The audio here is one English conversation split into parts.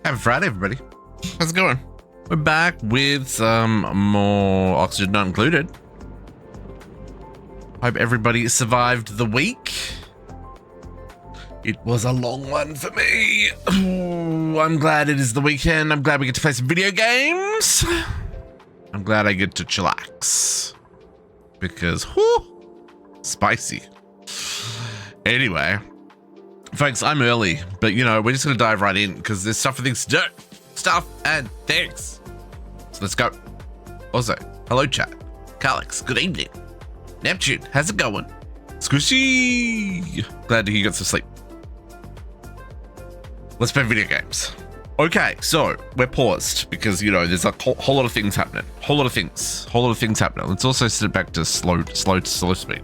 Happy Friday, everybody. How's it going? We're back with some more Oxygen Not Included. Hope everybody survived the week. It was a long one for me. Ooh, I'm glad it is the weekend. I'm glad we get to play some video games. I'm glad I get to chillax. Because, whoo, spicy. Anyway, folks, I'm early, but you know, we're just gonna dive right in because there's stuff and things to do. Stuff and things. So let's go. Also, hello chat. Calix, good evening. Neptune, how's it going? Squishy. Glad to hear you got some sleep. Let's play video games. Okay, so we're paused because, you know, there's a whole lot of things happening. Whole lot of things happening. Let's also set it back to slow speed.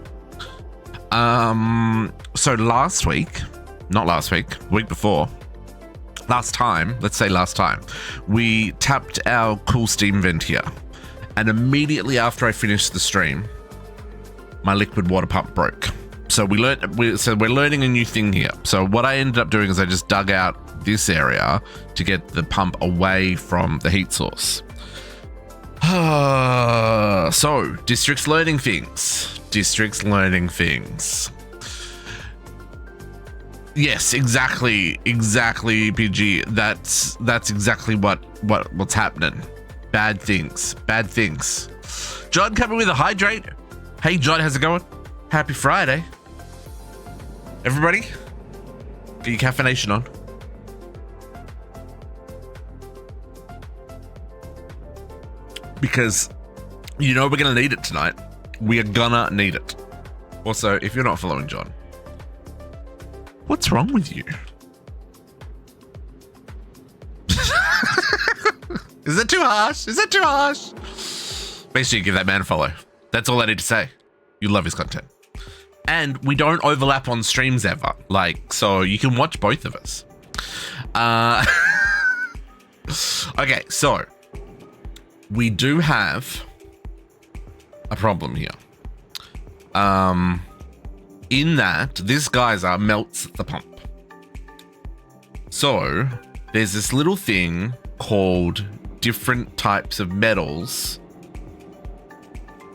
So last week, not last week, week before, last time, we tapped our cool steam vent here. And immediately after I finished the stream, my liquid water pump broke. So we're learning a new thing here. So what I ended up doing is I just dug out this area to get the pump away from the heat source. So districts learning things. Yes, exactly, PG. That's exactly what's happening. Bad things. John coming with a hydrate. Hey John, how's it going? Happy Friday. Everybody, get your caffeination on. Because you know we're gonna need it tonight. We are gonna need it. Also, if you're not following John, what's wrong with you? Is that too harsh? Make sure you give that man a follow. That's all I need to say. You love his content. And we don't overlap on streams ever. So you can watch both of us. Okay, so we do have a problem here. In that this geyser melts the pump. So there's this little thing called different types of metals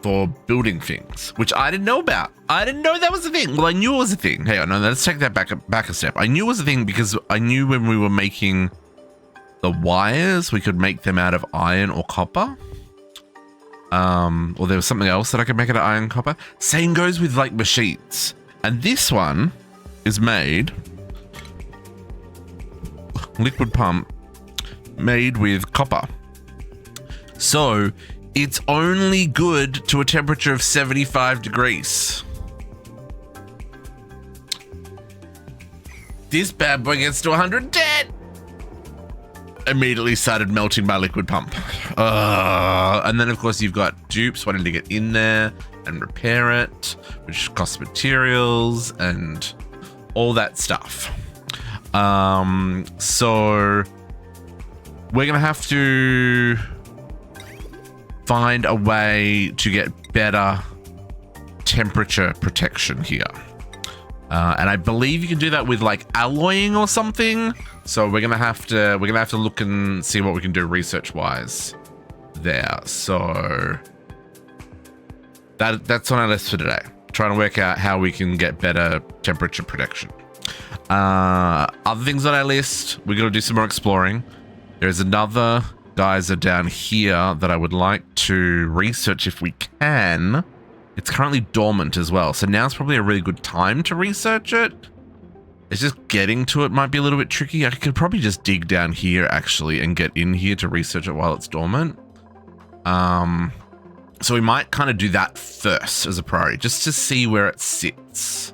for building things, which I didn't know about. I didn't know that was a thing. Well, I knew it was a thing. Hey, no, let's take that back a step. I knew it was a thing because I knew when we were making the wires, we could make them out of iron or copper. Or there was something else that I could make out of iron, copper. Same goes with like machines. And this one is made liquid pump made with copper. So it's only good to a temperature of 75 degrees. This bad boy gets to 110. Immediately started melting my liquid pump. And then of course you've got dupes wanting to get in there and repair it, which costs materials and all that stuff. So we're gonna have to find a way to get better temperature protection here. And I believe you can do that with like alloying or something. So we're gonna have to look and see what we can do research wise there. So that's on our list for today. Trying to work out how we can get better temperature protection. Other things on our list, we're gonna do some more exploring. There's another geyser down here that I would like to research if we can. It's currently dormant as well, so now's probably a really good time to research it. It's just getting to it might be a little bit tricky. I could probably just dig down here actually and get in here to research it while it's dormant. So we might kind of do that first as a priority, just to see where it sits.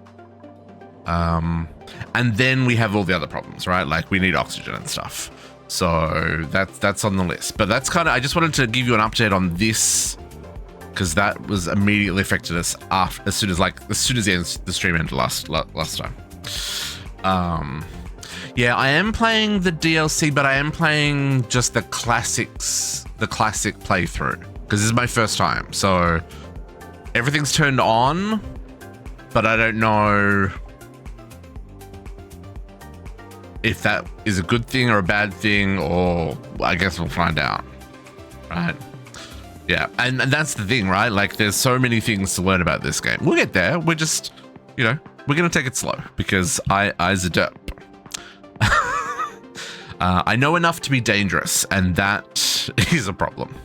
And then we have all the other problems, right? Like we need oxygen and stuff. So that's on the list. But that's kind of, I just wanted to give you an update on this because that was immediately affected us as soon as the stream ended last time. Yeah, I am playing the DLC, but I am playing just the classic playthrough because this is my first time. So everything's turned on, but I don't know if that is a good thing or a bad thing, or I guess we'll find out, right? Yeah, and that's the thing, right? Like, there's so many things to learn about this game. We'll get there. We're just, you know, we're going to take it slow because I's a derp. I know enough to be dangerous, and that is a problem.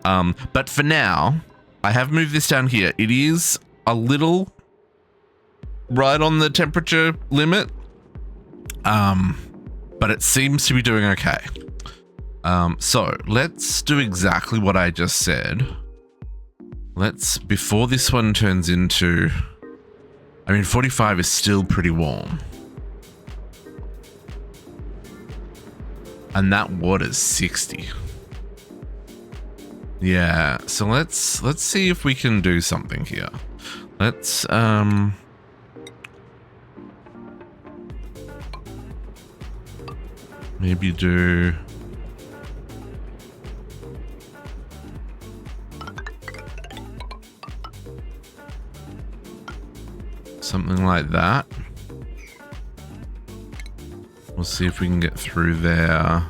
But for now, I have moved this down here. It is a little right on the temperature limit, but it seems to be doing okay. So let's do exactly what I just said. Before this one turns into, I mean, 45 is still pretty warm. And that water's 60. Yeah, so let's see if we can do something here. Let's maybe do something like that. We'll see if we can get through there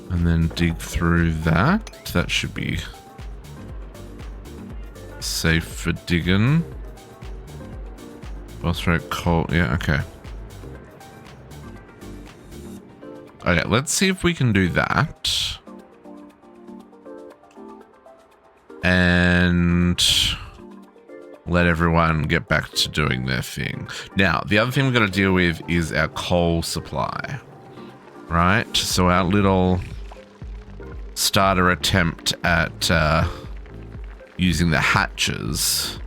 and then dig through that. That should be safe for digging. Phosphorate coal. Yeah, okay. Okay, let's see if we can do that. And let everyone get back to doing their thing. Now, the other thing we've got to deal with is our coal supply, right? So our little starter attempt at using the hatches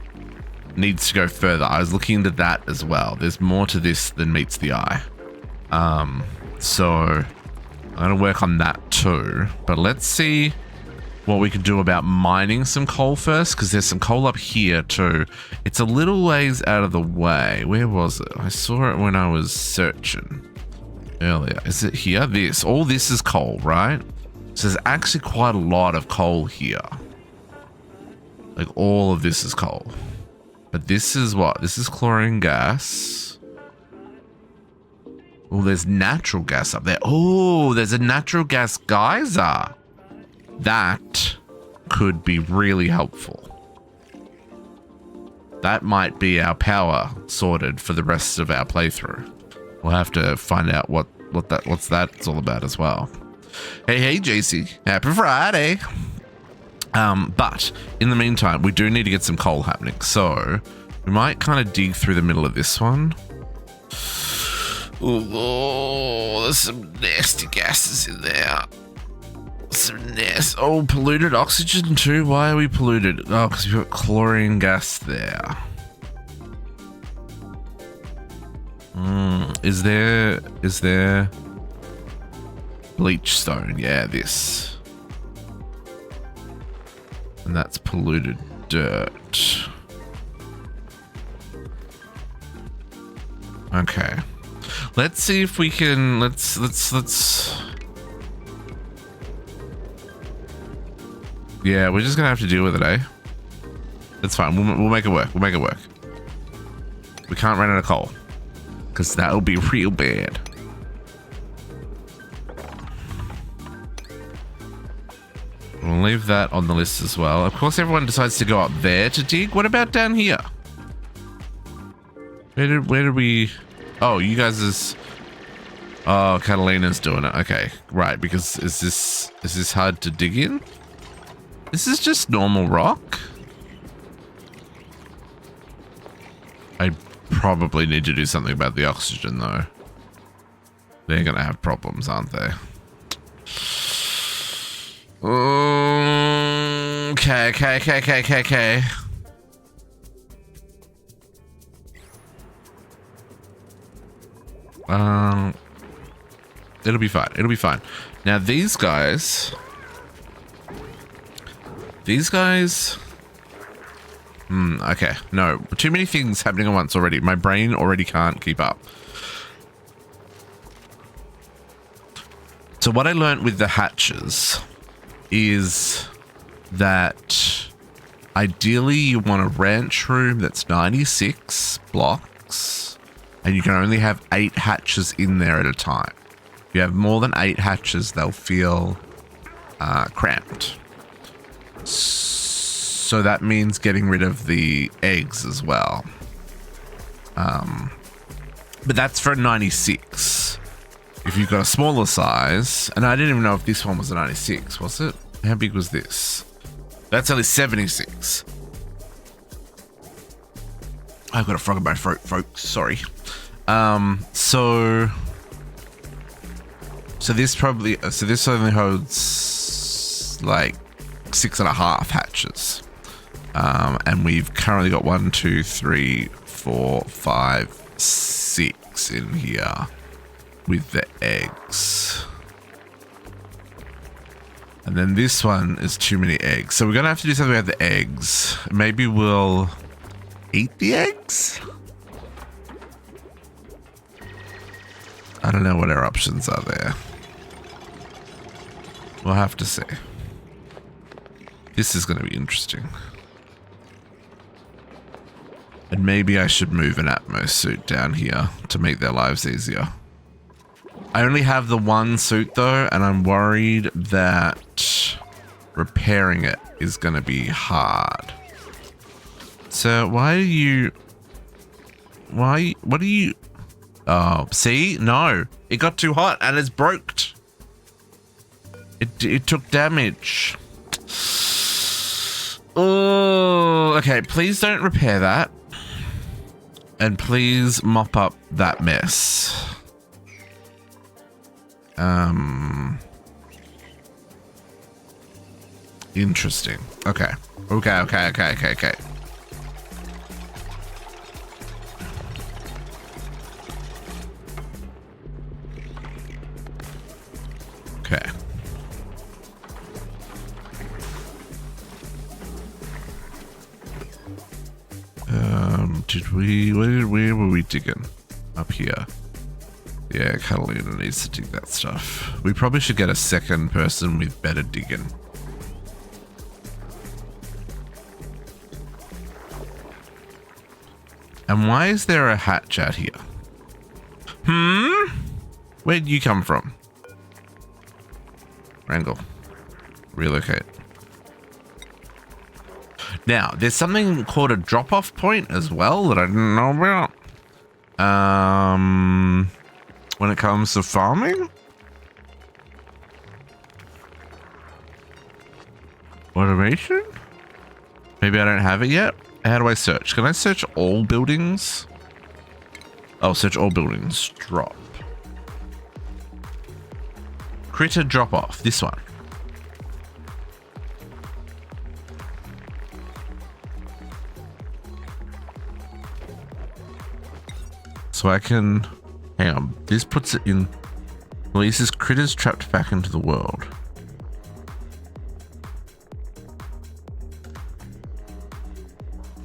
needs to go further. I was looking into that as well. There's more to this than meets the eye. So I'm going to work on that too. But let's see what we can do about mining some coal first, because there's some coal up here too. It's a little ways out of the way. Where was it? I saw it when I was searching earlier. Is it here? This. All this is coal, right? So there's actually quite a lot of coal here. Like, all of this is coal. But this is what? This is chlorine gas. Oh, there's natural gas up there. Oh, there's a natural gas geyser. That could be really helpful. That might be our power sorted for the rest of our playthrough. We'll have to find out what's that's all about as well. Hey, JC. Happy Friday. But in the meantime, we do need to get some coal happening. So we might kind of dig through the middle of this one. Oh, there's some nasty gases in there. Some nasty. Oh, polluted oxygen too. Why are we polluted? Oh, because we've got chlorine gas there. Is there bleach stone? Yeah, this. And that's polluted dirt. Okay. Let's see if we can, let's yeah, we're just gonna have to deal with it, eh? That's fine. We'll make it work. We'll make it work. We can't run out of coal, because that'll be real bad. We'll leave that on the list as well. Of course, everyone decides to go up there to dig. What about down here? Where did we? Oh, you guys is. Oh, Catalina's doing it. Okay, right. Because is this hard to dig in? This is just normal rock. I probably need to do something about the oxygen though. They're gonna have problems, aren't they? Okay. It'll be fine. It'll be fine. Now these guys. Okay. No, too many things happening at once already. My brain already can't keep up. So what I learned with the hatches is that ideally you want a ranch room that's 96 blocks and you can only have 8 hatches in there at a time. If you have more than 8 hatches, they'll feel cramped. So that means getting rid of the eggs as well. But that's for 96. If you've got a smaller size, and I didn't even know if this one was a 96, was it? How big was this? That's only 76. I've got a frog in my throat, folks. Sorry. So this probably, so this only holds like 6.5 hatches. And we've currently got 1, 2, 3, 4, 5, 6 in here with the eggs. And then this one is too many eggs. So we're going to have to do something about the eggs. Maybe we'll eat the eggs? I don't know what our options are there. We'll have to see. This is going to be interesting. And maybe I should move an Atmos suit down here to make their lives easier. I only have the one suit though, and I'm worried that repairing it is going to be hard. So what are you... Oh, see? No. It got too hot and it's broked. It took damage. Oh, okay. Please don't repair that. And please mop up that mess. Interesting. Okay. Okay. Okay. Where were we digging? Up here. Yeah, Catalina needs to dig that stuff. We probably should get a second person with better digging. And why is there a hatch out here? Where'd you come from? Wrangle. Relocate. Now, there's something called a drop-off point as well that I didn't know about. When it comes to farming? Automation? Maybe I don't have it yet. How do I search? Can I search all buildings? Oh, search all buildings. Drop. Critter drop-off. This one. So I can, hang on, this puts it in, releases critters trapped back into the world.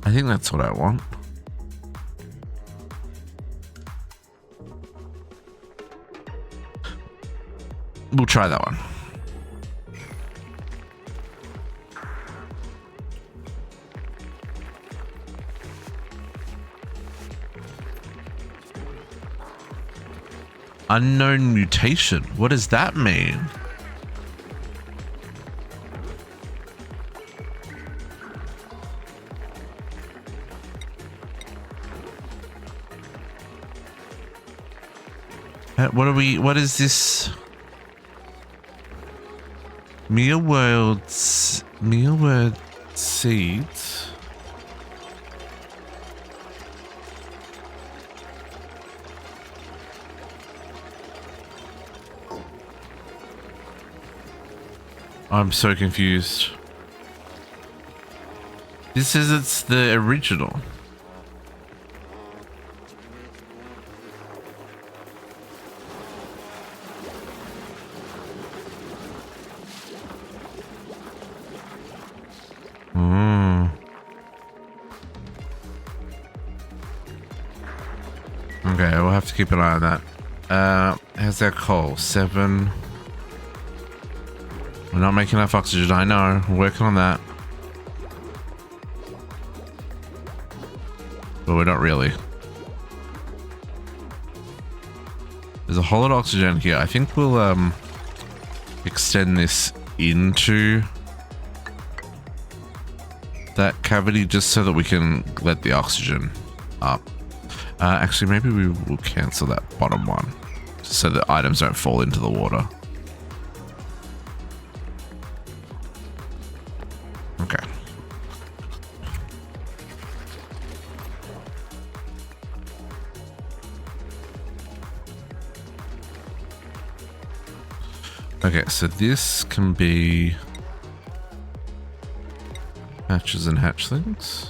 I think that's what I want. We'll try that one. Unknown mutation. What does that mean? What is this? Mealworld seeds. I'm so confused. This says it's the original. Okay, we'll have to keep an eye on that. How's that coal? 7. We're not making enough oxygen, I know. We're working on that. But we're not really. There's a whole lot of oxygen here. I think we'll extend this into that cavity just so that we can let the oxygen up. Actually, maybe we will cancel that bottom one just so that items don't fall into the water. Okay. Okay, so this can be hatches and hatchlings.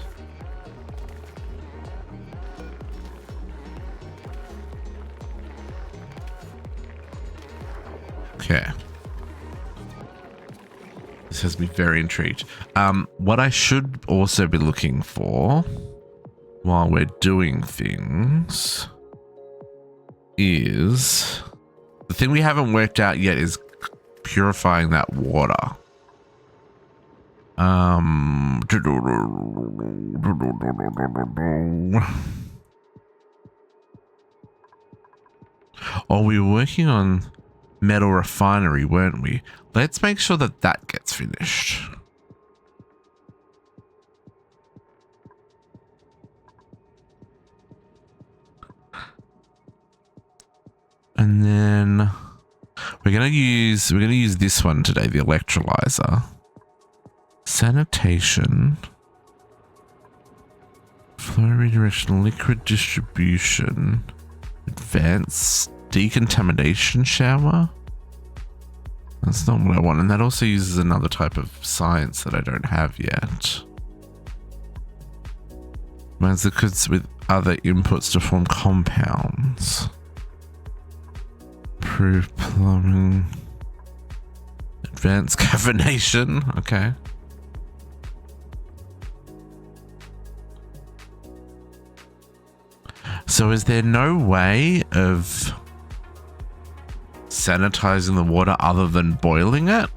Okay. This has me very intrigued. What I should also be looking for while we're doing things is the thing we haven't worked out yet is purifying that water. Are we were working on metal refinery, weren't we? Let's make sure that that gets finished. And then we're gonna use this one today, the electrolyzer. Sanitation. Flow redirection, liquid distribution. Advanced decontamination shower. That's not what I want. And that also uses another type of science that I don't have yet. Combines liquids with other inputs to form compounds. Improved plumbing. Advanced carbonation. Okay. So is there no way of sanitizing the water other than boiling it?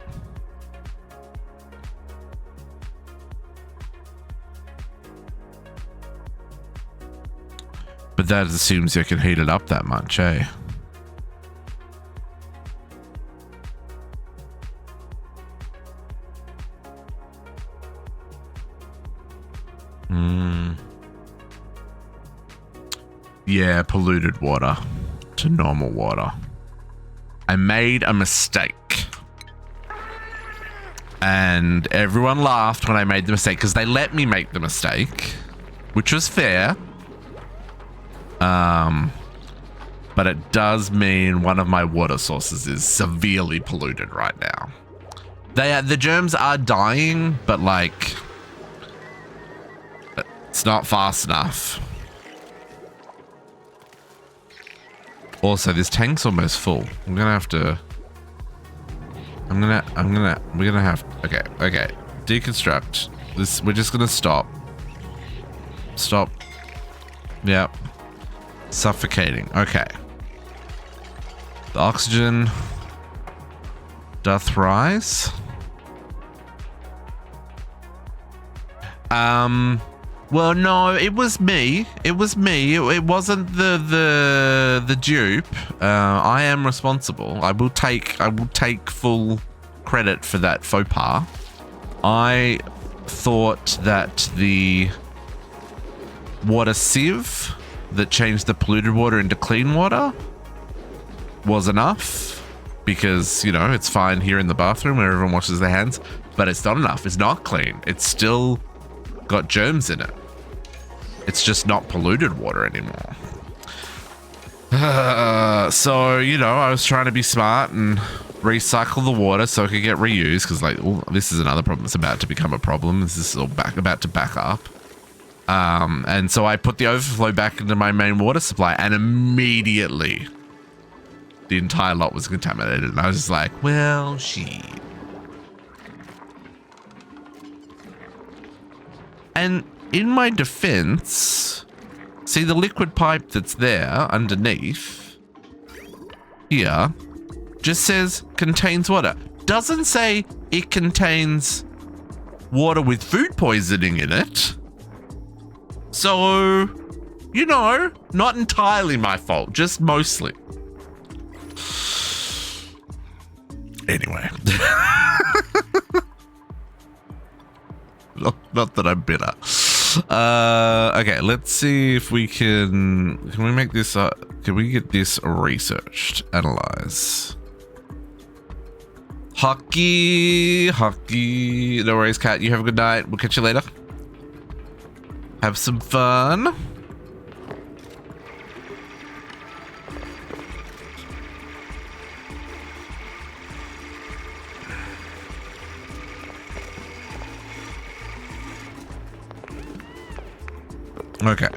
But that assumes you can heat it up that much, eh? Yeah, polluted water to normal water. I made a mistake. And everyone laughed when I made the mistake because they let me make the mistake, which was fair. But it does mean one of my water sources is severely polluted right now. The germs are dying, but like, it's not fast enough. Also, this tank's almost full. We're gonna have, okay. Deconstruct. This, we're just gonna stop. Stop. Yep. Suffocating. Okay. The oxygen doth rise. Well, no, it was me. It was me. It wasn't the dupe. I am responsible. I will take full credit for that faux pas. I thought that the water sieve that changed the polluted water into clean water was enough because, you know, it's fine here in the bathroom where everyone washes their hands, but it's not enough. It's not clean. It's still got germs in it. It's just not polluted water anymore. So, you know, I was trying to be smart and recycle the water so it could get reused because, like, this is another problem that's about to become a problem. This is all about to back up. And so I put the overflow back into my main water supply and immediately the entire lot was contaminated. And I was just like, well, shit. And in my defense, see the liquid pipe that's there underneath here just says contains water. Doesn't say it contains water with food poisoning in it. So, you know, not entirely my fault, just mostly. Anyway. not that I'm bitter. Okay, let's see if we can we make this can we get this researched? Analyze. Hockey. No worries, Cat. You have a good night. We'll catch you later. Have some fun. Okay.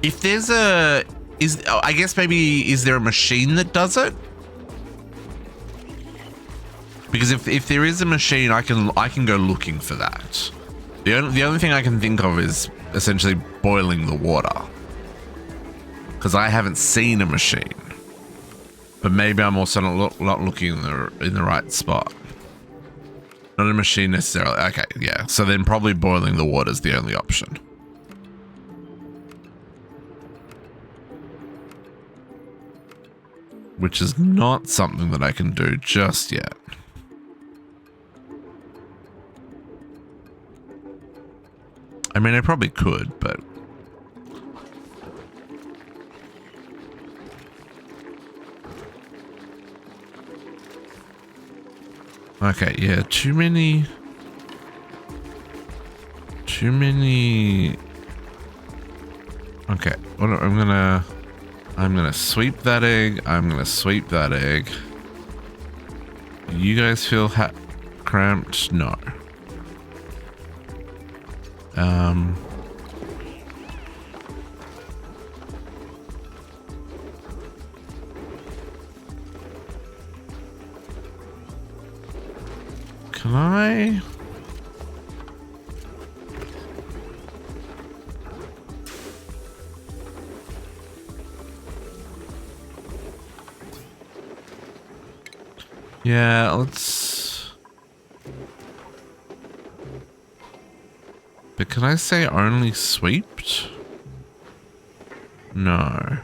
If there's I guess maybe, is there a machine that does it? Because if there is a machine, I can go looking for that. The only thing I can think of is essentially boiling the water. Because I haven't seen a machine. But maybe I'm also not looking in the right spot. Not a machine necessarily. Okay, yeah. So then probably boiling the water is the only option. Which is not something that I can do just yet. I mean, I probably could, but... Okay, yeah, too many... Okay, I'm gonna sweep that egg. I'm gonna sweep that egg. You guys feel cramped? No. Can I? Yeah, let's... But can I say only sweeped? No.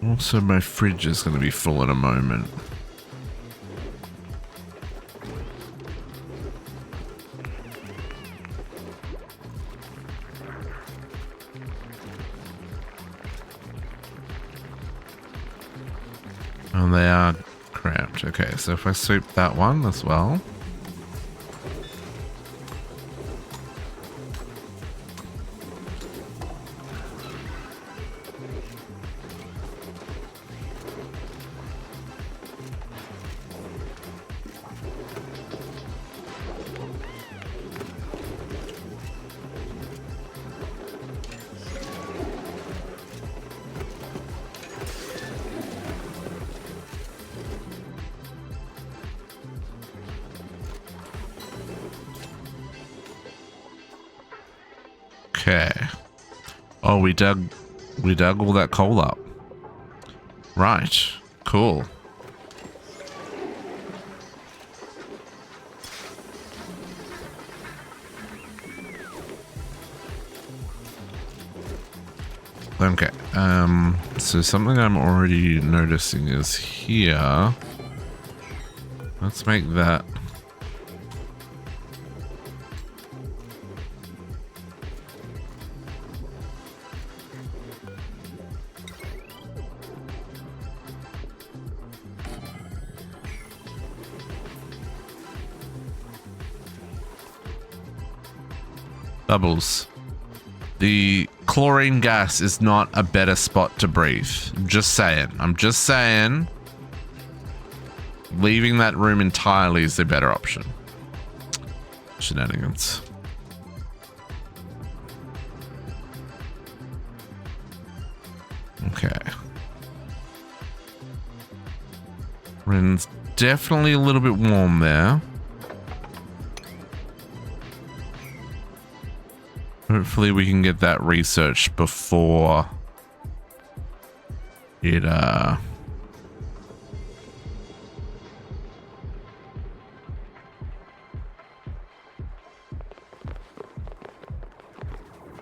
Also, my fridge is going to be full in a moment. And they are cramped. Okay, so if I sweep that one as well. Okay. Oh, we dug all that coal up. Right. Cool. Okay. So something I'm already noticing is here. Let's make that. Bubbles. The chlorine gas is not a better spot to breathe. I'm just saying. Leaving that room entirely is the better option. Shenanigans. Okay. It's definitely a little bit warm there. Hopefully we can get that researched before it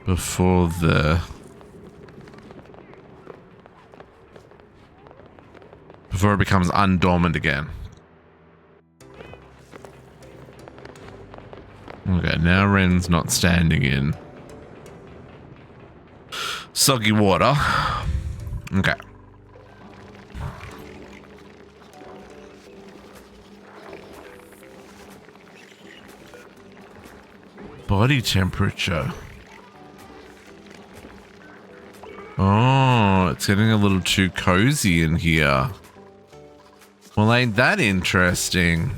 before it becomes undormant again. Okay, now Ren's not standing in soggy water. Okay. Body temperature. Oh, it's getting a little too cozy in here. Well, ain't that interesting?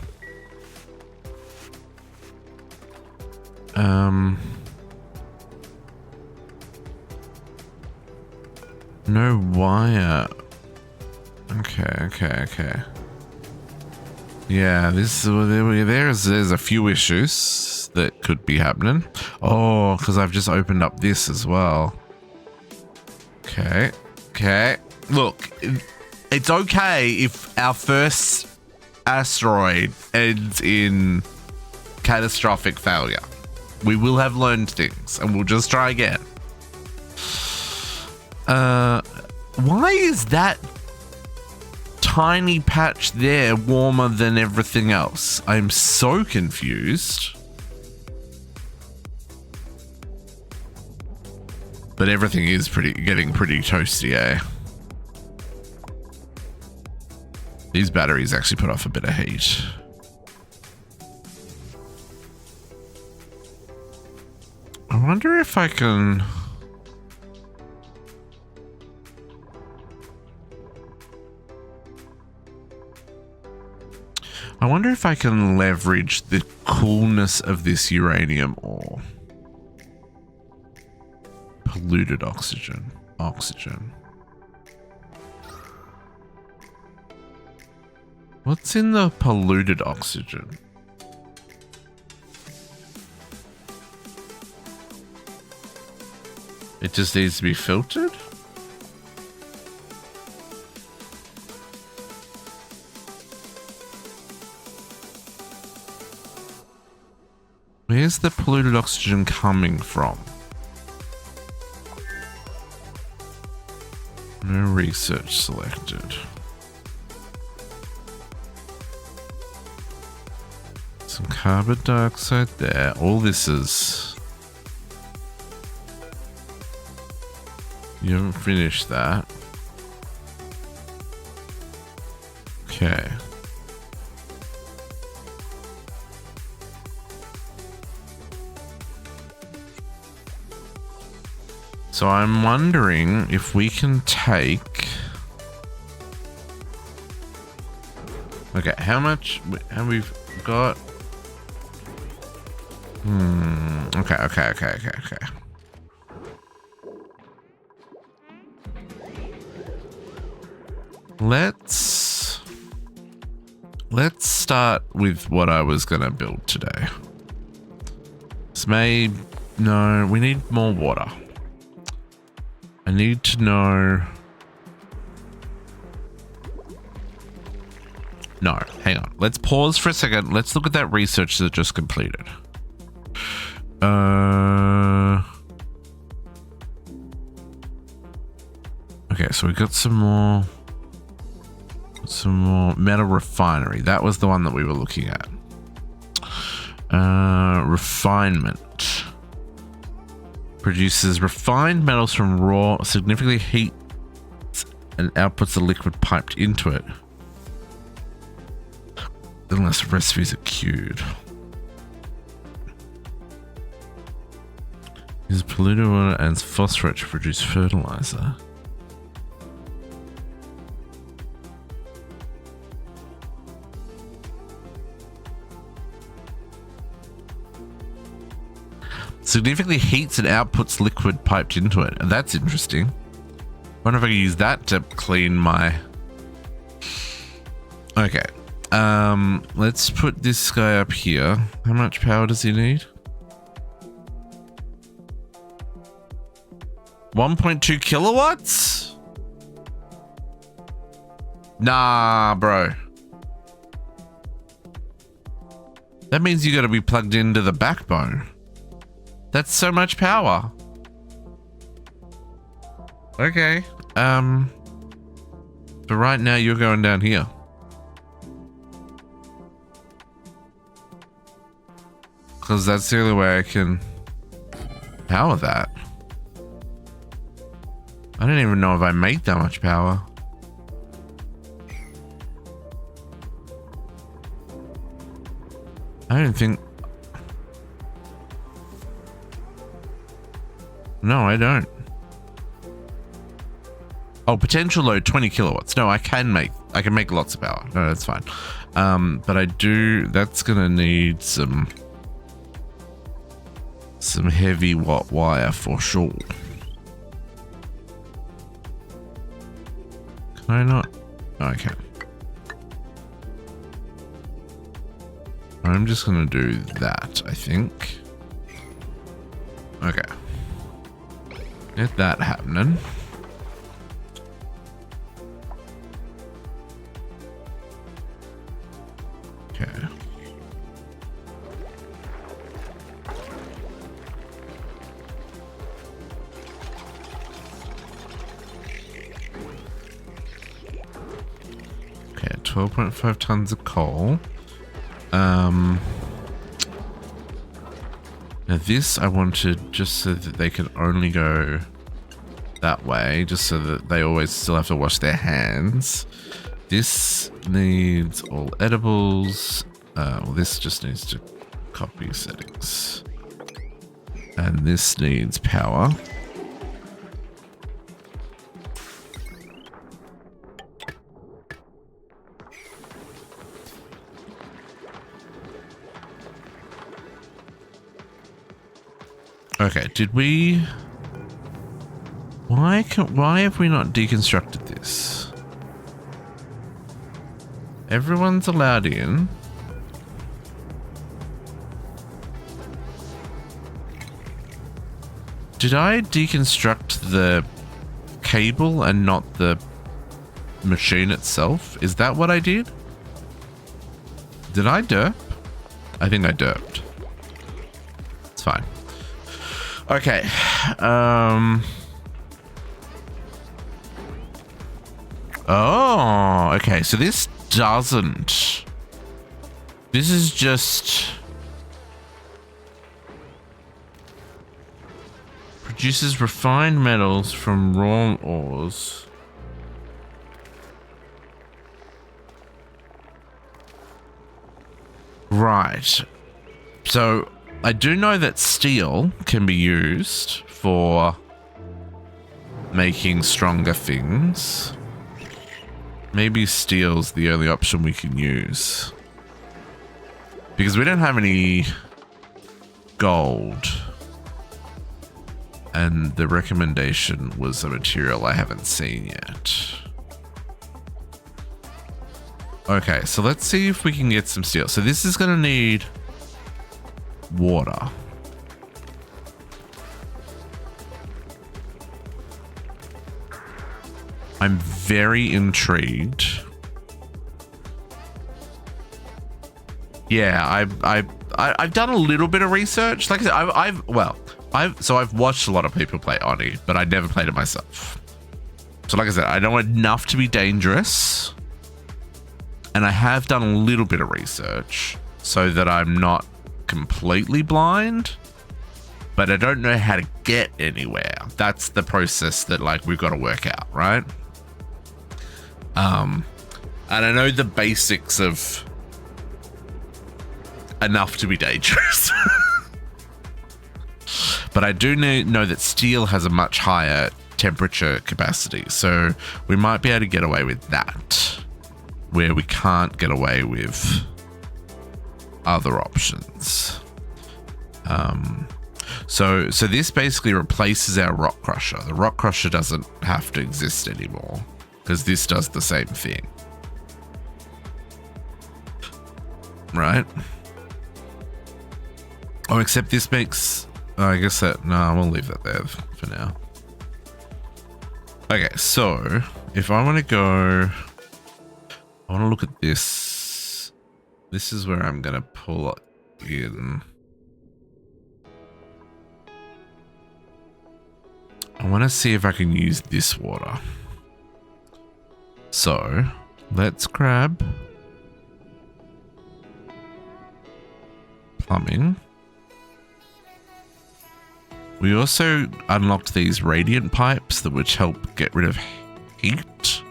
No wire. Okay. Yeah, there's a few issues that could be happening. Oh, because I've just opened up this as well. Okay. Look, it's okay if our first asteroid ends in catastrophic failure. We will have learned things and we'll just try again. Why is that tiny patch there warmer than everything else? I'm so confused. But everything is getting pretty toasty, eh? These batteries actually put off a bit of heat. I wonder if I can... leverage the coolness of this uranium ore. Polluted oxygen. What's in the polluted oxygen? It just needs to be filtered? Where's the polluted oxygen coming from? No research selected. Some carbon dioxide there. All this is... You haven't finished that. Okay. So I'm wondering if we can take... Okay, how much have we got? Okay. Let's start with what I was gonna build today. No, we need more water. I need to know... No, hang on. Let's pause for a second. Let's look at that research that just completed. Okay, so we got some more metal refinery. That was the one that we were looking at. Refinement. Produces refined metals from raw, significantly heats and outputs the liquid piped into it. Unless recipes are queued. Uses polluted water and phosphorus to produce fertilizer. Significantly heats and outputs liquid piped into it. And that's interesting. Wonder if I can use that to clean my... Okay. Let's put this guy up here. How much power does he need? 1.2 kilowatts? Nah, bro. That means you got to be plugged into the backbone. That's so much power. Okay. But right now you're going down here. Because that's the only way I can power that. I don't even know if I make that much power. I don't think... No, I don't. Oh, potential load 20 kilowatts. No, I can make lots of power. No, that's fine. But I do... That's gonna need some heavy watt wire for sure. Can I not? Okay. I'm just gonna do that, I think. Okay. Get that happening. Okay. Okay, 12.5 tons of coal. Now this I wanted just so that they can only go that way, just so that they always still have to wash their hands. This needs all edibles. Well, this just needs to copy settings. And this needs power. Okay, did we... Why have we not deconstructed this? Everyone's allowed in. Did I deconstruct the cable and not the machine itself? Is that what I did? Did I derp? I think I derped. It's fine. Okay. Oh, okay. So this doesn't. This is just produces refined metals from raw ores. Right. So I do know that steel can be used for making stronger things. Maybe steel's the only option we can use. Because we don't have any gold. And the recommendation was a material I haven't seen yet. Okay, so let's see if we can get some steel. So this is going to need water. I'm very intrigued. Yeah, I've done a little bit of research. Like I said, I've watched a lot of people play Oni, but I never played it myself. So like I said, I know enough to be dangerous, and I have done a little bit of research so that I'm not completely blind, but I don't know how to get anywhere. That's the process that like we've got to work out, right? And I know the basics of enough to be dangerous. But I do know that steel has a much higher temperature capacity, so we might be able to get away with that, where we can't get away with other options. So this basically replaces our rock crusher. The rock crusher doesn't have to exist anymore because this does the same thing, right? Oh, except this makes... Oh, I guess that... No, we'll leave that there for now. Okay, so if I want to go, I want to look at this. This is where I'm going to pull in. I want to see if I can use this water. So let's grab plumbing. We also unlocked these radiant pipes that which help get rid of heat.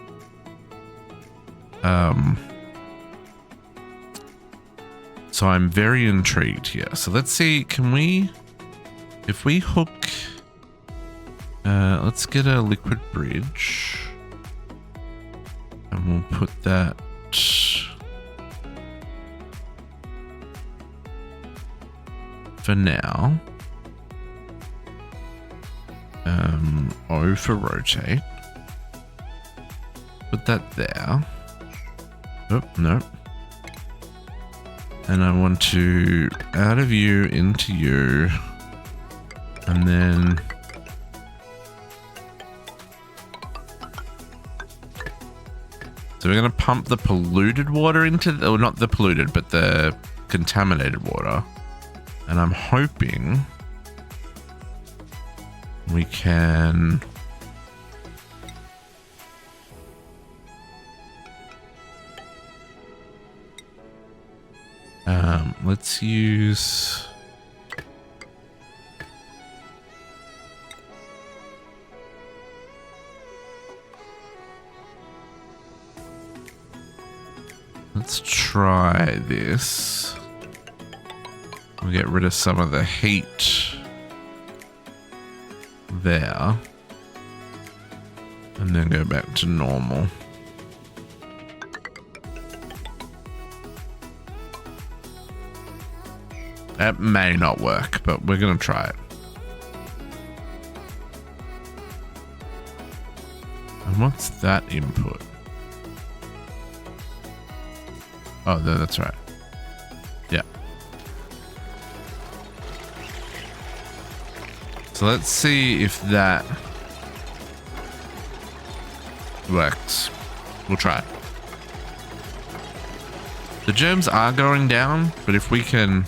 So I'm very intrigued here. So let's see, can we, if we hook, let's get a liquid bridge and we'll put that for now. O for rotate. Put that there. Oh, no. And I want to out of you into you. And then so we're going to pump the polluted water into the, or not the polluted, but the contaminated water. And I'm hoping we can let's use let's try this. We'll get rid of some of the heat there and then go back to normal. That may not work, but we're gonna try it. And what's that input? Oh, no, that's right. Yeah. So let's see if that works. We'll try it. The germs are going down, but if we can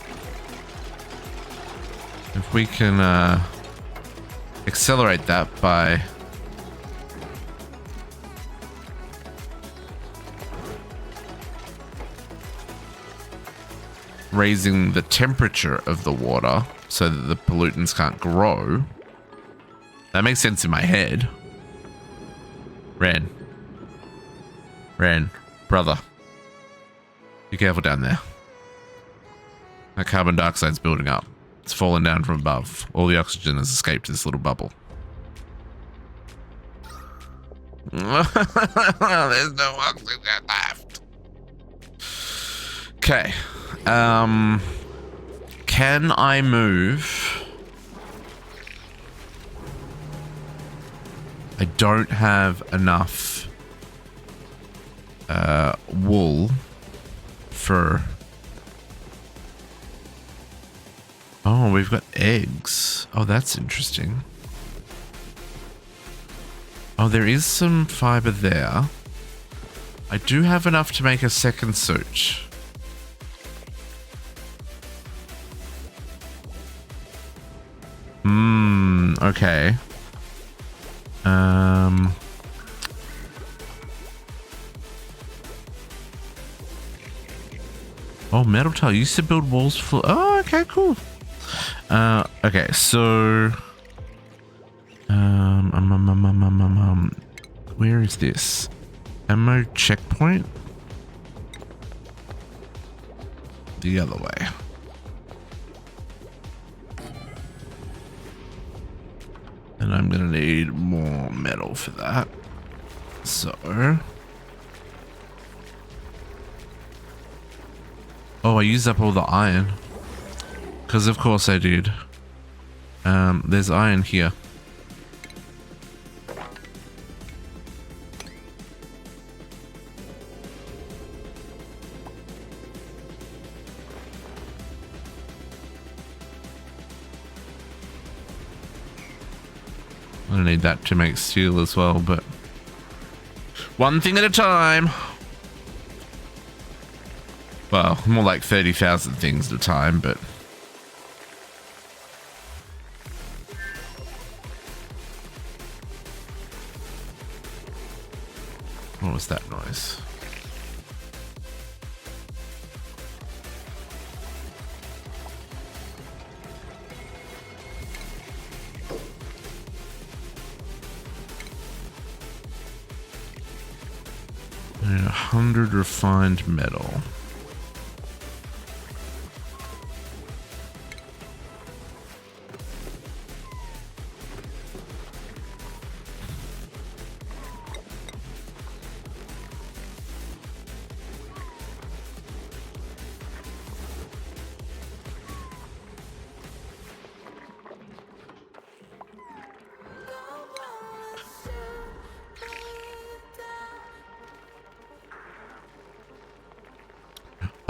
accelerate that by raising the temperature of the water so that the pollutants can't grow. That makes sense in my head. Ren, brother. Be careful down there. That carbon dioxide's building up. It's fallen down from above. All the oxygen has escaped this little bubble. There's no oxygen left. Okay. Can I move? I don't have enough wool for... Oh, we've got eggs. Oh, that's interesting. Oh, there is some fiber there. I do have enough to make a second suit. Okay. Oh, metal tile. You used to build walls for... Oh, okay, cool. Okay, so... where is this? Ammo checkpoint? The other way. And I'm gonna need more metal for that. So... Oh, I used up all the iron. Because of course I did. There's iron here. I need that to make steel as well, but one thing at a time. Well, more like 30,000 things at a time, but what was that noise? And 100 refined metal.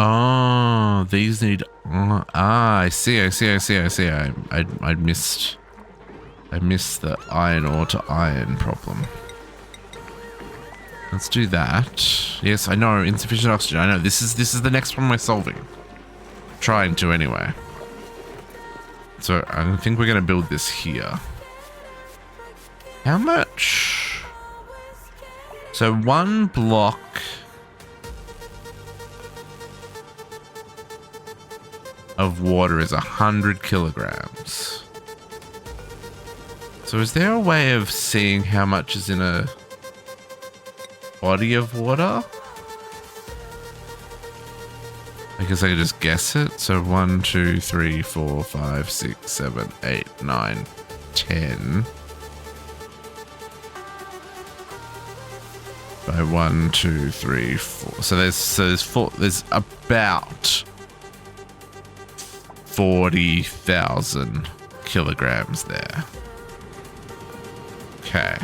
Oh, these need. I see. I missed the iron ore to iron problem. Let's do that. Yes, I know. Insufficient oxygen. I know. This is the next one we're solving. Trying to anyway. So I think we're gonna build this here. How much? So one block. Of water is 100 kilograms. So is there a way of seeing how much is in a body of water? I guess I could just guess it. So 1, 2, 3, 4, 5, 6, 7, 8, 9, 10. By 1, 2, 3, 4. So there's four. There's about 40,000 kilograms there. Okay.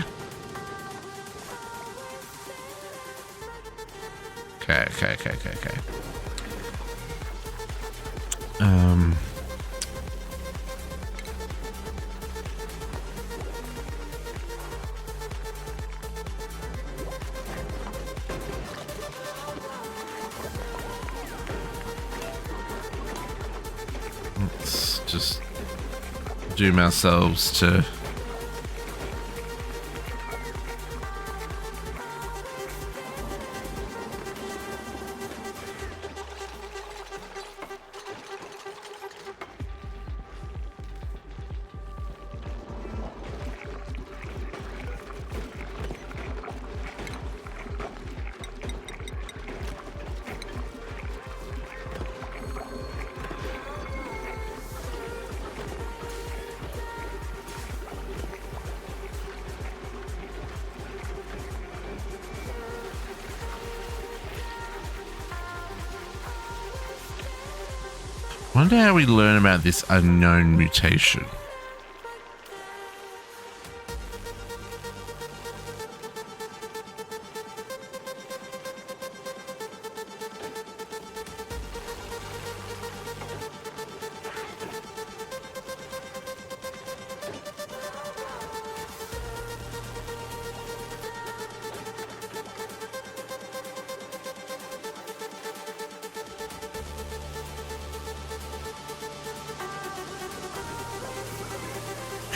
Okay. Let's just doom ourselves to wonder how we learn about this unknown mutation.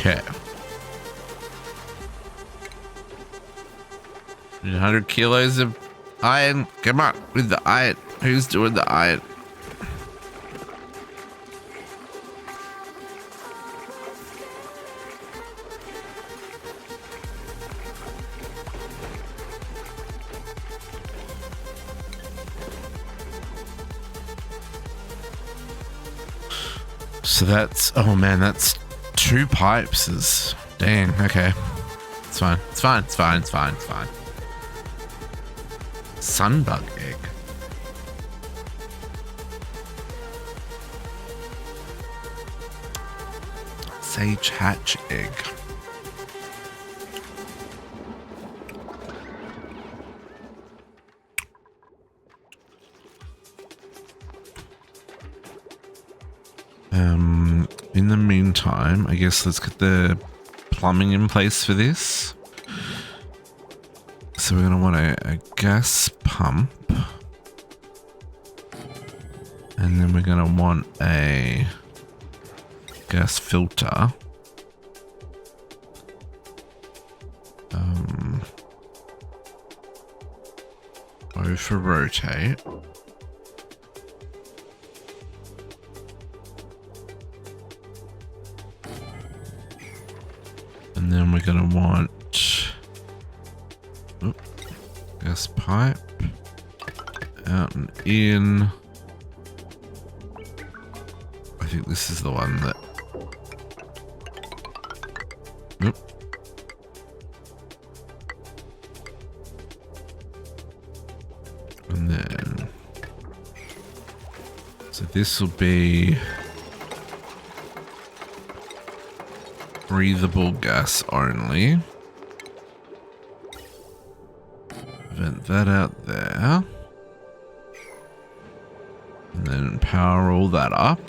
Okay. 100 kilos of iron. Come on, with the iron. Who's doing the iron? So that's, oh man, that's 2 pipes is, dang, okay. It's fine. Sunbug egg. Sage hatch egg. In the meantime, I guess let's get the plumbing in place for this. So we're going to want a gas pump. And then we're going to want a gas filter. O for rotate. And then we're going to want gas pipe out and in. I think this is the one that. Nope. And then. So this will be breathable gas only. Vent that out there. And then power all that up.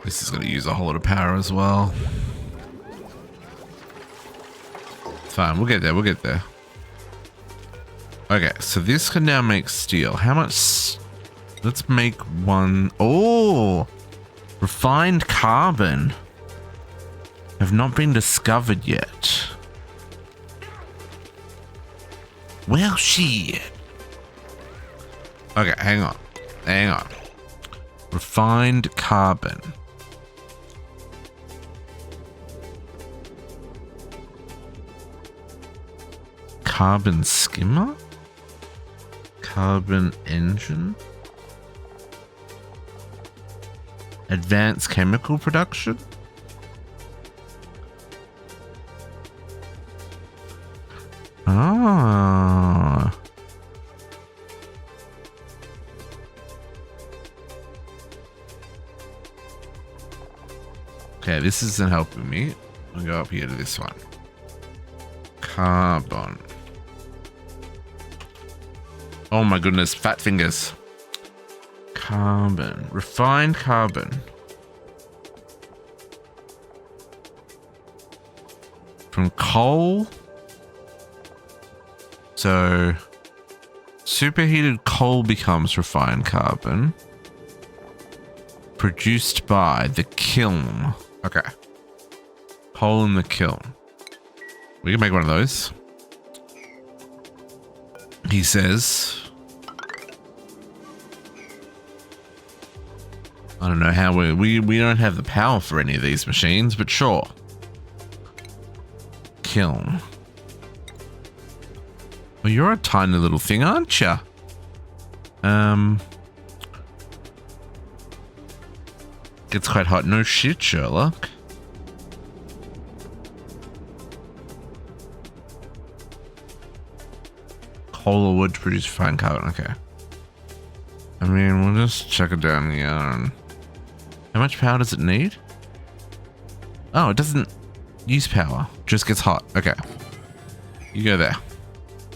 This is going to use a whole lot of power as well. It's fine, we'll get there, we'll get there. Okay, so this can now make steel. How much? Let's make one. Oh, refined carbon have not been discovered yet. Well, shit. Okay, hang on. Hang on. Refined carbon. Carbon skimmer? Carbon engine? Advanced chemical production? Ah. Okay, this isn't helping me. I'll go up here to this one. Carbon. Oh my goodness, fat fingers. Carbon. Refined carbon. From coal. So, superheated coal becomes refined carbon. Produced by the kiln. Okay. Coal in the kiln. We can make one of those. He says. I don't know how we don't have the power for any of these machines, but sure. Kiln. Well, you're a tiny little thing, aren't you? Gets quite hot. No shit, Sherlock. Coal or wood to produce refined carbon. Okay. I mean, we'll just check it down here. And how much power does it need? Oh, it doesn't use power. Just gets hot. Okay. You go there.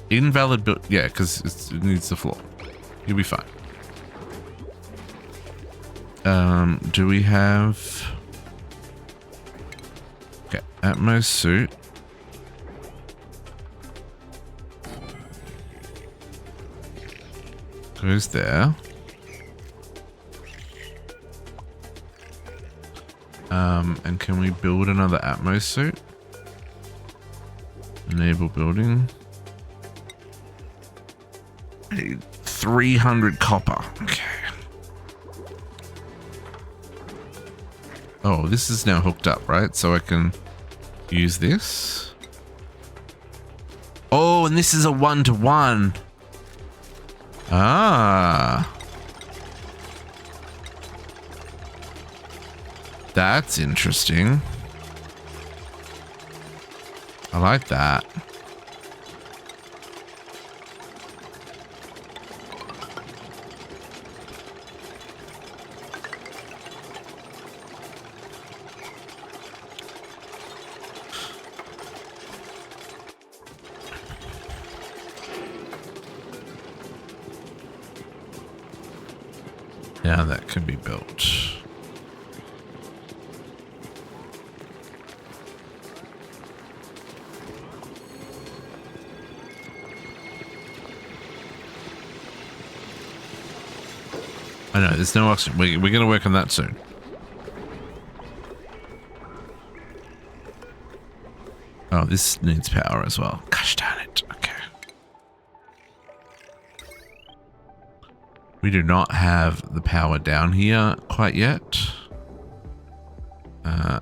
Invalid build. Yeah, because it needs the floor. You'll be fine. Do we have... Okay, Atmos suit. Goes there. And can we build another Atmos suit? Enable building. 300 copper. Okay. Oh, this is now hooked up, right? So I can use this. Oh, and this is a 1-to-1. Ah. That's interesting. I like that. Now that can be built. I know, there's no oxygen. We're going to work on that soon. Oh, this needs power as well. Gosh darn it. Okay. We do not have the power down here quite yet.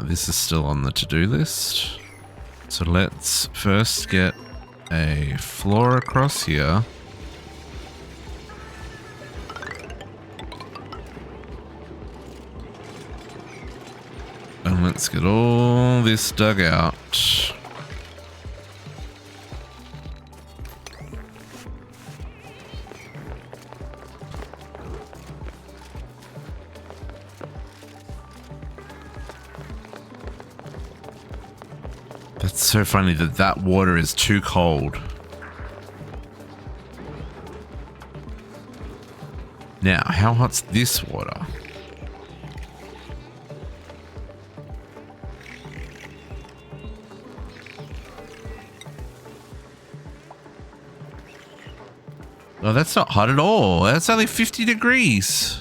This is still on the to-do list. So let's first get a floor across here. And let's get all this dug out. That's so funny that that water is too cold. Now, how hot's this water? Oh, that's not hot at all. That's only 50 degrees.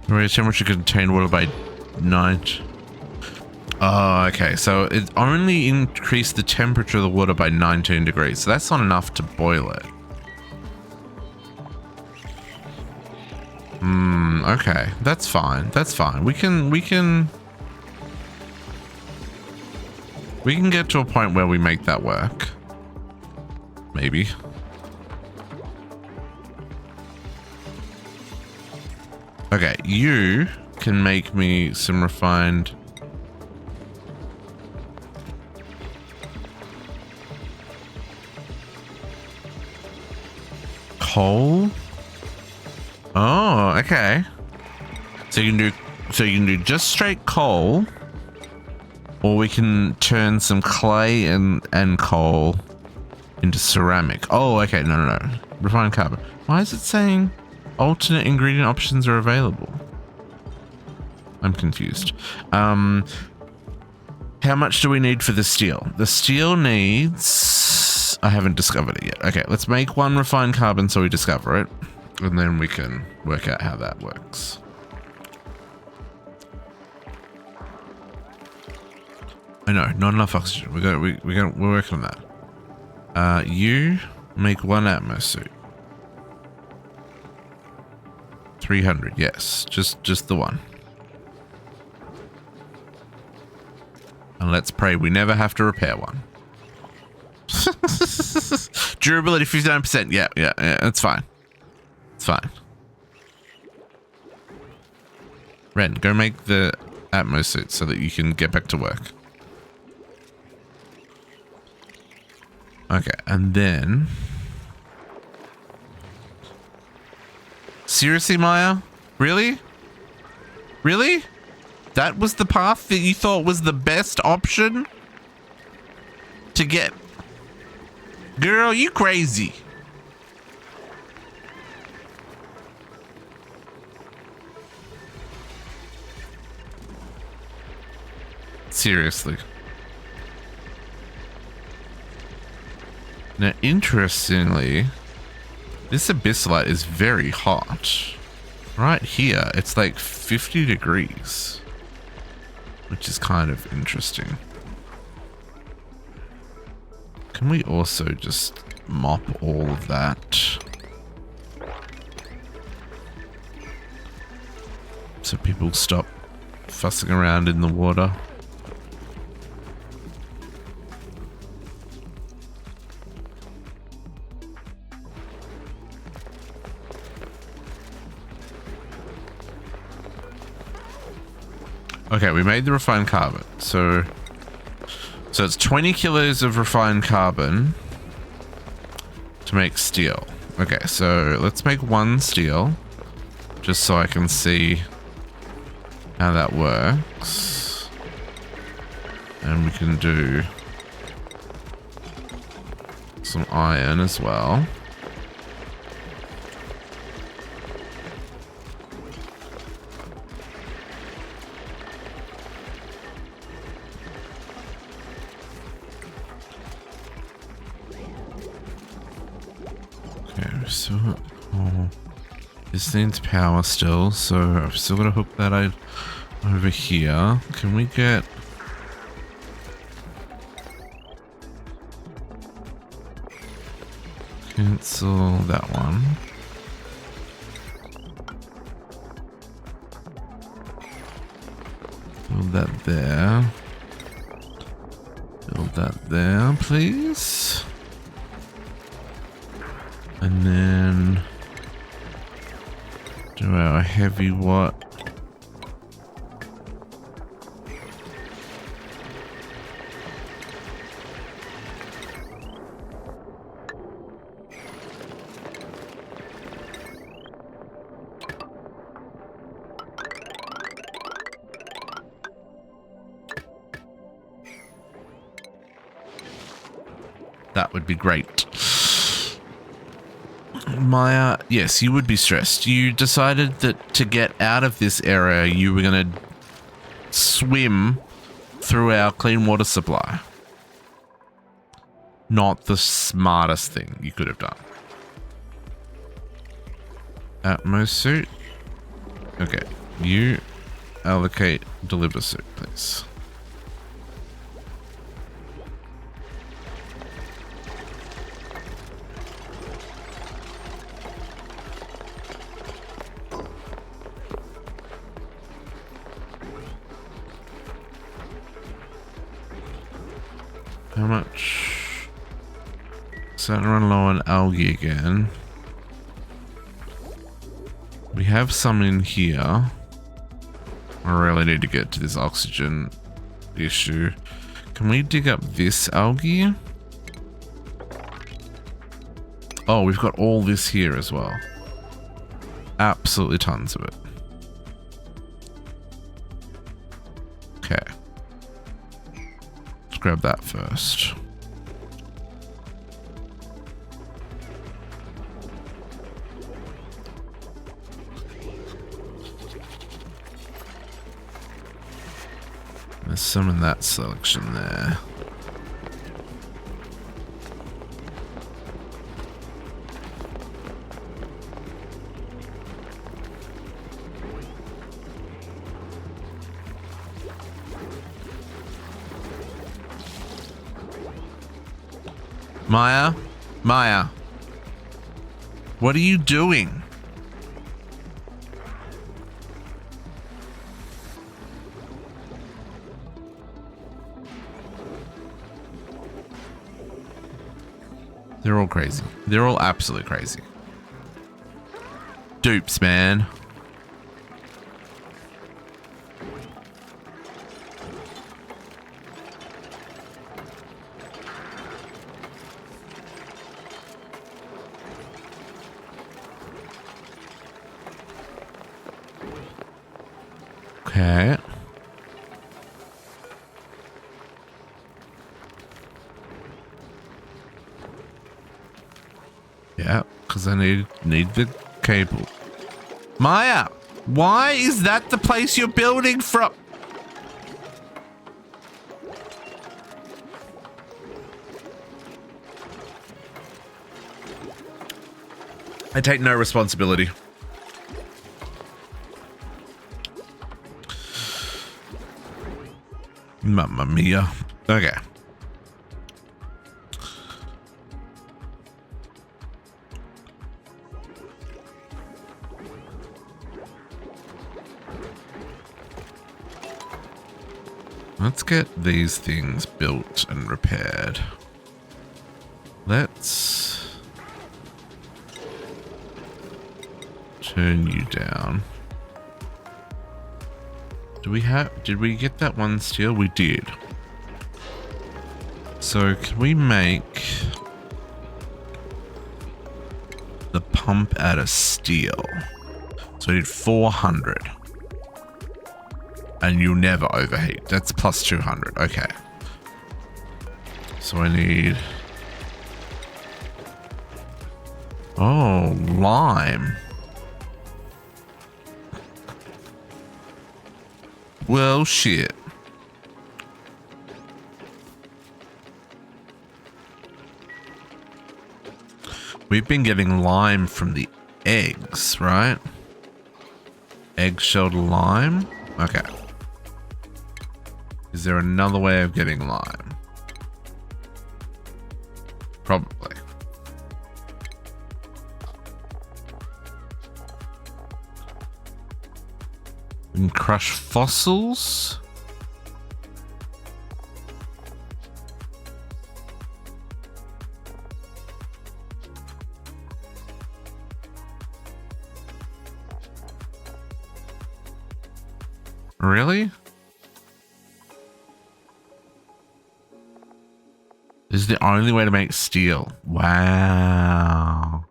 Raise temperature contained water by 9. Oh, okay. So it only increased the temperature of the water by 19 degrees. So that's not enough to boil it. Okay. That's fine. That's fine. We can get to a point where we make that work. Maybe. Okay, you can make me some refined coal. Oh, okay. So you can do just straight coal, or we can turn some clay and coal into ceramic. Oh, okay. No. Refined carbon. Why is it saying alternate ingredient options are available? I'm confused. How much do we need for the steel? The steel needs... I haven't discovered it yet. Okay, let's make one refined carbon so we discover it. And then we can work out how that works. I know, not enough oxygen. We're working on that. You make one Atmos suit. 300, yes. Just the one. And let's pray we never have to repair one. Durability 59%. Yeah, it's fine. It's fine. Ren, go make the Atmos suit so that you can get back to work. Okay, and then... Seriously, Maya? Really? Really? That was the path that you thought was the best option? To get... Girl, you crazy. Seriously. Now, interestingly, this abyssalite is very hot. Right here, it's like 50 degrees, which is kind of interesting. Can we also just mop all of that? So people stop fussing around in the water. Okay, we made the refined carbon. So it's 20 kilos of refined carbon to make steel. Okay, so let's make 1 steel just so I can see how that works. And we can do some iron as well. So, oh, this needs power still, so I've still got to hook that over here. Can we get... cancel that one. Build that there. Build that there, please. And then do our heavy watt. That would be great. Maya, yes, you would be stressed. You decided that to get out of this area, you were going to swim through our clean water supply. Not the smartest thing you could have done. Atmos suit. Okay, you allocate deliver suit, please. How much? Starting to run low on algae again. We have some in here. I really need to get to this oxygen issue. Can we dig up this algae? Oh, we've got all this here as well. Absolutely tons of it. Okay. Let's grab that first. There's some in that selection there. Maya, what are you doing? They're all crazy. They're all absolutely crazy. Dupes, man. Okay. Yeah, because I need the cable. Maya, why is that the place you're building from? I take no responsibility. Mamma mia. Okay. Let's get these things built and repaired. Let's turn you down. Do did we get that one steel? We did. So can we make the pump out of steel? So I did 400. And you never overheat. That's plus 200. Okay. So I need... Oh, lime. Well, shit. We've been getting lime from the eggs, right? Eggshell lime? Okay. Is there another way of getting lime? Probably. We can crush fossils. Really? This is the only way to make steel. Wow.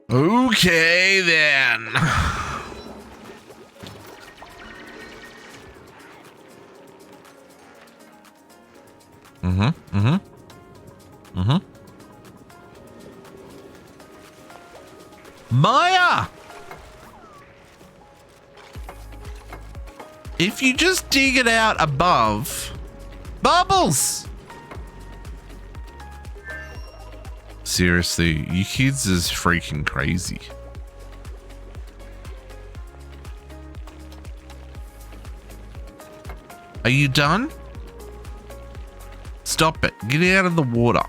Okay, then. Maya! If you just dig it out above, bubbles! Seriously, you kids is freaking crazy. Are you done? Stop it. Get it out of the water.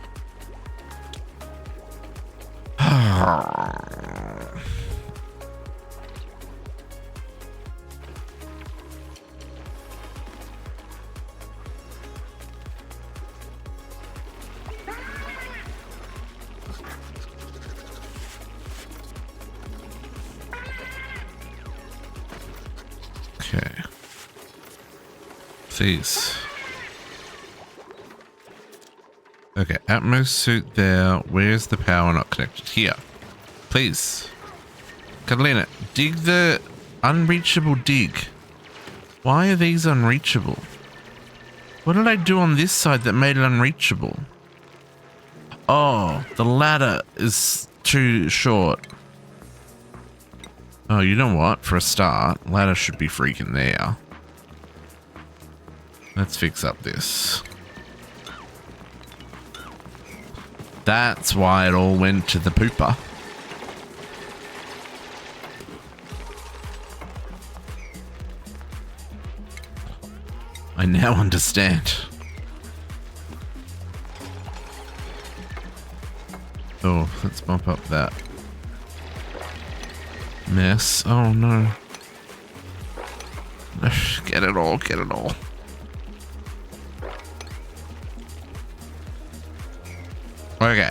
Okay. Please. Okay, Atmos suit there. Where's the power not connected? Here. Please. Catalina, dig the unreachable dig. Why are these unreachable? What did I do on this side that made it unreachable? Oh, the ladder is too short. Oh, you know what? For a start, ladder should be freaking there. Let's fix up this. That's why it all went to the pooper. I now understand. Oh, let's bump up that mess. Oh no. Get it all, get it all. Okay.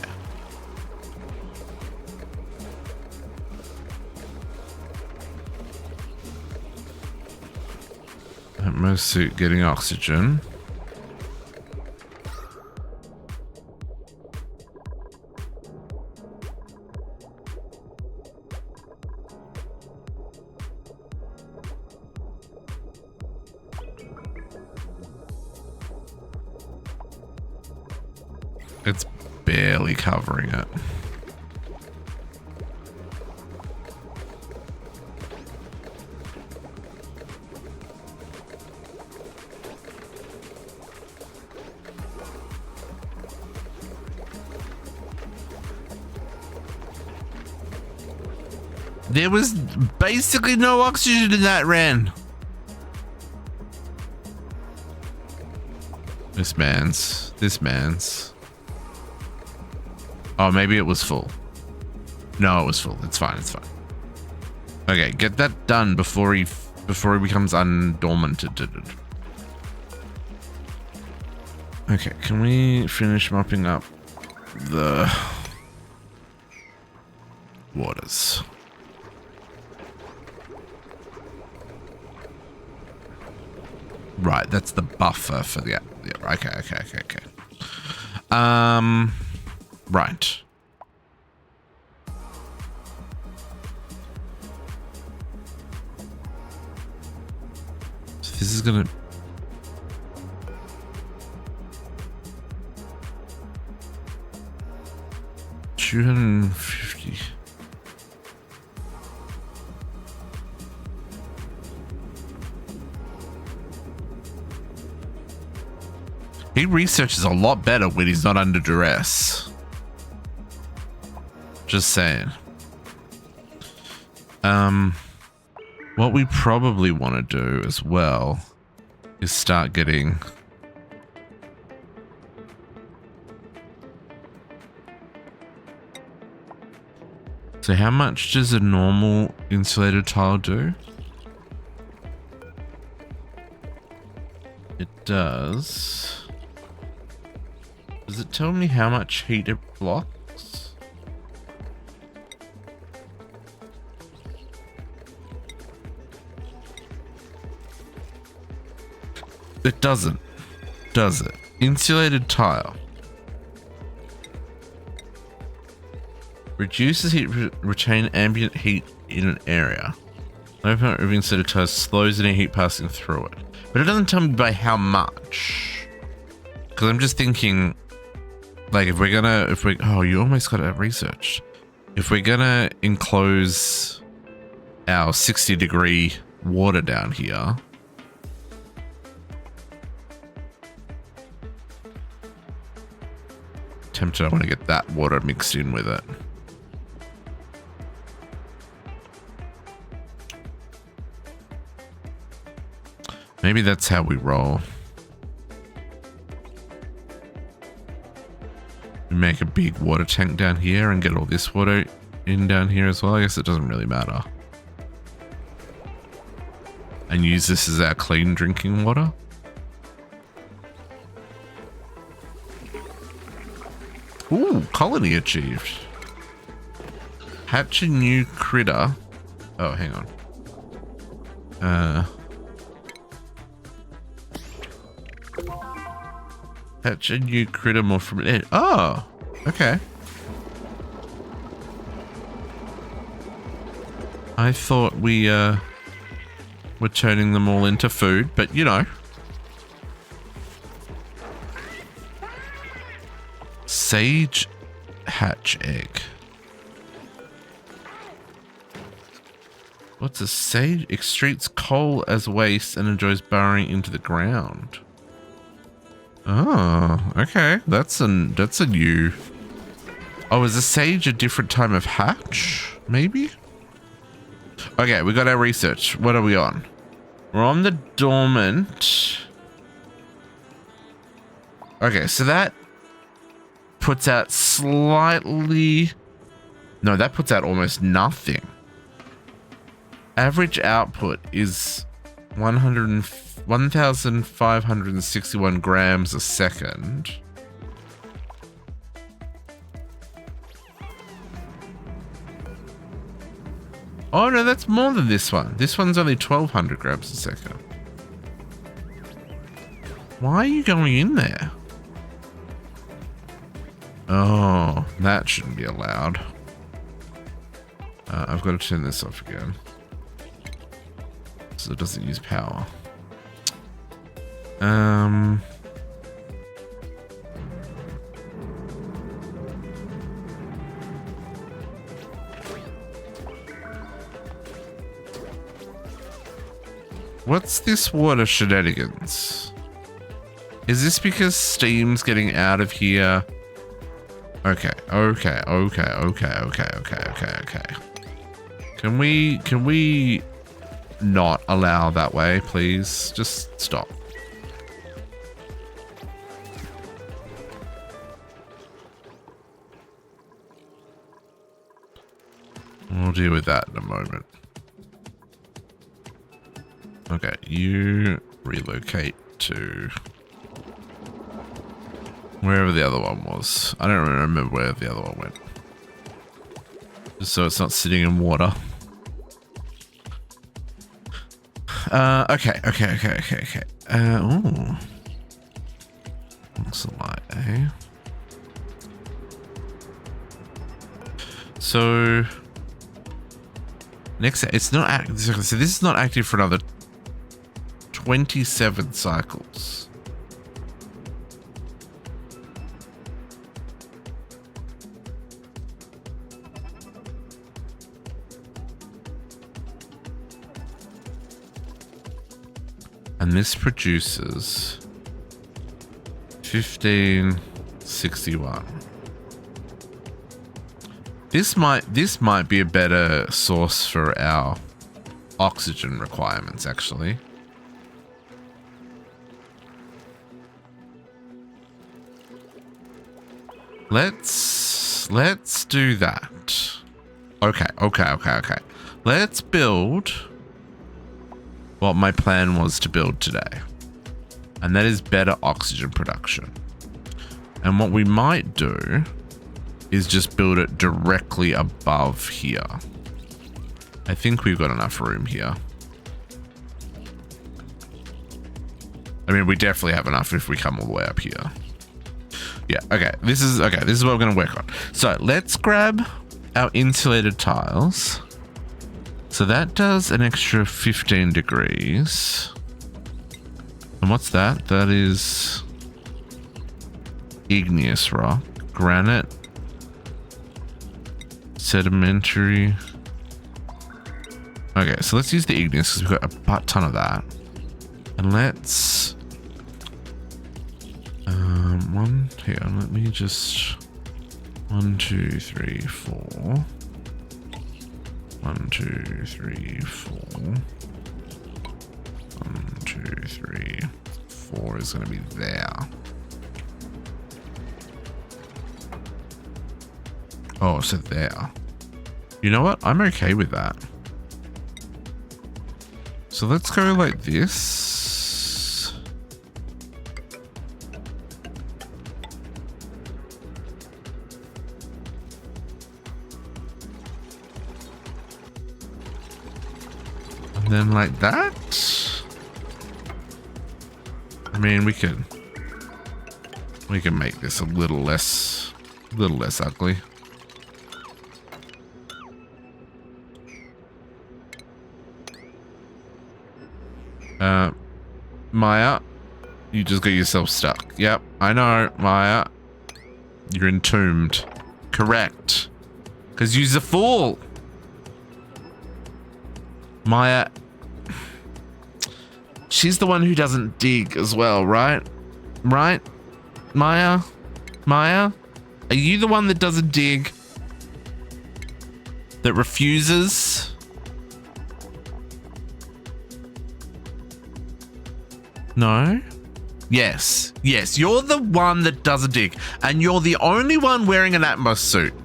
Atmos suit getting oxygen. It's barely covering it. There was basically no oxygen in that ran. This man's. Oh, maybe it was full. No, it was full. It's fine. It's fine. Okay, get that done before he becomes undormanted. Okay, can we finish mopping up the waters. Right, that's the buffer for the... Yeah, okay. Right. So this is gonna... $250. He researches a lot better when he's not under duress. Just saying. What we probably want to do as well is start getting... So how much does a normal insulated tile do? It does. Does it tell me how much heat it blocks? It doesn't, does it? Insulated tile. Reduces heat, retain ambient heat in an area. Open up insulated tile slows any heat passing through it. But it doesn't tell me by how much. Because I'm just thinking, like, if we, oh, you almost got it researched. If we're gonna enclose our 60-degree water down here, tempted I want to get that water mixed in with it. Maybe that's how we roll. We make a big water tank down here and get all this water in down here as well. I guess it doesn't really matter. And use this as our clean drinking water. Ooh, colony achieved. Hatch a new critter. Oh, hang on. Hatch a new critter more from an edge. Oh, okay. I thought we were turning them all into food, but you know. Sage hatch egg. What's a sage? Excretes coal as waste and enjoys burrowing into the ground. Oh, okay. That's a new... Oh, is a sage a different time of hatch? Maybe? Okay, we got our research. What are we on? We're on the dormant. Okay, so that puts out slightly... No, that puts out almost nothing. Average output is 1,561 grams a second. Oh no, that's more than this one. This one's only 1,200 grams a second. Why are you going in there? Oh, that shouldn't be allowed. I've got to turn this off again. So it doesn't use power. What's this water shenanigans? Is this because steam's getting out of here? Okay. Can we not allow that way, please? Just stop. We'll deal with that in a moment. Okay, you relocate to wherever the other one was. I don't remember where the other one went. Just so it's not sitting in water. Okay. Ooh. What's the light, eh? So next, it's not active. So this is not active for another 27 cycles. And this produces 1561. This might be a better source for our oxygen requirements, actually. Let's do that. Okay. Let's build what my plan was to build today. And that is better oxygen production. And what we might do is just build it directly above here. I think we've got enough room here. I mean, we definitely have enough if we come all the way up here. Yeah, okay. This is what we're going to work on. So let's grab our insulated tiles. So that does an extra 15 degrees. And what's that? That is igneous rock, granite, sedimentary. Okay, so let's use the igneous because we've got a butt ton of that. And let's here, let me just 1 2 3 4 1 2 3 4 1 2 3 4 is going to be there. Oh, so there. You know what? I'm okay with that. So let's go like this. And then like that. I mean, we can make this a little less ugly. Maya, you just got yourself stuck. Yep, I know, Maya. You're entombed. Correct. Because you're a fool. Maya, she's the one who doesn't dig as well, right? Right? Maya? Maya? Are you the one that doesn't dig? That refuses? No? Yes. Yes, you're the one that doesn't dig. And you're the only one wearing an Atmos suit.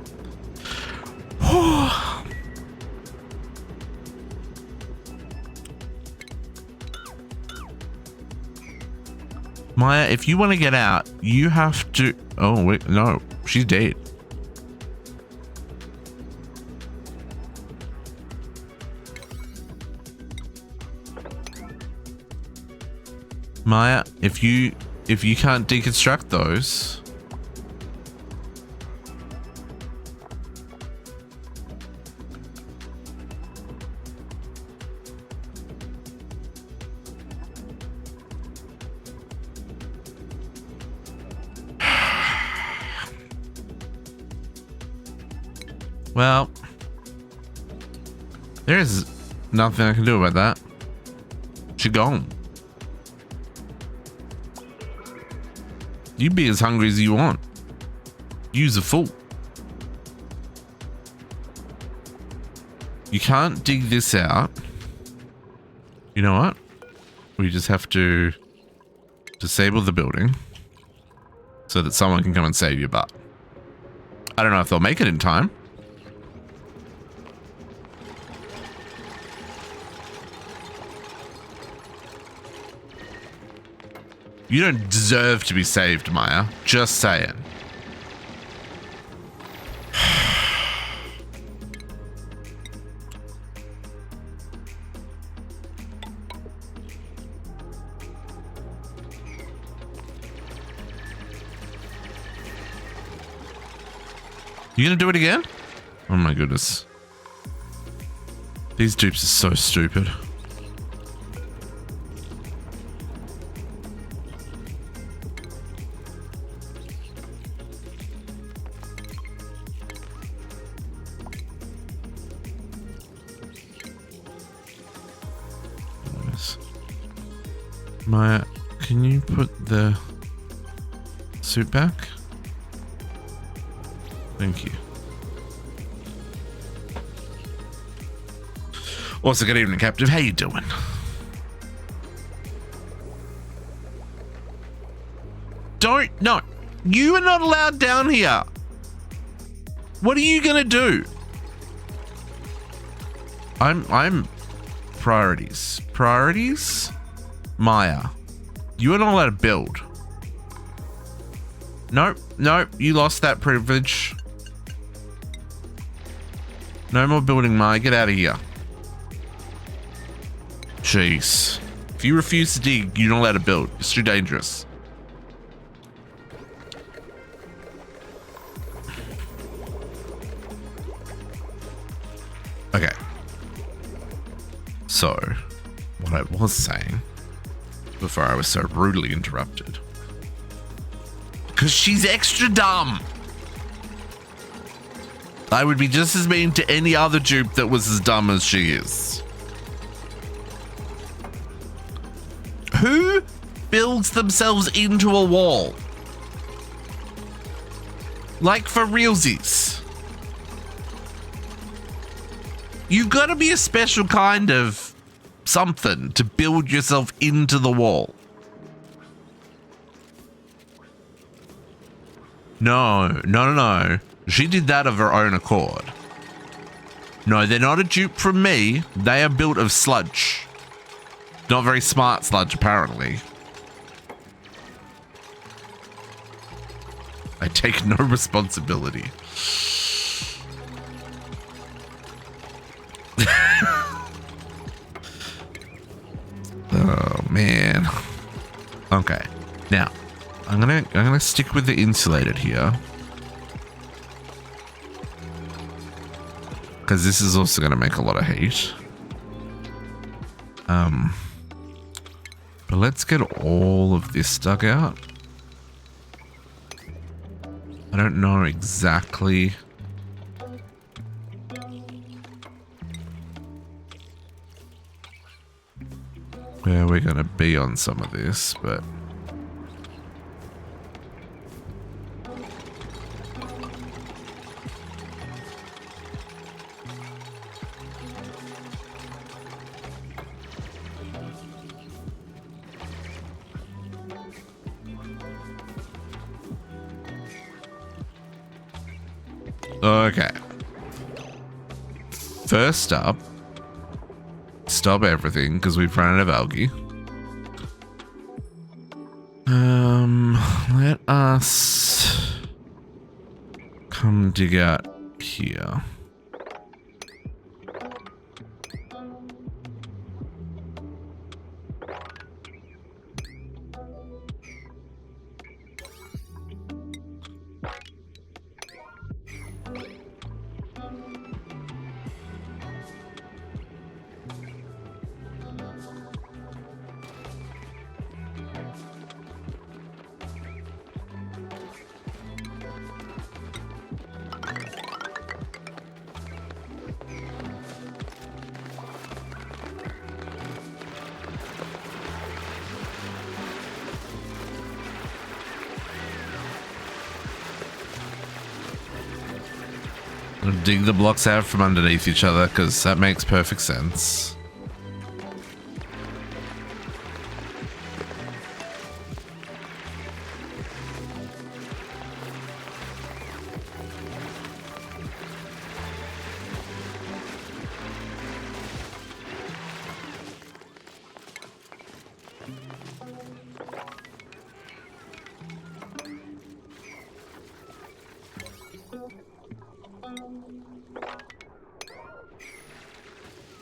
Maya, if you want to get out, you have to... Oh, wait, no. She's dead. Maya, if you can't deconstruct those... Well, there's nothing I can do about that. She's gone. You be as hungry as you want. You's a fool. You can't dig this out. You know what? We just have to disable the building so that someone can come and save your butt. I don't know if they'll make it in time. You don't deserve to be saved, Maya. Just saying. You gonna do it again? Oh my goodness. These dupes are so stupid. Maya, can you put the suit back? Thank you. Also, good evening, Captain. How you doing? No, you are not allowed down here. What are you gonna do? I'm priorities. Priorities? Maya, you are not allowed to build. Nope, you lost that privilege. No more building, Maya. Get out of here. Jeez. If you refuse to dig, you're not allowed to build. It's too dangerous. Okay. So, what I was saying before I was so rudely interrupted. Because she's extra dumb. I would be just as mean to any other dupe that was as dumb as she is. Who builds themselves into a wall? Like for realsies. You've got to be a special kind of something to build yourself into the wall. No. She did that of her own accord. No, they're not a dupe from me. They are built of sludge. Not very smart sludge, apparently. I take no responsibility. Oh man. Okay. Now, I'm gonna stick with the insulated here. Because this is also gonna make a lot of heat. But let's get all of this dug out. I don't know exactly where we're gonna be on some of this, but okay. First up, stop everything because we've run out of algae. Let us come dig out here. Dig the blocks out from underneath each other because that makes perfect sense.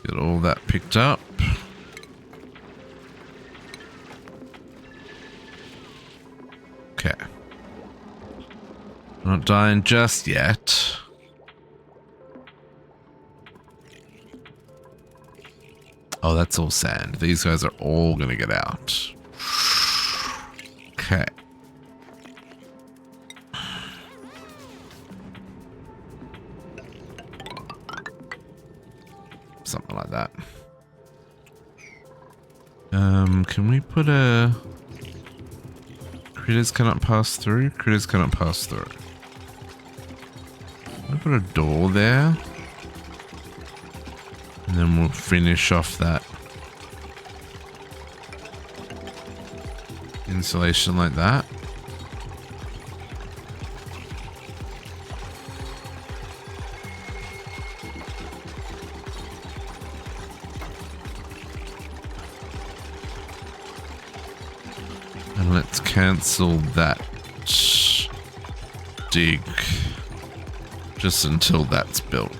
Get all that picked up. Okay. Not dying just yet. Oh, that's all sand. These guys are all going to get out. Okay. Something like that. Can we put a... Critters cannot pass through? Critters cannot pass through. Can I put a door there? And then we'll finish off that insulation like that. And let's cancel that dig just until that's built.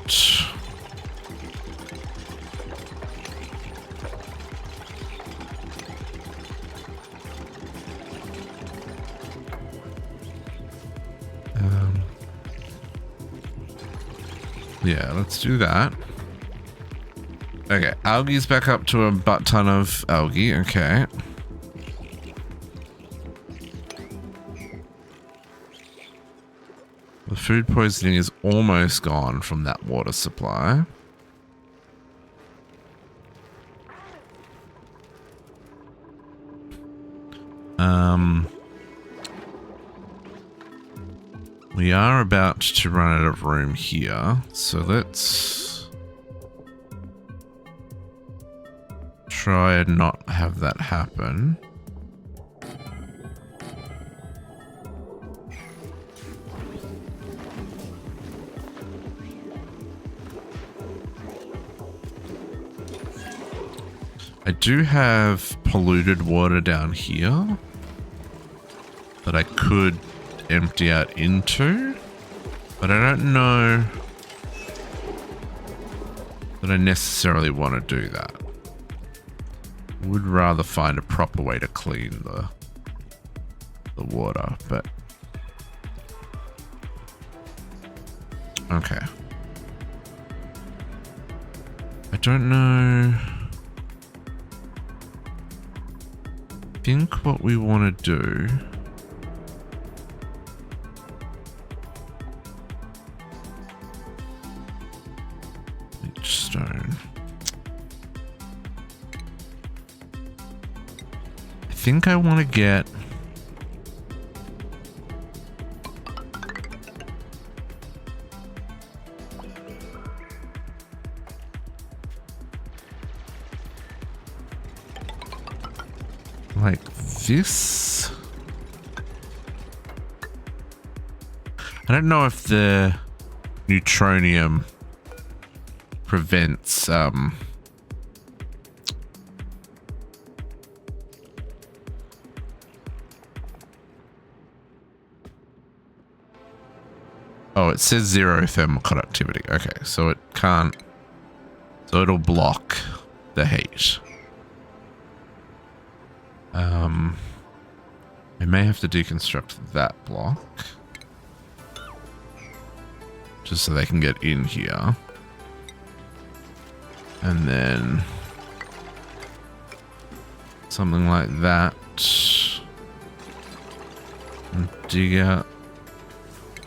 Yeah, let's do that. Okay, algae's back up to a butt ton of algae. Okay. The food poisoning is almost gone from that water supply. We are about to run out of room here, so let's try and not have that happen. I do have polluted water down here that I could empty out into, but I don't know that I necessarily want to do that. Would rather find a proper way to clean the water, but okay. I don't know. I think what we want to do stone. I think I want to get like this. I don't know if the neutronium prevents oh, it says 0 thermal conductivity. Okay, so it can't, so it'll block the heat. I may have to deconstruct that block just so they can get in here. And then something like that. And dig out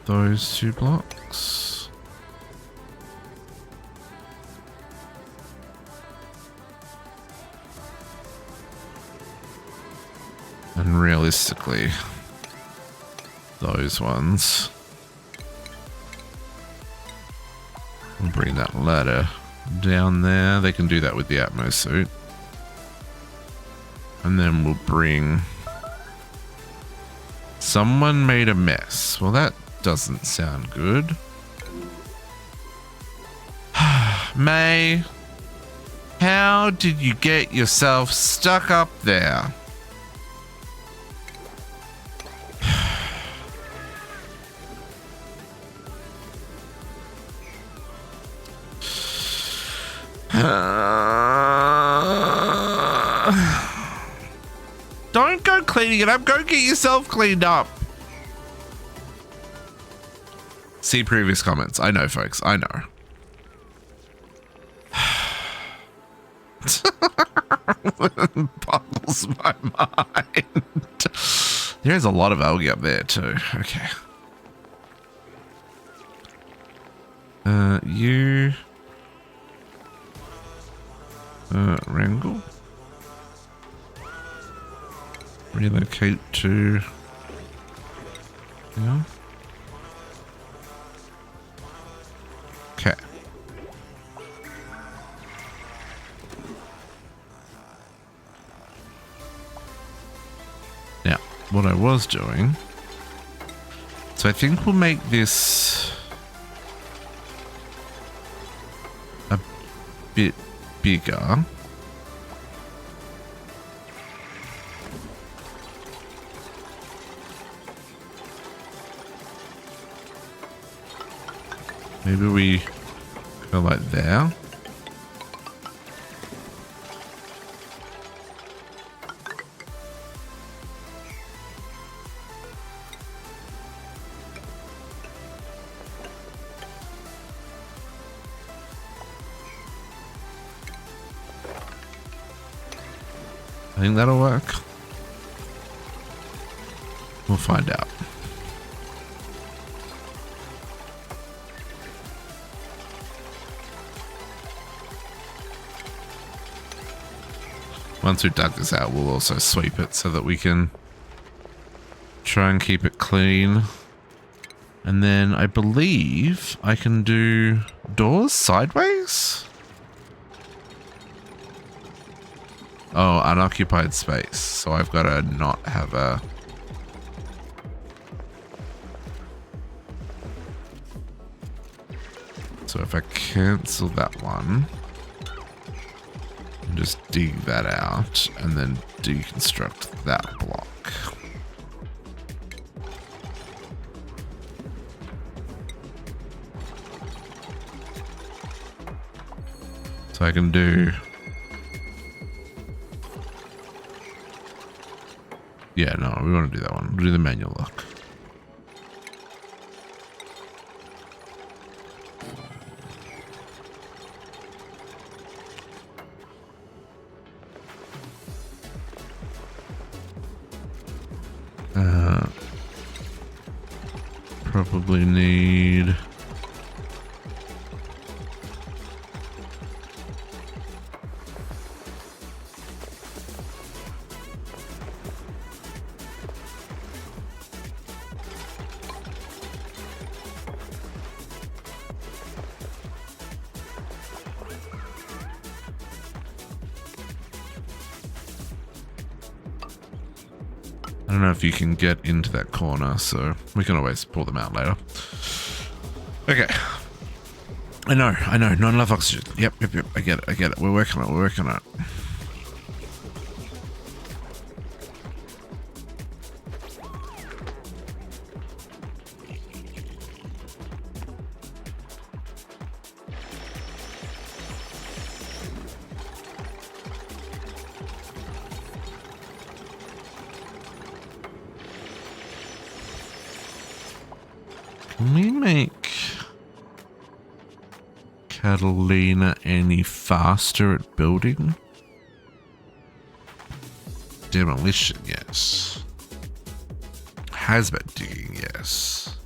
those 2 blocks. And realistically, those ones. We'll bring that ladder down there. They can do that with the Atmo suit. And then we'll bring... Someone made a mess. Well, that doesn't sound good. May, how did you get yourself stuck up there? Don't go cleaning it up. Go get yourself cleaned up. See previous comments. I know, folks. I know. Boggles my mind. There's a lot of algae up there too. Okay. You wrangle. Relocate to, yeah. Okay. Now, what I was doing, so I think we'll make this a bit bigger. Maybe we go like there. I think that'll work. We'll find out. Once we've dug this out, we'll also sweep it so that we can try and keep it clean. And then I believe I can do doors sideways? Oh, unoccupied space. So I've got to not have a... So if I cancel that one... just dig that out and then deconstruct that block. So I can do... yeah, no, we want to do that one. We'll do the manual lock. Probably need... I don't know if you can get into that corner, so we can always pull them out later. Okay. I know. Not enough oxygen. Yep. I get it. We're working on it. Can we make Catalina any faster at building? Demolition, yes. Hazmat digging, yes.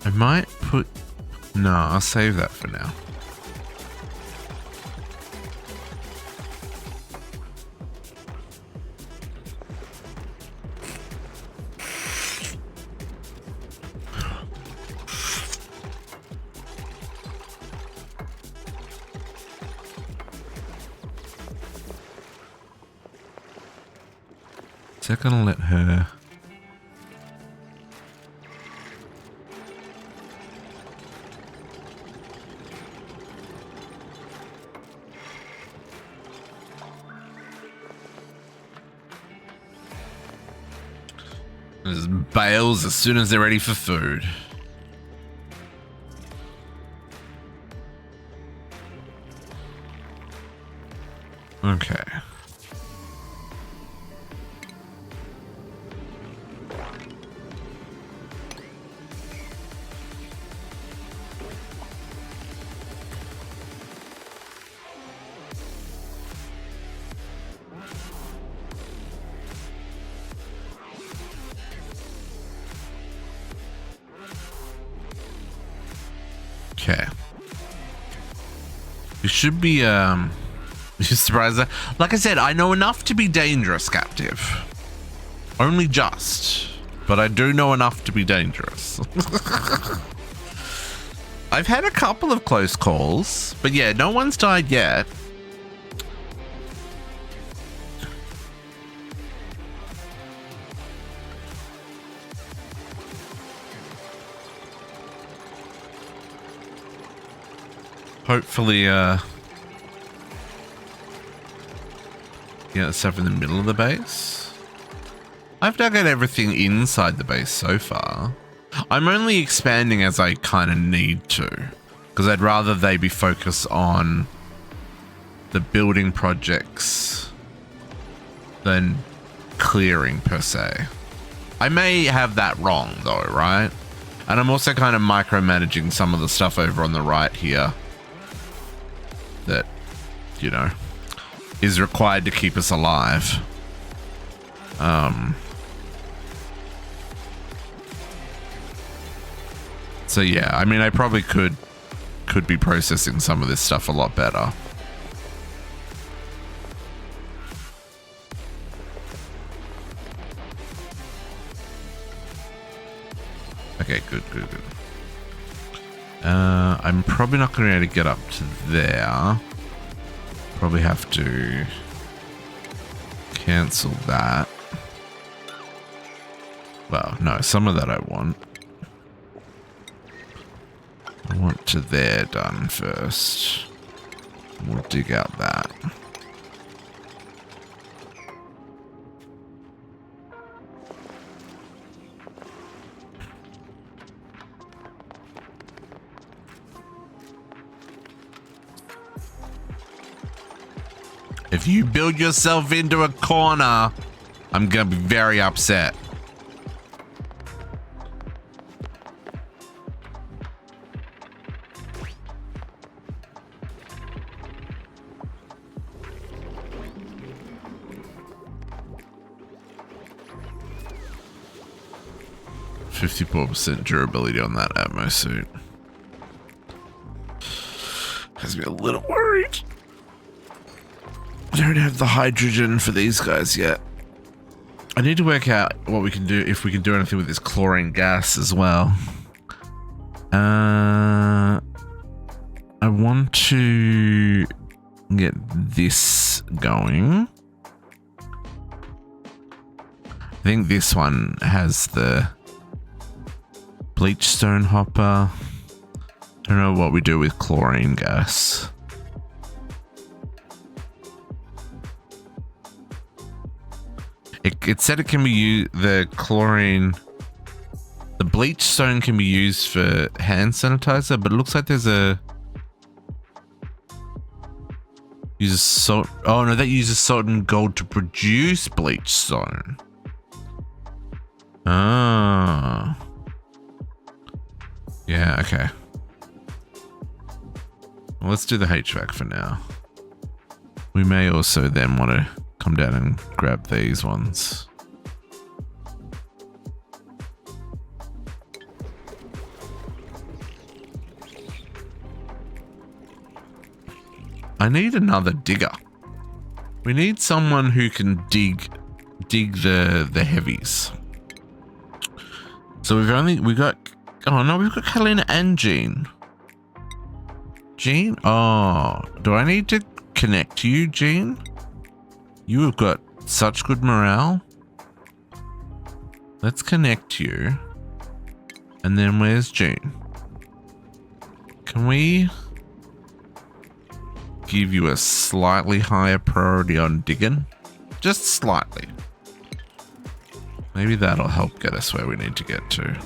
I might put... no, I'll save that for now. Is that gonna let her... There's bales as soon as they're ready for food. Okay. Okay. You should be, you're surprised that, like I said, I know enough to be dangerous, captive. Only just, but I do know enough to be dangerous. I've had a couple of close calls, but yeah, no one's died yet. Hopefully, yeah, stuff in the middle of the base. I've dug out everything inside the base so far. I'm only expanding as I kind of need to, because I'd rather they be focused on the building projects than clearing per se. I may have that wrong though, right? And I'm also kind of micromanaging some of the stuff over on the right here that, you know, is required to keep us alive. So yeah, I mean, I probably could be processing some of this stuff a lot better. Okay, good. I'm probably not going to be able to get up to there. Probably have to cancel that. Well, no, some of that I want. I want to there done first. We'll dig out that. If you build yourself into a corner, I'm gonna be very upset. %, durability on that Atmo suit. Has me a little worried. I don't have the hydrogen for these guys yet. I need to work out what we can do, if we can do anything with this chlorine gas as well. I want to get this going. I think this one has the bleach stone hopper. I don't know what we do with chlorine gas. It said it can be used, the bleach stone can be used for hand sanitizer, but it looks like there's a uses salt. Oh no, that uses salt and gold to produce bleach stone. Ah. Yeah, okay. Well, let's do the HVAC for now. We may also then want to come down and grab these ones. I need another digger. We need someone who can dig the heavies. So we've got oh no, we've got Catalina and Jean. Jean? Oh, do I need to connect to you, Jean? You have got such good morale. Let's connect you. And then where's Jean? Can we give you a slightly higher priority on digging? Just slightly. Maybe that'll help get us where we need to get to.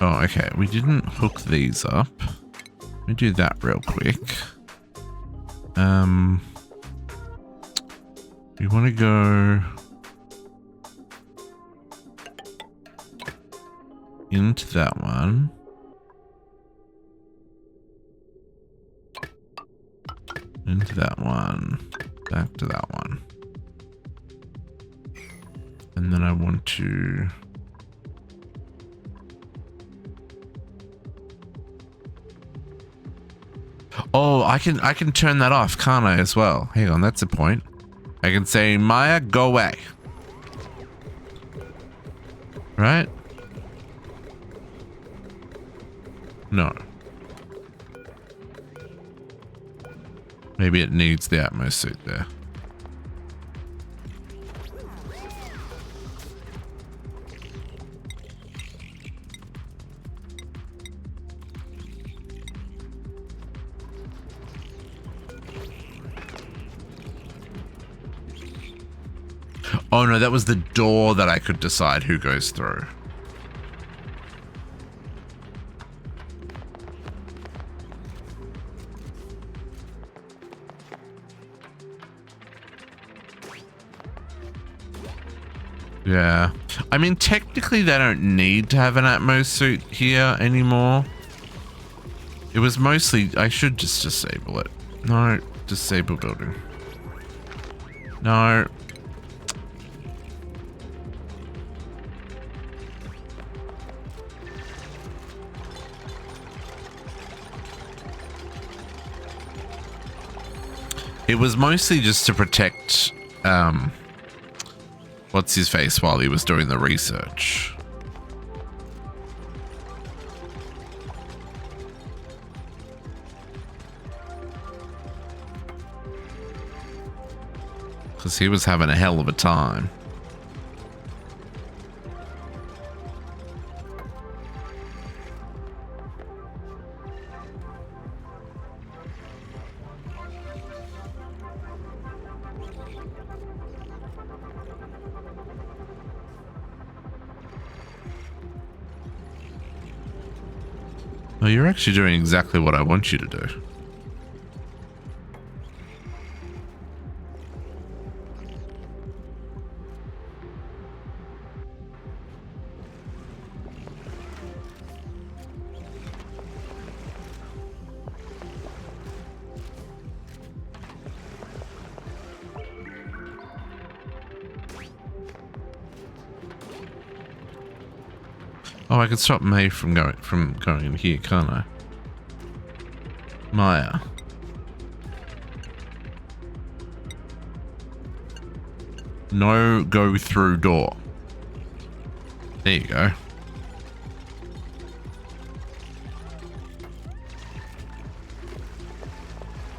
Oh, okay. We didn't hook these up. Let me do that real quick. We want to go into that one. Into that one. Back to that one. And then I want to... Oh, I can turn that off, can't I, as well? Hang on, that's a point. I can say, Maya, go away. Right? No. Maybe it needs the Atmos suit there. Oh no, that was the door that I could decide who goes through. Yeah. I mean, technically they don't need to have an Atmos suit here anymore. It was mostly... I should just disable it. No, disable building. No. It was mostly just to protect, what's his face while he was doing the research. Because he was having a hell of a time. Oh, you're actually doing exactly what I want you to do. Oh, I could stop May from going in here, can't I? Maya. No go through door. There you go.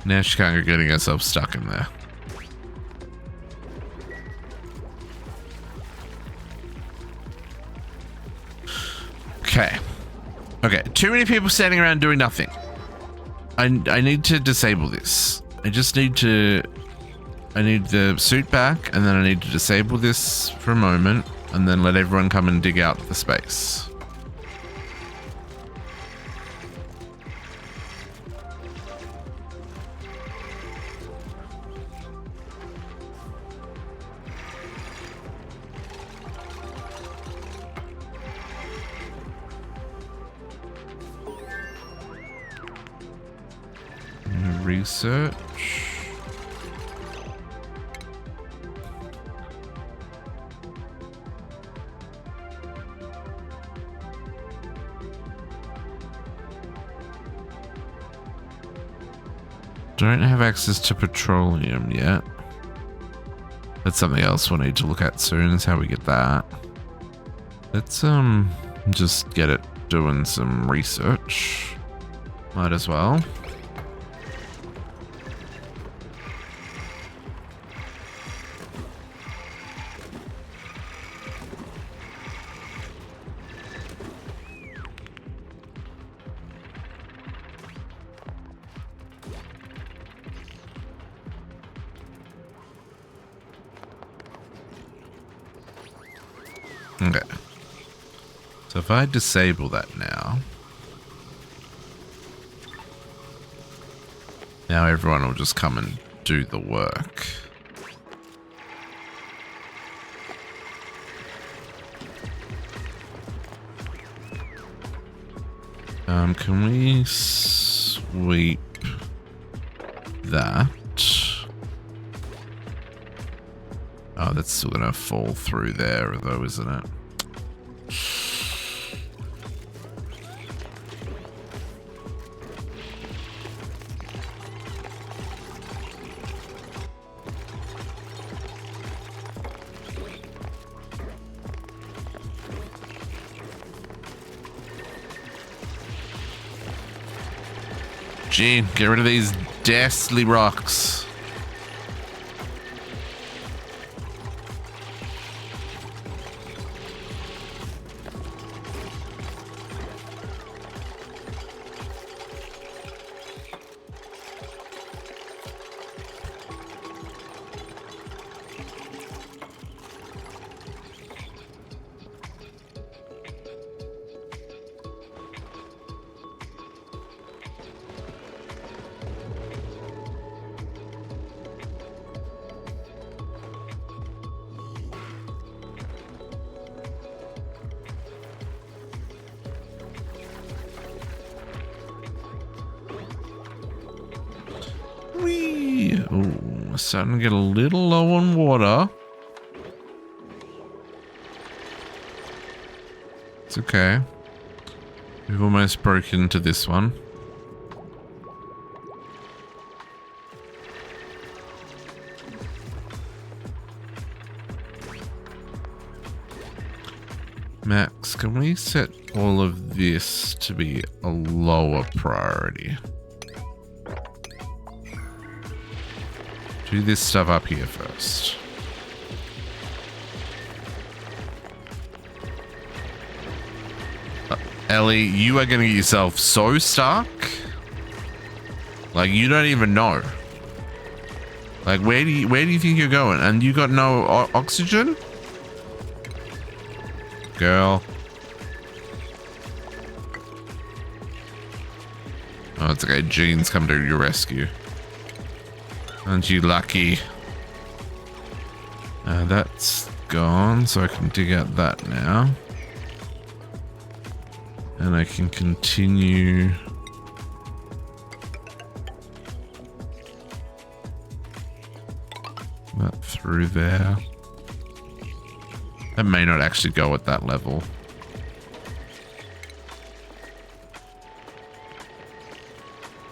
Now she can't go getting herself stuck in there. Okay. Okay, too many people standing around doing nothing. I need to disable this. I need the suit back, and then I need to disable this for a moment, and then let everyone come and dig out the space. Research. Don't have access to petroleum yet. That's something else we'll need to look at soon, is how we get that. Let's just get it doing some research. Might as well. Okay. So if I disable that now everyone will just come and do the work. Can we sweep that? Oh, that's still gonna fall through there though, isn't it? Gee, get rid of these ghastly rocks. Ooh, starting to get a little low on water. It's okay. We've almost broken into this one. Max, can we set all of this to be a lower priority? Do this stuff up here first. Ellie, you are going to get yourself so stuck. Like, you don't even know. Like, where do you think you're going? And you got no oxygen? Girl. Oh, it's okay. Jean's come to your rescue. Aren't you lucky? That's gone, so I can dig out that now. And I can continue. That through there. That may not actually go at that level.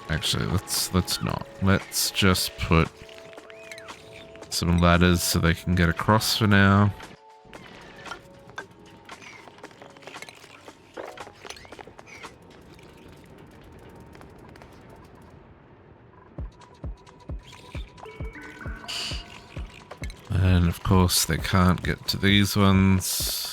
Actually, let's not. Let's just put some ladders so they can get across for now. And of course they can't get to these ones.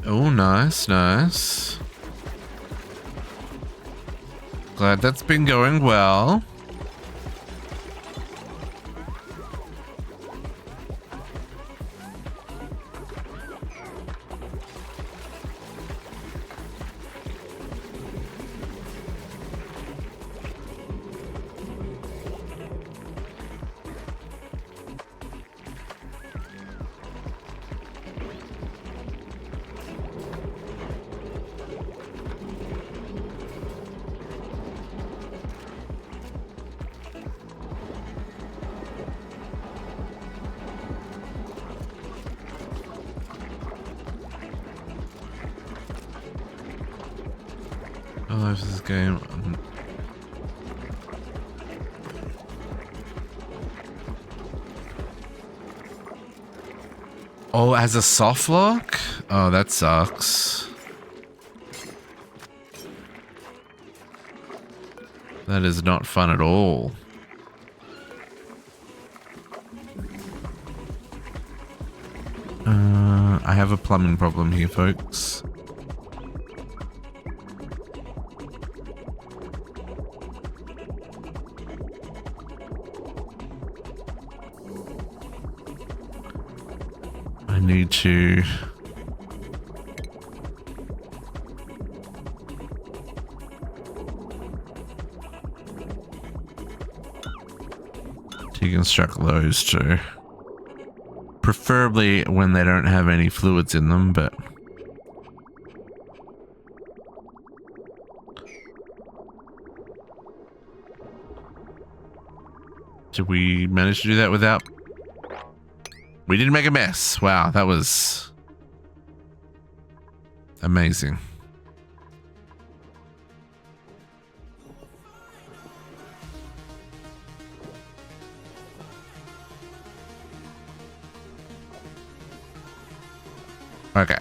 Oh, nice, nice. Glad that's been going well. I love this game. Oh, it has a soft lock? Oh, that sucks. That is not fun at all. I have a plumbing problem here, folks. I need to... deconstruct those two. Preferably when they don't have any fluids in them, but... did we manage to do that without... we didn't make a mess. Wow, that was... amazing. Okay.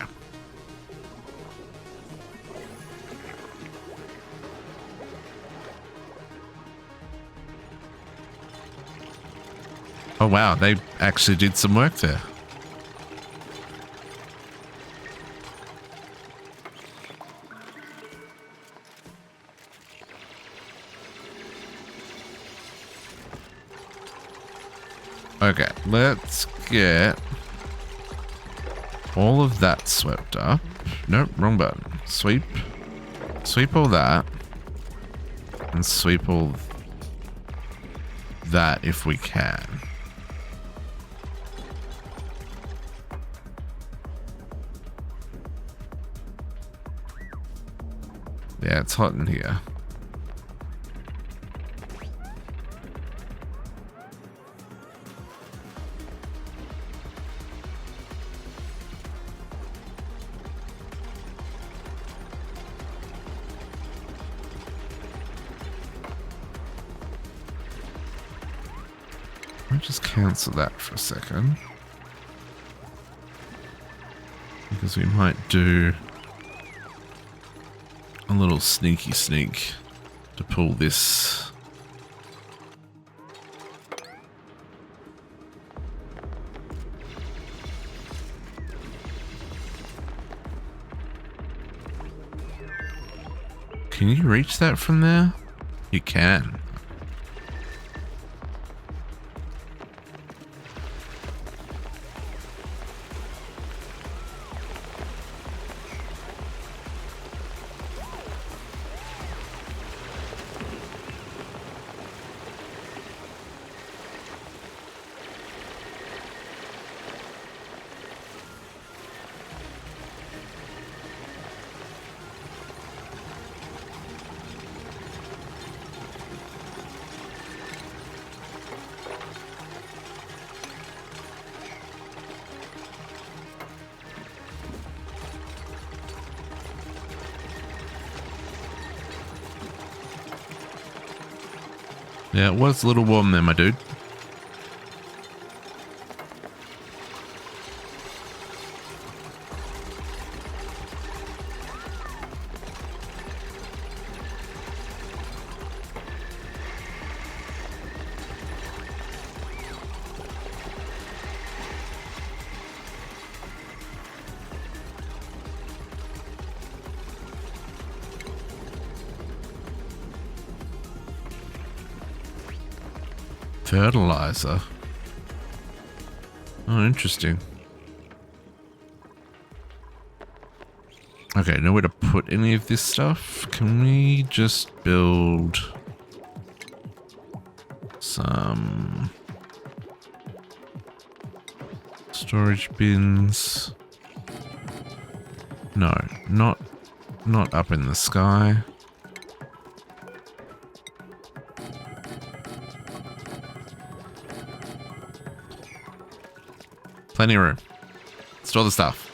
Oh wow, they actually did some work there. Okay, let's get all of that swept up. Nope, wrong button. Sweep. Sweep all that. And sweep all that if we can. Yeah, it's hot in here. I'll just cancel that for a second. Because we might do a little sneaky sneak to pull this. Can you reach that from there? You can. Yeah, it was a little warm there, my dude. Fertilizer. Oh, interesting. Okay, nowhere to put any of this stuff. Can we just build some storage bins? No, not up in the sky. Plenty of room. Store the stuff.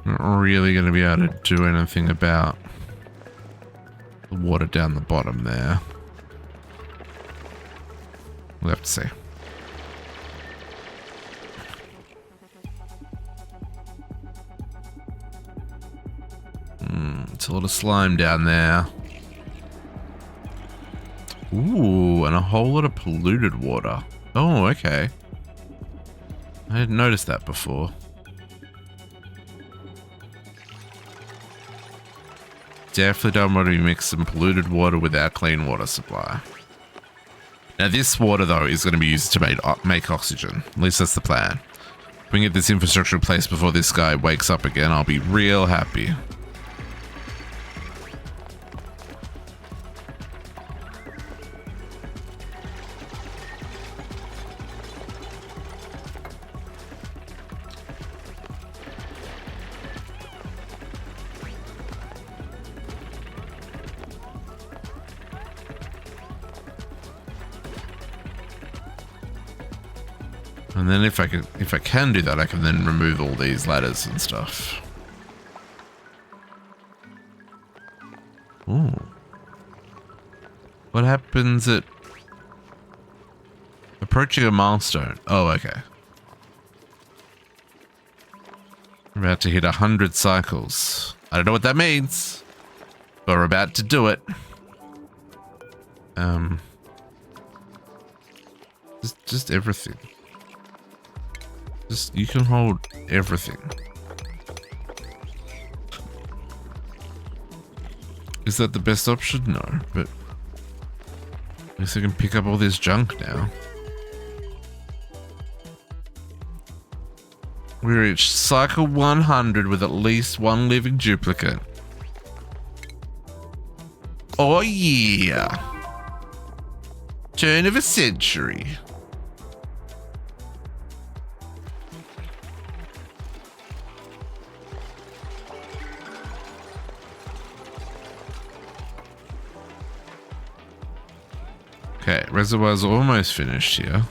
Not really going to be able to do anything about the water down the bottom there. We'll have to see. It's a lot of slime down there. Ooh, and a whole lot of polluted water. Oh, okay. I hadn't noticed that before. Definitely don't want to mix some polluted water with our clean water supply. Now this water though is going to be used to make oxygen. At least that's the plan. If we can get this infrastructure in place before this guy wakes up again, I'll be real happy. And then if I can do that, I can then remove all these ladders and stuff. Ooh. What happens at approaching a milestone? Oh, okay. We're about to hit 100 cycles. I don't know what that means, but we're about to do it. Just everything. You can hold everything. Is that the best option? No, but at least I can pick up all this junk now. We reached cycle 100 with at least one living duplicate. Oh yeah! Turn of a century. Okay, reservoir's almost finished here.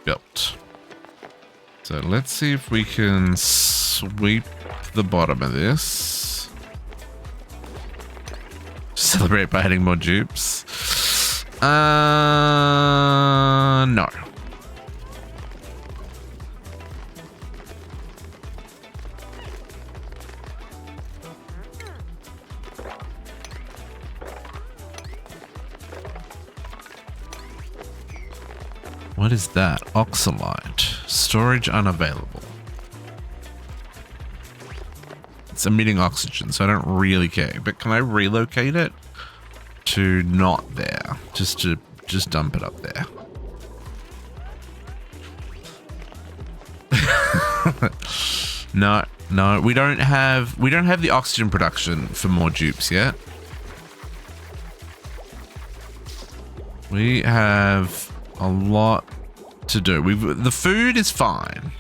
Built. So let's see if we can sweep the bottom of this. Celebrate by adding more dupes. No. What is that? Oxalite. Storage unavailable. It's emitting oxygen, so I don't really care. But can I relocate it to not there? Just dump it up there. No, we don't have the oxygen production for more dupes yet. We have a lot to do. The food is fine,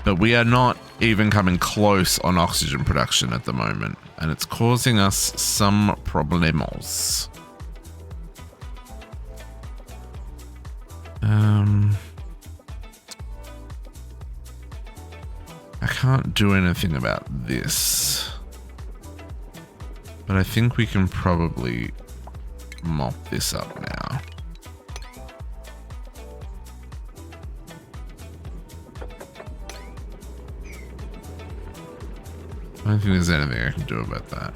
but we are not even coming close on oxygen production at the moment, and it's causing us some problemos. I can't do anything about this, but I think we can probably mop this up now. I don't think there's anything I can do about that.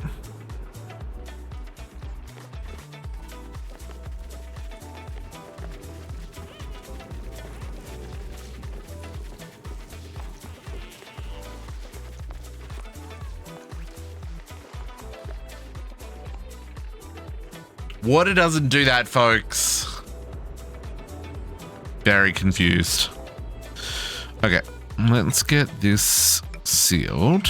Water doesn't do that, folks. Very confused. Okay, let's get this sealed.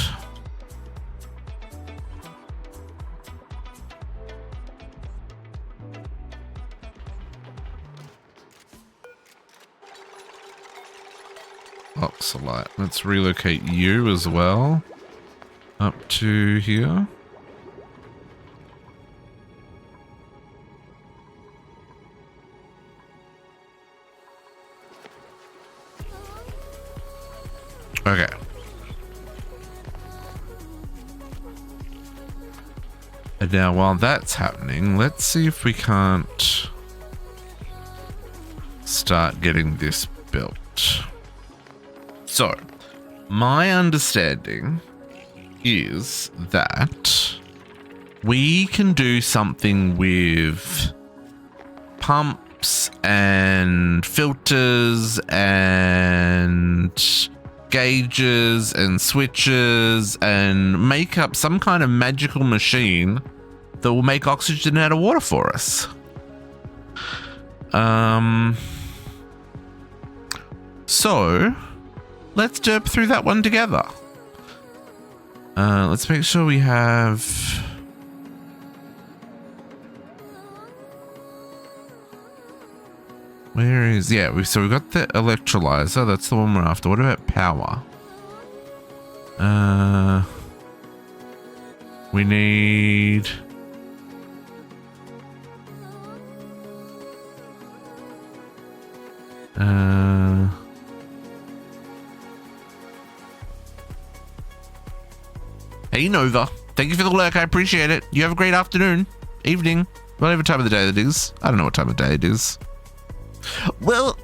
Oxalite. Let's relocate you as well up to here. Okay. And now while that's happening, let's see if we can't start getting this built. So, my understanding is that we can do something with pumps and filters and gauges and switches and make up some kind of magical machine that will make oxygen out of water for us. So let's derp through that one together. Let's make sure we have where is, yeah, so we've got the electrolyzer, that's the one we're after. What about power? We need hey Nova, thank you for the lurk, I appreciate it. You have a great afternoon, evening, whatever time of the day it is. I don't know what time of day it is. Well,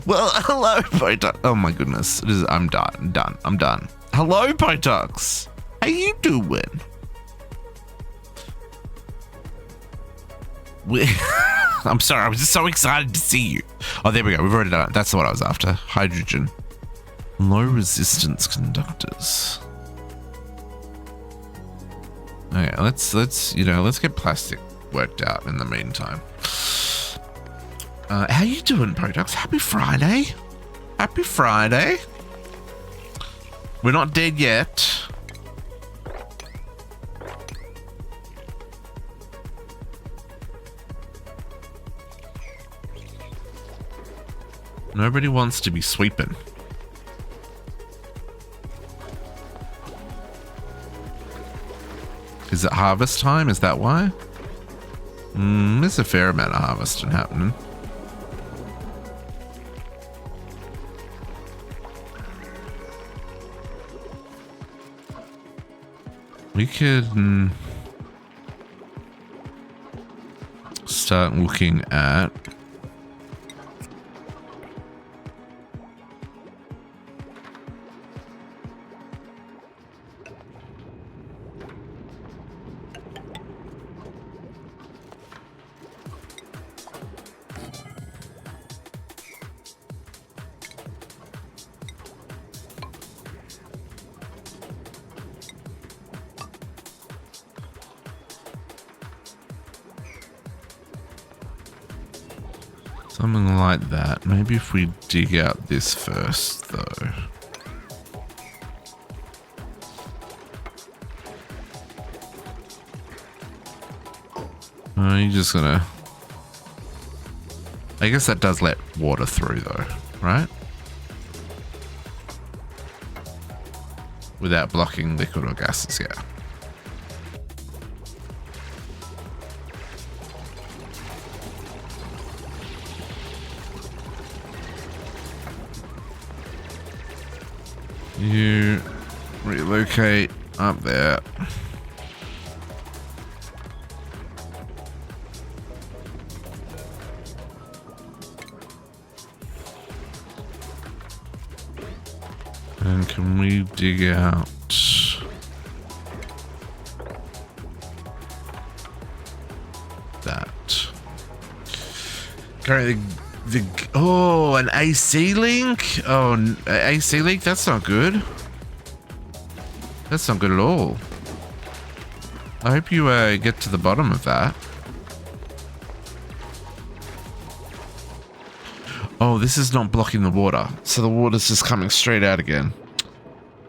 well, hello, Potox. Oh my goodness, I'm done. I'm done. Hello, Potox. How you doing? I'm sorry, I was just so excited to see you. Oh, there we go. We've already done it. That's what I was after. Hydrogen. Low resistance conductors. Okay, let's get plastic worked out in the meantime. How you doing, Potox? Happy Friday. Happy Friday. We're not dead yet. Nobody wants to be sweeping. Is it harvest time? Is that why? There's a fair amount of harvesting happening. We could start looking at something like that. Maybe if we dig out this first, though. You're just gonna... I guess that does let water through, though, right? Without blocking liquid or gases, yeah. You relocate up there. And can we dig out that? Currently oh, an AC link? Oh, an AC link? That's not good. That's not good at all. I hope you get to the bottom of that. Oh, this is not blocking the water. So the water's just coming straight out again.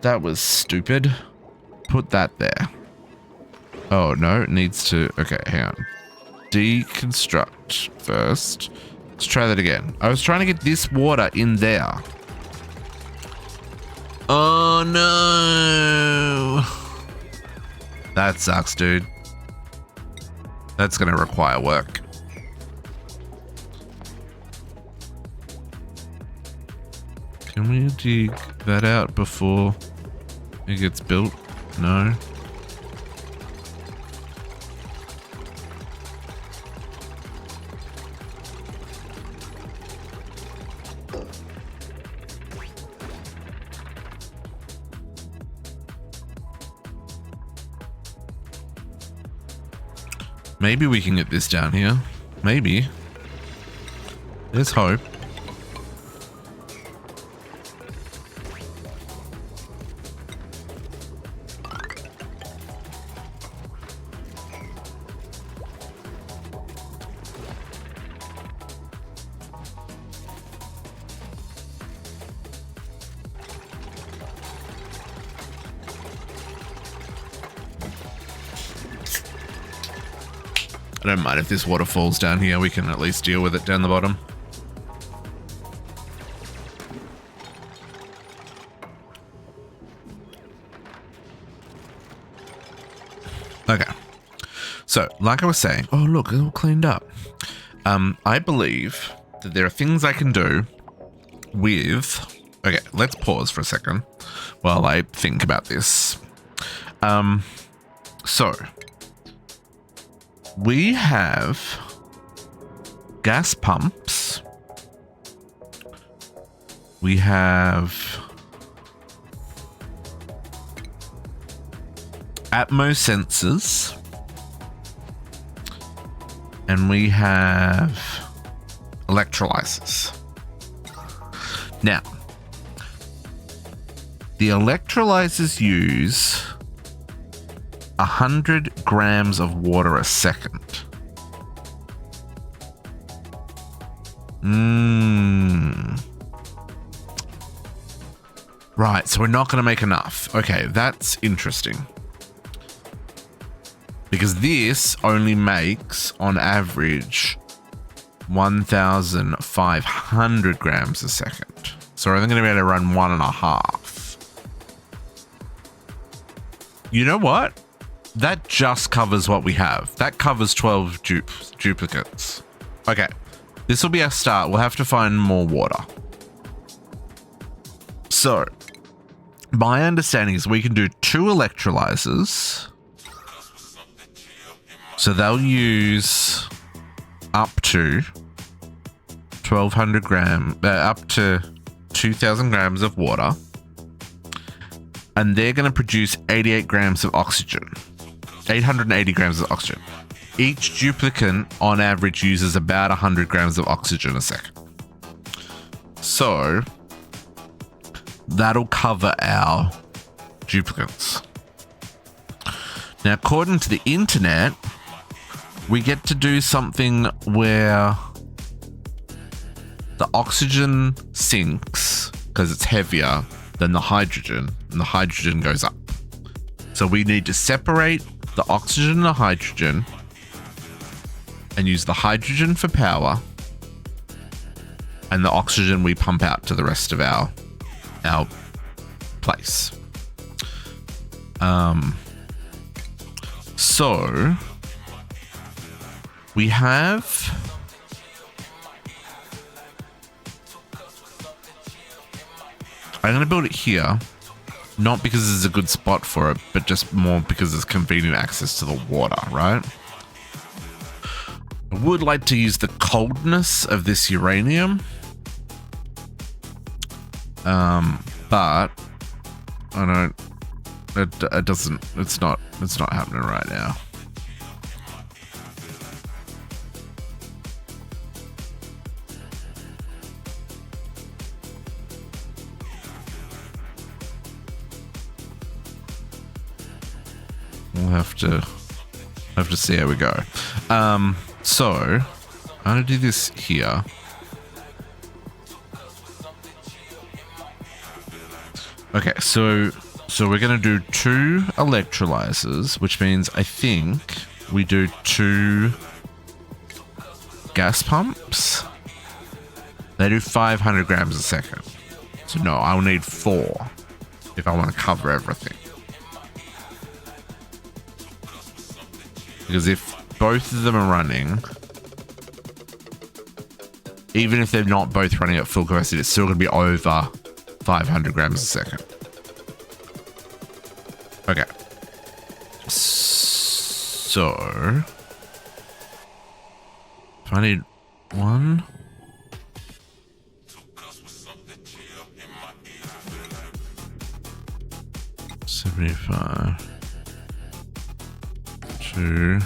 That was stupid. Put that there. Oh, no, it needs to... Okay, hang on. Deconstruct first. Let's try that again. I was trying to get this water in there. Oh, no. That sucks, dude. That's going to require work. Can we dig that out before it gets built? No. Maybe we can get this down here. Maybe. There's hope. I don't mind if this water falls down here, we can at least deal with it down the bottom. Okay. So, like I was saying, oh look, it's all cleaned up. I believe that there are things I can do with... Okay, let's pause for a second while I think about this. So... we have gas pumps. We have Atmos sensors. And we have electrolyzers. Now, the electrolyzers use 100 grams of water a second. Right, so we're not going to make enough. Okay, that's interesting. Because this only makes, on average, 1,500 grams a second. So we're only going to be able to run 1.5. You know what? That just covers what we have. That covers 12 duplicates. Okay, this will be our start. We'll have to find more water. So, my understanding is we can do 2 electrolyzers. So they'll use up to 1,200 grams, up to 2,000 grams of water. And they're going to produce 88 grams of oxygen. 880 grams of oxygen. Each duplicate on average uses about 100 grams of oxygen a second. So that'll cover our duplicates. Now, according to the internet, we get to do something where the oxygen sinks because it's heavier than the hydrogen, and the hydrogen goes up. So we need to separate the oxygen and the hydrogen and use the hydrogen for power, and the oxygen we pump out to the rest of our place. So we have I'm going to build it here, not because this is a good spot for it, but just more because it's convenient access to the water, right? I would like to use the coldness of this uranium, but I don't. It doesn't. It's not happening right now. We'll have to see how we go. So I'm gonna do this here. Okay, so we're gonna do 2 electrolyzers, which means I think we do 2 gas pumps. They do 500 grams a second. So no, I'll need 4 if I want to cover everything. Because if both of them are running, even if they're not both running at full capacity, it's still going to be over 500 grams a second. Okay. So, if I need 1. $75. 2.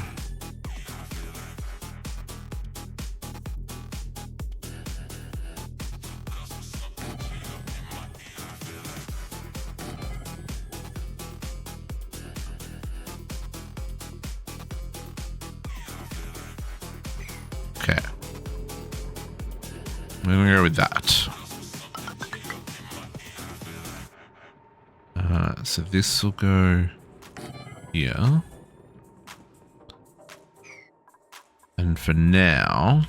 Okay. I'm gonna go with that. So this will go here. And for now,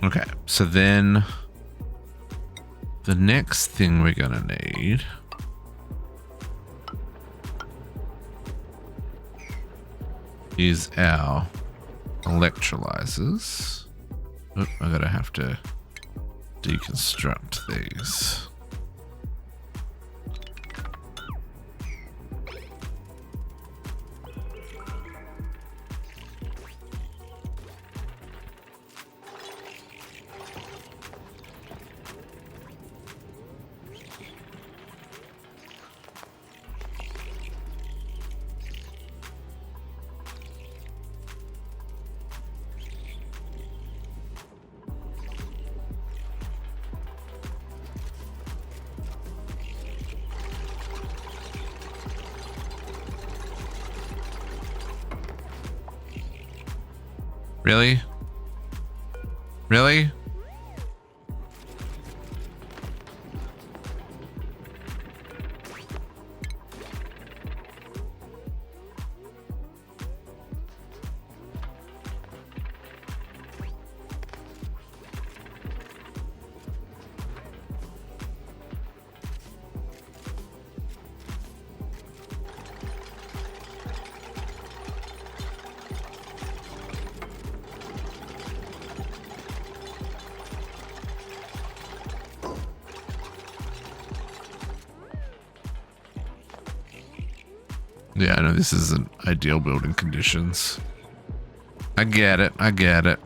okay, so then the next thing we're gonna need is our electrolyzers. Oh, I gotta have to deconstruct these. Really? Really? Yeah, I know this isn't ideal building conditions. I get it. I get it.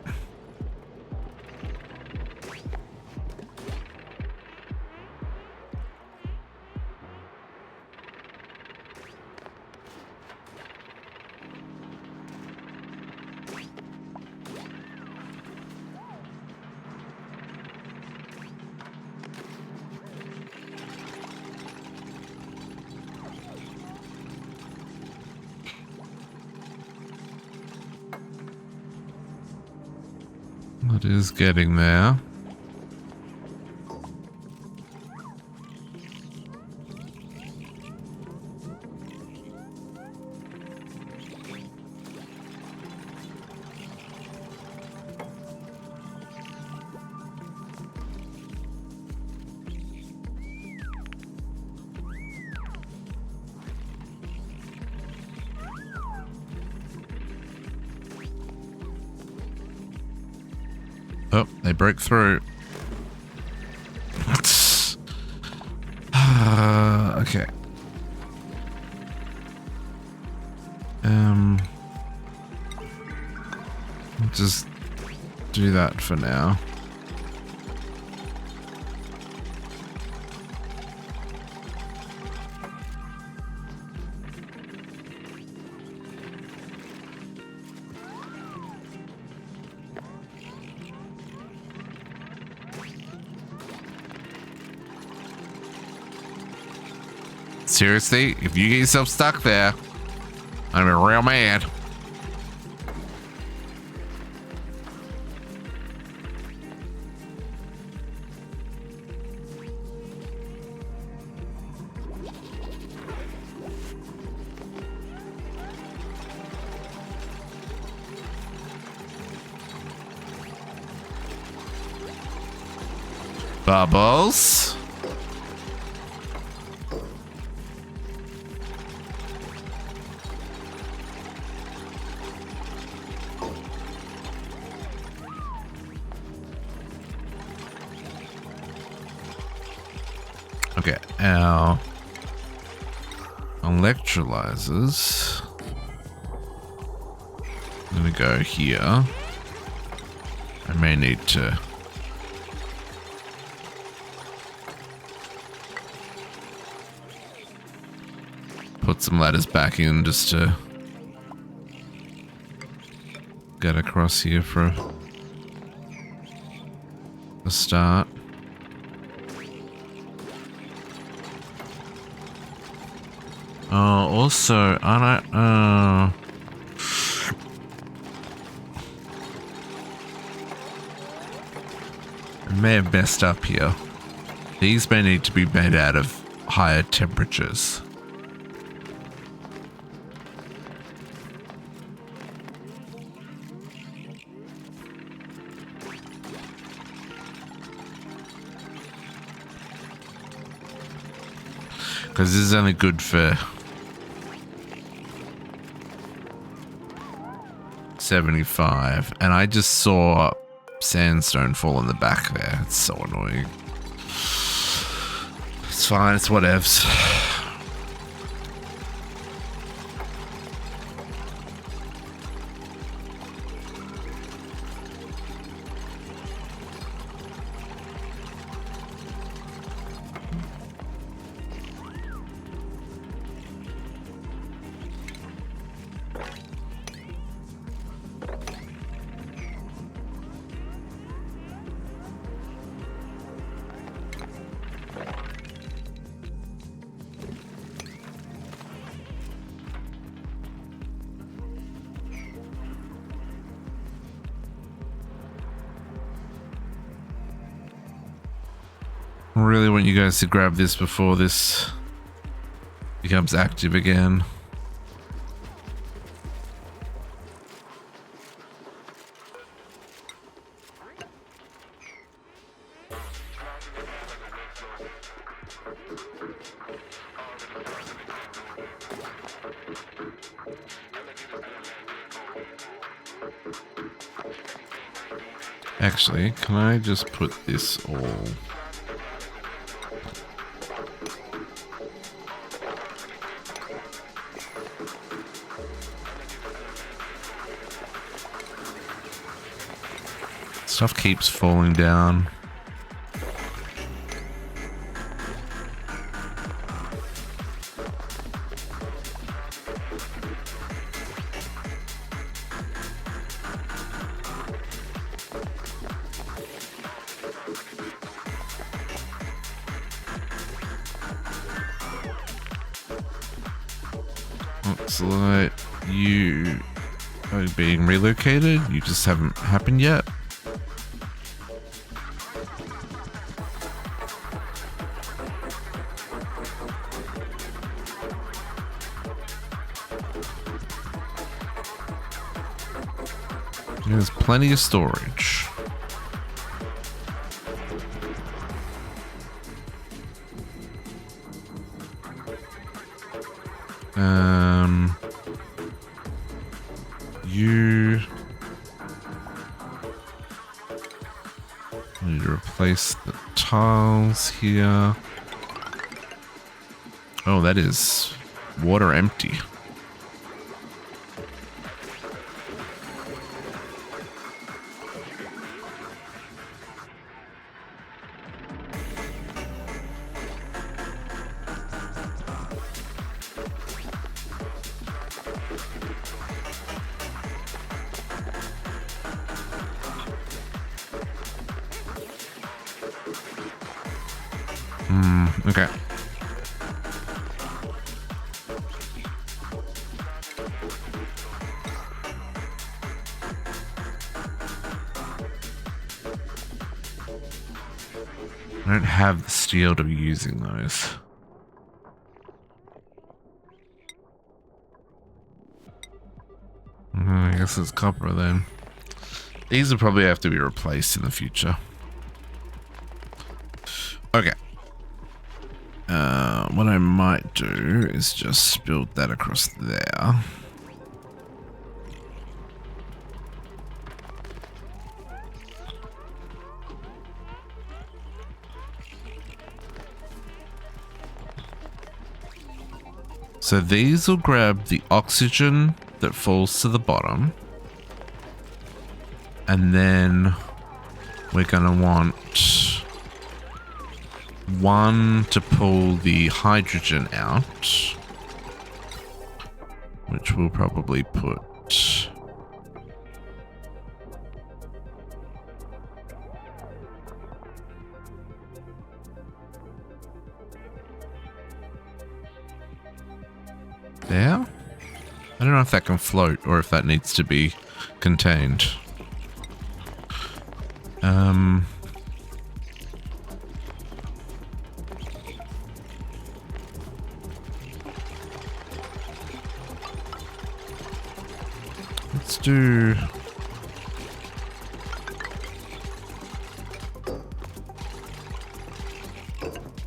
It is getting there. Oh, they broke through. Okay. Just do that for now. Seriously, if you get yourself stuck there, I'm a real mad. Bubbles. our electrolyzers. I'm gonna go here. I may need to put some ladders back in just to get across here for a start. Oh, also, I may have messed up here. These may need to be made out of higher temperatures. Because this is only good for 75, and I just saw sandstone fall in the back there. It's so annoying. It's fine, it's whatevs. I really want you guys to grab this before this becomes active again. Actually, can I just put this all... Stuff keeps falling down. Looks like you are being relocated. You just haven't happened yet. There's plenty of storage. You need to replace the tiles here. Oh, that is water empty. Okay. I don't have the steel to be using those. I guess it's copper then. These will probably have to be replaced in the future. Okay. What I might do is just build that across there. So these will grab the oxygen that falls to the bottom. And then we're going to want one to pull the hydrogen out, which we'll probably put there. I don't know if that can float or if that needs to be contained. Let's do...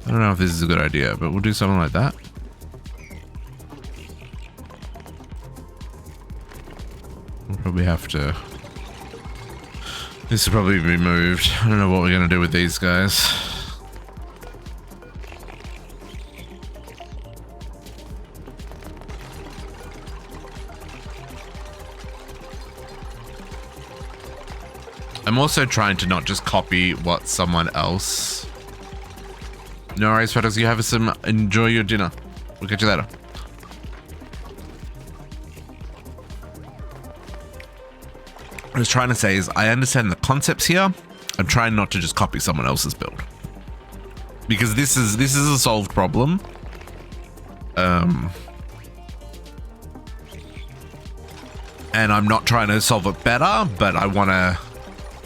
I don't know if this is a good idea, but we'll do something like that. We'll probably have to... This will probably be moved. I don't know what we're going to do with these guys. I'm also trying to not just copy what someone else... No worries, Fedex, you have some... Enjoy your dinner. We'll catch you later. What I was trying to say is I understand the concepts here. I'm trying not to just copy someone else's build. Because this is a solved problem. And I'm not trying to solve it better, but I want to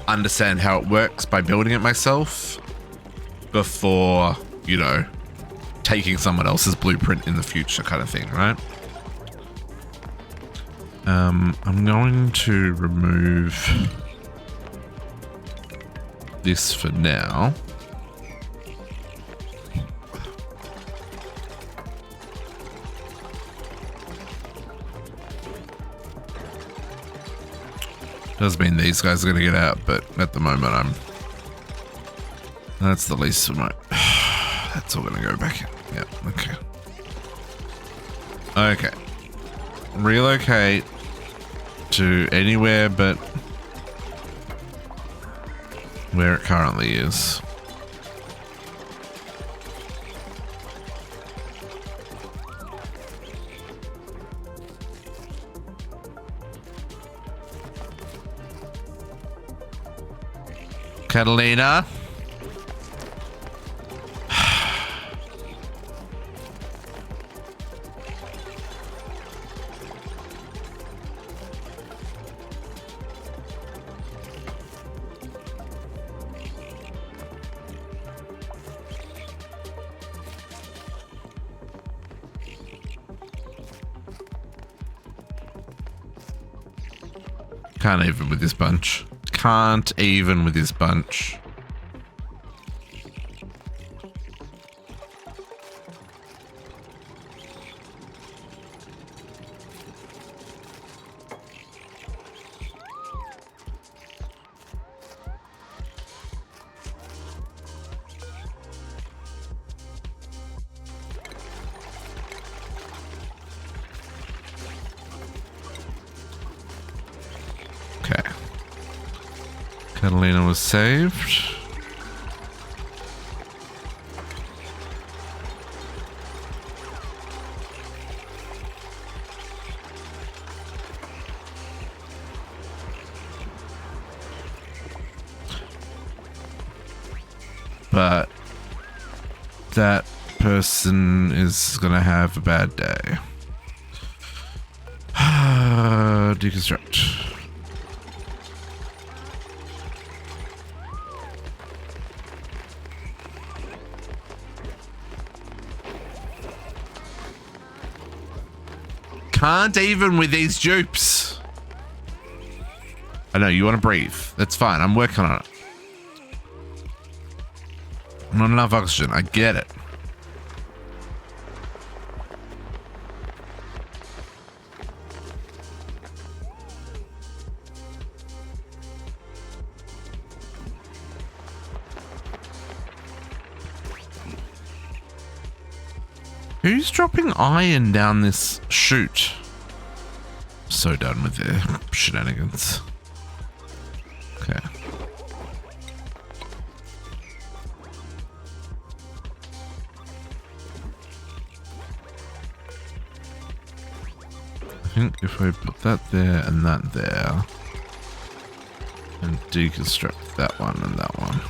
understand how it works by building it myself before, you know, taking someone else's blueprint in the future kind of thing, right? I'm going to remove this for now. Does mean these guys are going to get out, but at the moment that's the least of my... That's all going to go back in. Yeah, okay. Okay. Relocate to anywhere but where it currently is. Catalina. Can't even with this bunch. Can't even with this bunch. Catalina was saved. But that person is gonna have a bad day. Deconstruct. Can't even with these dupes. I know you want to breathe. That's fine. I'm working on it. Not enough oxygen. I get it. Who's dropping iron down this chute? So done with their shenanigans. Okay. I think if we put that there and that there, and deconstruct that one and that one.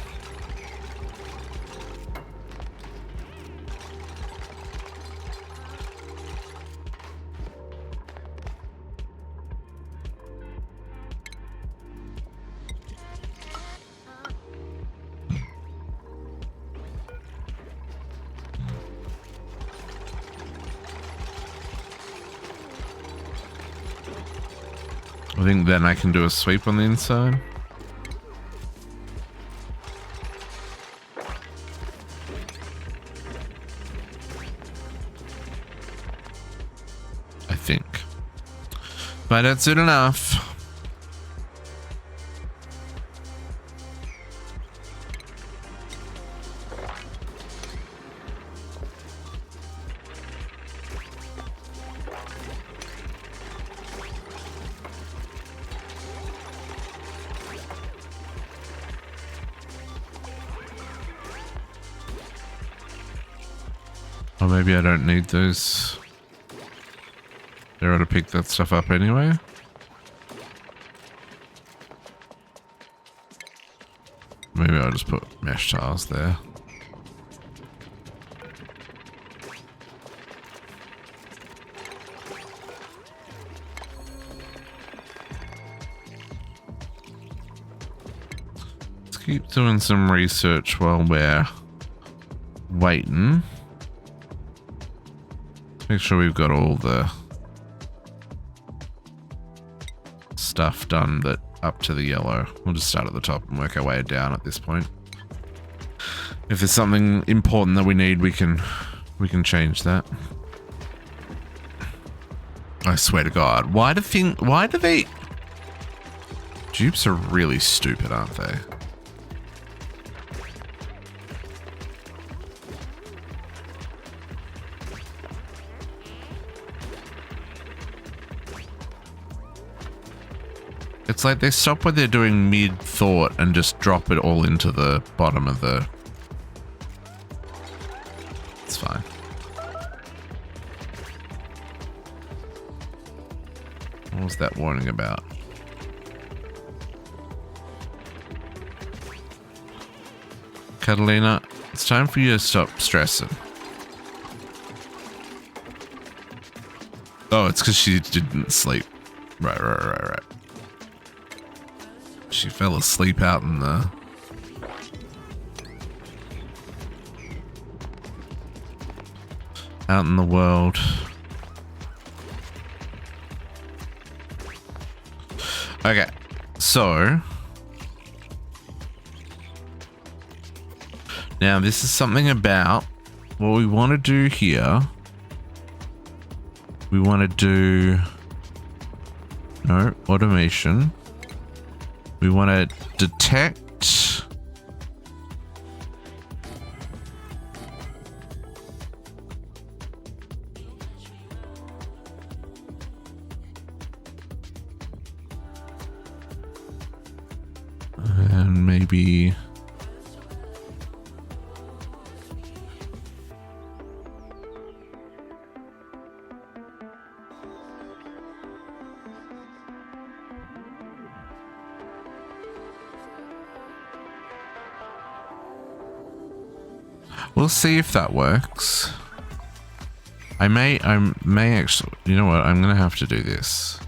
I think then I can do a sweep on the inside. I think. But that's it enough. Or maybe I don't need those. They're to pick that stuff up anyway. Maybe I'll just put mesh tiles there. Let's keep doing some research while we're waiting. Make sure we've got all the stuff done that up to the yellow. We'll just start at the top and work our way down at this point. If there's something important that we need, we can change that. I swear to God, why do they? Dupes are really stupid, aren't they? It's like they stop what they're doing mid-thought and just drop it all into the bottom of the... It's fine. What was that warning about? Catalina, it's time for you to stop stressing. Oh, it's because she didn't sleep. Right. She fell asleep out in the... out in the world. Okay, so... now this is something about what we want to do here. We want to do... no, automation. We want to detect and maybe we'll see if that works. I may actually, you know what? I'm gonna have to do this.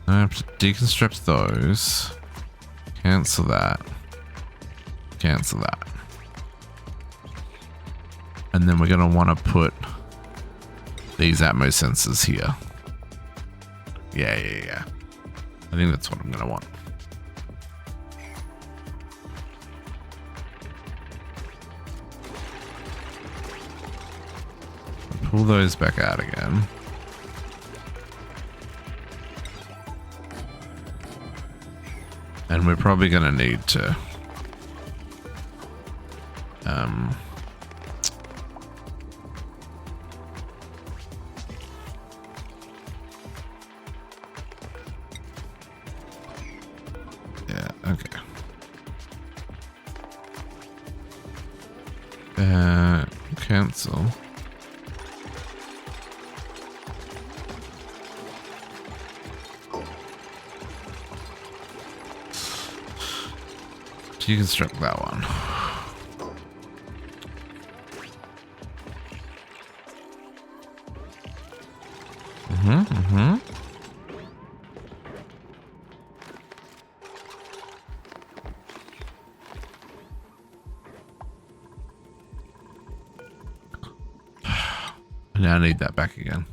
I have to deconstruct those. Cancel that. Cancel that. And then we're gonna want to put these Atmos sensors here. Yeah. I think that's what I'm gonna want. Pull those back out again. And we're probably going to need to cancel. Deconstruct that one. Now I need that back again.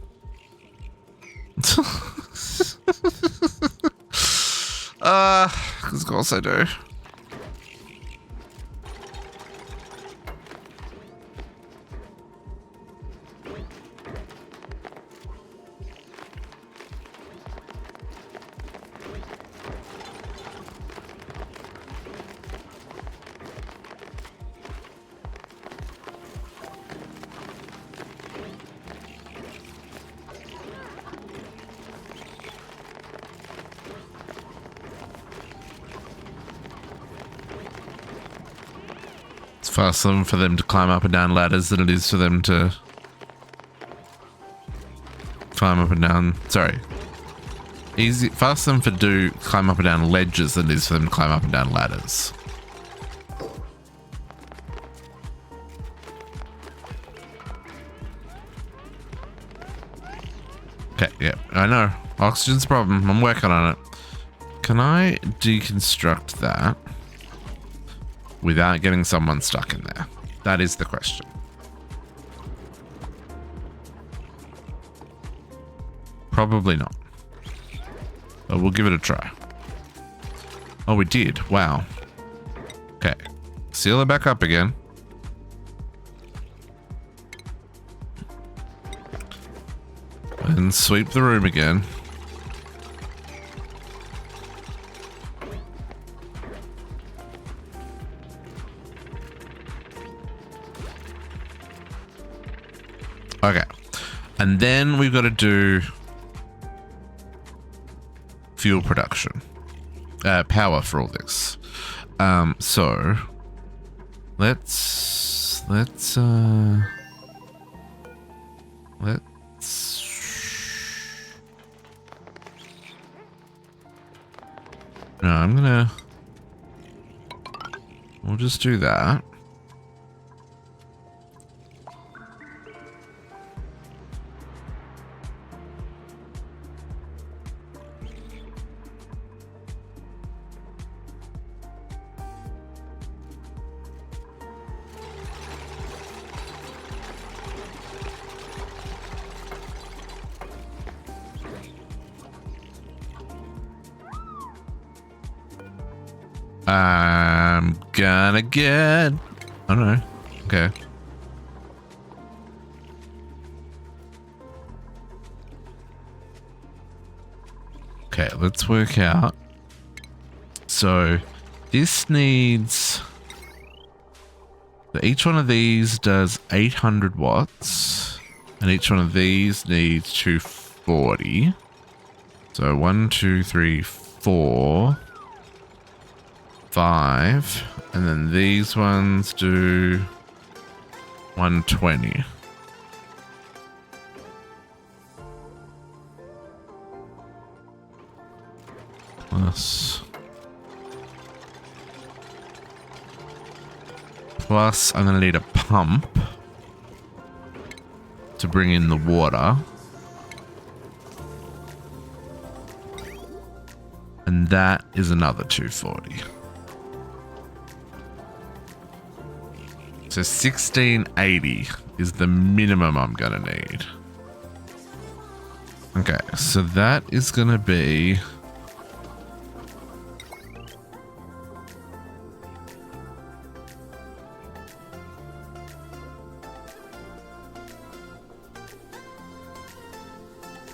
Of course I do. Faster for them to climb up and down ladders than it is for them to climb up and down. Sorry. Faster than for do climb up and down ledges than it is for them to climb up and down ladders. Okay, yeah, I know. Oxygen's a problem. I'm working on it. Can I deconstruct that without getting someone stuck in there? That is the question. Probably not. But we'll give it a try. Oh, we did. Wow. Okay. Seal it back up again. And sweep the room again. Okay, and then we've got to do fuel production, power for all this. So let's no, we'll just do that. I'm gonna get... I don't know. Okay. Okay, let's work out. So, this needs... So each one of these does 800 watts. And each one of these needs 240. So, 1, 2, 3, 4... 5, and then these ones do 120. Plus I'm gonna need a pump to bring in the water. And that is another 240. So 1680 is the minimum I'm gonna need. Okay, so that is gonna be...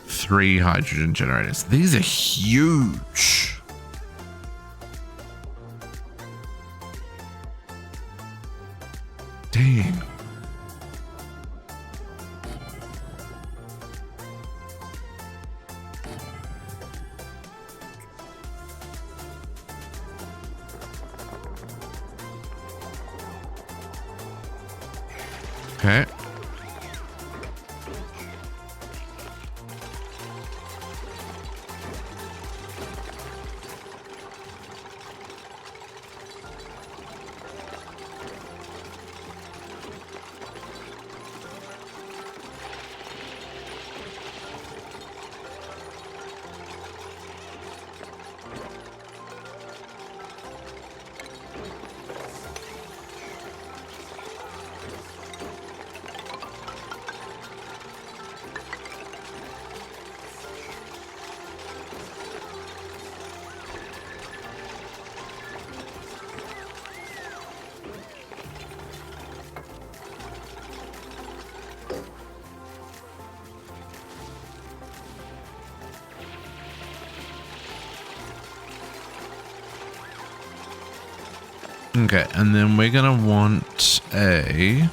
three hydrogen generators. These are huge. Dang. Okay, Okay, and then we're gonna want a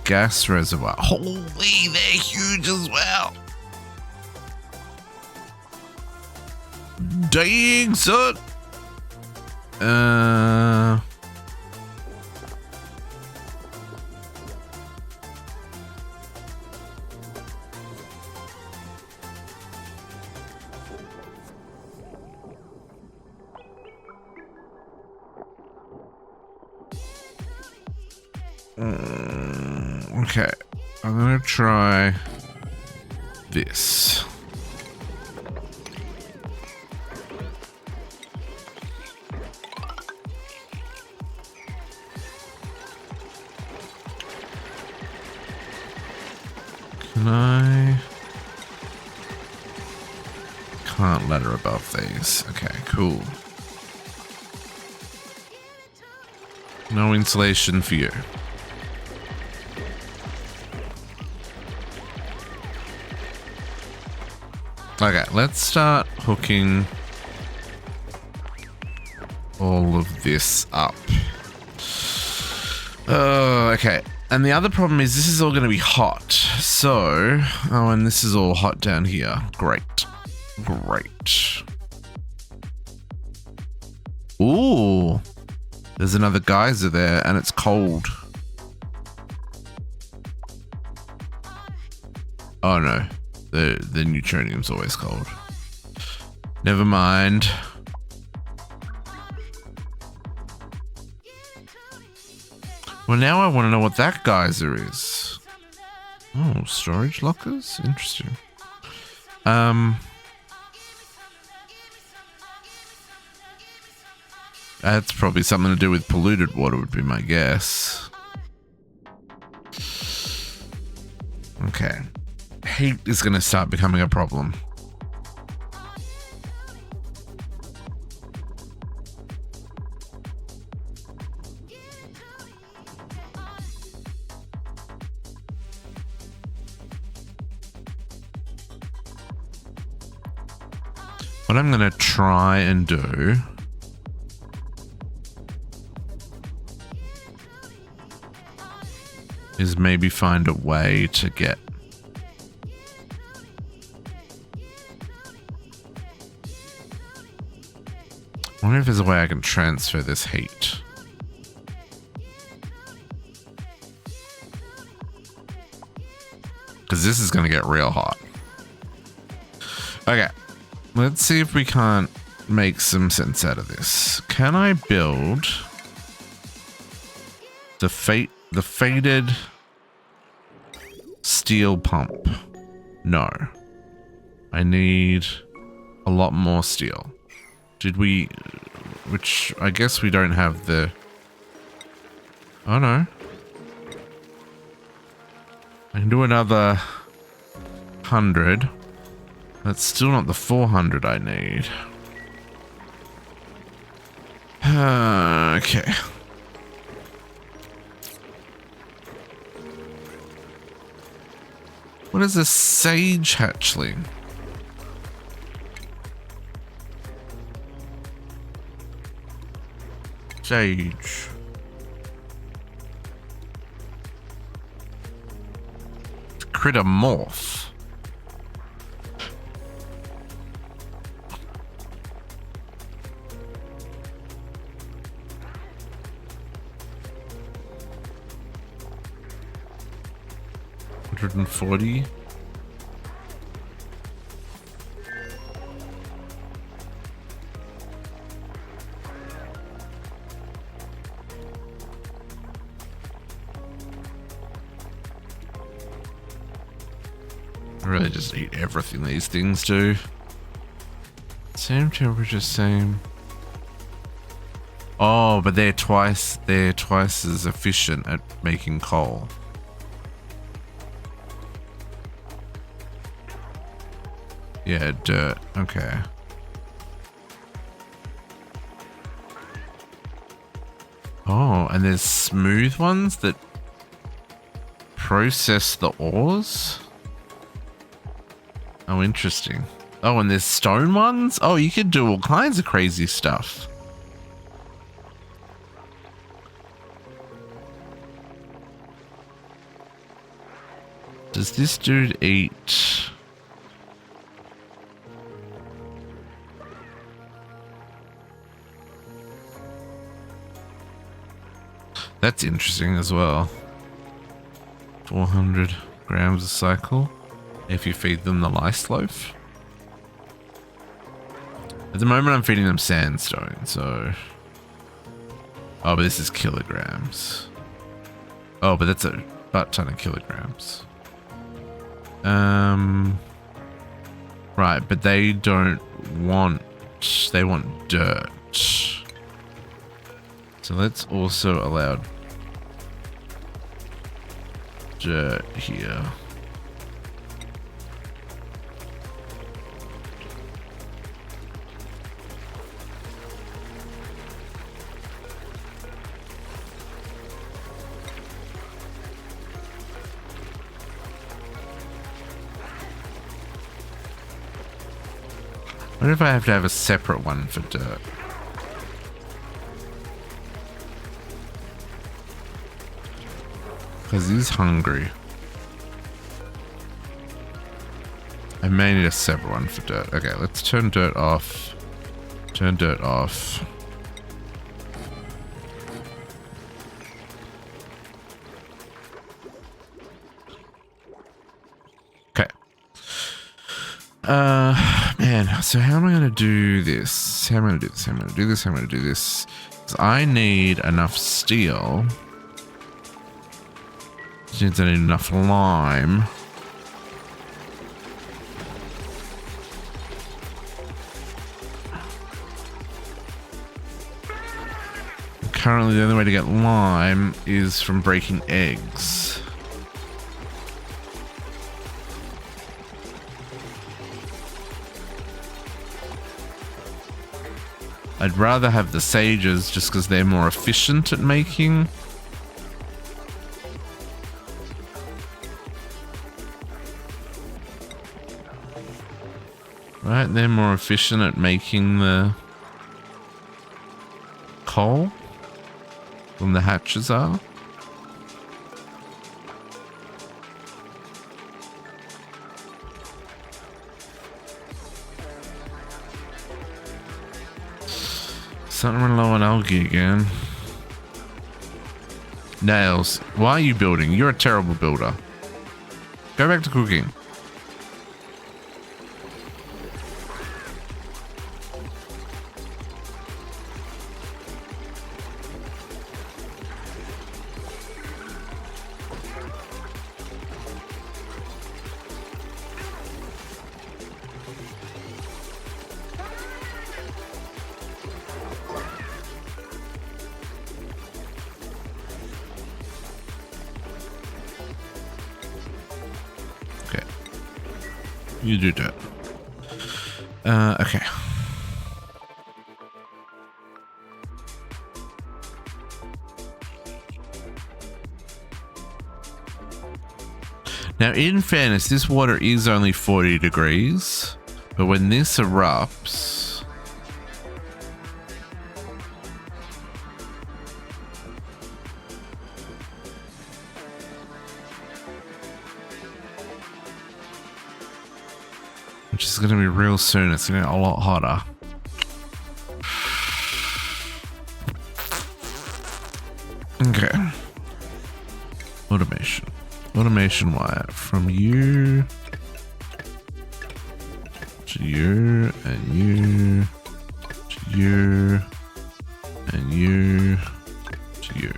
gas reservoir. Holy, they're huge as well. Dang, son. Okay, I'm gonna try this. Can I? Can't ladder above these. Okay, cool. No insulation for you. Okay, let's start hooking all of this up. Oh, okay. And the other problem is this is all going to be hot. So, oh, and this is all hot down here. Great. Great. Ooh. There's another geyser there and it's cold. Oh no. The neutronium's always cold. Never mind. Well, now I want to know what that geyser is. Oh, storage lockers? Interesting. That's probably something to do with polluted water would be my guess. Okay. Heat is going to start becoming a problem. What I'm going to try and do is maybe find a way to get I wonder if there's a way I can transfer this heat. Because this is going to get real hot. Okay. Let's see if we can't make some sense out of this. Can I build the faded steel pump? No. I need a lot more steel. Did we... Which I guess we don't have the... Oh no. I can do another 100. That's still not the 400 I need. Okay. What is a sage hatchling? Sage. Critter morph. $140. I really just eat everything these things do. Same temperature, same. Oh, but they're twice as efficient at making coal. Yeah, dirt. Okay. Oh, and there's smooth ones that process the ores? Oh, interesting. Oh, and there's stone ones? Oh, you could do all kinds of crazy stuff. Does this dude eat? That's interesting as well. 400 grams a cycle if you feed them the lice loaf. At the moment I'm feeding them sandstone, so... Oh, but this is kilograms. Oh, but that's a butt ton of kilograms. Right, but they don't want... They want dirt. So let's also allow dirt here. What if I have to have a separate one for dirt? Because he's hungry. I may need a separate one for dirt. Okay, let's turn dirt off. Turn dirt off. Okay. Man, so how am I going to do this? How am I going to do this? How am I going to do this? How am I going to do this? 'Cause I need enough steel. Which means I need enough lime. Currently, the only way to get lime is from breaking eggs. I'd rather have the sages just because they're more efficient at making. Right, they're more efficient at making the coal than the hatches are. Something running low on algae again. Nails, why are you building? You're a terrible builder. Go back to cooking. You do that. Okay. Now, in fairness, this water is only 40 degrees, but when this erupts, which is going to be real soon, it's going to get a lot hotter. Okay. Automation. Automation wire from you to you and you to you and you to you.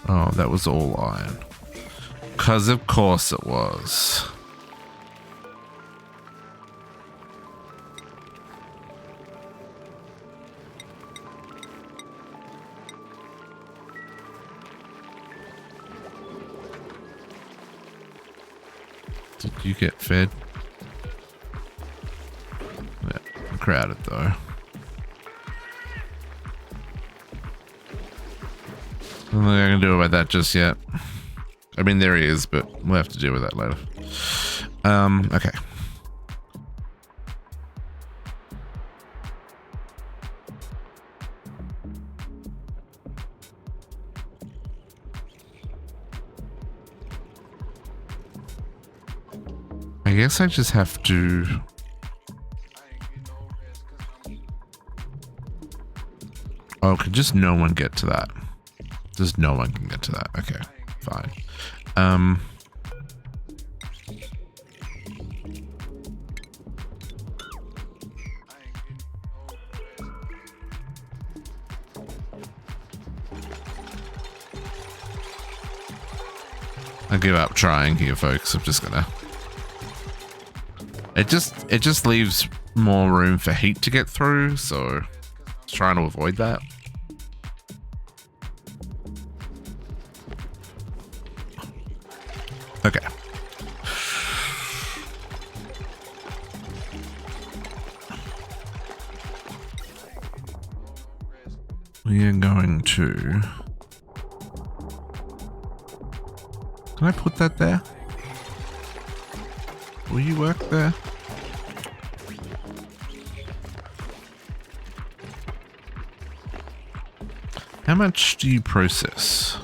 Oh, that was all iron. 'Cause of course it was. Did you get fed? Yeah, I'm crowded though. Nothing I can do about that just yet. I mean, there he is, but we'll have to deal with that later. Okay. I guess I just have to... Oh, can just no one get to that? Just no one can get to that. Okay, fine. I give up trying here, folks. I'm just gonna... It just leaves more room for heat to get through, so trying to avoid that. Okay. We are going to... Can I put that there? Will you work there? How much do you process?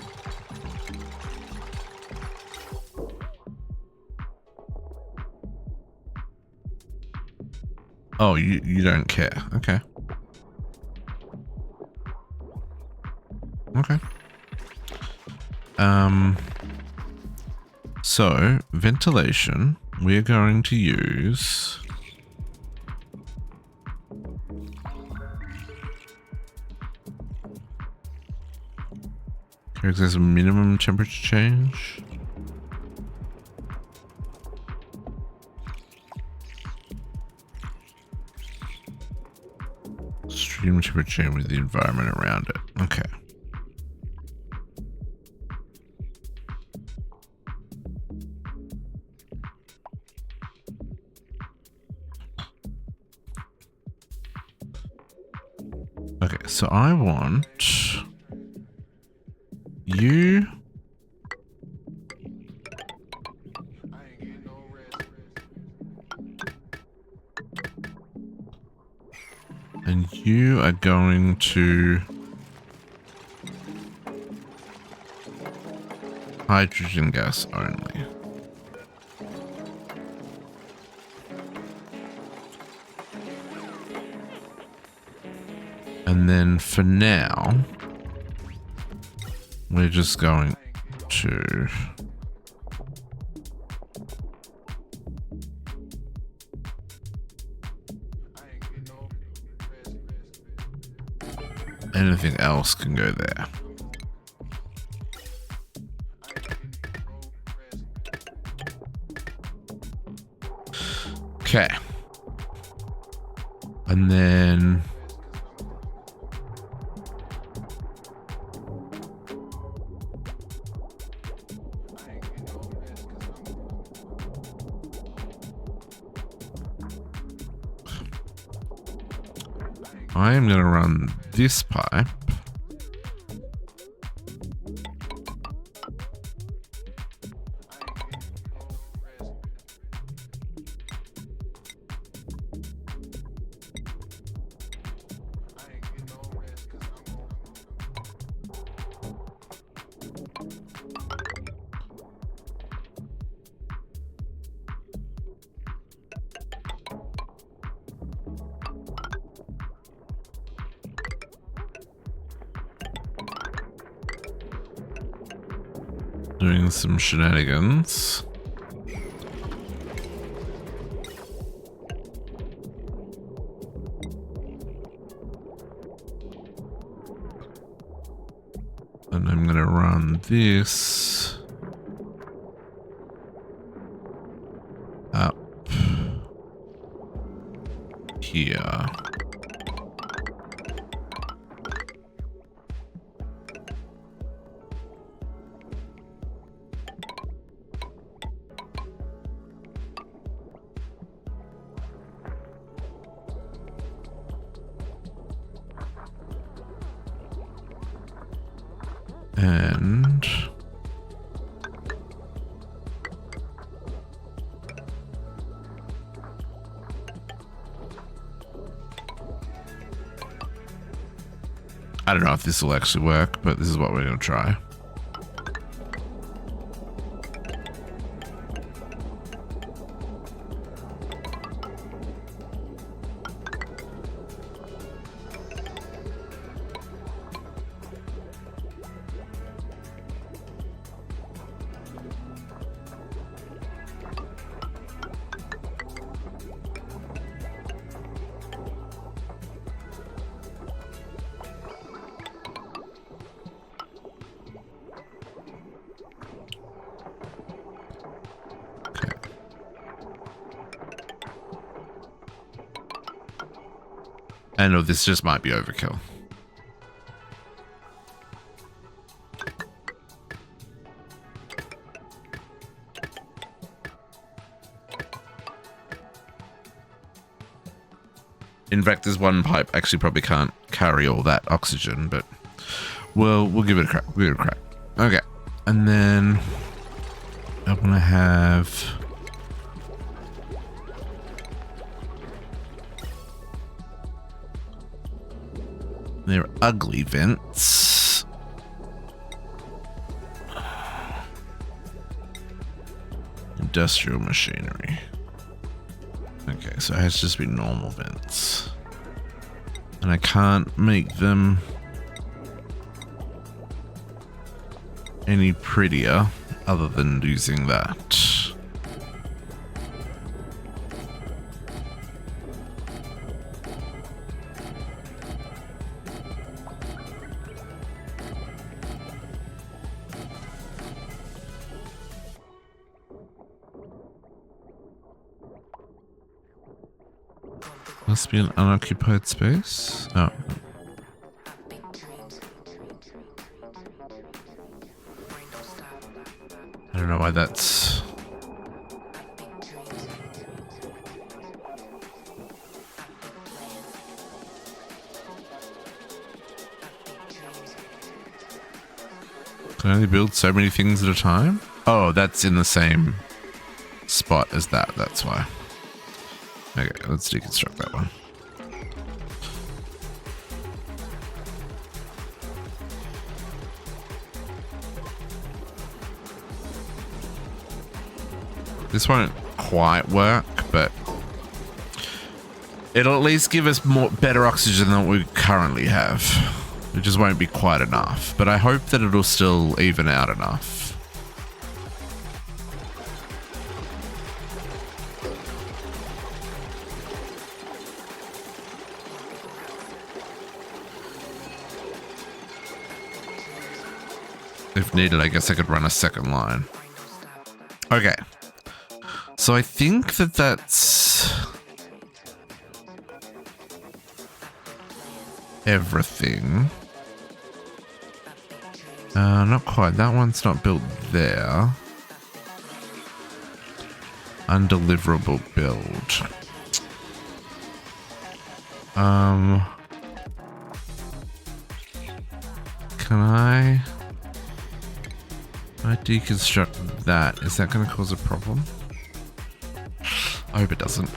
Oh, you don't care. Okay. Okay. So ventilation, we're going to use there's a minimum temperature change. Extreme temperature change with the environment around it. Okay. Okay, so I want you and you are going to hydrogen gas only. And then for now, we're just going to anything else can go there. Okay. And then I am going to run this pipe doing some shenanigans. And I'm gonna run this up here. And I don't know if this will actually work, but this is what we're going to try. I know this just might be overkill. In fact, this one pipe actually probably can't carry all that oxygen, but we'll give it a crack. We'll give it a crack. Okay, and then I want to have. They're ugly vents. Industrial machinery. Okay, so it has to just be normal vents. And I can't make them any prettier other than using that. Must be an unoccupied space. Oh. I don't know why that's... Can I only build so many things at a time? Oh, that's in the same spot as that, that's why. Okay, let's deconstruct that one. This won't quite work, but it'll at least give us better oxygen than we currently have. It just won't be quite enough, but I hope that it'll still even out enough. If needed, I guess I could run a second line. Okay. So I think that that's everything. Not quite. That one's not built there. Undeliverable build. Can I deconstruct that? Is that going to cause a problem? I hope it doesn't.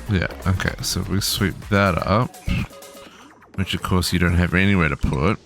Yeah, okay, so if we sweep that up, which of course you don't have anywhere to put.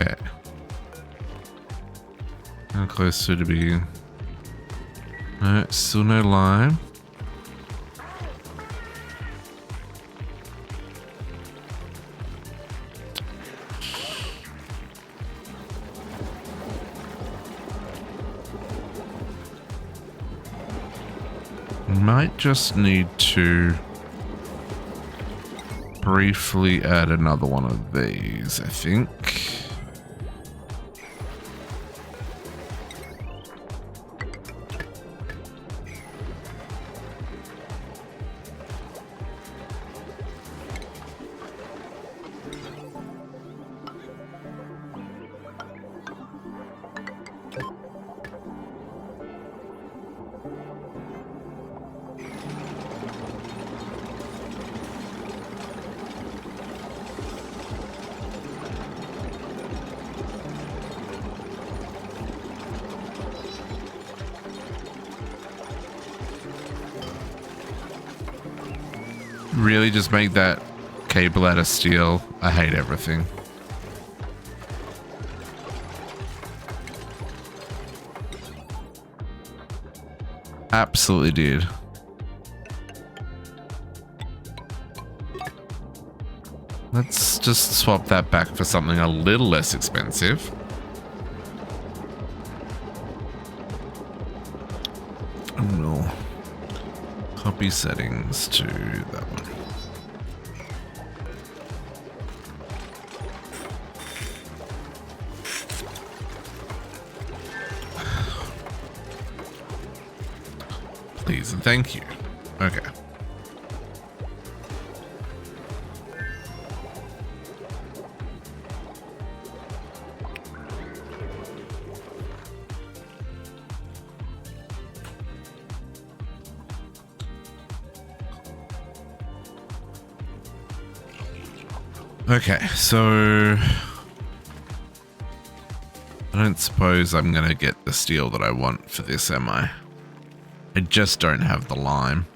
Okay. How close to be? No, still no lime. Might just need to briefly add another one of these, I think. Really just make that cable out of steel. I hate everything. Absolutely did. Let's just swap that back for something a little less expensive. And we'll copy settings to that one. Please and thank you. Okay. Okay, so I don't suppose I'm gonna get the steel that I want for this, am I? I just don't have the lime,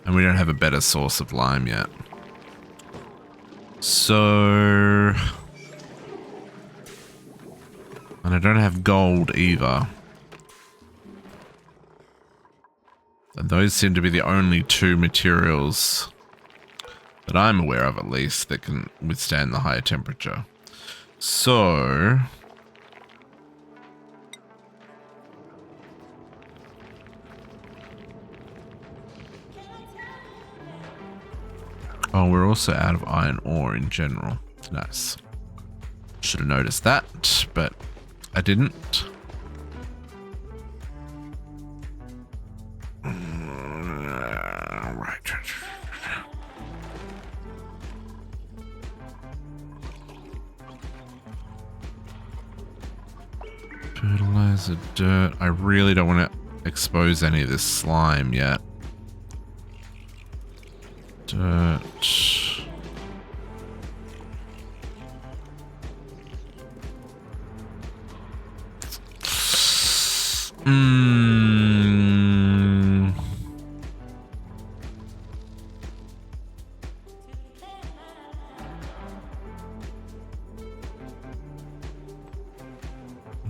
and we don't have a better source of lime yet. So, and I don't have gold either. And those seem to be the only two materials that I'm aware of, at least, that can withstand the higher temperature. So, oh, we're also out of iron ore in general. Nice. Should have noticed that, but I didn't. Right. Fertilizer, dirt. I really don't want to expose any of this slime yet. Dirt.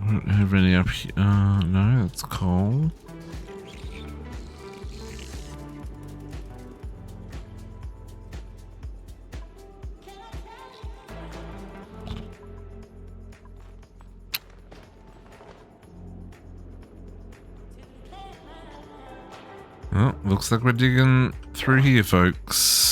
I don't have any up here. No, that's coal. Oh, looks like we're digging through here, folks.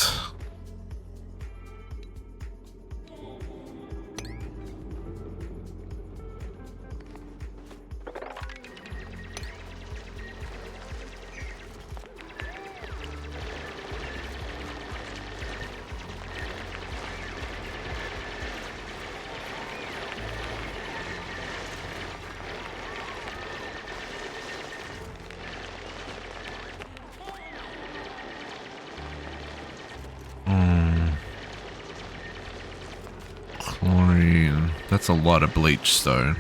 Chlorine. That's a lot of bleach stone.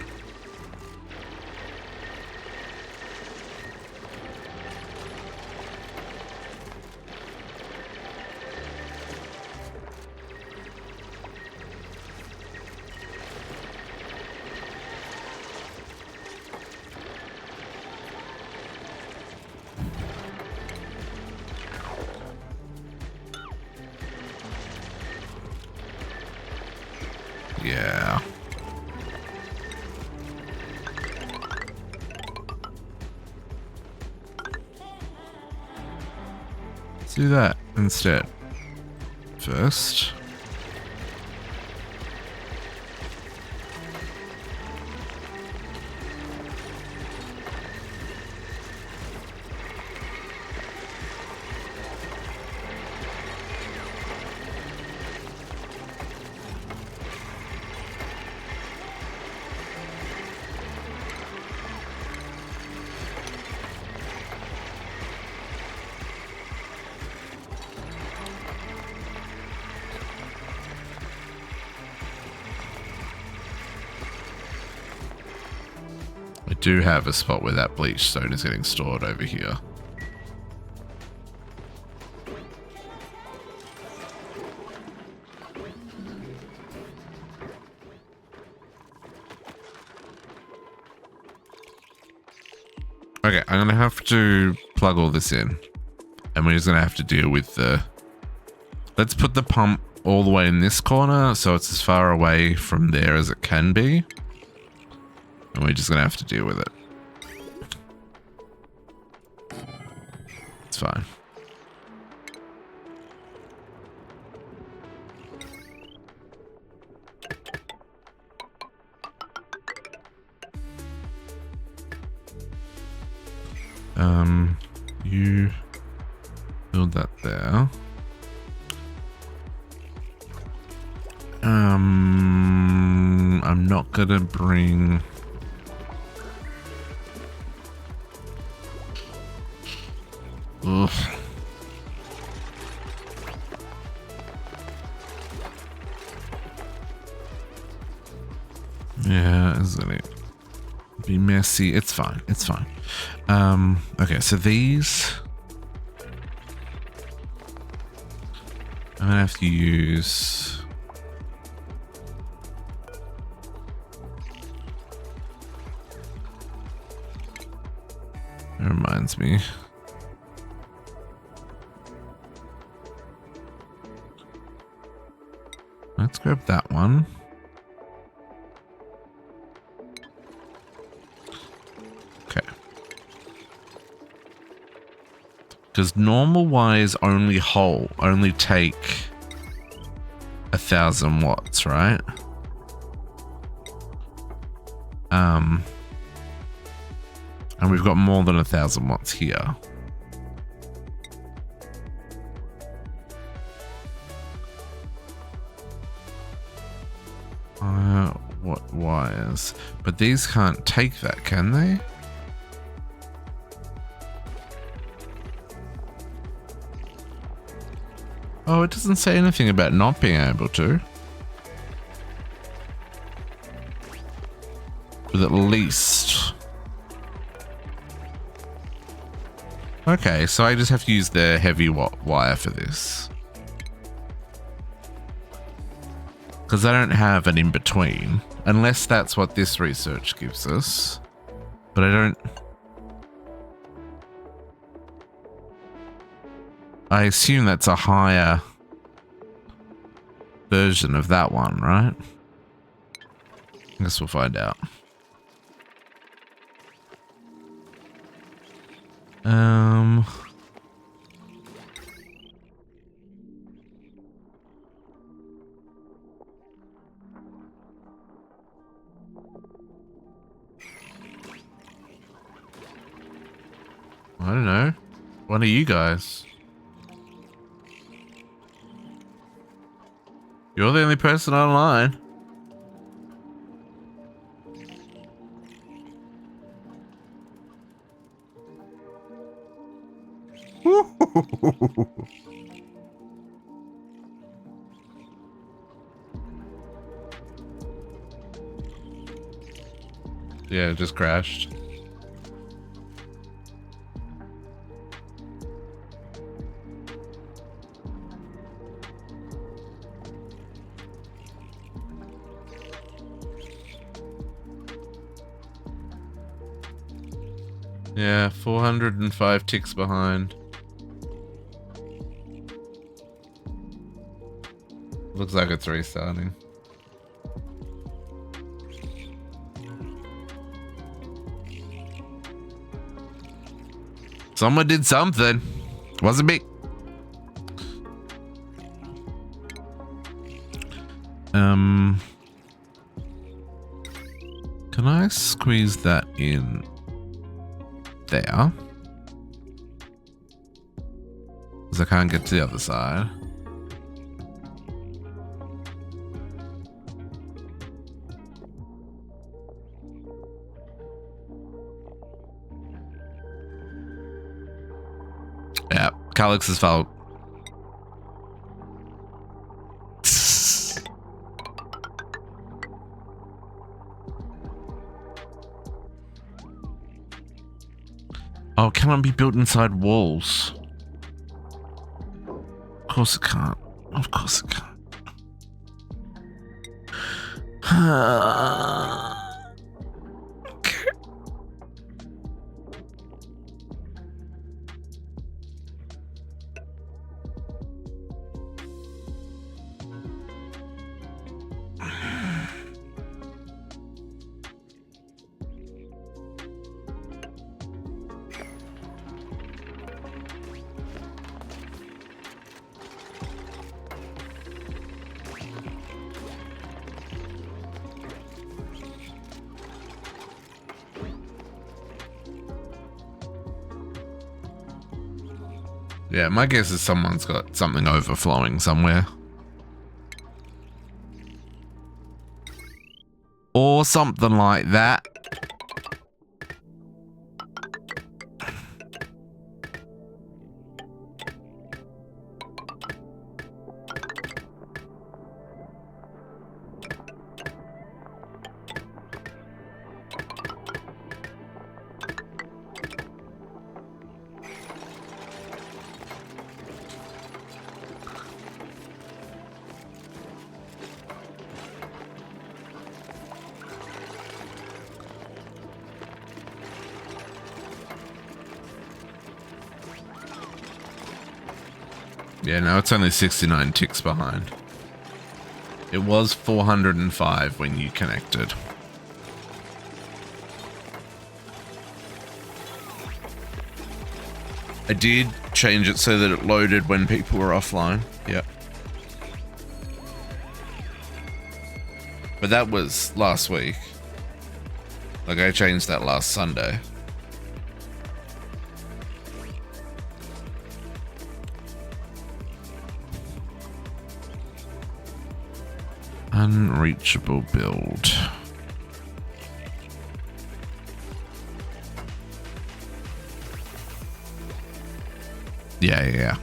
Yeah. Let's do that instead. First. I do have a spot where that bleach stone is getting stored over here. Okay, I'm gonna have to plug all this in. And we're just gonna have to deal with the... Let's put the pump all the way in this corner so it's as far away from there as it can be. And we're just gonna have to deal with it. It's fine. You build that there. I'm not gonna bring... Ugh. Yeah, isn't it? Be messy. It's fine. It's fine. Okay, so these I'm gonna have to use that reminds me. Let's grab that one. Okay. Does normal wires only take 1,000 watts, right? And we've got more than 1,000 watts here. What wires? But these can't take that, can they? Oh, it doesn't say anything about not being able to. But at least. Okay, so I just have to use the heavy wire for this. Because I don't have an in-between. Unless that's what this research gives us. But I don't... I assume that's a higher version of that one, right? I guess we'll find out. I don't know. What are you guys? You're the only person online. Yeah, it just crashed. Yeah, 405 ticks behind. Looks like it's restarting. Someone did something. Wasn't me. Can I squeeze that in there? Because I can't get to the other side. Yeah, Calix's fault. Oh, can it be built inside walls? Of course it can't. Of course it can't. Okay. Yeah, my guess is someone's got something overflowing somewhere. Or something like that. Yeah, no, it's only 69 ticks behind. It was 405 when you connected. I did change it so that it loaded when people were offline. Yep. But that was last week. Like, I changed that last Sunday. Unreachable build. Yeah.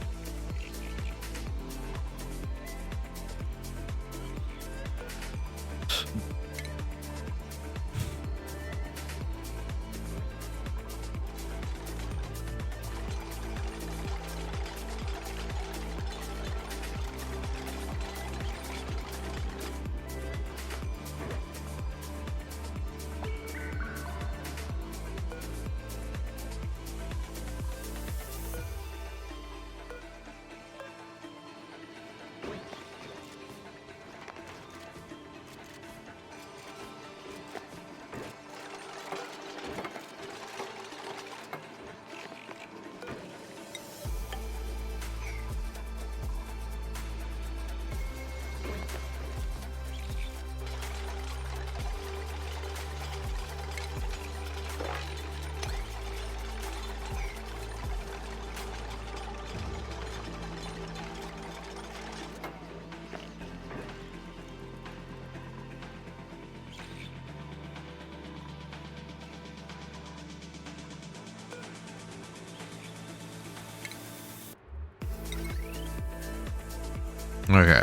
Okay.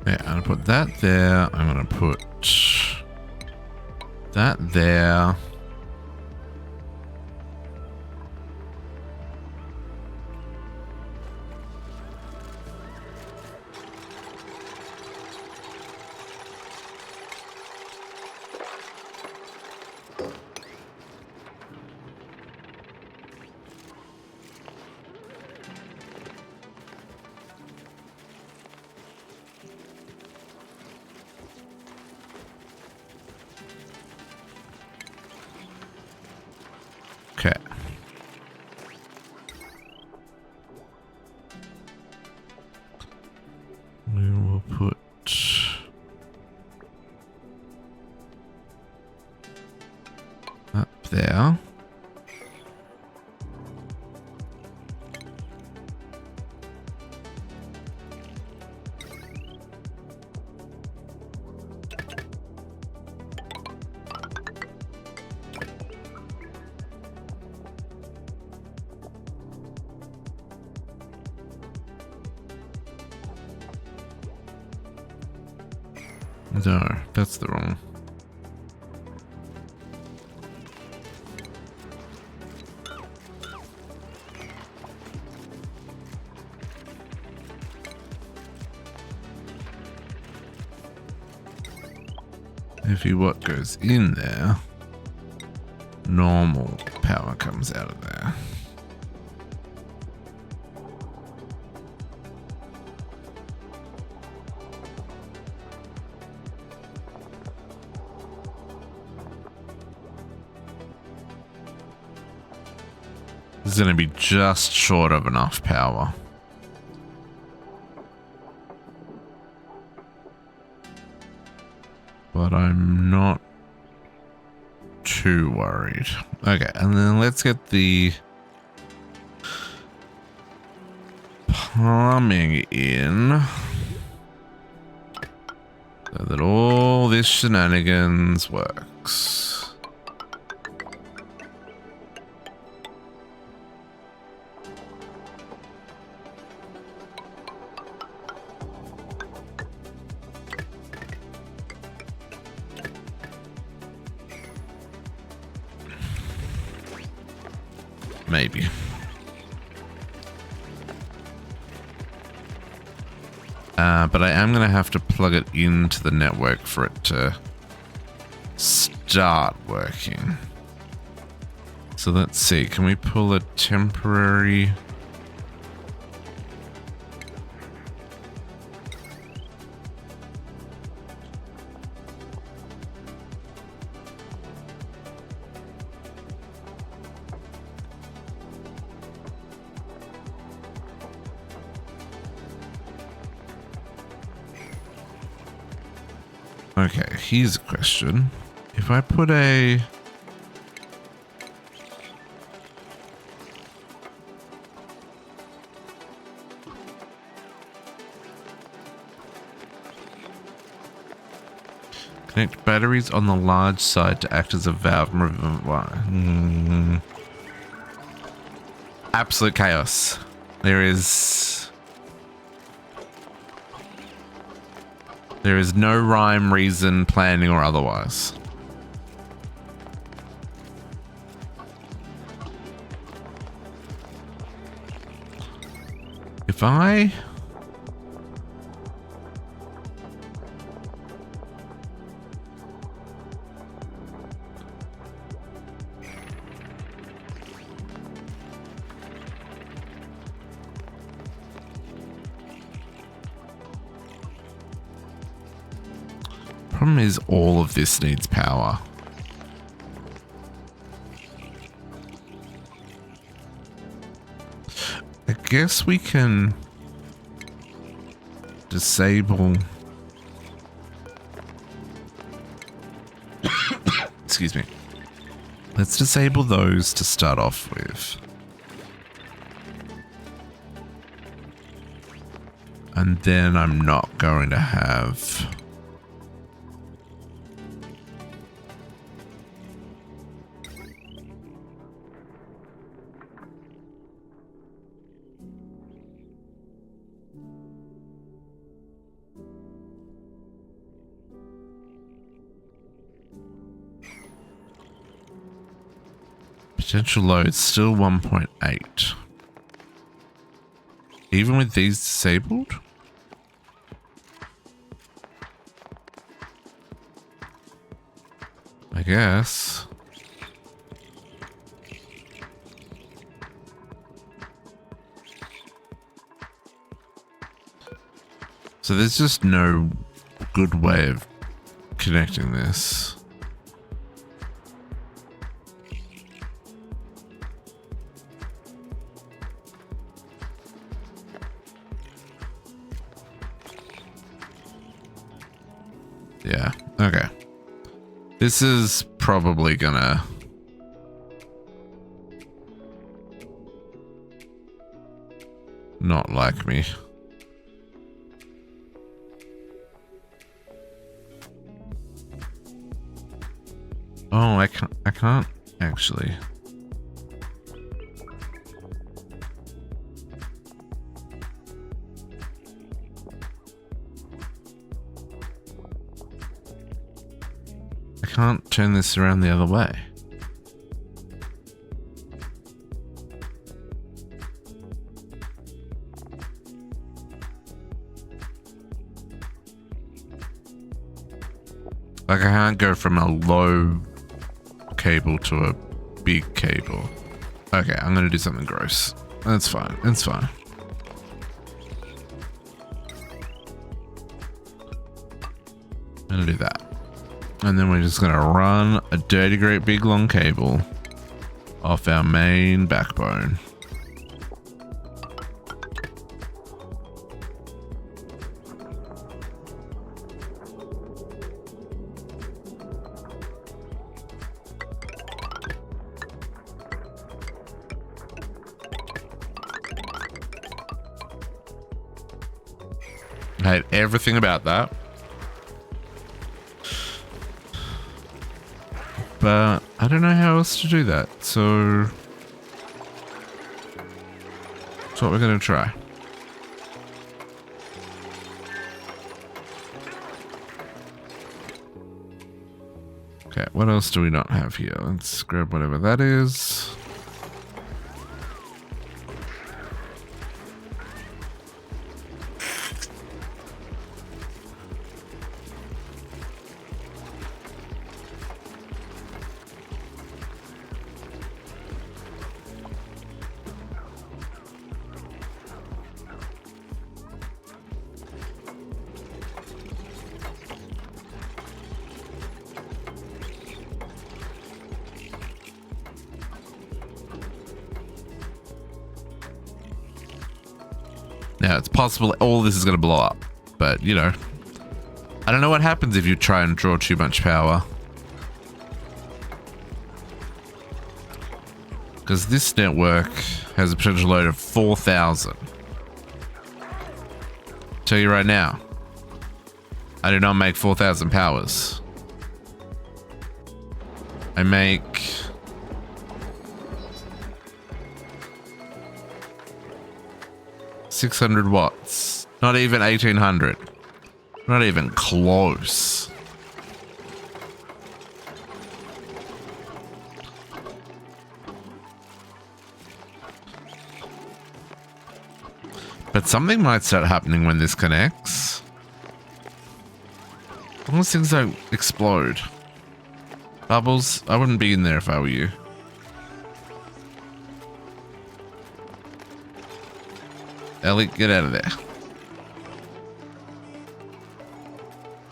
Yeah, I'm gonna put that there. I'm gonna put that there. put up there. No, that's the wrong. If what goes in there, normal power comes out of there. This is going to be just short of enough power. But I'm not too worried. Okay, and then let's get the plumbing in so that all this shenanigans works. Maybe. But I am going to have to plug it into the network for it to start working. So let's see. Can we pull a temporary... Okay, here's a question. If I put a... Connect batteries on the large side to act as a valve. Absolute chaos. There is no rhyme, reason, planning, or otherwise. If I... Problem is, all of this needs power. I guess we can disable... Excuse me. Let's disable those to start off with. And then I'm not going to have... Potential load still 1.8. Even with these disabled? I guess. So there's just no good way of connecting this. Yeah, okay. This is probably gonna... not like me. Oh, I can't actually. I can't turn this around the other way. Like, I can't go from a low cable to a big cable. Okay, I'm gonna do something gross. That's fine. That's fine. I'm gonna do that. And then we're just gonna run a dirty great big long cable off our main backbone. I hate everything about that. But I don't know how else to do that, so that's what we're gonna try. Okay, what else do we not have here? Let's grab whatever that is. Now, it's possible all this is going to blow up, but, you know, I don't know what happens if you try and draw too much power. Because this network has a potential load of 4,000. Tell you right now, I do not make 4,000 powers. I make... $600 watts. Not even 1,800. Not even close. But something might start happening when this connects. All those things don't explode. Bubbles, I wouldn't be in there if I were you. Ellie, get out of there.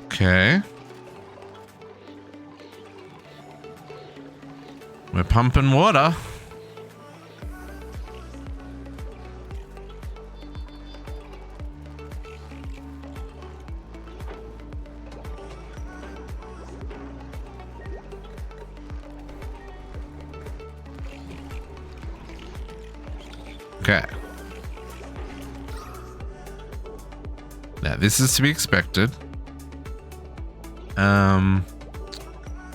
Okay. We're pumping water. Okay. Now, this is to be expected.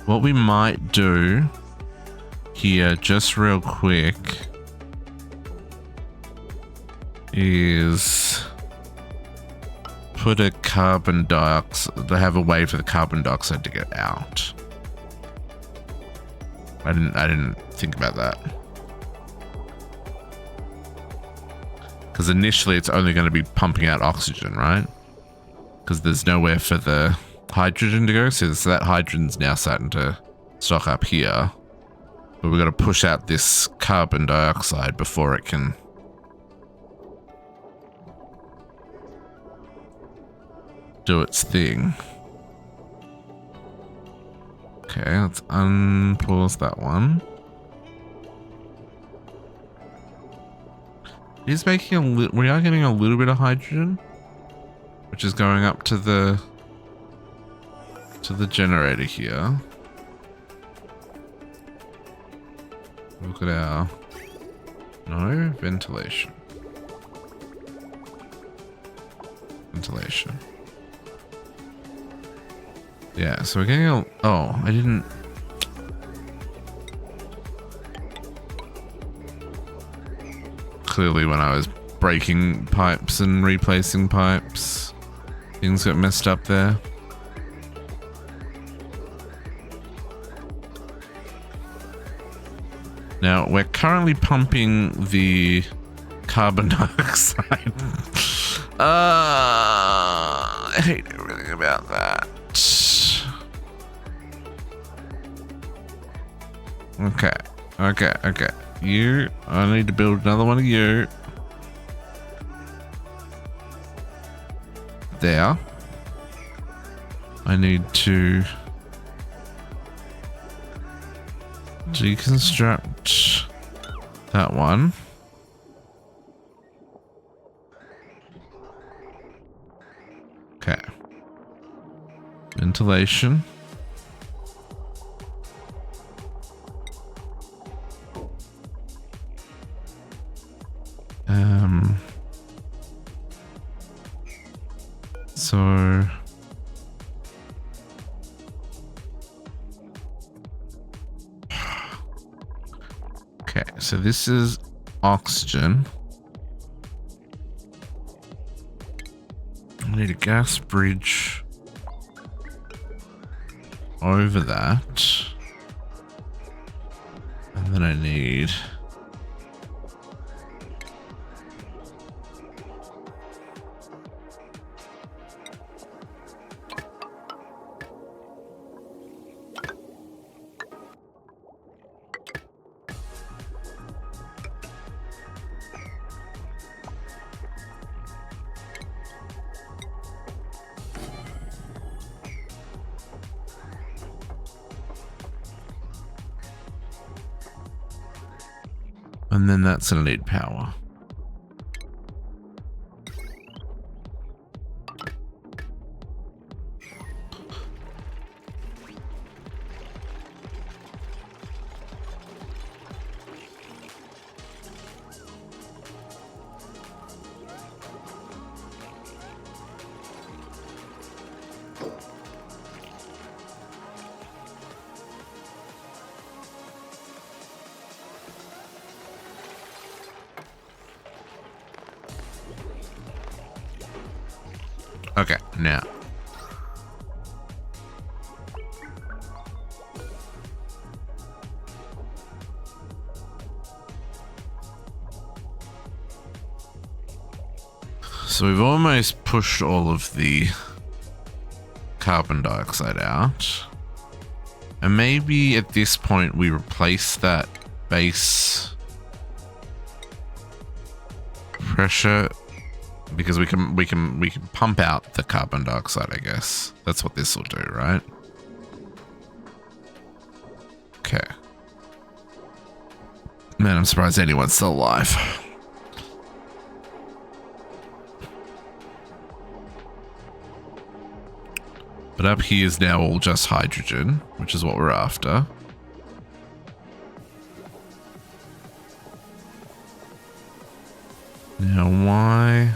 What we might do here, just real quick, is put a carbon dioxide, to have a way for the carbon dioxide to get out. I didn't think about that. Because initially it's only going to be pumping out oxygen, right? Because there's nowhere for the hydrogen to go. So that hydrogen's now starting to stock up here. But we've got to push out this carbon dioxide before it can... do its thing. Okay, let's unpause that one. He's making a little... we are getting a little bit of hydrogen, which is going up to the... to the generator here. Look at our... No, ventilation. Ventilation. Yeah, so we're getting a... Oh, I didn't... Clearly when I was breaking pipes and replacing pipes, things got messed up there. Now, we're currently pumping the carbon dioxide. I hate everything about that. Okay. I need to build another one of you. There. I need to deconstruct that one. Okay. Ventilation. So okay, so this is oxygen. I need a gas bridge over that. And then I need and then that's gonna need power. Okay, now. So we've almost pushed all of the carbon dioxide out. And maybe at this point we replace that base pressure, because we can pump out the carbon dioxide, I guess. That's what this will do, right? Okay. Man, I'm surprised anyone's still alive. But up here is now all just hydrogen, which is what we're after. Now, why?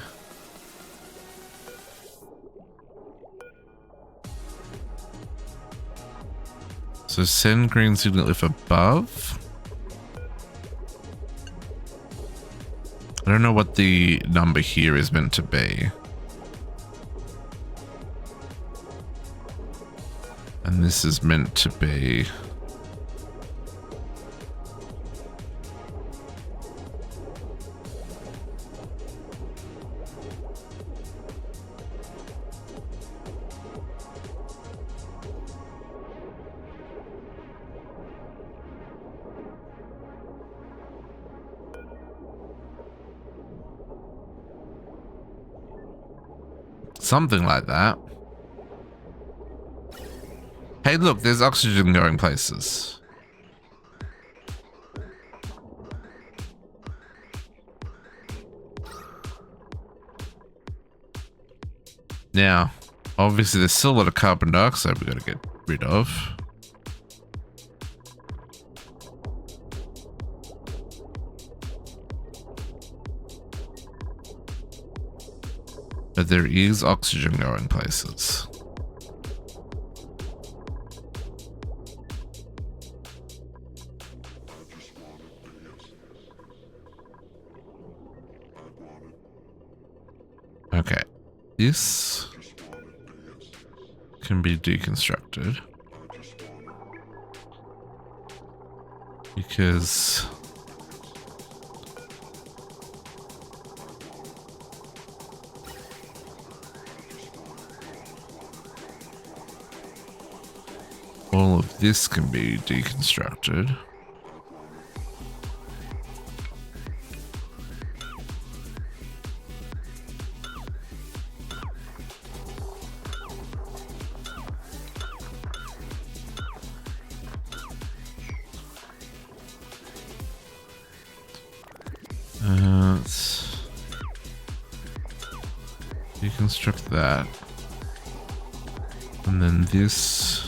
So send green signal if above. I don't know what the number here is meant to be. And this is meant to be... something like that. Hey, look, there's oxygen going places. Now, Obviously, there's still a lot of carbon dioxide we got to get rid of. But there is oxygen going places. Okay, this can be deconstructed because all of this can be deconstructed. Let's deconstruct that. And then this.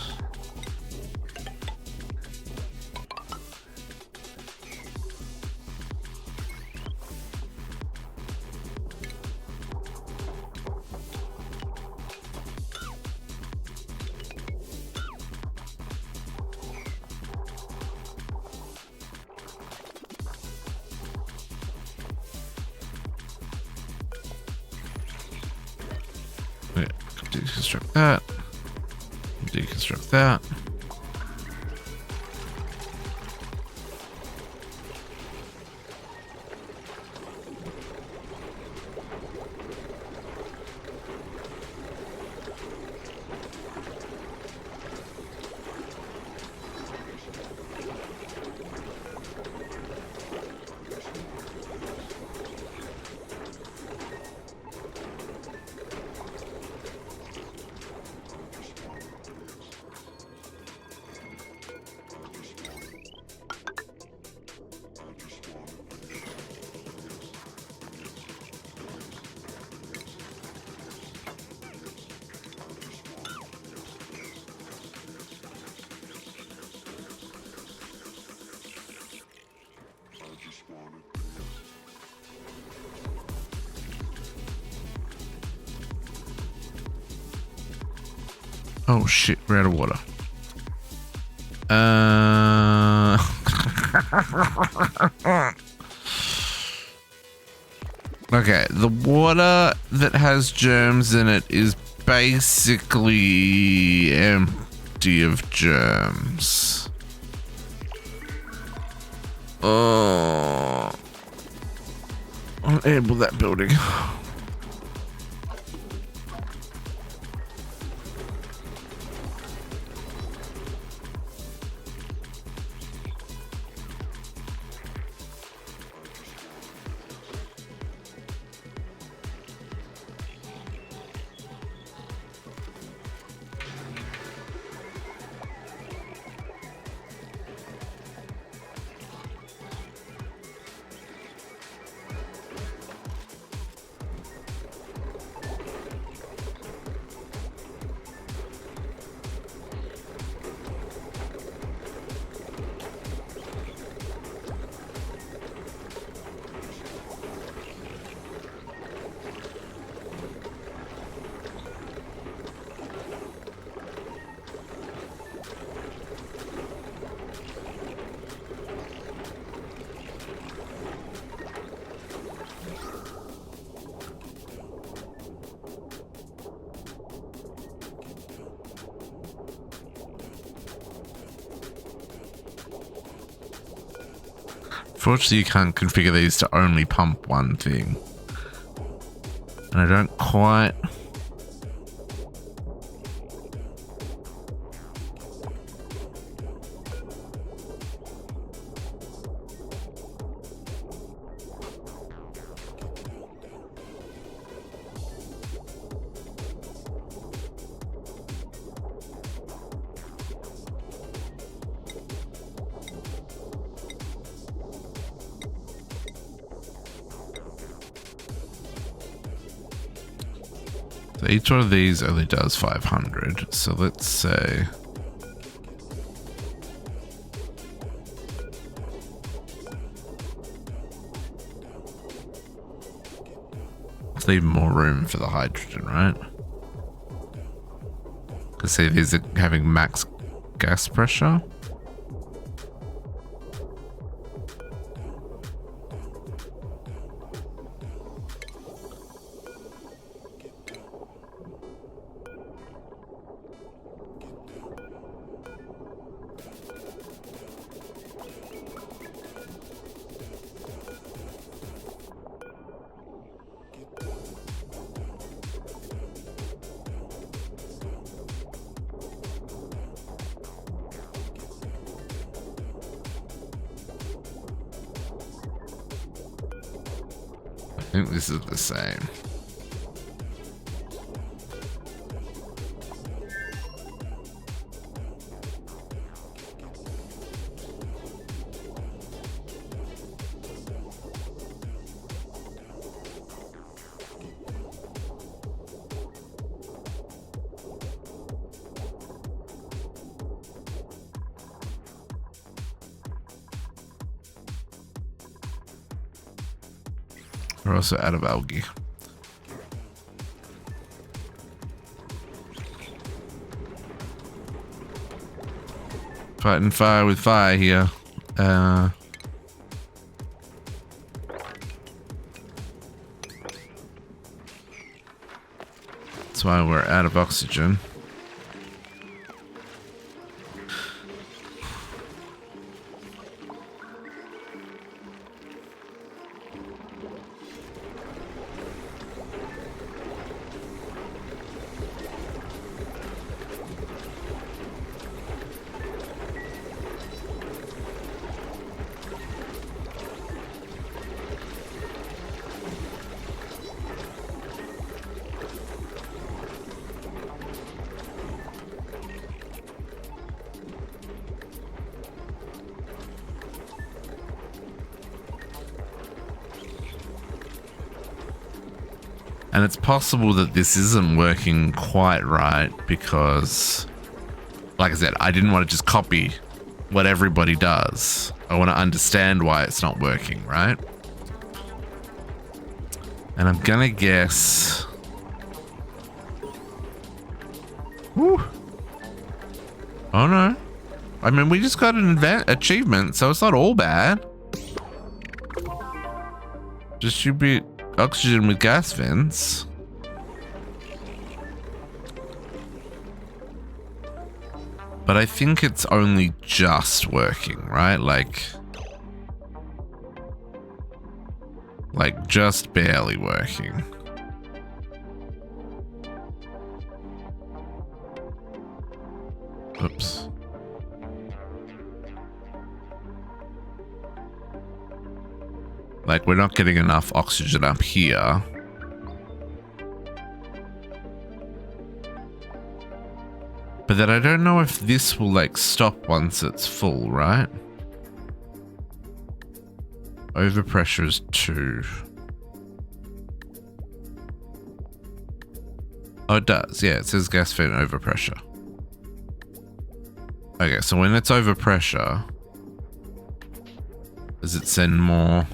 Wait, deconstruct that. Deconstruct that. Oh shit, we're out of water. Okay, the water that has germs in it is basically empty of germs. Oh, unable that building. Fortunately, you can't configure these to only pump one thing. And I don't quite... So each one of these only does 500. So let's say... let's leave more room for the hydrogen, right? Because see, these are having max gas pressure. I think this is the same. We're also out of algae. Fighting fire with fire here. That's why we're out of oxygen. And it's possible that this isn't working quite right because, like I said, I didn't want to just copy what everybody does. I want to understand why it's not working, right? And I'm gonna guess... Woo. Oh no. I mean, we just got an achievement, so it's not all bad. Distribute oxygen with gas vents. But I think it's only just working, right? Like just barely working. Oops. Like, we're not getting enough oxygen up here. But then I don't know if this will, like, stop once it's full, right? Overpressure is 2. Oh, it does. Yeah, it says gas vent overpressure. Okay, so when it's overpressure, does it send more?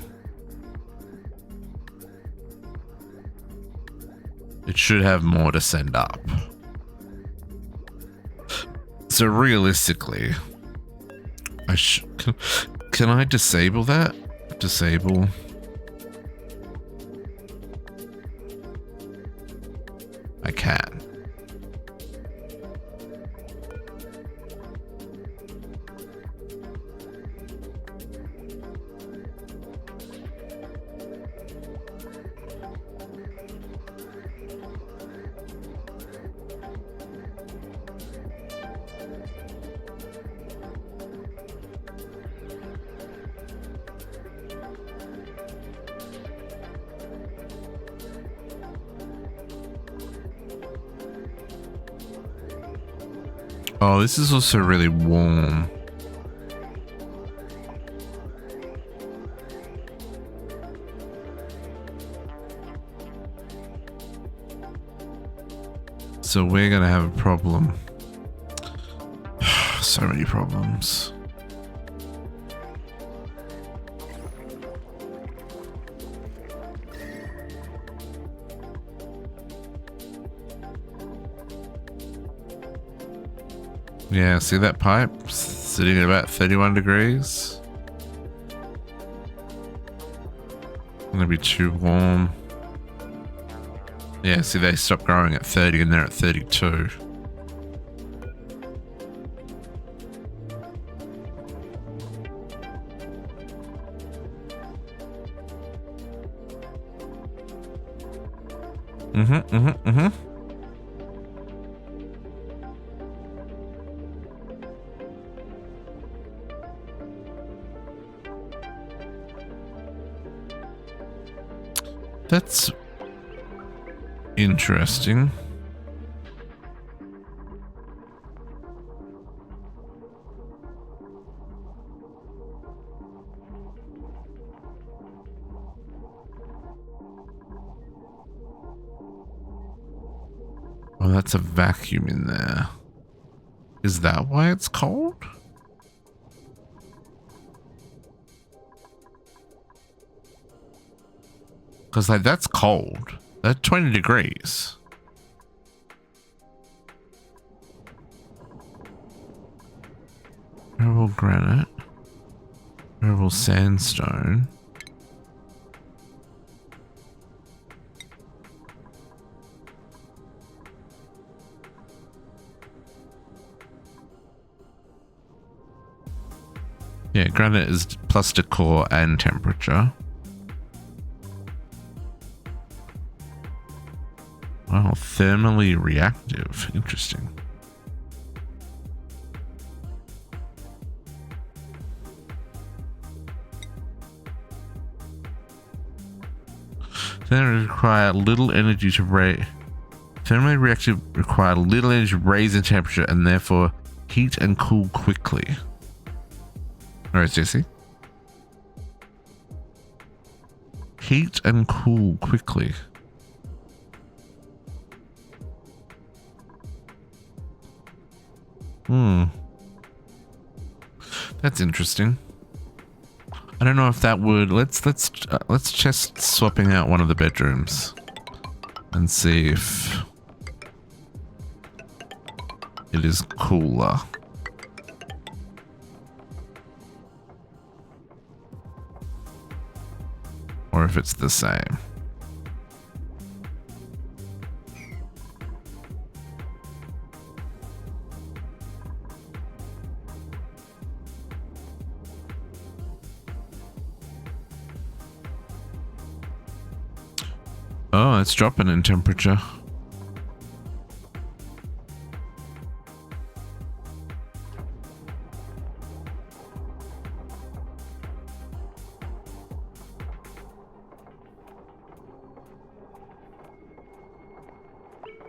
It should have more to send up. So realistically, can I disable that? Disable. I can. Oh, this is also really warm. So we're gonna have a problem. So many problems. Yeah, see that pipe sitting at about 31 degrees? Gonna be too warm. Yeah, see they stopped growing at 30 and they're at 32. That's interesting. Oh, that's a vacuum in there. Is that why it's cold? Because, like, that's cold. That's 20 degrees. Renewable granite. Renewable sandstone. Yeah, granite is plus decor and temperature. Wow, thermally reactive. Interesting. Thermally require little energy to raise. Thermally reactive require little energy to raise in temperature and therefore heat and cool quickly. Alright, Jesse. Heat and cool quickly. That's interesting. I don't know if that would. Let's test swapping out one of the bedrooms and see if it is cooler. Or if it's the same. Oh, it's dropping in temperature.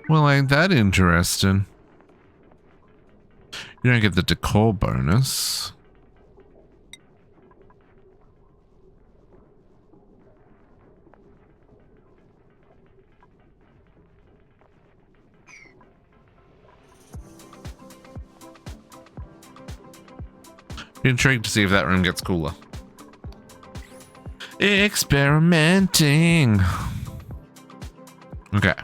Well, ain't that interesting? You don't get the decor bonus. Be intrigued to see if that room gets cooler. Experimenting. Okay.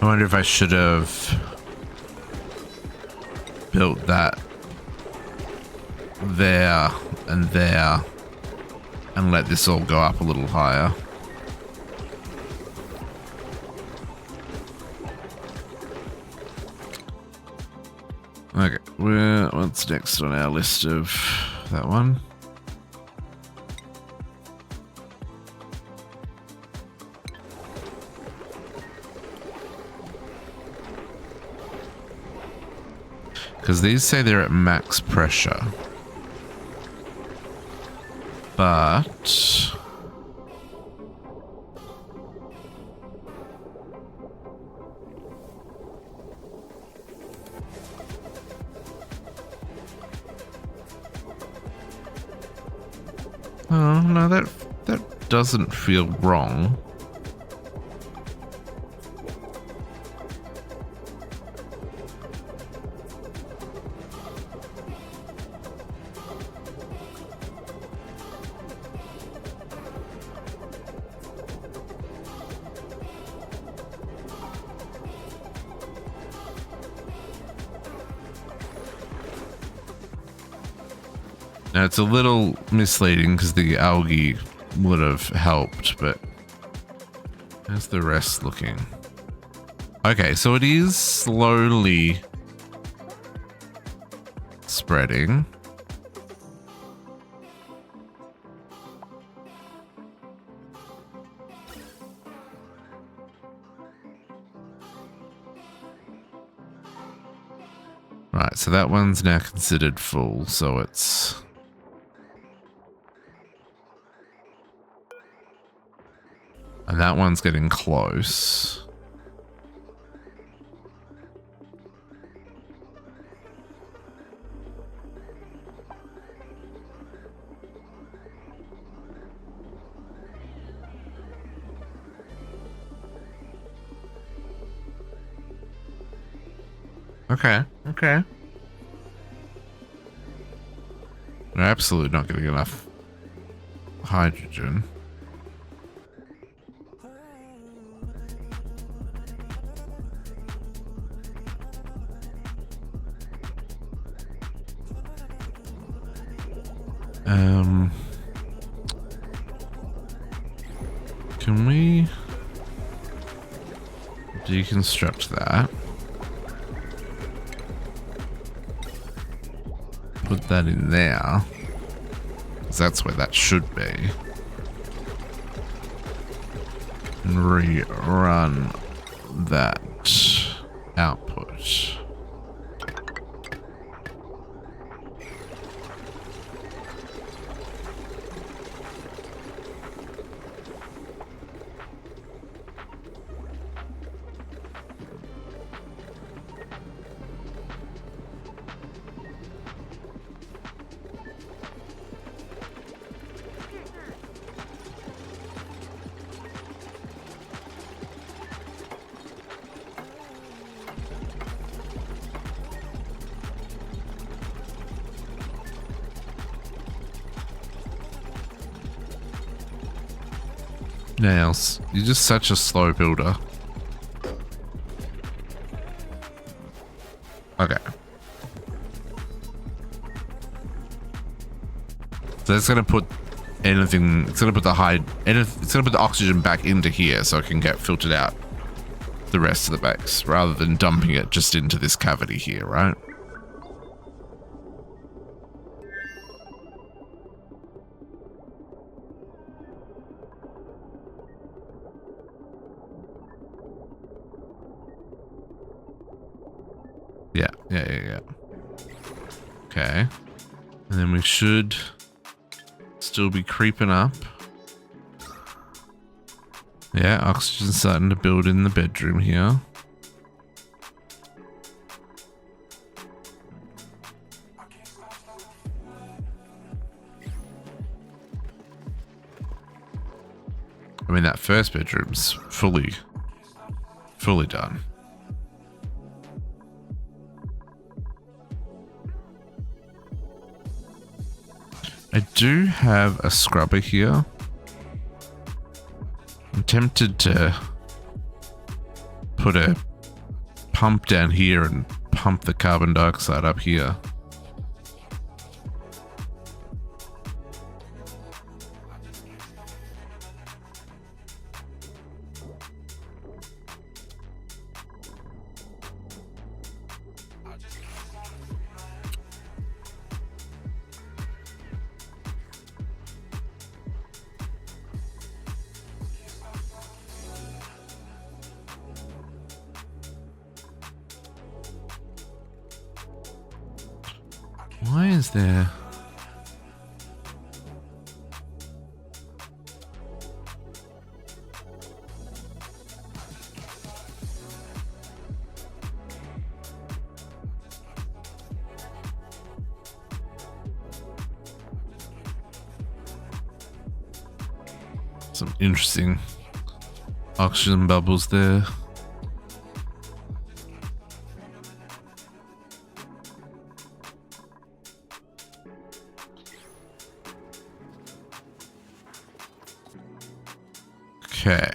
I wonder if I should have built that there and let this all go up a little higher. Okay, what's next on our list of that one. Because these say they're at max pressure. But... oh, no, that doesn't feel wrong. Now it's a little misleading because the algae would have helped, but how's the rest looking? Okay, so it is slowly spreading. Right, so that one's now considered full, so it's... and that one's getting close. Okay, okay. We're absolutely not getting enough hydrogen. Can we deconstruct that? Put that in there, because that's where that should be. And rerun that output. Nails, you're just such a slow builder. Okay. So it's gonna put anything, it's gonna put the oxygen back into here so it can get filtered out the rest of the base, rather than dumping it just into this cavity here, right? Yeah. Okay. And then we should still be creeping up. Yeah, oxygen's starting to build in the bedroom here. I mean, that first bedroom's fully done. I do have a scrubber here. I'm tempted to put a pump down here and pump the carbon dioxide up here. Why is there... some interesting oxygen bubbles there. Okay.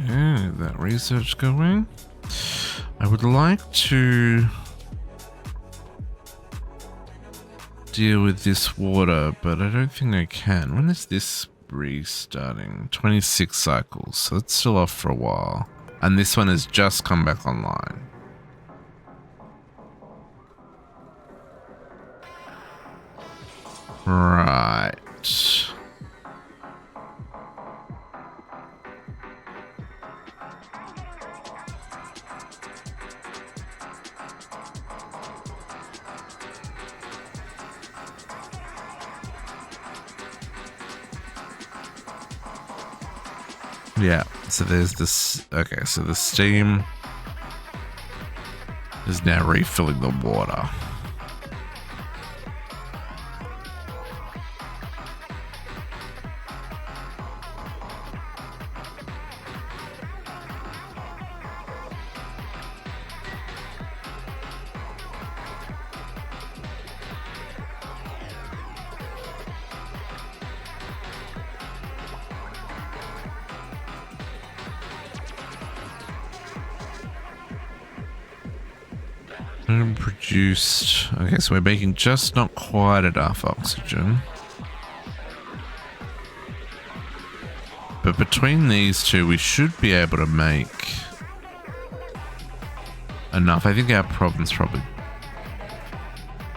Okay, that research going. I would like to deal with this water, but I don't think I can. When is this restarting? 26 cycles, so it's still off for a while. And this one has just come back online. Right. Yeah, so there's this. Okay, so the steam is now refilling the water. Produced. Okay, so we're making just not quite enough oxygen. But between these two, we should be able to make enough. I think our problem's probably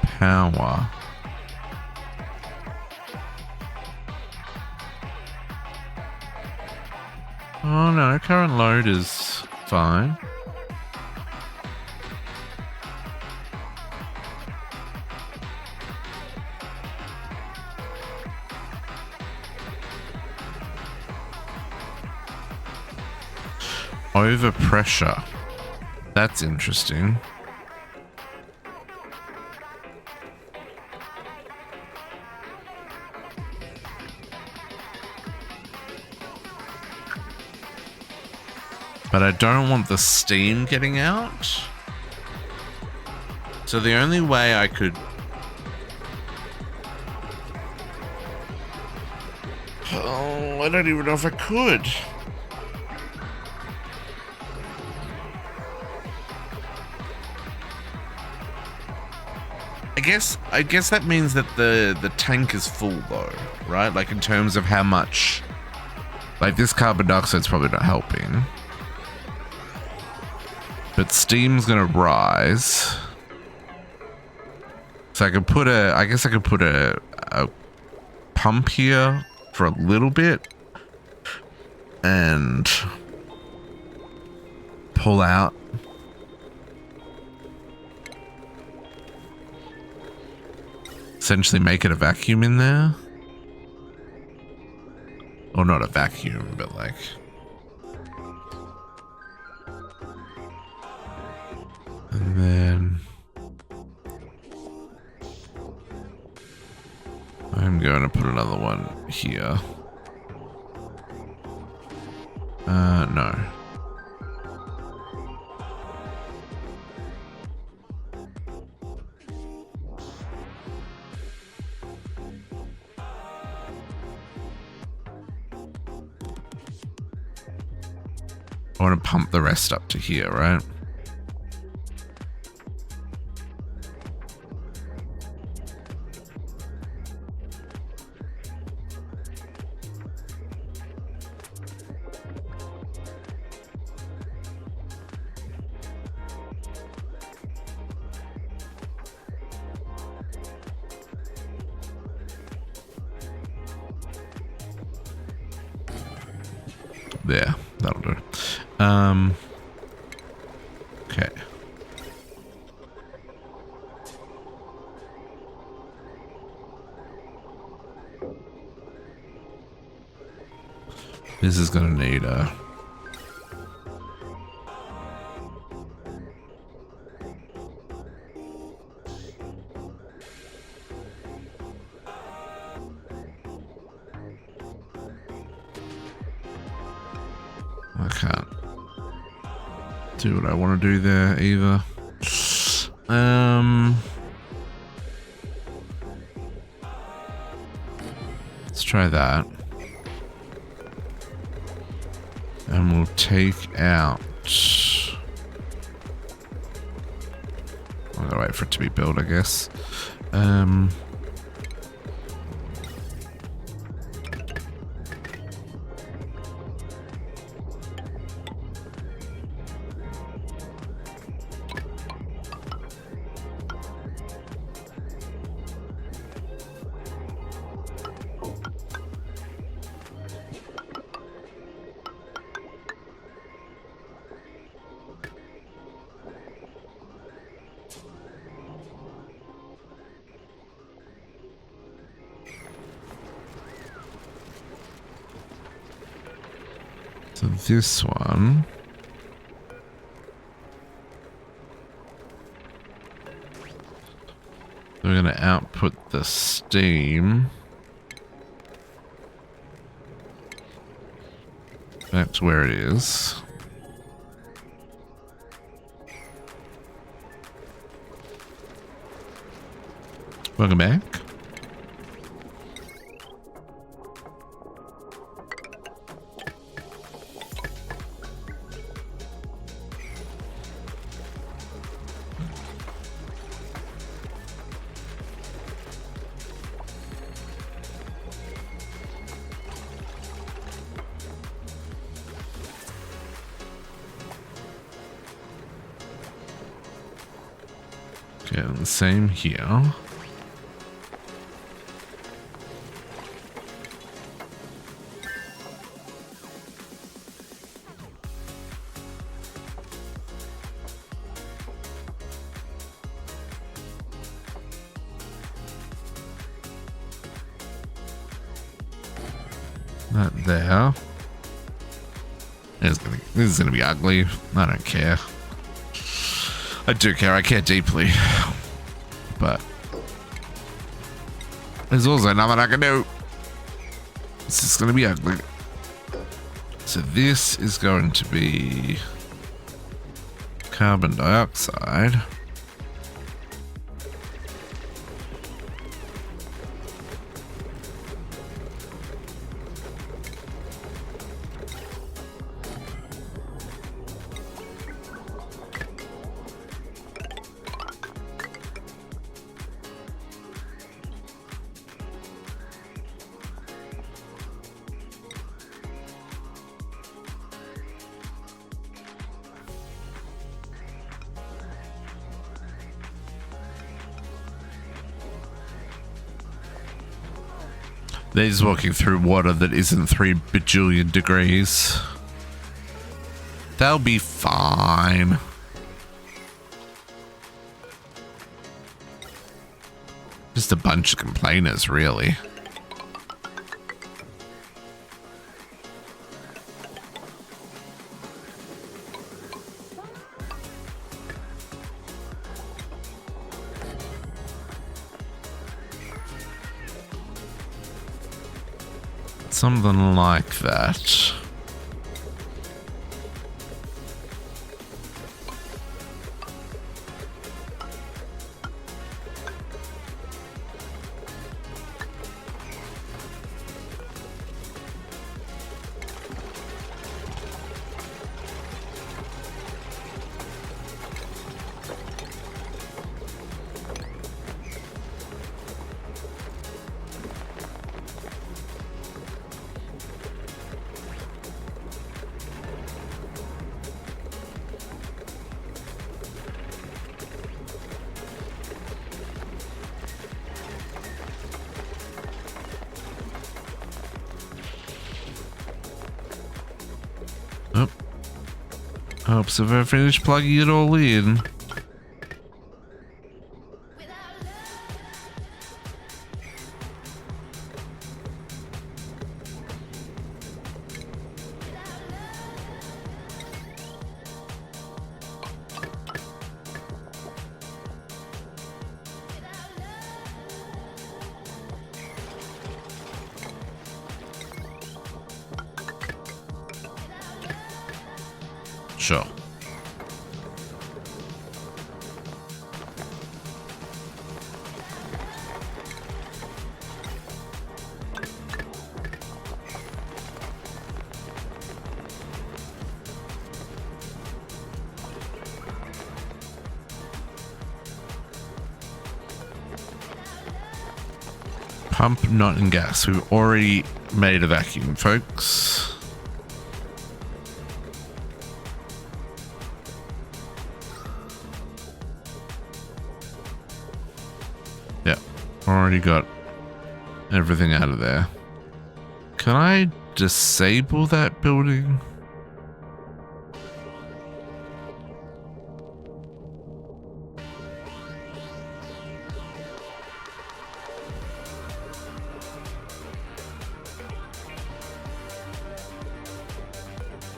power. Oh no, current load is fine. Overpressure. That's interesting. But I don't want the steam getting out. So the only way I could... Oh, I don't even know if I could. I guess that means that the tank is full though, right? Like in terms of how much, like this carbon dioxide's probably not helping, but steam's gonna rise. So I could put I guess I could put a pump here for a little bit and pull out. Essentially make it a vacuum in there. Or not a vacuum, but like... And then... I'm going to put another one here. No. I want to pump the rest up to here, right? There, that'll do. Okay. This is gonna need a... I can't do what I want to do there either. Let's try that. And we'll take out... I'm gonna wait for it to be built, I guess. So this one, we're going to output the steam back to where it is. Welcome back. Okay, the same here. That there. This is gonna be ugly. I don't care. I do care. I care deeply. But there's also nothing I can do. This is gonna be ugly. So this is going to be carbon dioxide. They're just walking through water that isn't 3 bajillion degrees. They'll be fine. Just a bunch of complainers, really. Something like that. Hopes if I finish plugging it all in. Sure. Pump not in gas. We've already made a vacuum, folks. Already got everything out of there. Can I disable that building?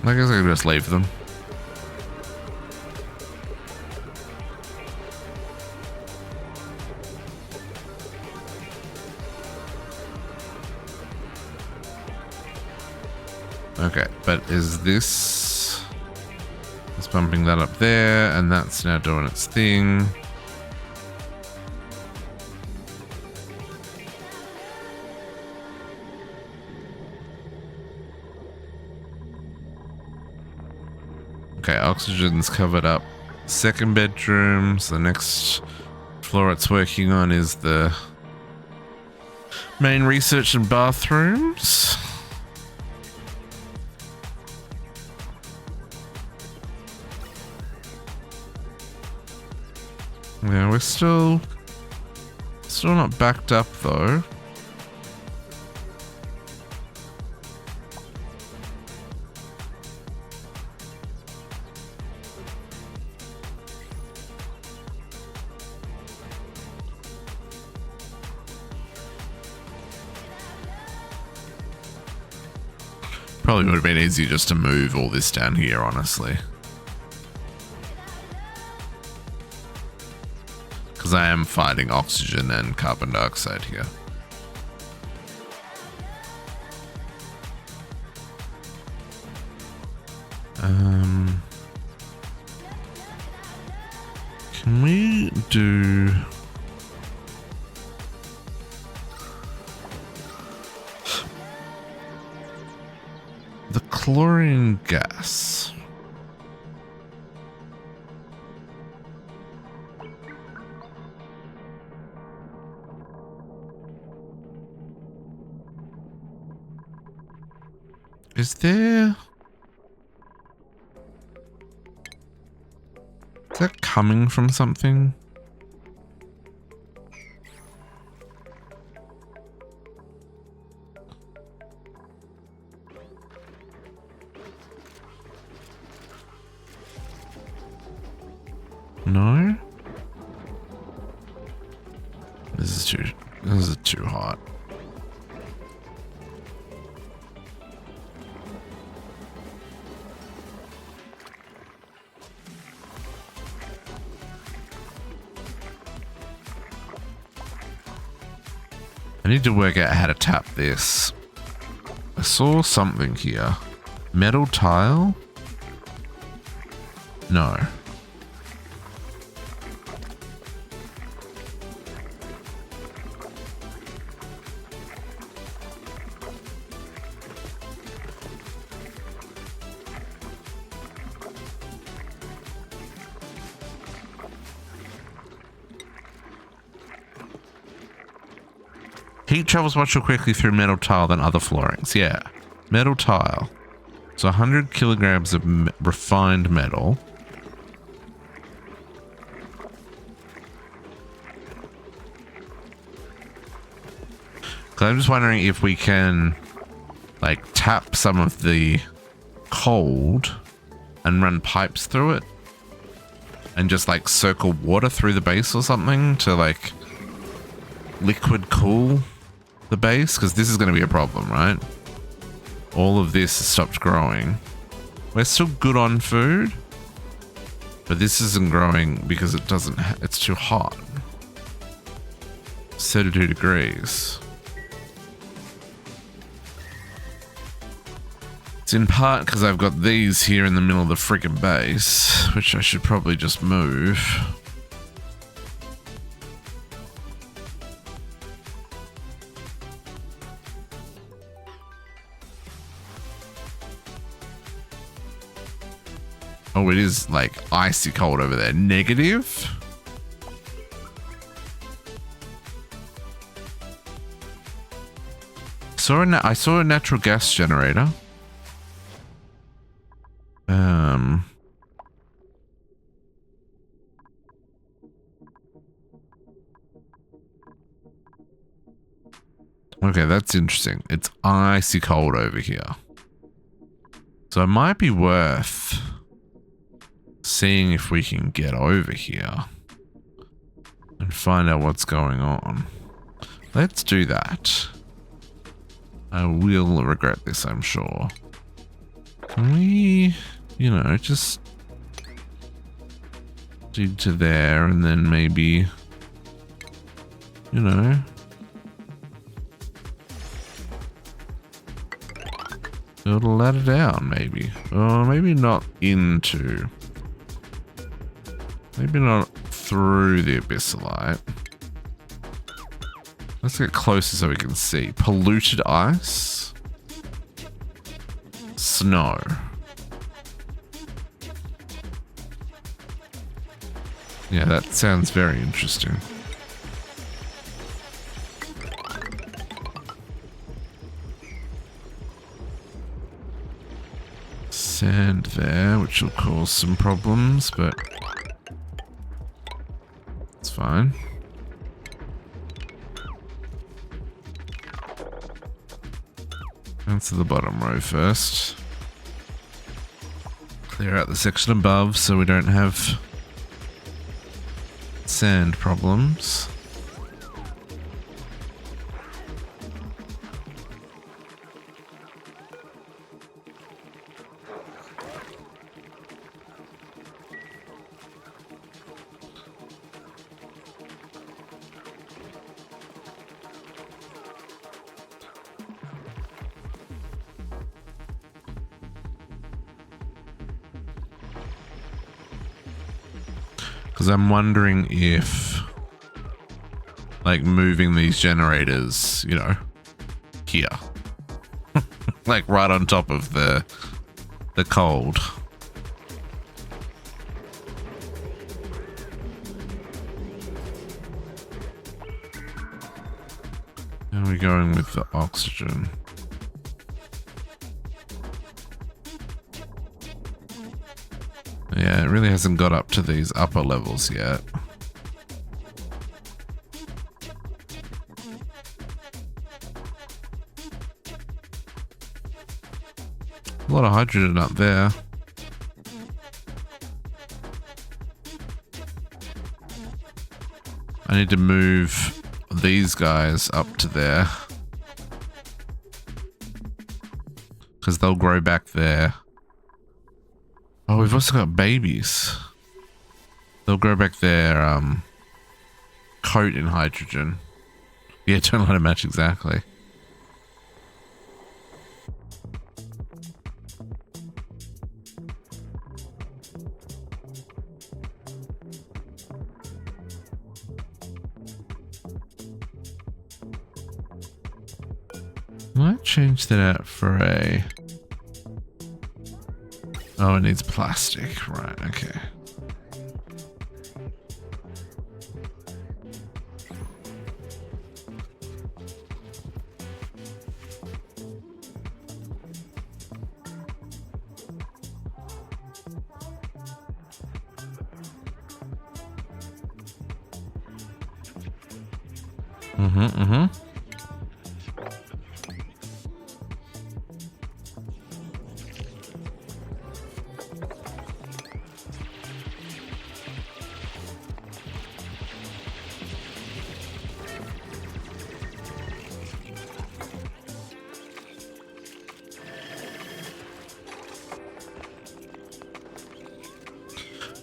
I guess I can just leave them. Okay, but is this... It's bumping that up there, and that's now doing its thing. Okay, oxygen's covered up. Second bedroom, so the next floor it's working on is the main research and bathrooms. Yeah, we're still not backed up though. Probably would have been easier just to move all this down here, honestly. Because I am fighting oxygen and carbon dioxide here. Can we do... the chlorine gas? Is there... is that coming from something? No? This is too hot. I need to work out how to tap this. I saw something here. Metal tile? No. Heat travels much more quickly through metal tile than other floorings. Yeah. Metal tile. So 100 kilograms of refined metal. I'm just wondering if we can, like, tap some of the cold and run pipes through it and just like circle water through the base or something to like liquid cool the base, because this is going to be a problem, right? All of this has stopped growing. We're still good on food, but this isn't growing because it doesn't, it's too hot. 32 degrees. It's in part because I've got these here in the middle of the freaking base, which I should probably just move. Oh, it is like icy cold over there. Negative? I saw a natural gas generator. Okay, that's interesting. It's icy cold over here. So it might be worth seeing if we can get over here and find out what's going on. Let's do that. I will regret this, I'm sure. Can we, you know, just dig to there and then maybe, you know, build a ladder down, maybe. Or maybe not into. Maybe not through the abyssalite. Let's get closer so we can see. Polluted ice. Snow. Yeah, that sounds very interesting. Sand there, which will cause some problems, but it's fine. Answer the bottom row first. Clear out the section above so we don't have sand problems. Because I'm wondering if, like, moving these generators, you know, here, like right on top of the cold. How are we going with the oxygen? Yeah, it really hasn't got up to these upper levels yet. A lot of hydrogen up there. I need to move these guys up to there, because they'll grow back there. Oh, we've also got babies. They'll grow back their coat in hydrogen. Yeah, don't let it match exactly. Might change that out for a... Oh, it needs plastic. Right, okay.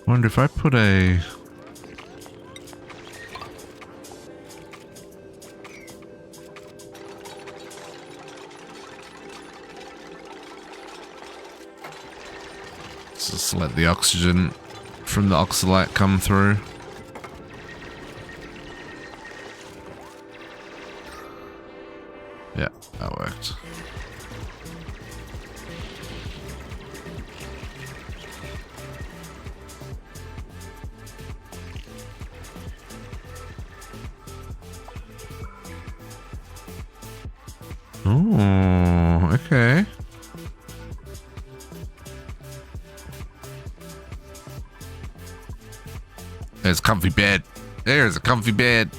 I wonder if I put a... Let's just let the oxygen from the oxalate come through. Yeah, that worked. Oh, okay. There's a comfy bed. There's a comfy bed.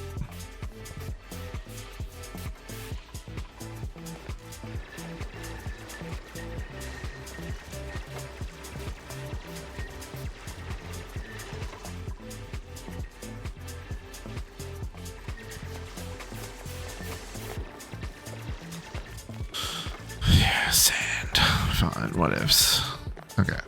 Yeah, sand. Fine, whatevs. Okay.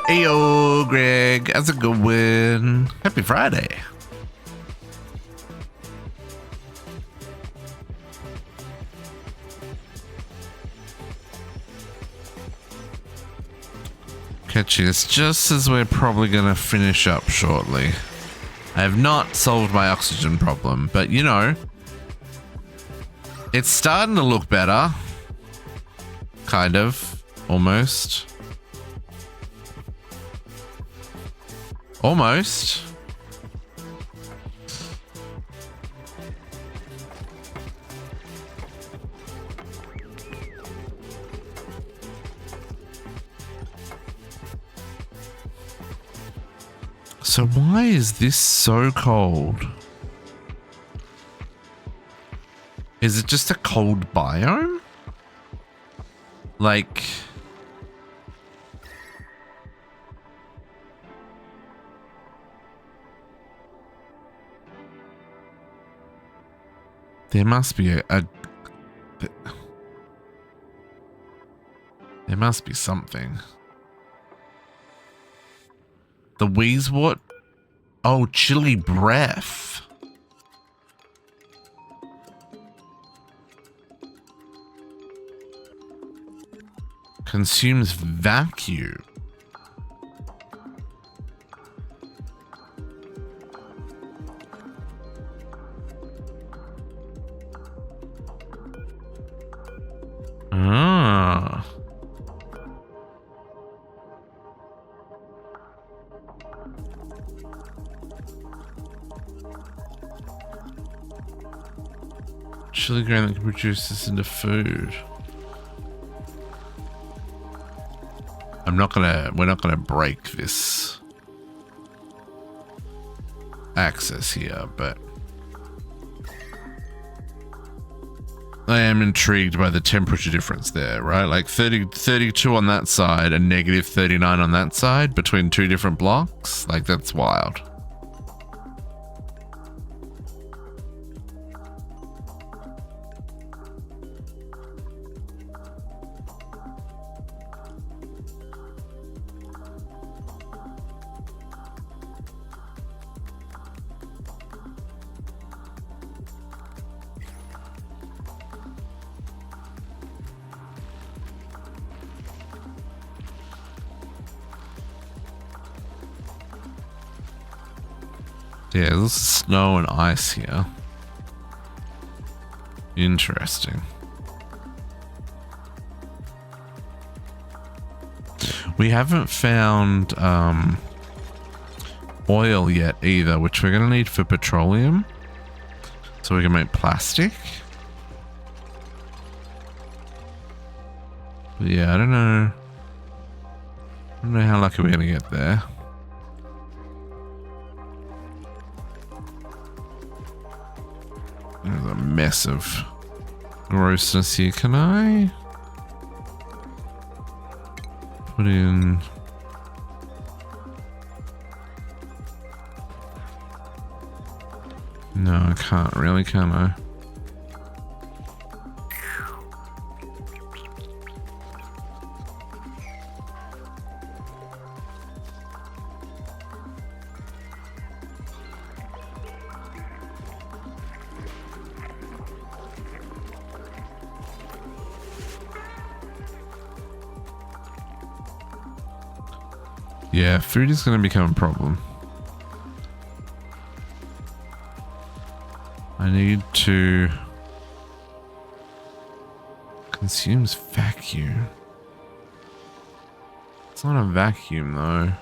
Heyo, Greg. How's it going? Happy Friday. Catchy, it's just as we're probably going to finish up shortly. I have not solved my oxygen problem, but you know, it's starting to look better. Kind of. Almost. Almost. So why is this so cold? Is it just a cold biome? Like... There must be there must be something. The Wheezewort? Oh, chilly breath. Consumes vacuum. Ah. Chili grain that can produce this into food. We're not gonna break this access here, but I am intrigued by the temperature difference there, right? Like 32 on that side and negative 39 on that side between two different blocks. Like, that's wild. Yeah, this is snow and ice here. Interesting. We haven't found oil yet either, which we're going to need for petroleum. So we can make plastic. Yeah, I don't know. I don't know how lucky we're gonna get there. There's a mess of grossness here. Can I put in... No, I can't really, can I? Yeah, food is going to become a problem. I need to... Consumes vacuum. It's not a vacuum though.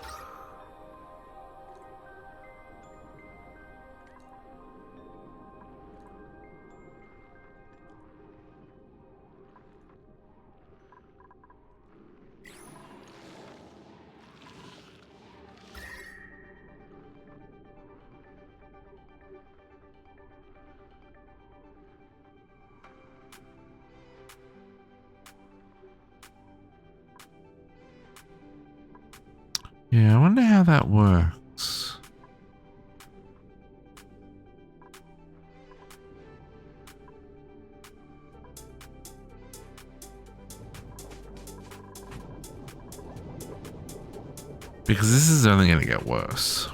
Yeah, I wonder how that works. Because this is only going to get worse.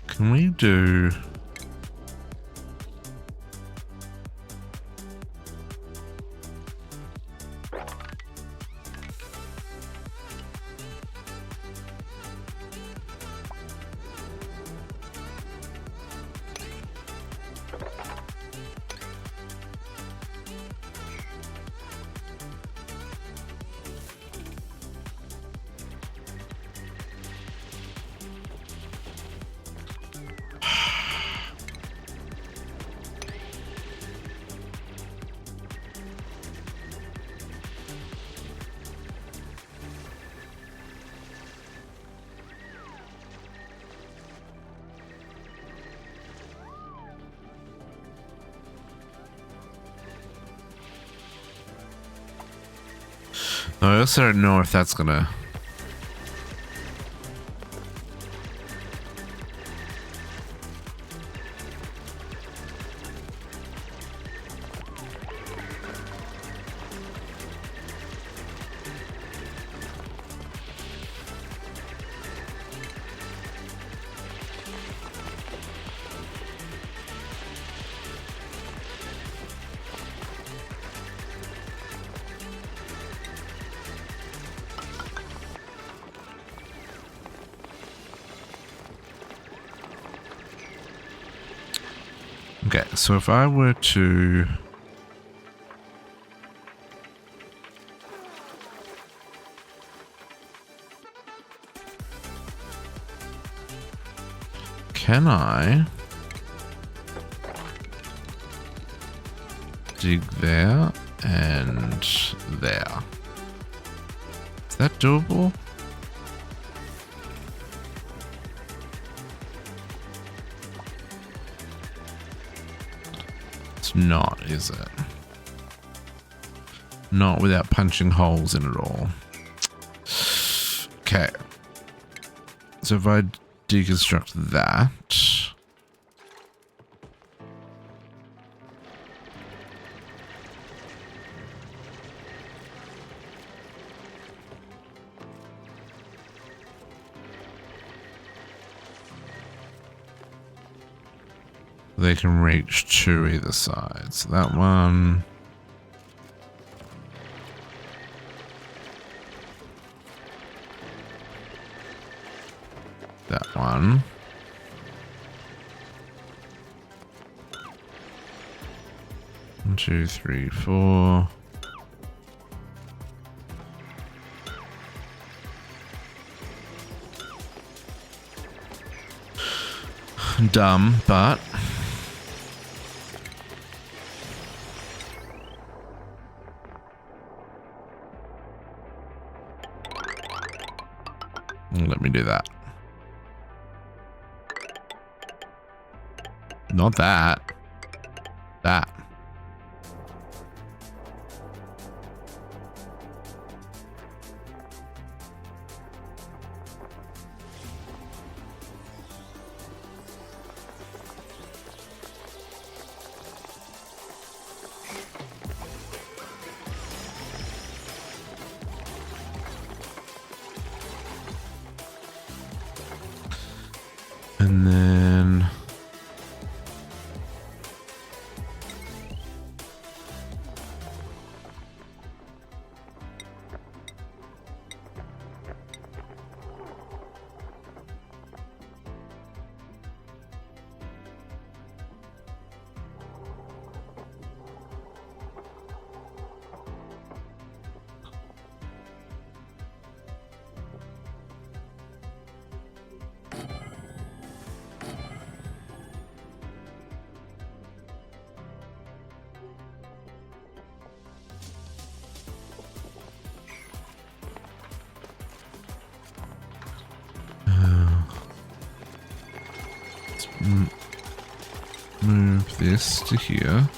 Can we do... I also don't know if that's gonna... Okay, so if I were to... Can I dig there and there? Is that doable? It's not, is it? Not without punching holes in it all. Okay. So if I deconstruct that. They can reach to either side. So that one. That one. One, two, three, four. dumb, but let me do that. Not that. That. And then move this to here.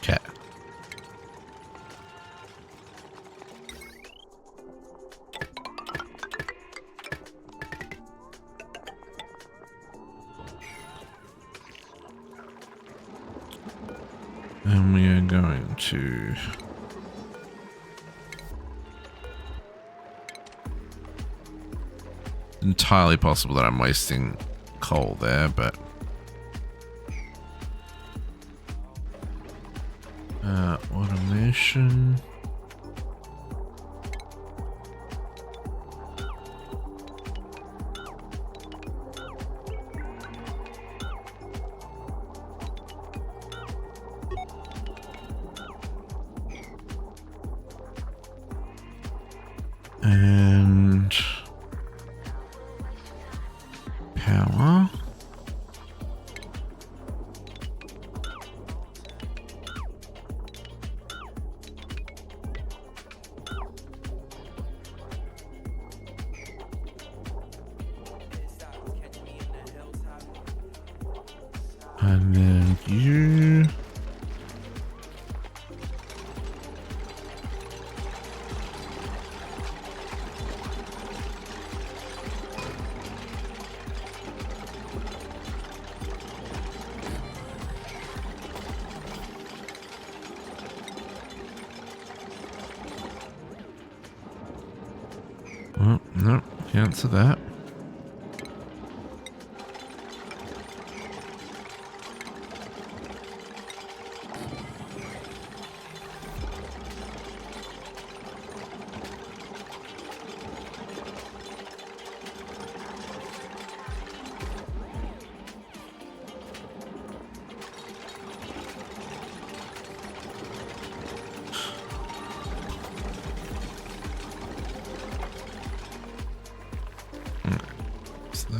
Okay. And we are going to entirely possible that I'm wasting coal there, but automation. And power. And then you. Oh, no, cancel that.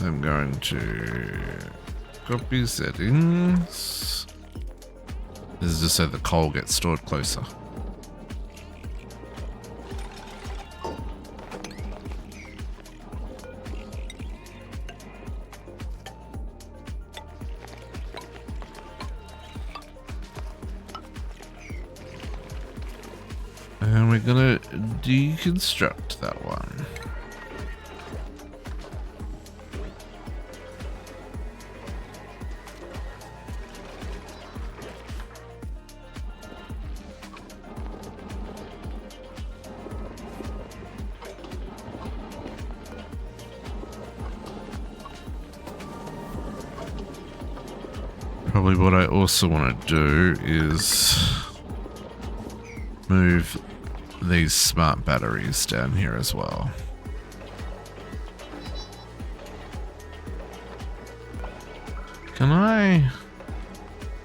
I'm going to copy settings. This is just so the coal gets stored closer. we're gonna deconstruct that one. Probably what I also want to do is move these smart batteries down here as well. Can I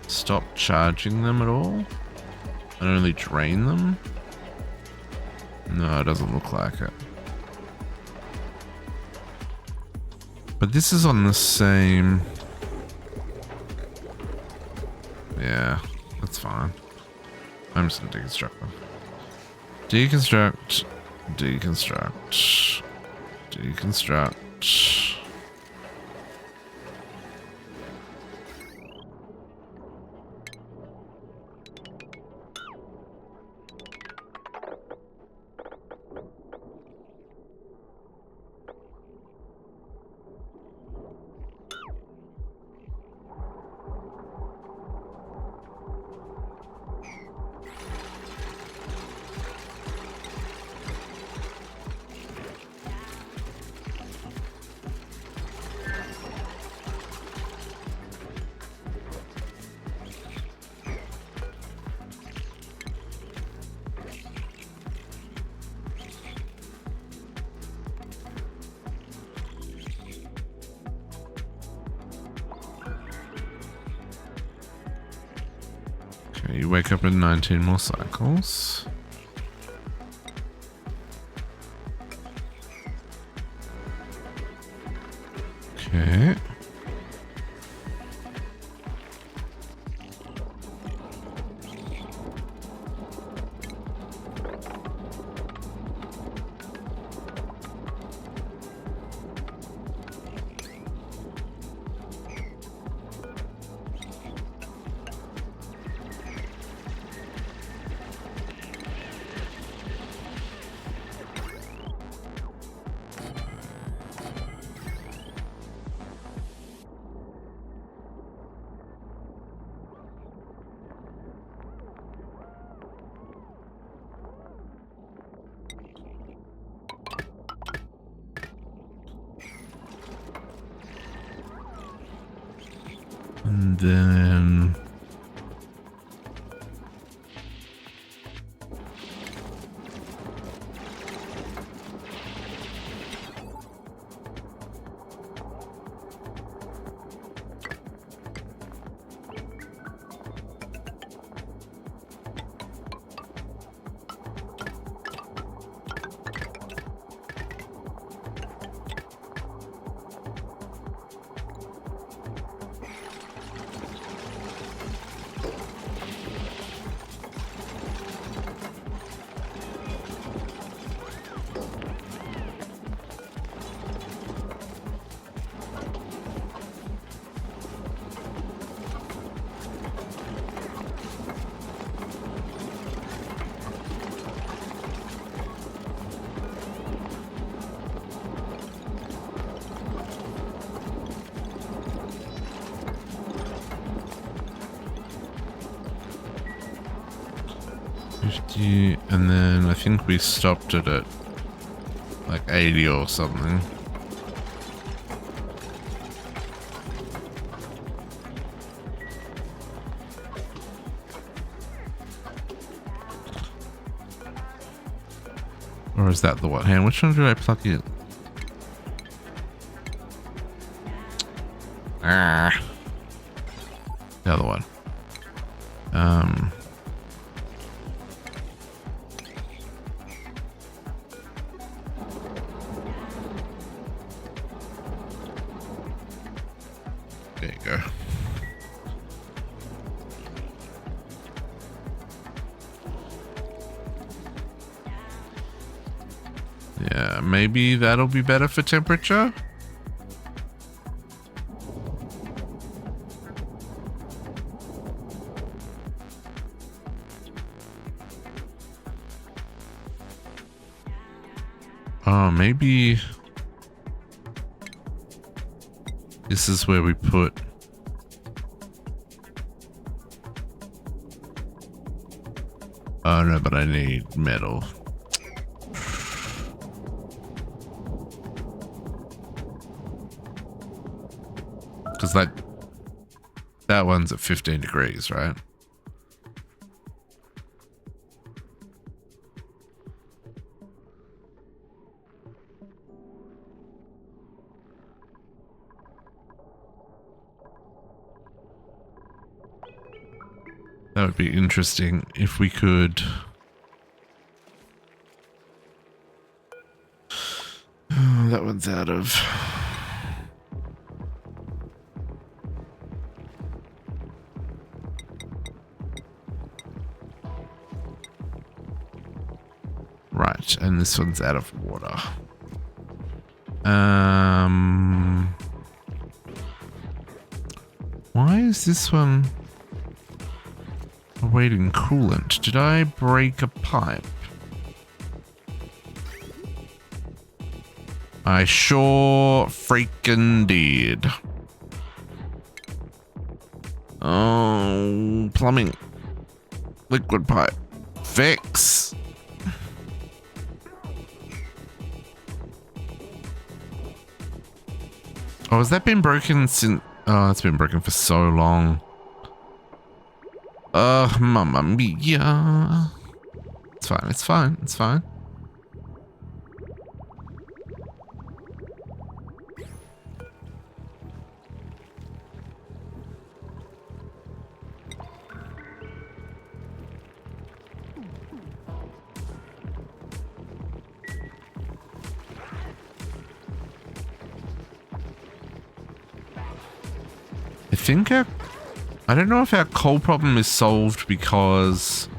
stop charging them at all and only drain them? No, it doesn't look like it. But this is on the same... Yeah, that's fine. I'm just gonna deconstruct them. Deconstruct, deconstruct, deconstruct. Okay, you wake up in 19 more cycles. Okay. And then and then I think we stopped it at like 80 or something. Or is that the one? Hang on, which one did I plug in? Ah, the other one. There you go. Yeah, maybe that'll be better for temperature. Oh, maybe this is where we put... Oh no, but I need metal. Because that one's at 15 degrees, right? That would be interesting if we could... Oh, that one's out of... Right, and this one's out of water. Why is this one awaiting coolant? Did I break a pipe? I sure freaking did. Oh, plumbing. Liquid pipe. Fix. Oh, has that been broken since... Oh, it's been broken for so long. Mamma mia. It's fine, it's fine, it's fine. I think I don't know if our coal problem is solved because...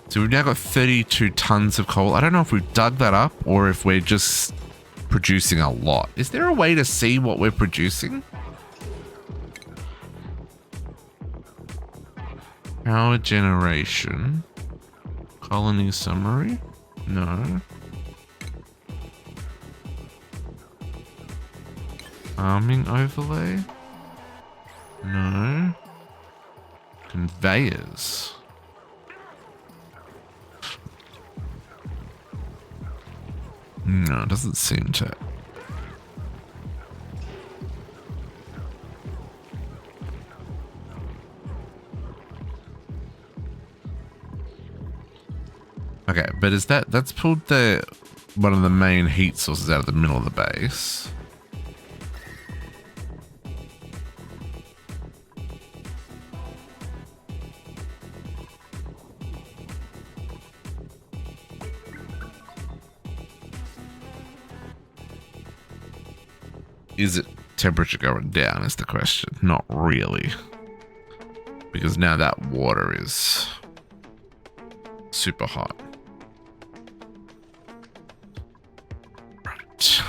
So we've now got 32 tons of coal. I don't know if we've dug that up or if we're just producing a lot. Is there a way to see what we're producing? Power generation. Colony summary? No. Farming overlay? No. Conveyors. No, it doesn't seem to. Okay, but is that's pulled one of the main heat sources out of the middle of the base. Is it temperature going down is the question. Not really. Because now that water is super hot. Right.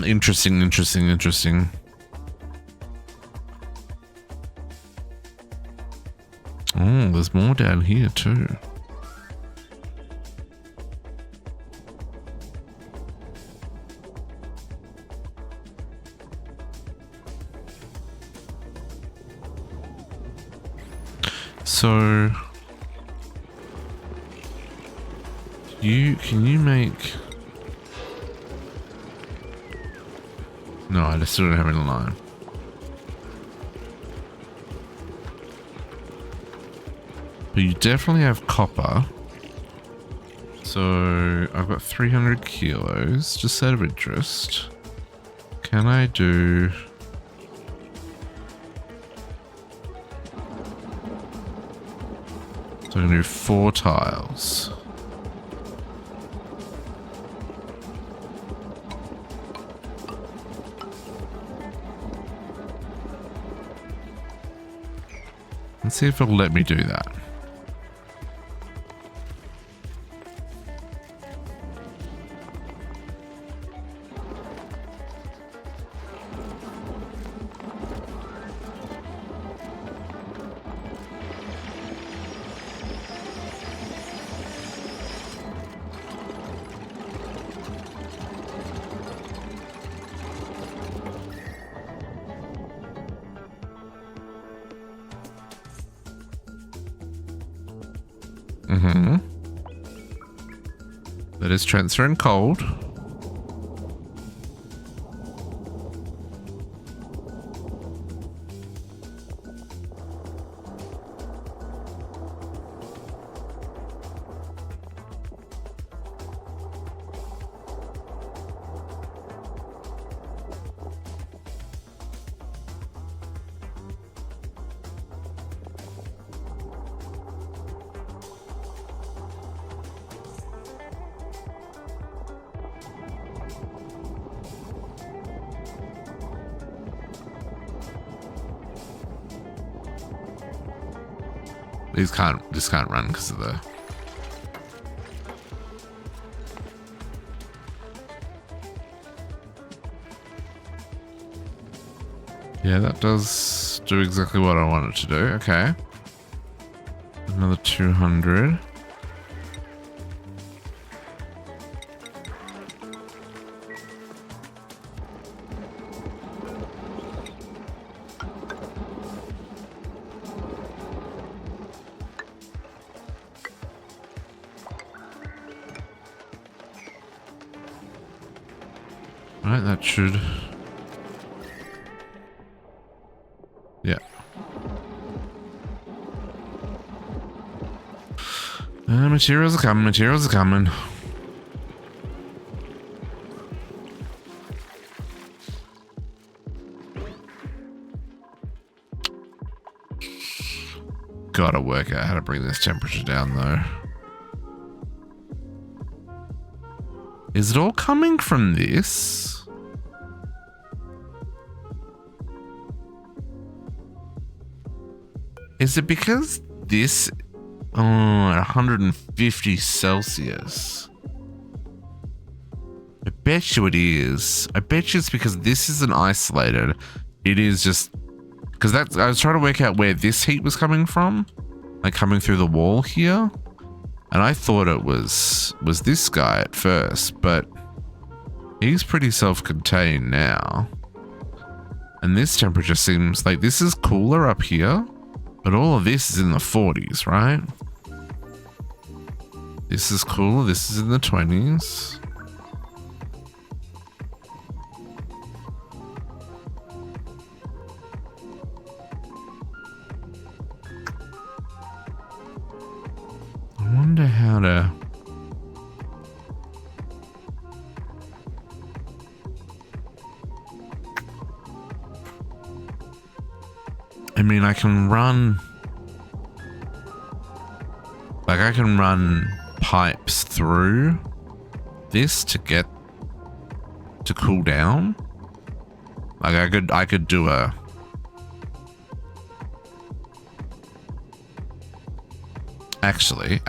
Interesting. Oh, there's more down here too. So, can you make... No, I still don't have any line. But you definitely have copper. So I've got 300 kilos, just out of interest. Can I do... So I'm going to do 4 tiles. Let's see if it'll let me do that. That is transferring cold. This can't run because of the... Yeah, that does do exactly what I want it to do. Okay. Another 200. Right, that should... Yeah. Materials are coming, materials are coming. Gotta work out how to bring this temperature down though. Is it all coming from this? Is it because this... Oh, at 150 Celsius. I bet you it is. I bet you it's because this isn't isolated. It is just... Because that's... I was trying to work out where this heat was coming from. Like coming through the wall here. And I thought it was this guy at first, but he's pretty self-contained now. And this temperature seems like this is cooler up here, but all of this is in the 40s, right? This is cooler, this is in the 20s. I wonder how to... I mean, I can run... Like, I can run pipes through this to get... to cool down. Like, I could do a... Actually...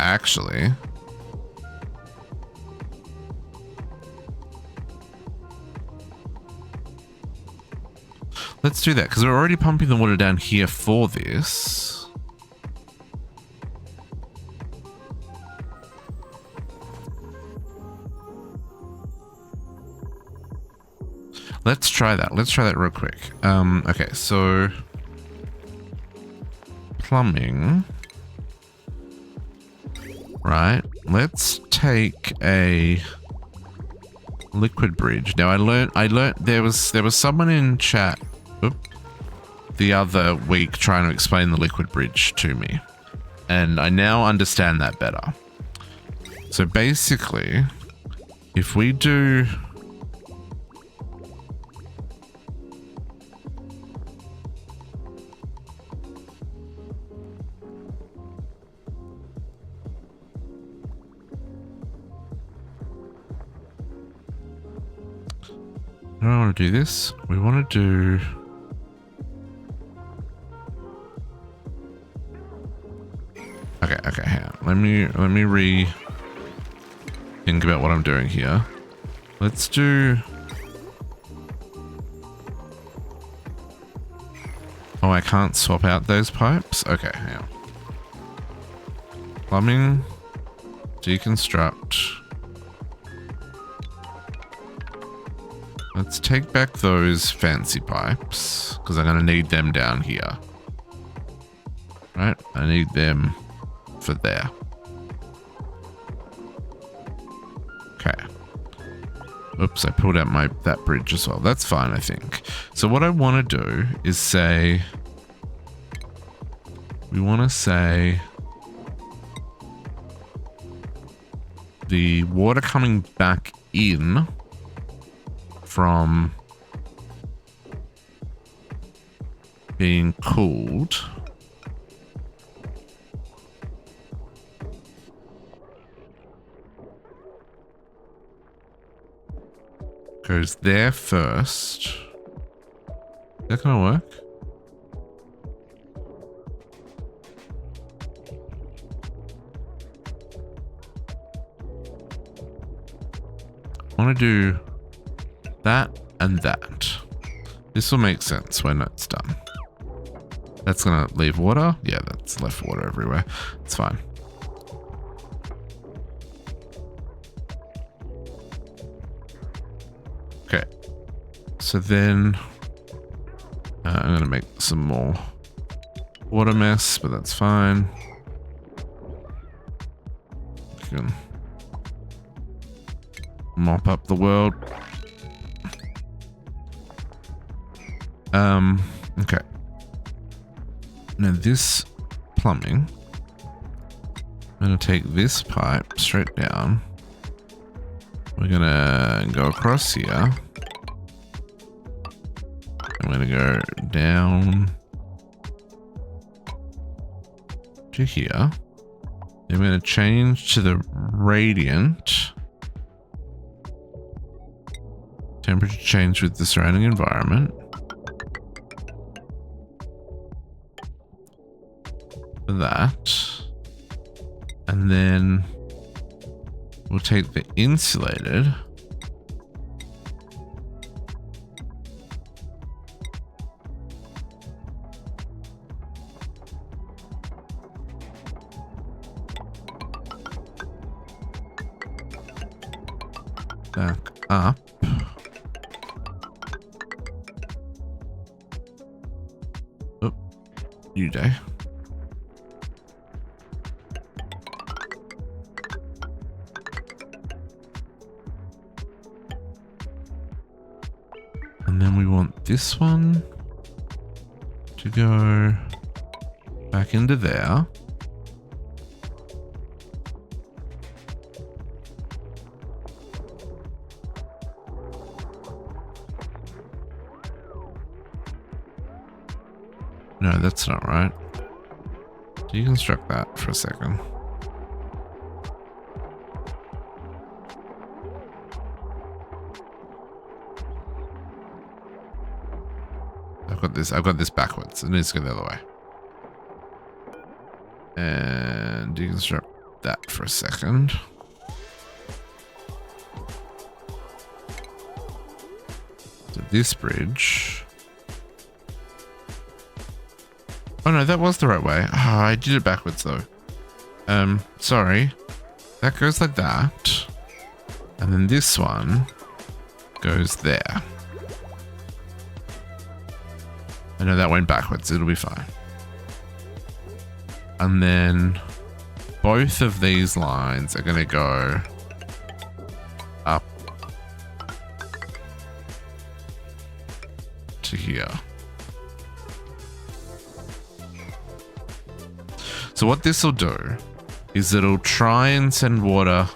Let's do that, because we're already pumping the water down here for this. Let's try that. Let's try that real quick. Okay, so... Plumbing... Right, let's take a liquid bridge. Now I learned there was someone in chat the other week trying to explain the liquid bridge to me, and I now understand that better. So basically, if we do I don't want to do this. We want to do... let me think about what I'm doing here. Let's do... Oh, I can't swap out those pipes? Okay, hang on. Plumbing, deconstruct. Let's take back those fancy pipes, because I'm going to need them down here. Right? I need them for there. Okay. Oops, I pulled out that bridge as well. That's fine, I think. So what I want to do is say... We want to say... The water coming back in from being cooled goes there first. Is that gonna work? I want to do that and that. This will make sense when it's done. That's gonna leave water. Yeah, that's left water everywhere. It's fine. Okay. So then I'm gonna make some more water mess, but that's fine. You can mop up the world. Okay. Now this plumbing, I'm going to take this pipe straight down. We're going to go across here. I'm going to go down to here. Then I'm going to change to the radiant. Temperature change with the surrounding environment. For that. And then we'll take the insulated. Back up. Oh, new day. And then we want this one to go back into there. No, that's not right. Deconstruct that for a second. I've got this backwards. It needs to go the other way. And deconstruct that for a second. So this bridge. Oh no, that was the right way. Oh, I did it backwards though. Sorry. That goes like that. And then this one goes there. I know that went backwards. It'll be fine. And then both of these lines are going to go up to here. So what this will do is it'll try and send water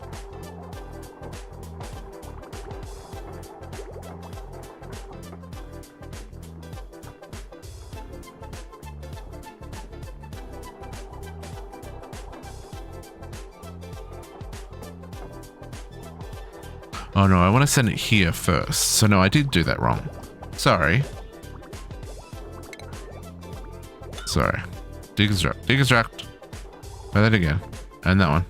Oh no, I want to send it here first. So no, I did do that wrong. Sorry. Sorry. Deconstruct. Deconstruct. Try that again. And that one.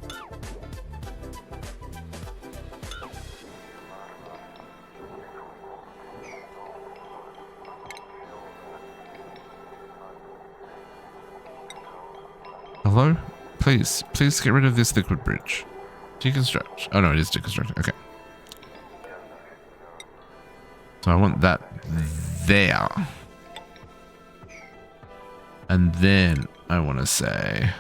Hello? Please get rid of this liquid bridge. Deconstruct. Oh no, it is deconstructing. Okay. So I want that there. And then I want to say...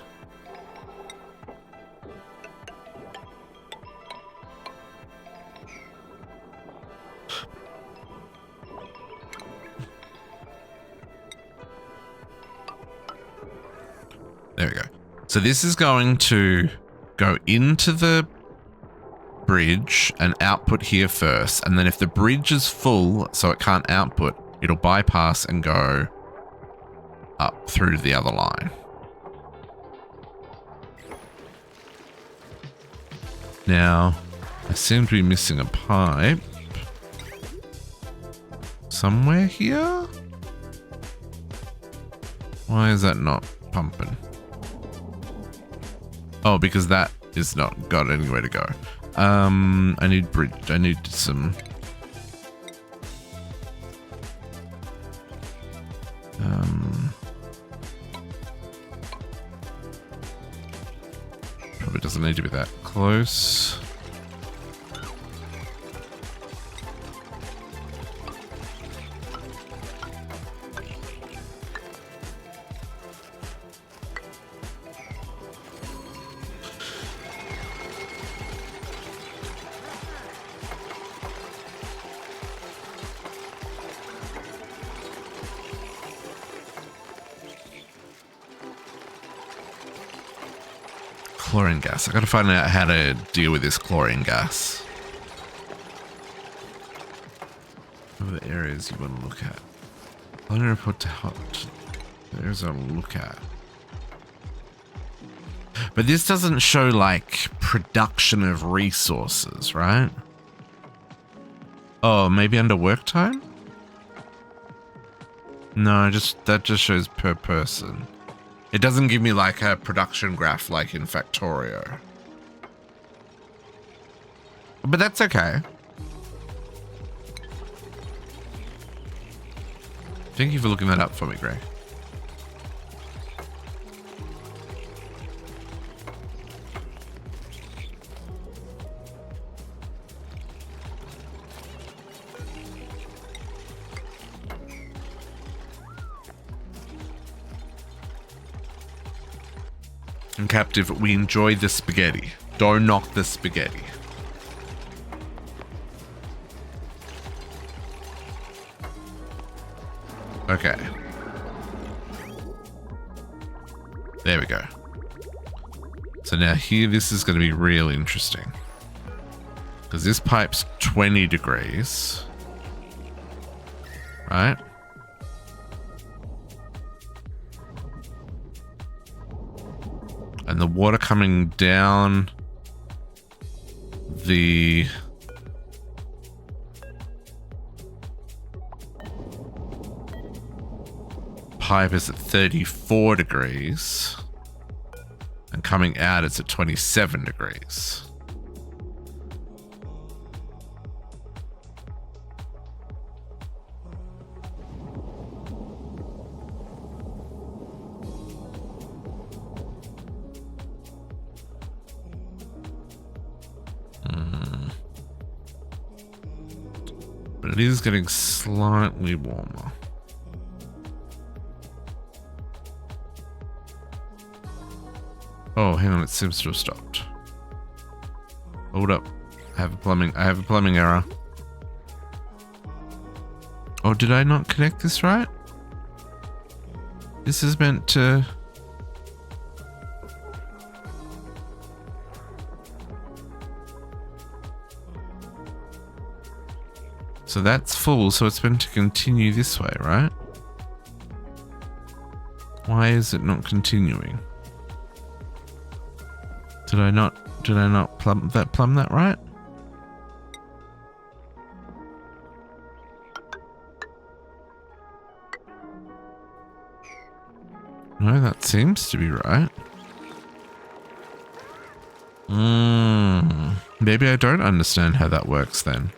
There we go. So this is going to go into the bridge and output here first. And then if the bridge is full, so it can't output, it'll bypass and go up through the other line. Now, I seem to be missing a pipe somewhere here. Why is that not pumping? Oh, because that is not got anywhere to go. I need bridge. I need some. Probably doesn't need to be that close. Chlorine gas. I gotta find out how to deal with this chlorine gas. What are the areas you want to look at? I don't know what to hot. There's a look at. But this doesn't show like production of resources, right? Oh, maybe under work time? No, that just shows per person. It doesn't give me like a production graph like in Factorio. But that's okay. Thank you for looking that up for me, Greg. And Captive, we enjoy the spaghetti. Don't knock the spaghetti. Okay. There we go. So now here, this is going to be real interesting. Because this pipe's 20 degrees. Right? And the water coming down the pipe is at 34 degrees and coming out it's at 27 degrees. But it is getting slightly warmer. Oh, hang on, it seems to have stopped. Hold up. I have a plumbing error. Oh, did I not connect this right? This is meant to... So that's full, so it's meant to continue this way, right? Why is it not continuing? Did I not plumb that right? No, that seems to be right. Maybe I don't understand how that works then.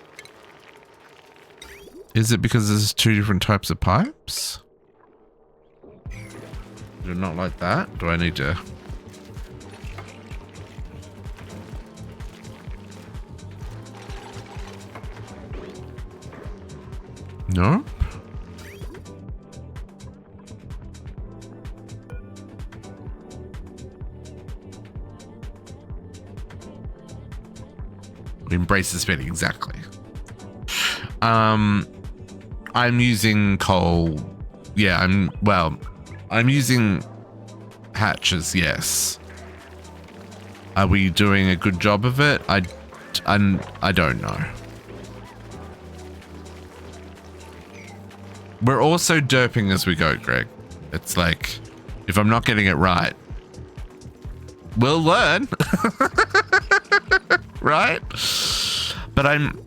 Is it because there's two different types of pipes? Do it not like that? Do I need to... No? Embrace the spinning, exactly. I'm using coal. Yeah, I'm using hatches, yes. Are we doing a good job of it? I don't know. We're also derping as we go, Greg. It's like, if I'm not getting it right, we'll learn. Right? But I'm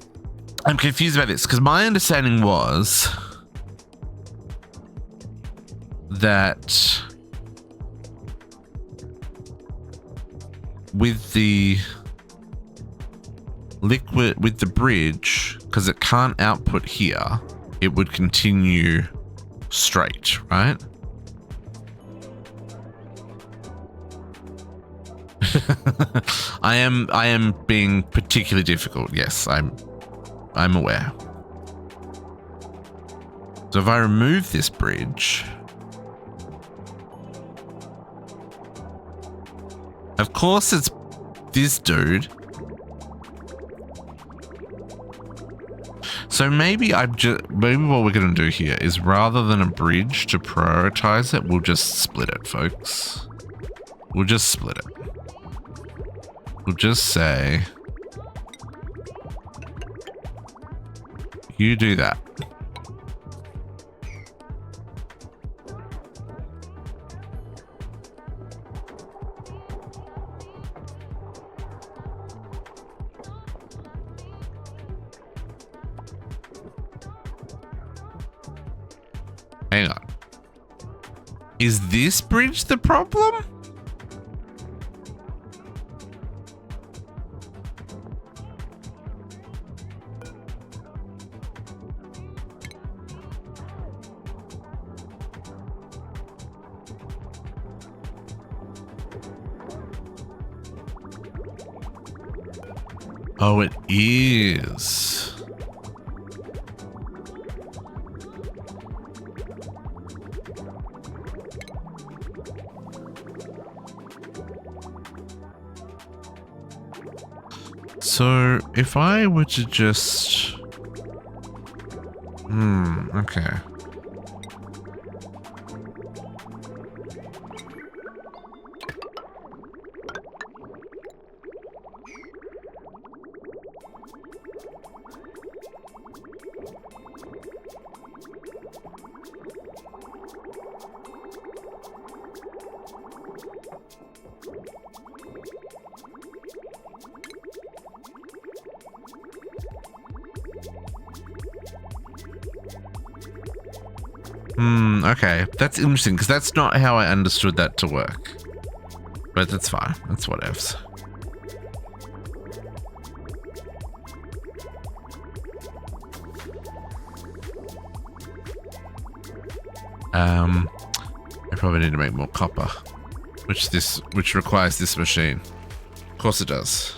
confused about this because my understanding was that with the liquid, with the bridge, because it can't output here, it would continue straight, right? I am being particularly difficult. Yes, I'm aware. So if I remove this bridge, of course it's this dude. So maybe maybe what we're gonna do here is rather than a bridge to prioritize it, we'll just split it, folks. We'll just split it. We'll just say, you do that. Hang on. Is this bridge the problem? Oh, it is. So if I were to just... okay. Okay, that's interesting because that's not how I understood that to work. But that's fine. That's whatevs. I probably need to make more copper, which requires this machine. Of course it does.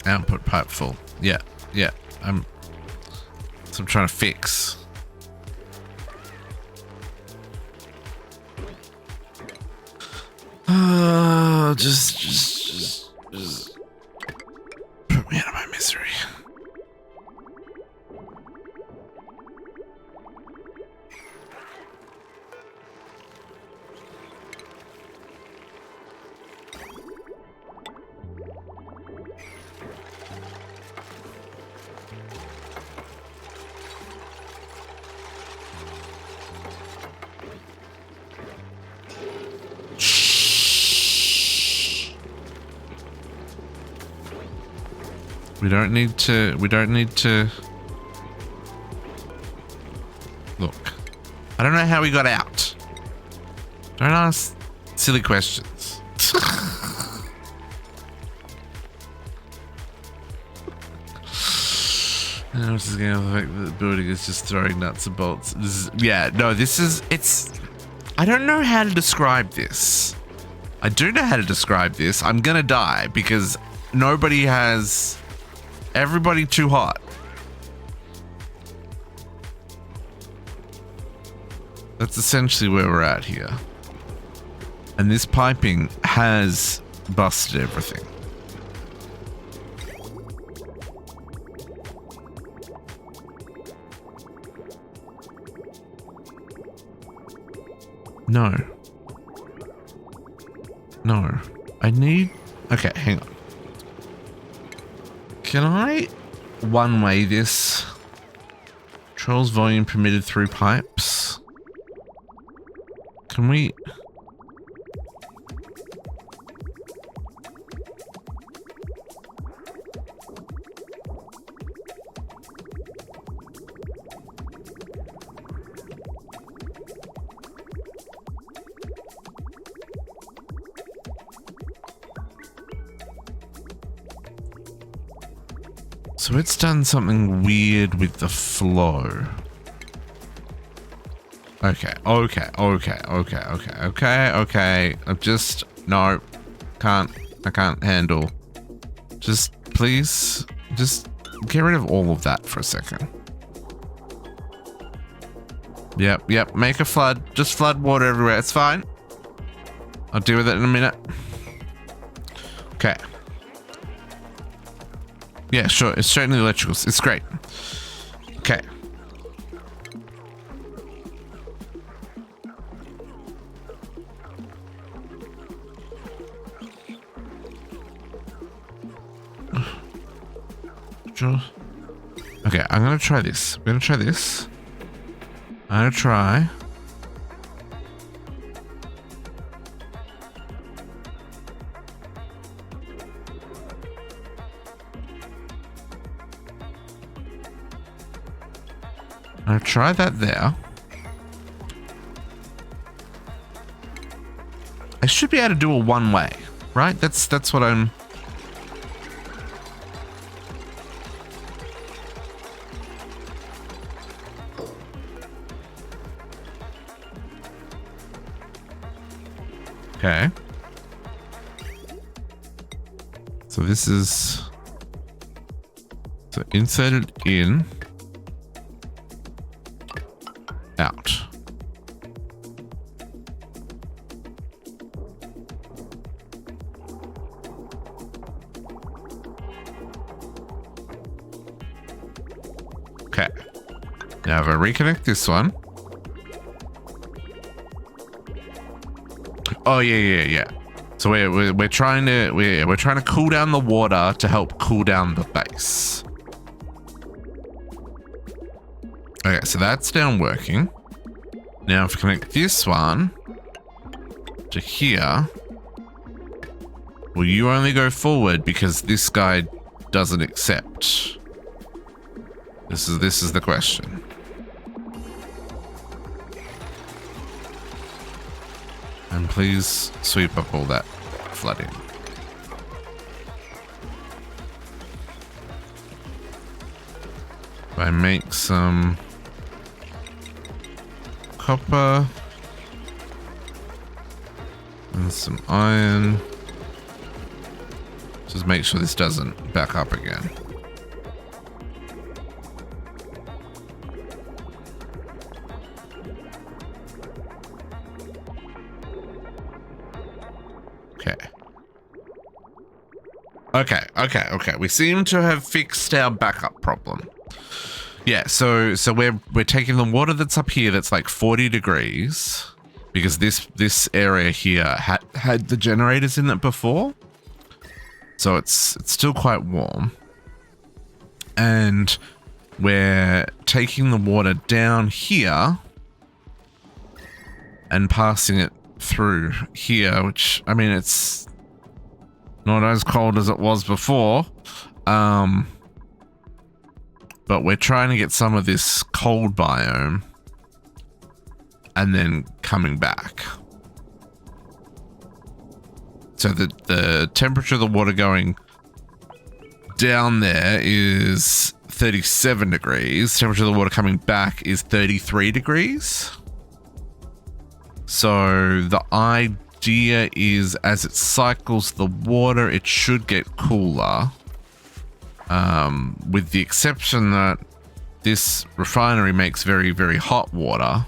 Output pipe full. Yeah. I'm trying to fix. Just We don't need to look. I don't know how we got out. Don't ask silly questions. I was just going to the fact that the building is just throwing nuts and bolts. Yeah, no, it's... I don't know how to describe this. I do know how to describe this. I'm going to die because nobody has... Everybody too hot. That's essentially where we're at here. And this piping has busted everything. No. No. I need... Okay, hang on. Can I one-way this? Controls volume permitted through pipes. Can we... So it's done something weird with the flow. Okay. I'm just, no, I can't handle. Just please, just get rid of all of that for a second. Yep, make a flood. Just flood water everywhere. It's fine. I'll deal with it in a minute. Okay. Yeah, sure. It's straight in the electricals. It's great. Okay. Okay, I'm gonna try this. I'm gonna try this. I'm gonna try. I'll try that there. I should be able to do a one-way, right? That's what I'm... Okay. So this is... So inserted in... out. Okay. Now if I reconnect this one. Oh yeah. So we're trying to cool down the water to help cool down the base. Okay, so that's now working. Now if I connect this one to here, will you only go forward because this guy doesn't accept? This is the question. And please sweep up all that flooding. If I make some copper and some iron, just make sure this doesn't back up again. Okay. We seem to have fixed our backup problem. Yeah, so we're taking the water that's up here that's like 40 degrees because this area here had the generators in it before. So it's still quite warm. And we're taking the water down here and passing it through here, which, I mean, it's not as cold as it was before. but we're trying to get some of this cold biome and then coming back. So the temperature of the water going down there is 37 degrees. Temperature of the water coming back is 33 degrees. So the idea is as it cycles the water, it should get cooler. With the exception that this refinery makes very, very hot water.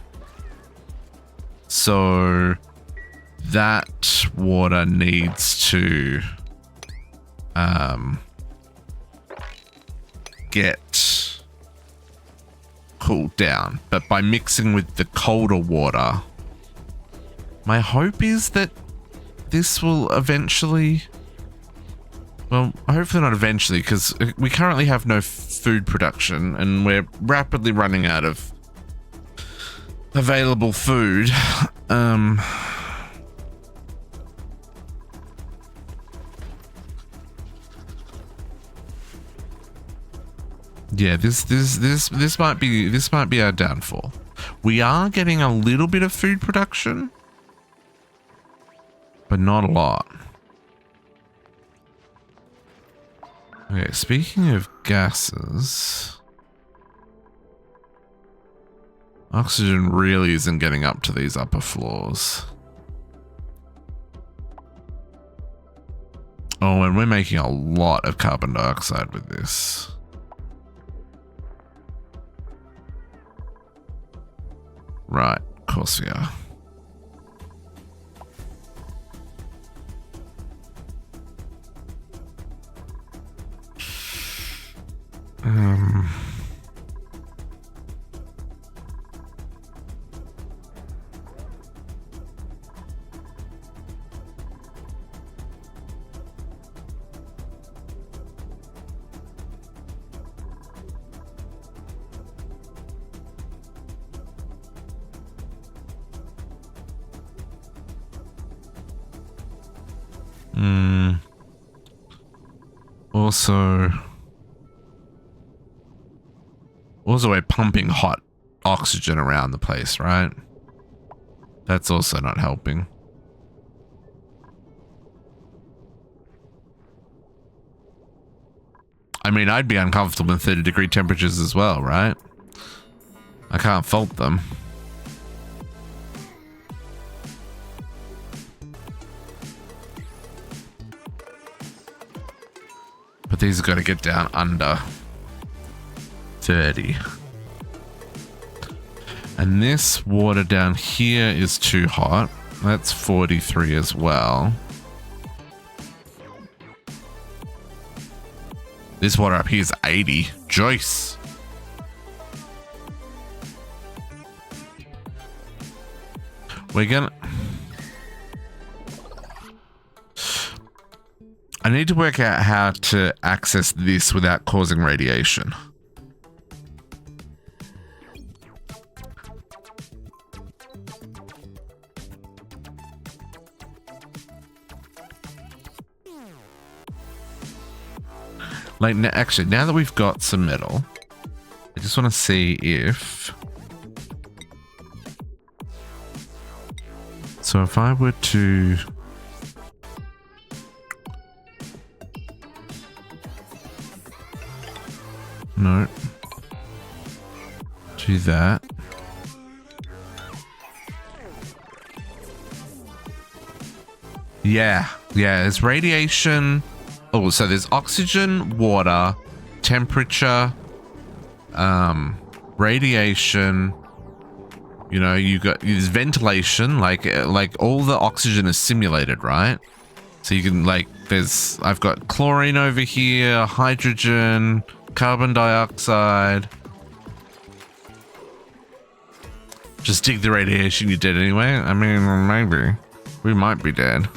So that water needs to get cooled down. But by mixing with the colder water, my hope is that this will eventually... Well, hopefully not eventually, because we currently have no food production and we're rapidly running out of available food. Yeah, this might be our downfall. We are getting a little bit of food production, but not a lot. Okay, speaking of gases, oxygen really isn't getting up to these upper floors. Oh, and we're making a lot of carbon dioxide with this. Right, of course we are. Also we're pumping hot oxygen around the place, right? That's also not helping. I mean, I'd be uncomfortable in 30-degree temperatures as well, right? I can't fault them. But these have got to get down under 30. And this water down here is too hot. That's 43 as well. This water up here is 80. Joyce. We're gonna... I need to work out how to access this without causing radiation. Like, actually, now that we've got some metal, I just want to see if... So if I were to... No. Do that. Yeah, there's radiation. Oh, so there's oxygen, water, temperature, radiation. You know, you got there's ventilation. Like all the oxygen is simulated, right? So you can I've got chlorine over here, hydrogen, carbon dioxide. Just dig the radiation, you're dead anyway. I mean, maybe we might be dead.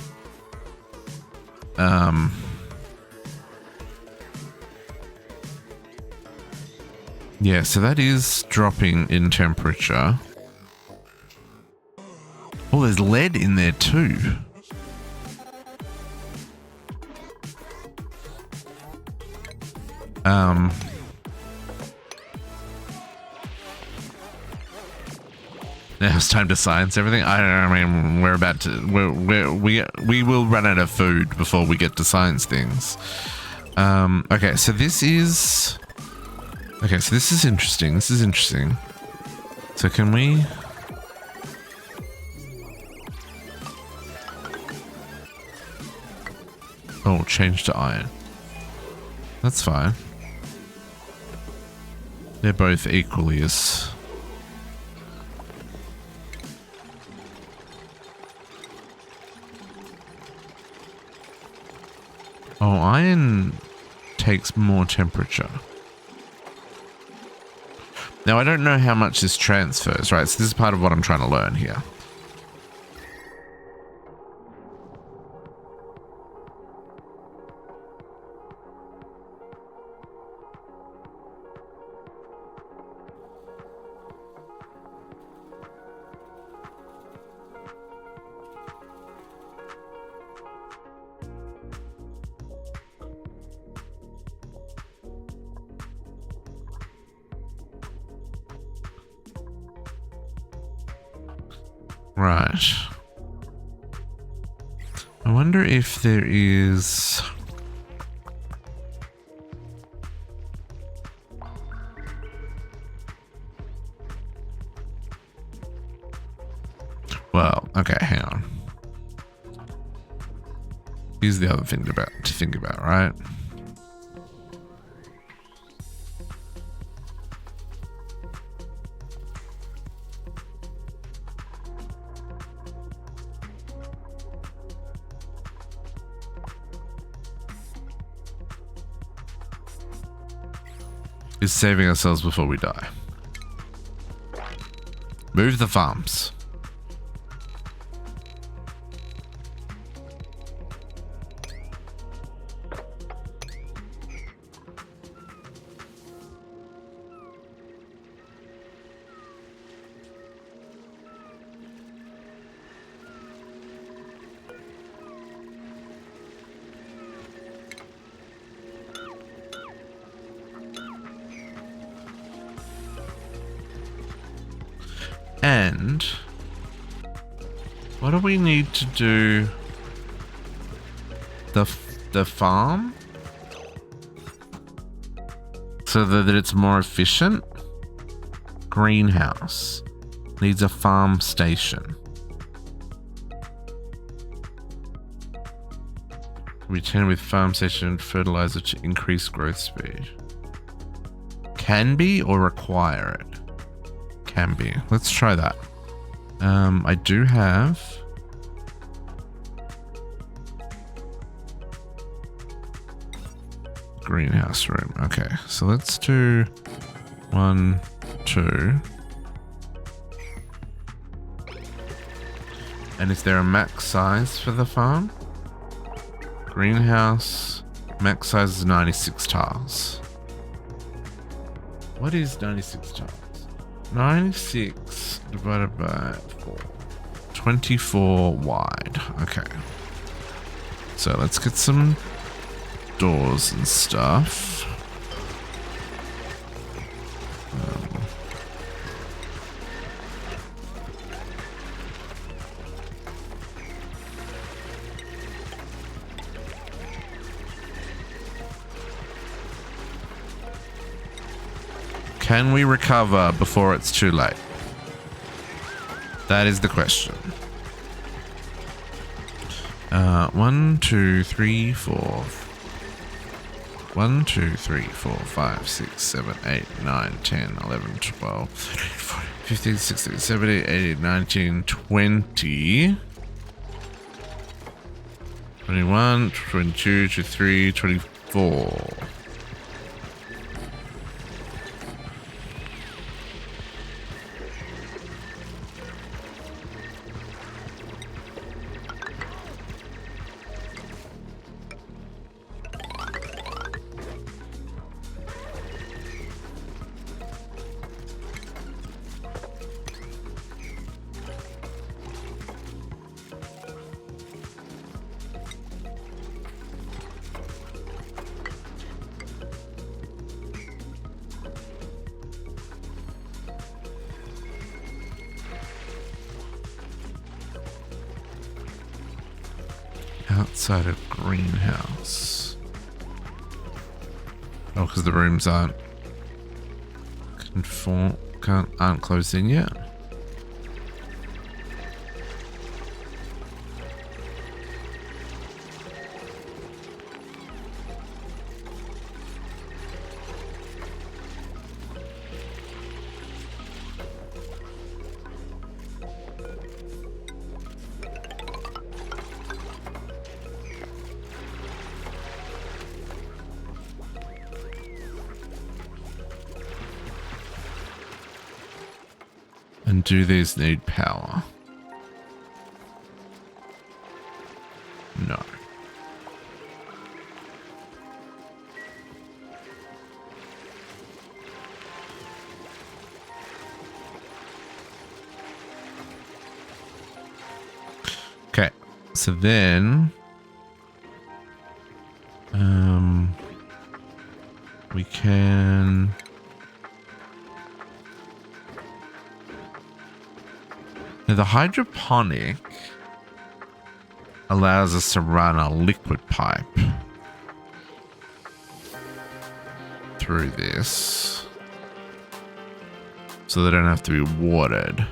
Yeah, so that is dropping in temperature. Oh, there's lead in there too. Now it's time to science everything. I don't know. I mean, we're about to. We will run out of food before we get to science things. Okay, so this is. Okay, so this is interesting. This is interesting. So can we? Oh, change to iron. That's fine. They're both equally as. Oh, iron takes more temperature. Now, I don't know how much this transfers, right? So this is part of what I'm trying to learn here. Right. I wonder if there is... Well, okay, hang on. Here's the other thing to think about, right? Is saving ourselves before we die. Move the farms. And what do we need to do? The farm so that it's more efficient. Greenhouse needs a farm station. Return with farm station fertilizer to increase growth speed. Can be or require it. Can be. Let's try that. I do have greenhouse room. Okay, so let's do 1, 2. And is there a max size for the farm? Greenhouse max size is 96 tiles. What is 96 tiles? 96 divided by 4. 24 wide. Okay. So let's get some doors and stuff. Can we recover before it's too late? That is the question. 1, 2, 3, 4. 1, 2, 3, 4, 5, 6, 7, 8, 9, 10, 11, 12, 13, 14, 15, 16, 17, 18, 19, 20. 21, 22, 23, 24. Outside of greenhouse. Oh, because the rooms aren't aren't closed in yet. And do these need power? No. Okay, so then we can now the hydroponic allows us to run a liquid pipe through this so they don't have to be watered.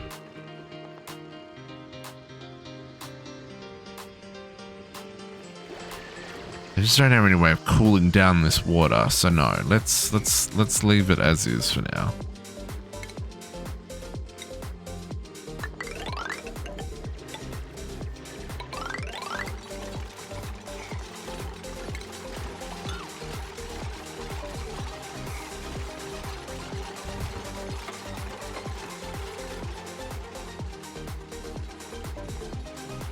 I just don't have any way of cooling down this water, so no. Let's leave it as is for now.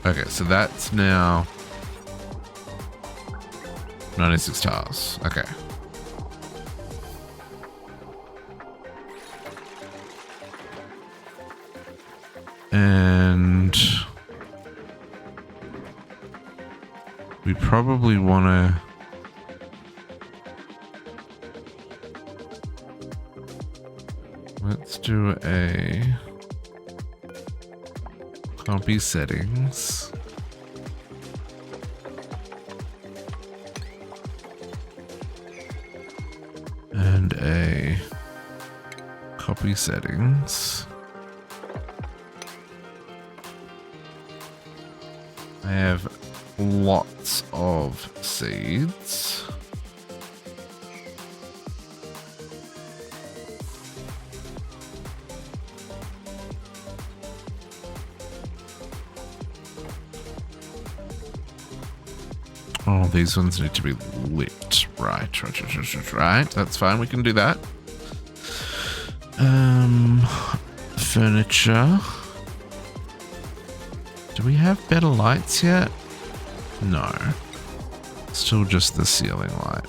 Okay, so that's now 96 tiles. Okay. And we probably want to let's do a copy settings. And a copy settings. I have lots of seeds. Oh, these ones need to be lit. Right. That's fine. We can do that. Furniture. Do we have better lights yet? No. Still just the ceiling light.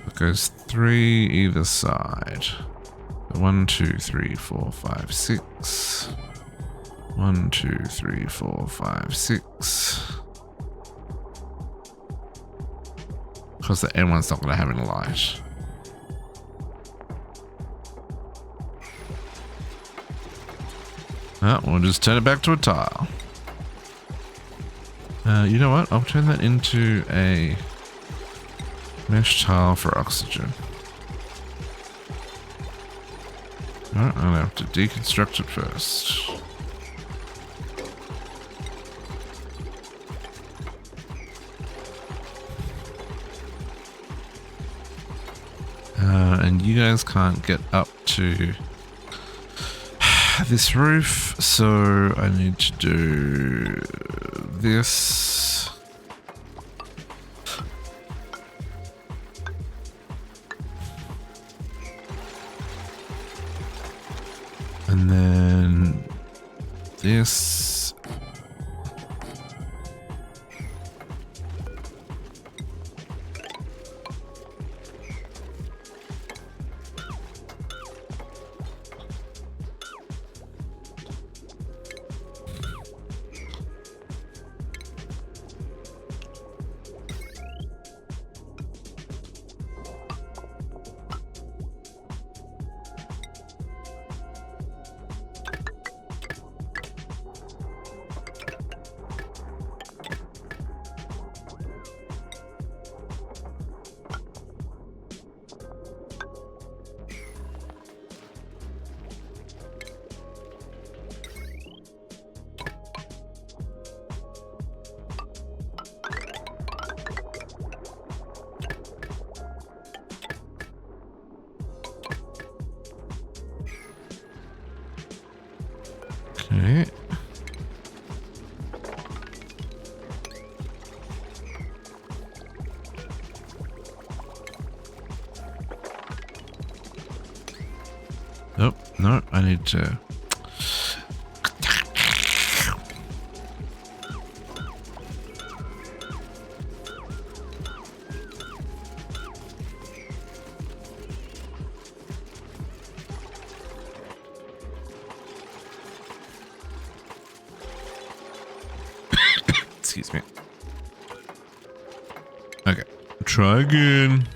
It goes 3 either side. 1, 2, 3, 4, 5, 6. 1, 2, 3, 4, 5, 6. Because the end one's not going to have any light. Oh, we'll just turn it back to a tile. You know what? I'll turn that into a mesh tile for oxygen. Alright, I'll have to deconstruct it first. And you guys can't get up to this roof, so I need to do this. And then this. Oh, no, I need to... Excuse me. Okay, try again.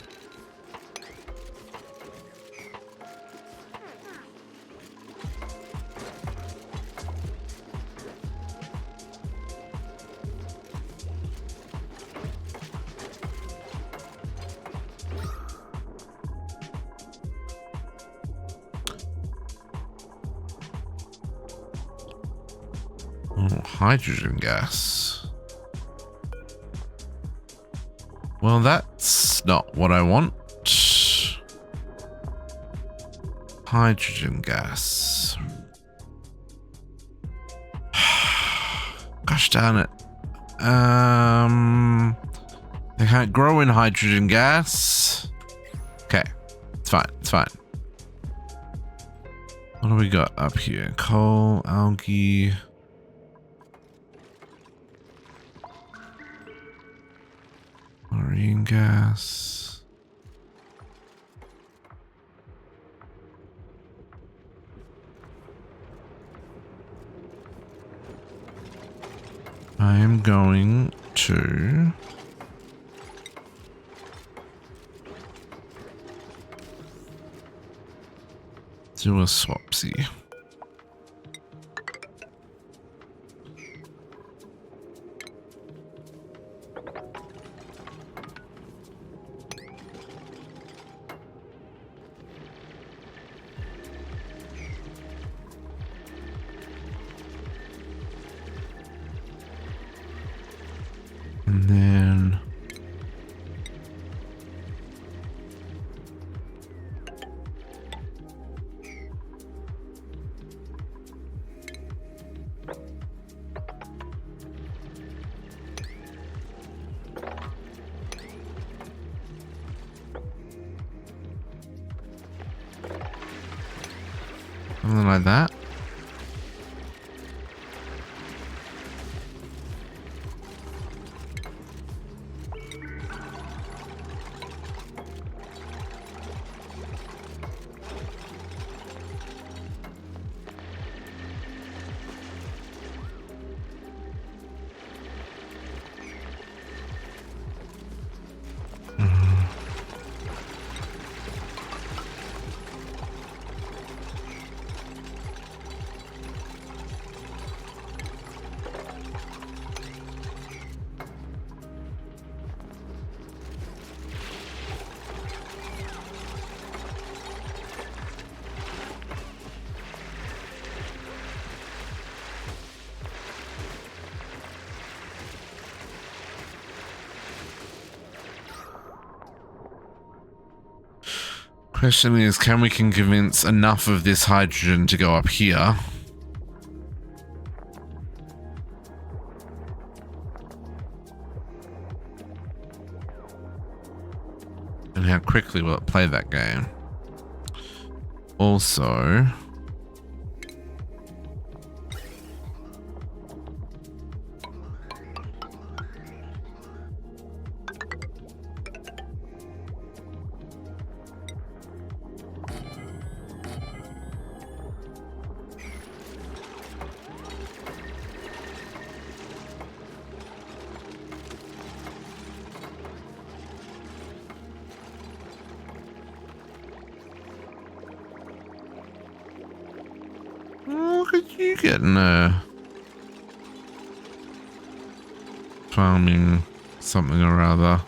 Oh, hydrogen gas. Well, that's not what I want. Hydrogen gas. Gosh darn it. They can't grow in hydrogen gas. Okay, it's fine, it's fine. What do we got up here? Coal, algae. Marine gas. I am going to do a swapsy. And then something like that. Question is, can we convince enough of this hydrogen to go up here? And how quickly will it play that game? Also, look at you getting farming something or other.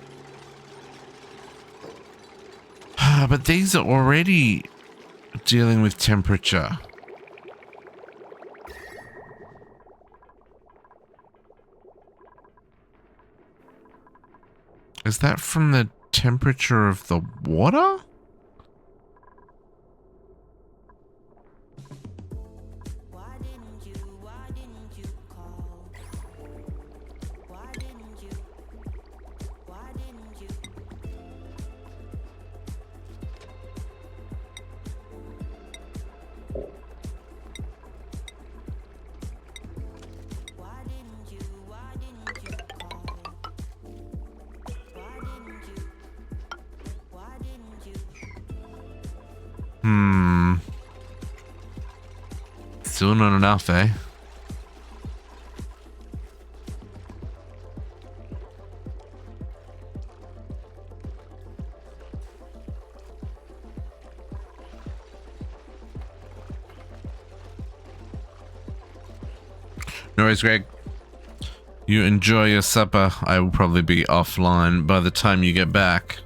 But these are already dealing with temperature. Is that from the temperature of the water? Still not enough, eh? No worries, Greg. You enjoy your supper. I will probably be offline by the time you get back.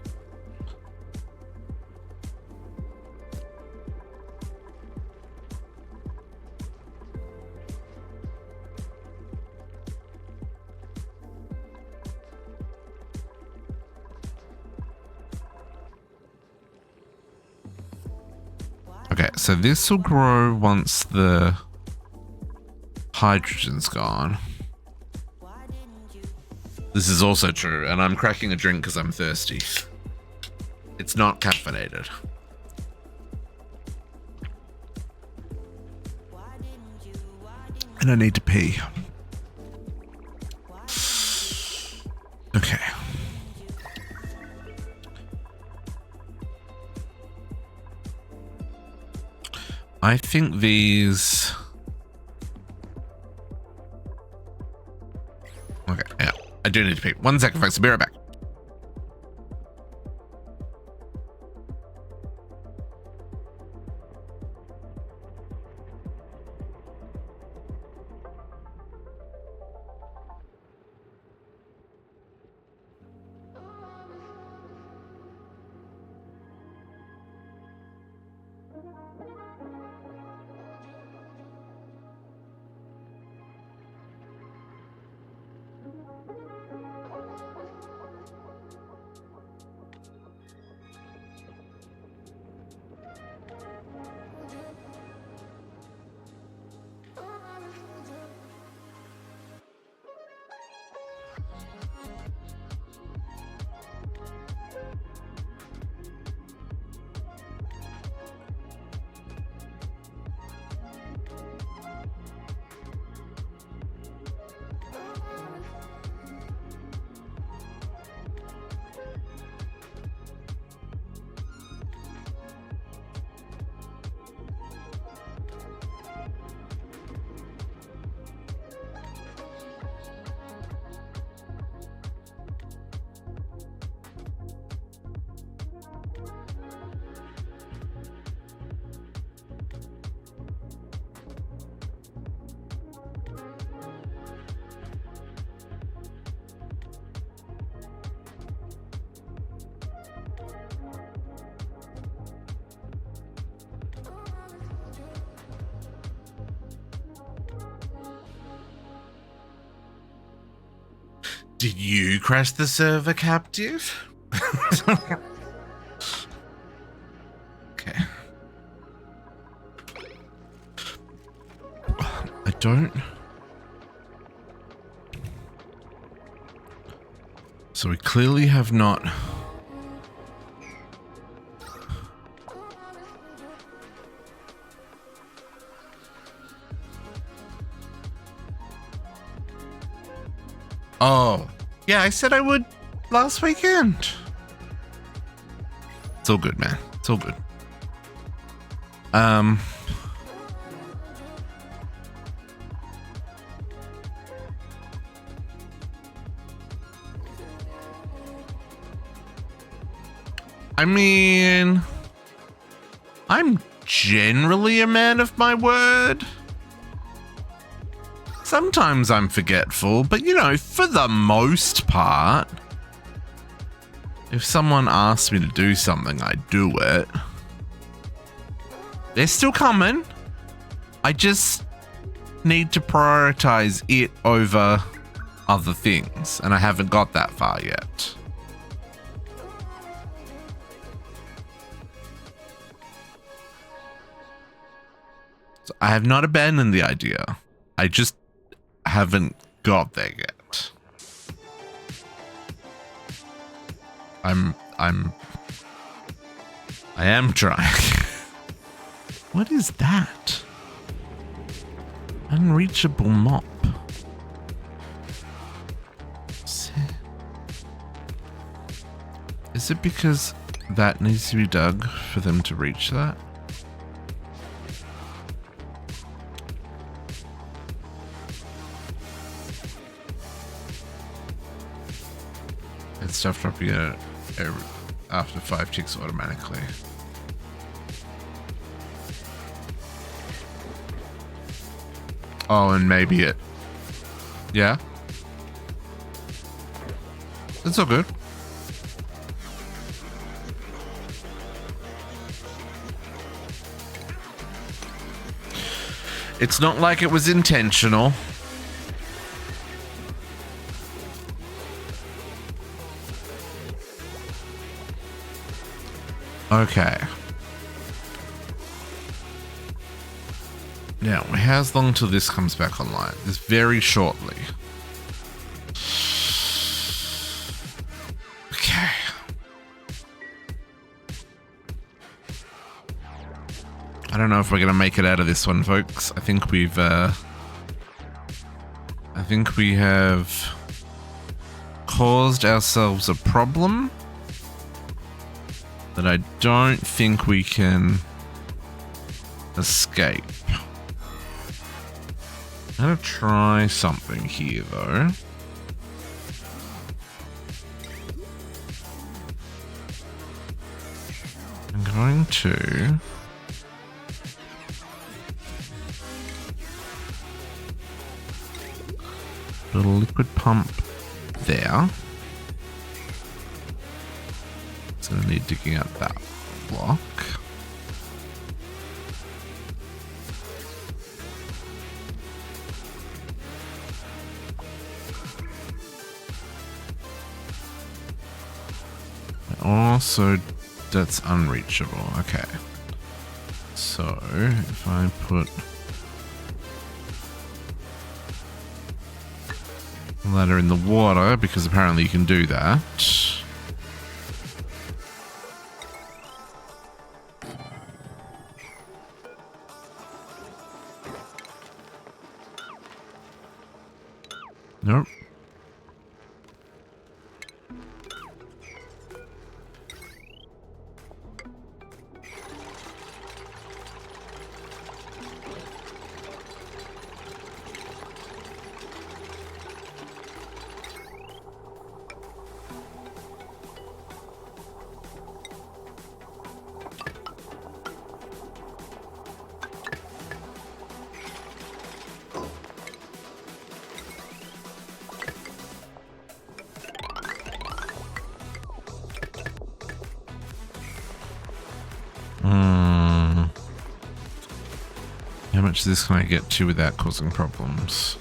Okay, so this will grow once the hydrogen's gone. This is also true, and I'm cracking a drink because I'm thirsty. It's not caffeinated. And I need to pee. Okay. I think these... Okay, yeah. I do need to pee. 1 second, folks. I'll be right back. Did you crash the server, captive? Okay. I don't... So we clearly have not... Oh, yeah, I said I would last weekend. It's all good, man. It's all good. I mean, I'm generally a man of my word. Sometimes I'm forgetful, but you know, for the most part, if someone asks me to do something, I do it. They're still coming. I just need to prioritize it over other things, and I haven't got that far yet. So I have not abandoned the idea. I just haven't got there yet. I am trying. What is that? Unreachable mop. Is it because that needs to be dug for them to reach that? stuff dropping it after 5 ticks automatically. Oh, and maybe it. Yeah. It's all good. It's not like it was intentional. Okay. Now, how long till this comes back online? This very shortly. Okay. I don't know if we're gonna make it out of this one, folks. I think we have caused ourselves a problem that I don't think we can escape. I'm gonna try something here, though. I'm going to put a liquid pump there. So I need digging out that block. Also, that's unreachable. Okay. So if I put a ladder in the water, because apparently you can do that. Nope. How much of this can I get to without causing problems?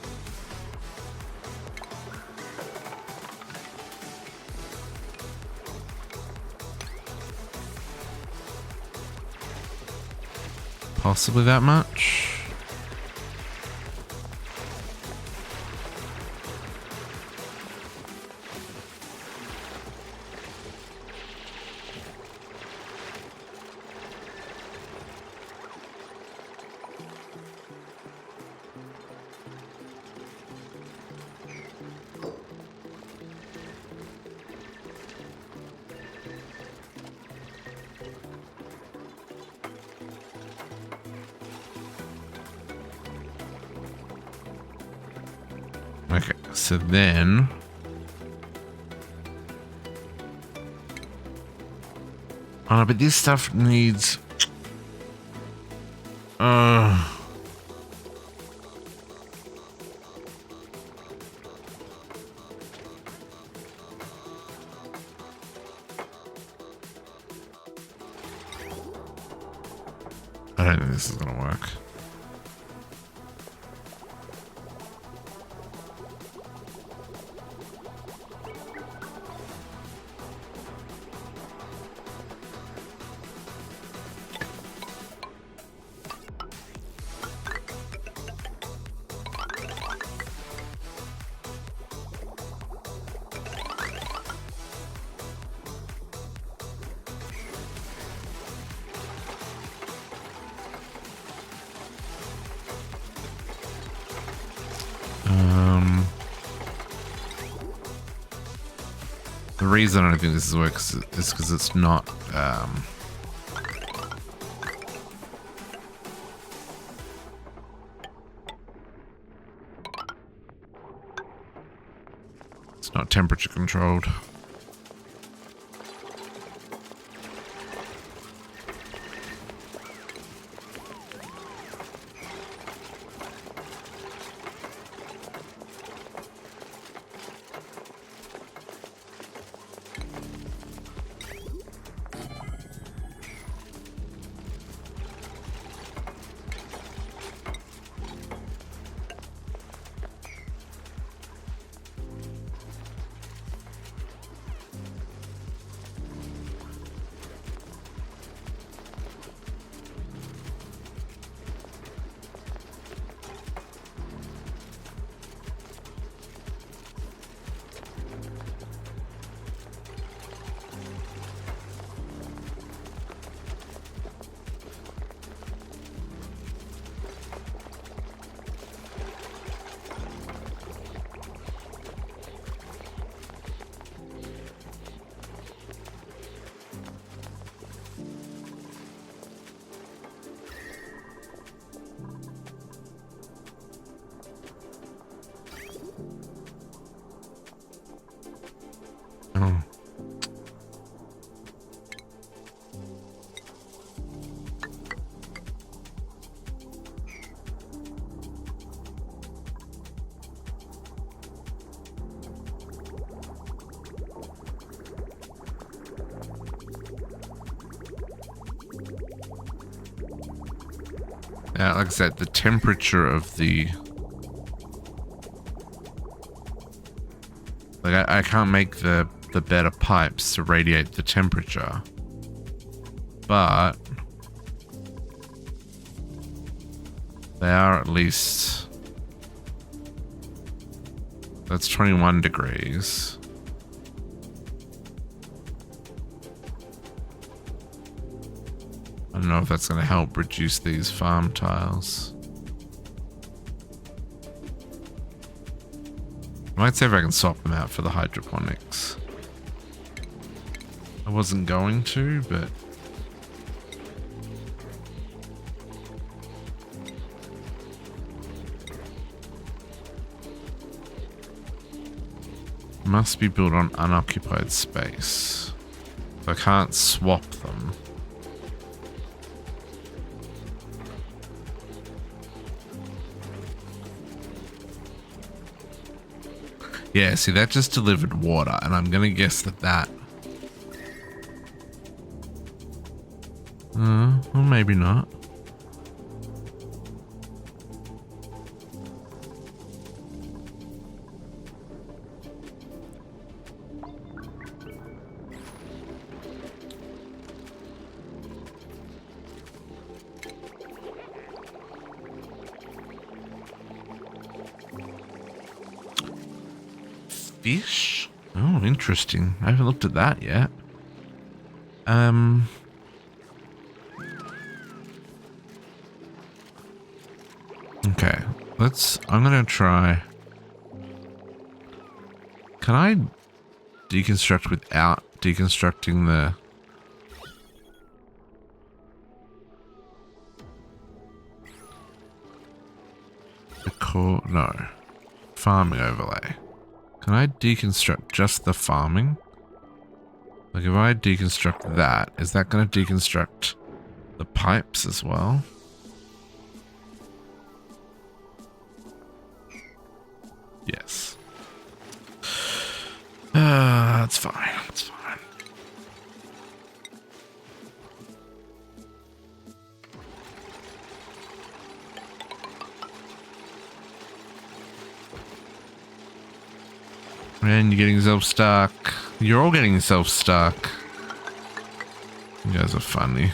Possibly that much? Okay, so then oh, but this stuff needs I don't think this is gonna work. The reason I don't think this works is because it's not it's not temperature controlled. Like I said, the temperature of the... Like, I can't make the better pipes to radiate the temperature. But... they are at least... That's 21 degrees. I don't know if that's going to help reduce these farm tiles. I might see if I can swap them out for the hydroponics. I wasn't going to, but... must be built on unoccupied space. So I can't swap them. Yeah, see, that just delivered water, and I'm gonna guess that... well, maybe not. Fish? Oh, interesting. I haven't looked at that yet. Okay, I'm gonna try. Can I deconstruct without deconstructing the... core? No. Farming overlay. Can I deconstruct just the farming? Like, if I deconstruct that, is that going to deconstruct the pipes as well? Yes. That's fine. That's fine. And you're getting yourself stuck. You're all getting yourself stuck. You guys are funny.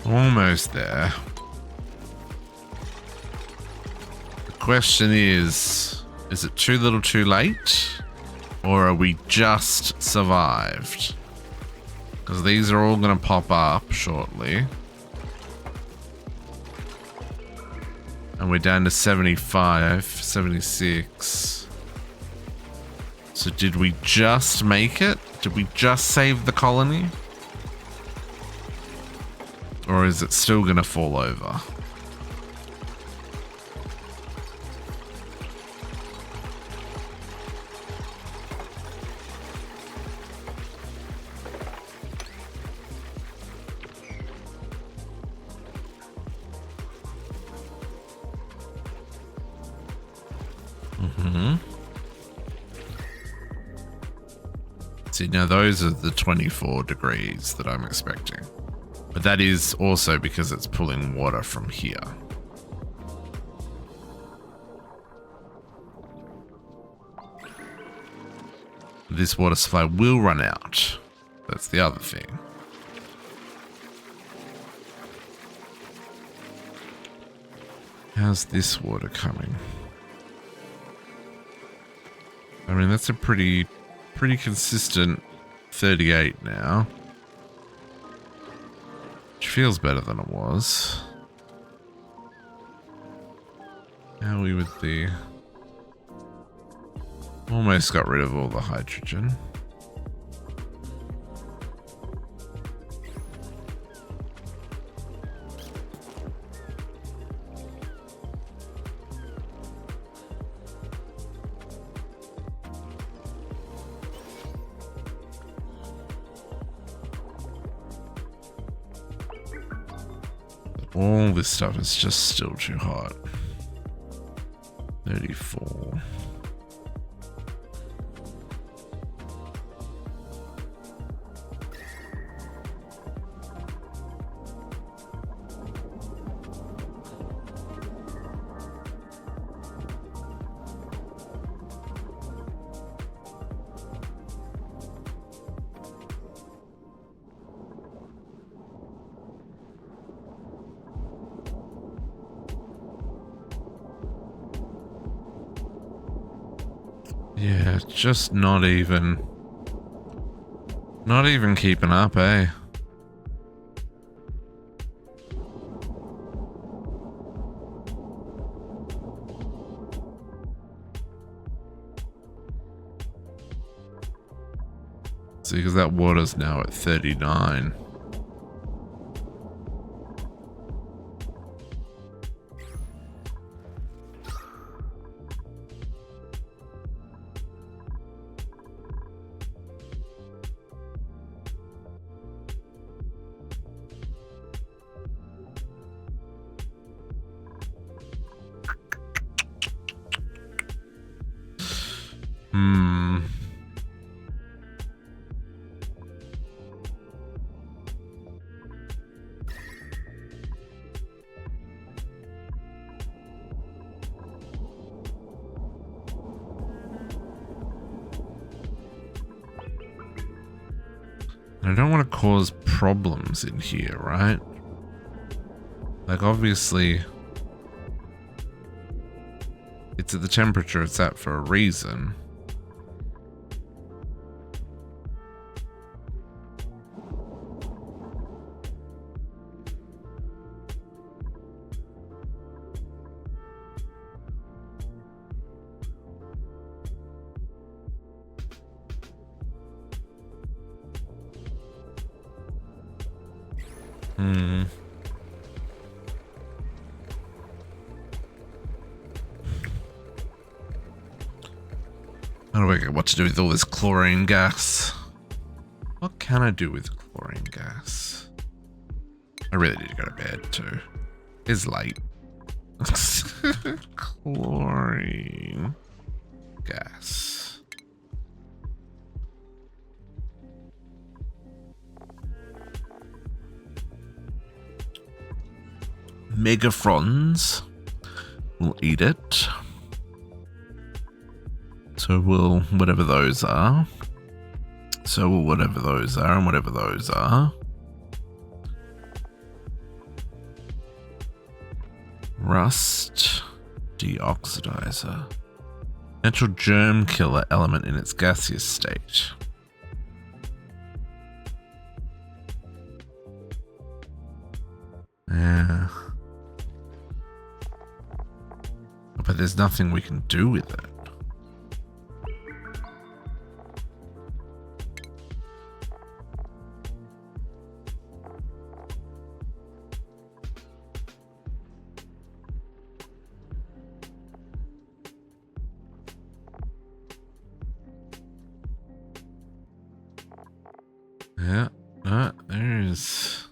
Almost there. The question is it too little too late? Or are we just survived? Because these are all going to pop up shortly. And we're down to 75, 76. So did we just make it? Did we just save the colony? Or is it still gonna fall over? See, now those are the 24 degrees that I'm expecting. But that is also because it's pulling water from here. This water supply will run out. That's the other thing. How's this water coming? I mean, that's a pretty consistent 38 now. Which feels better than it was. How are we with the... Almost got rid of all the hydrogen. All this stuff is just still too hot. 34. Yeah, just not even keeping up, eh? See, because that water's now at 39. I don't want to cause problems in here, right? Like, obviously, it's at the temperature it's at for a reason. How do I get what to do with all this chlorine gas? What can I do with chlorine gas? I really need to go to bed too. It's late. Chlorine gas. Megafrons. We'll eat it. So will whatever those are. So will whatever those are and whatever those are. Rust deoxidizer. Natural germ killer element in its gaseous state. Yeah. there's nothing we can do with it. Yeah, there's...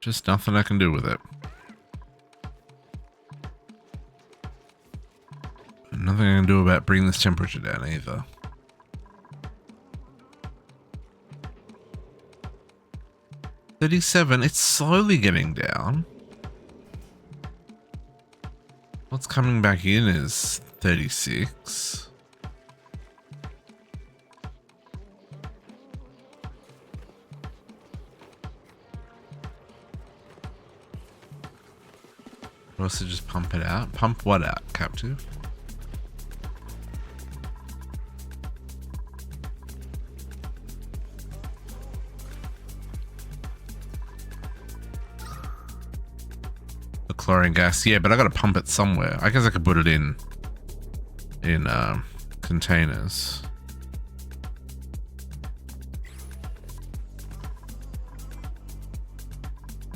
just nothing I can do with it. Nothing I can do about bringing this temperature down either. $37, it's slowly getting down. What's coming back in is 36. Also just pump it out. Pump what out, captive? The chlorine gas. Yeah, but I gotta pump it somewhere. I guess I could put it in containers.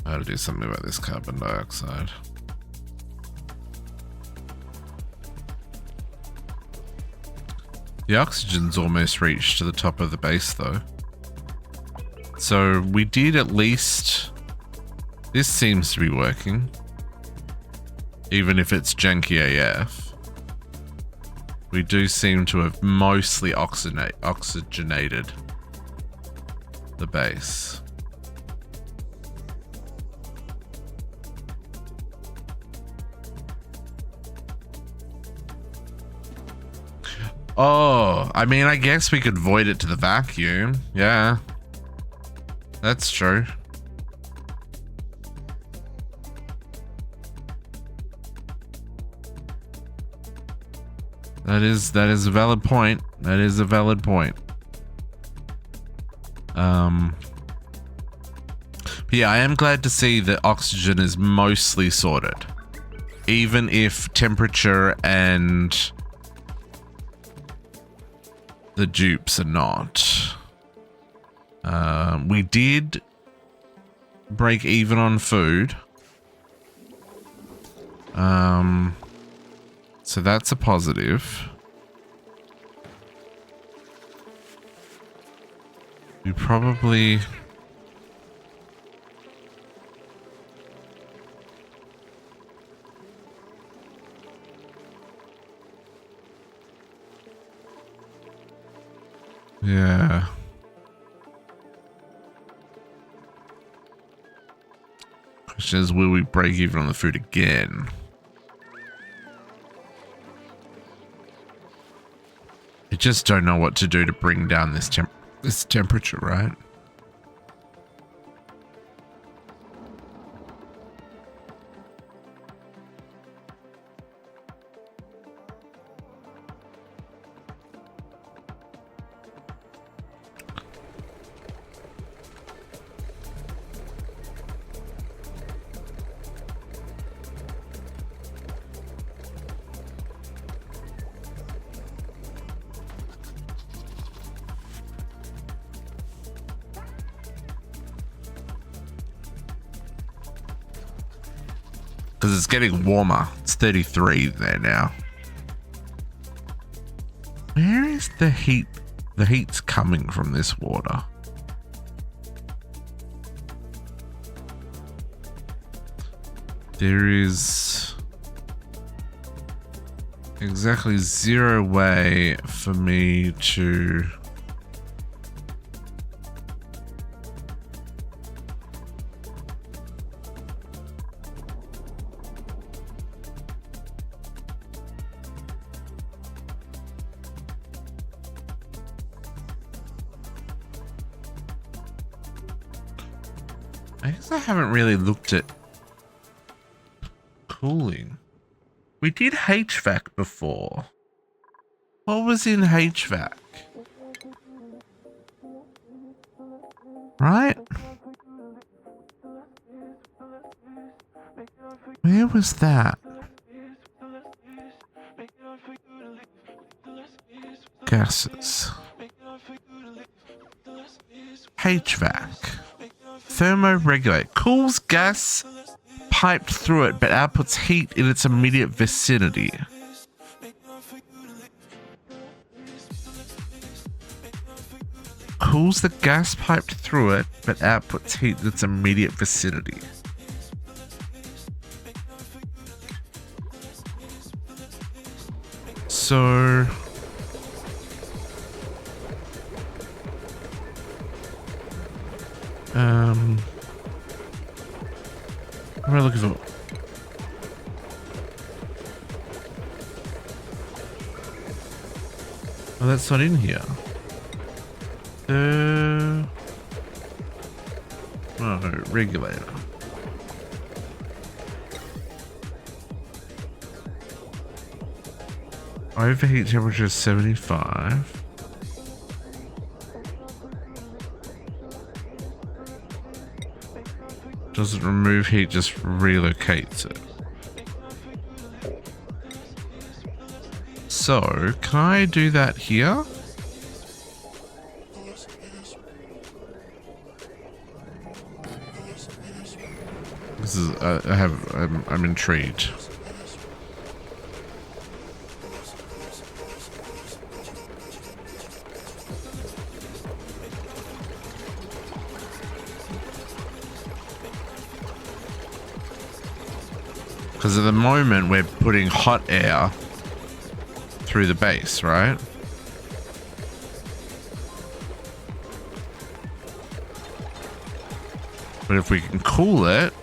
I gotta do something about this carbon dioxide. The oxygen's almost reached to the top of the base though. So we did at least... this seems to be working. Even if it's janky AF. We do seem to have mostly oxygenated the base. Oh, I mean, I guess we could void it to the vacuum. Yeah, that's true. That is a valid point. That is a valid point. But yeah, I am glad to see that oxygen is mostly sorted. Even if temperature and the dupes are not. We did break even on food. So that's a positive. We probably... yeah. Question is, will we break even on the food again? I just don't know what to do to bring down this temperature, right? Because it's getting warmer. It's 33 there now. Where is the heat? The heat's coming from this water. There is exactly zero way for me to... I guess I haven't really looked at cooling. We did HVAC before. What was in HVAC? Right? Where was that? Gases. HVAC. Thermoregulate. Cools gas piped through it, but outputs heat in its immediate vicinity. Cools the gas piped through it, but outputs heat in its immediate vicinity. So... what am I looking for? Oh, that's not in here. Oh, regulator. Overheat temperature is 75. Doesn't remove heat, just relocates it. So, can I do that here? This is, I'm intrigued. Because at the moment we're putting hot air through the base, right? But if we can cool it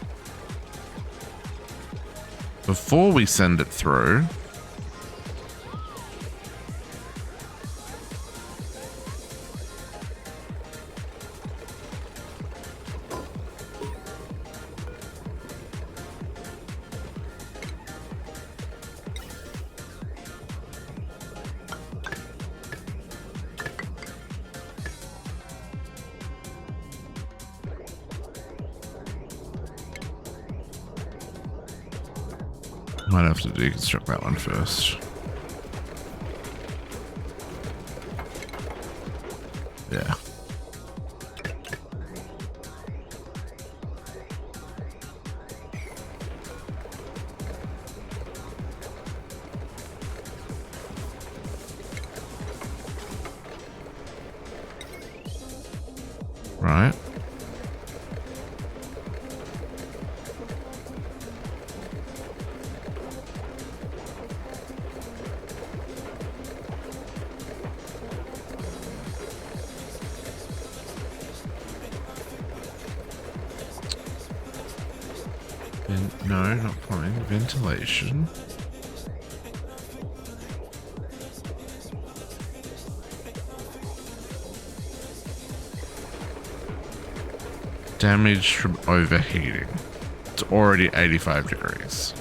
before we send it through, might have to deconstruct that one first. Yeah. Right. No, not plumbing. Ventilation. Damage from overheating. It's already 85 degrees.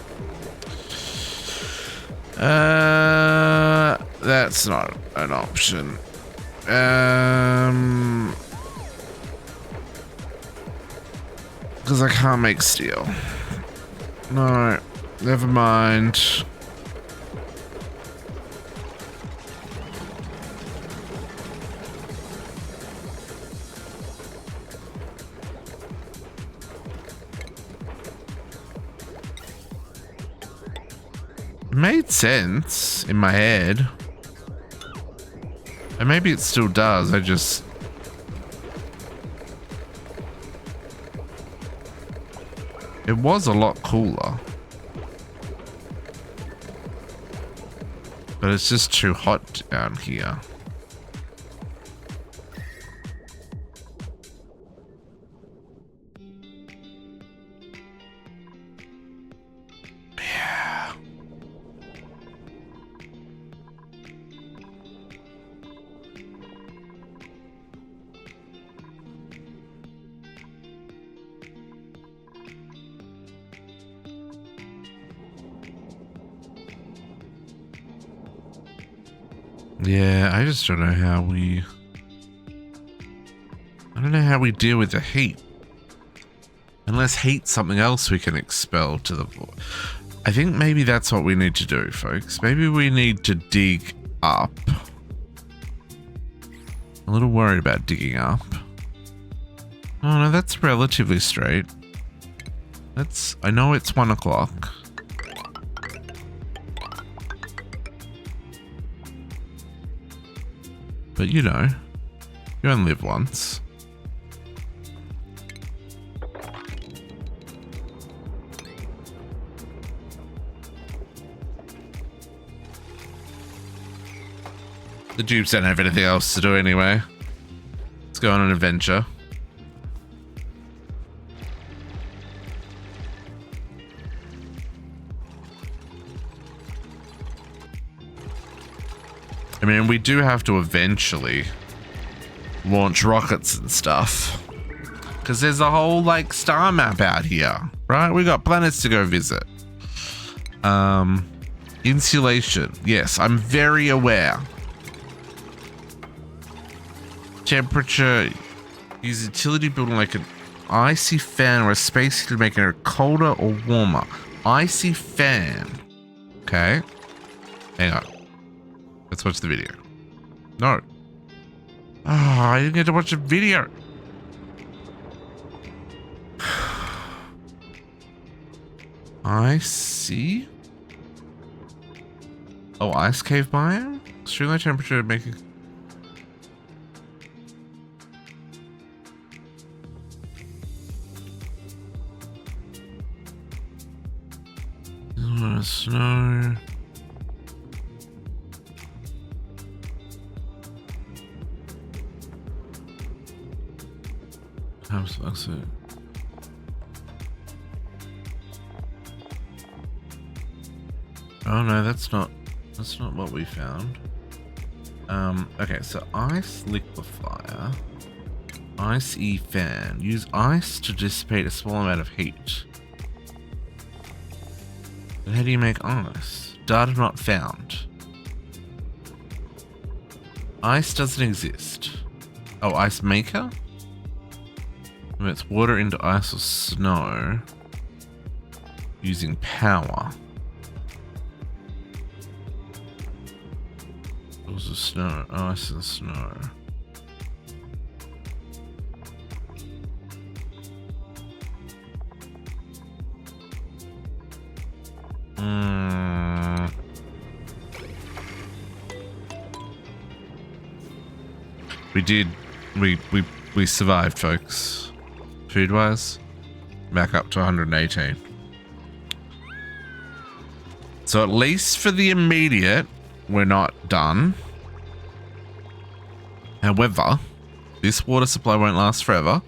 That's not an option. Because I can't make steel. No, never mind. It made sense in my head. And maybe it still does, I just... It was a lot cooler. But it's just too hot down here. Yeah. Yeah, I just don't know how we... I don't know how we deal with the heat. Unless heat's something else we can expel to the void. I think maybe that's what we need to do, folks. Maybe we need to dig up. A little worried about digging up. Oh no, that's relatively straight. I know it's 1 o'clock. But you know, you only live once. The dupes don't have anything else to do anyway. Let's go on an adventure. I mean, we do have to eventually launch rockets and stuff. Because there's a whole, like, star map out here, right? We got planets to go visit. Insulation. Yes, I'm very aware. Temperature. Use utility building like an icy fan or a space heater to make it colder or warmer. Icy fan. Okay. Hang on. Let's watch the video. No. Oh, I didn't get to watch the video. Icy. Oh, ice cave biome? Extreme low temperature making. Snow. That's it. Oh no, that's not what we found. Okay, so ice liquefier, ice fan. Use ice to dissipate a small amount of heat. But how do you make ice? Data not found. Ice doesn't exist. Oh, ice maker? It's water into ice or snow using power. Those are snow, ice and snow. We survived, folks. Food-wise, back up to 118. So at least for the immediate, we're not done. However, this water supply won't last forever.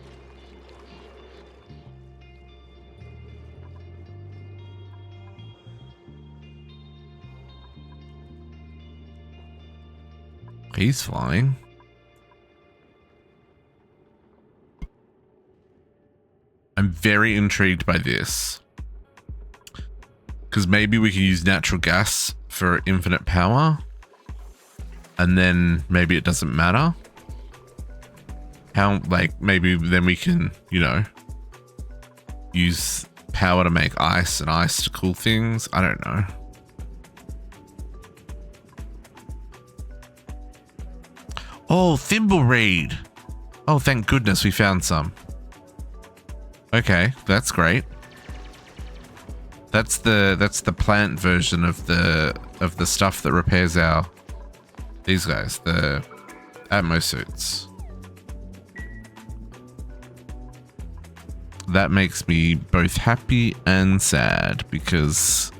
He's flying. I'm very intrigued by this. Because maybe we can use natural gas for infinite power. And then maybe it doesn't matter. How, like, maybe then we can, you know, use power to make ice and ice to cool things. I don't know. Oh, thimble reed. Oh, thank goodness we found some. Okay, that's great. That's the plant version of the stuff that repairs these guys, the Atmo suits. That makes me both happy and sad because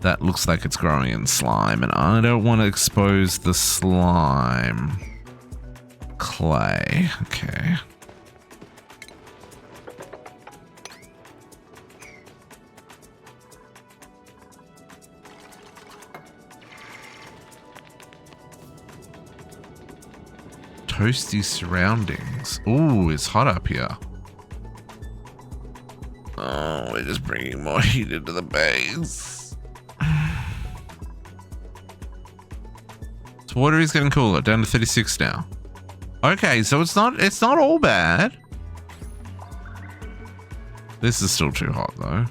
that looks like it's growing in slime and I don't want to expose the slime. Clay, okay. Toasty surroundings. Ooh, it's hot up here. Oh, we're just bringing more heat into the base. So water is getting cooler, down to 36 now. Okay, so it's not all bad. This is still too hot though.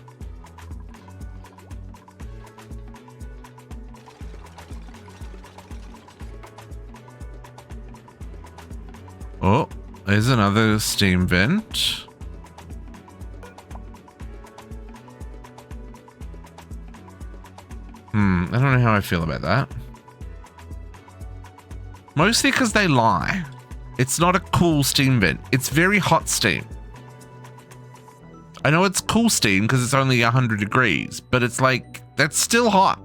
Oh, there's another steam vent. I don't know how I feel about that. Mostly because they lie. It's not a cool steam vent. It's very hot steam. I know it's cool steam because it's only 100 degrees, but it's like, that's still hot.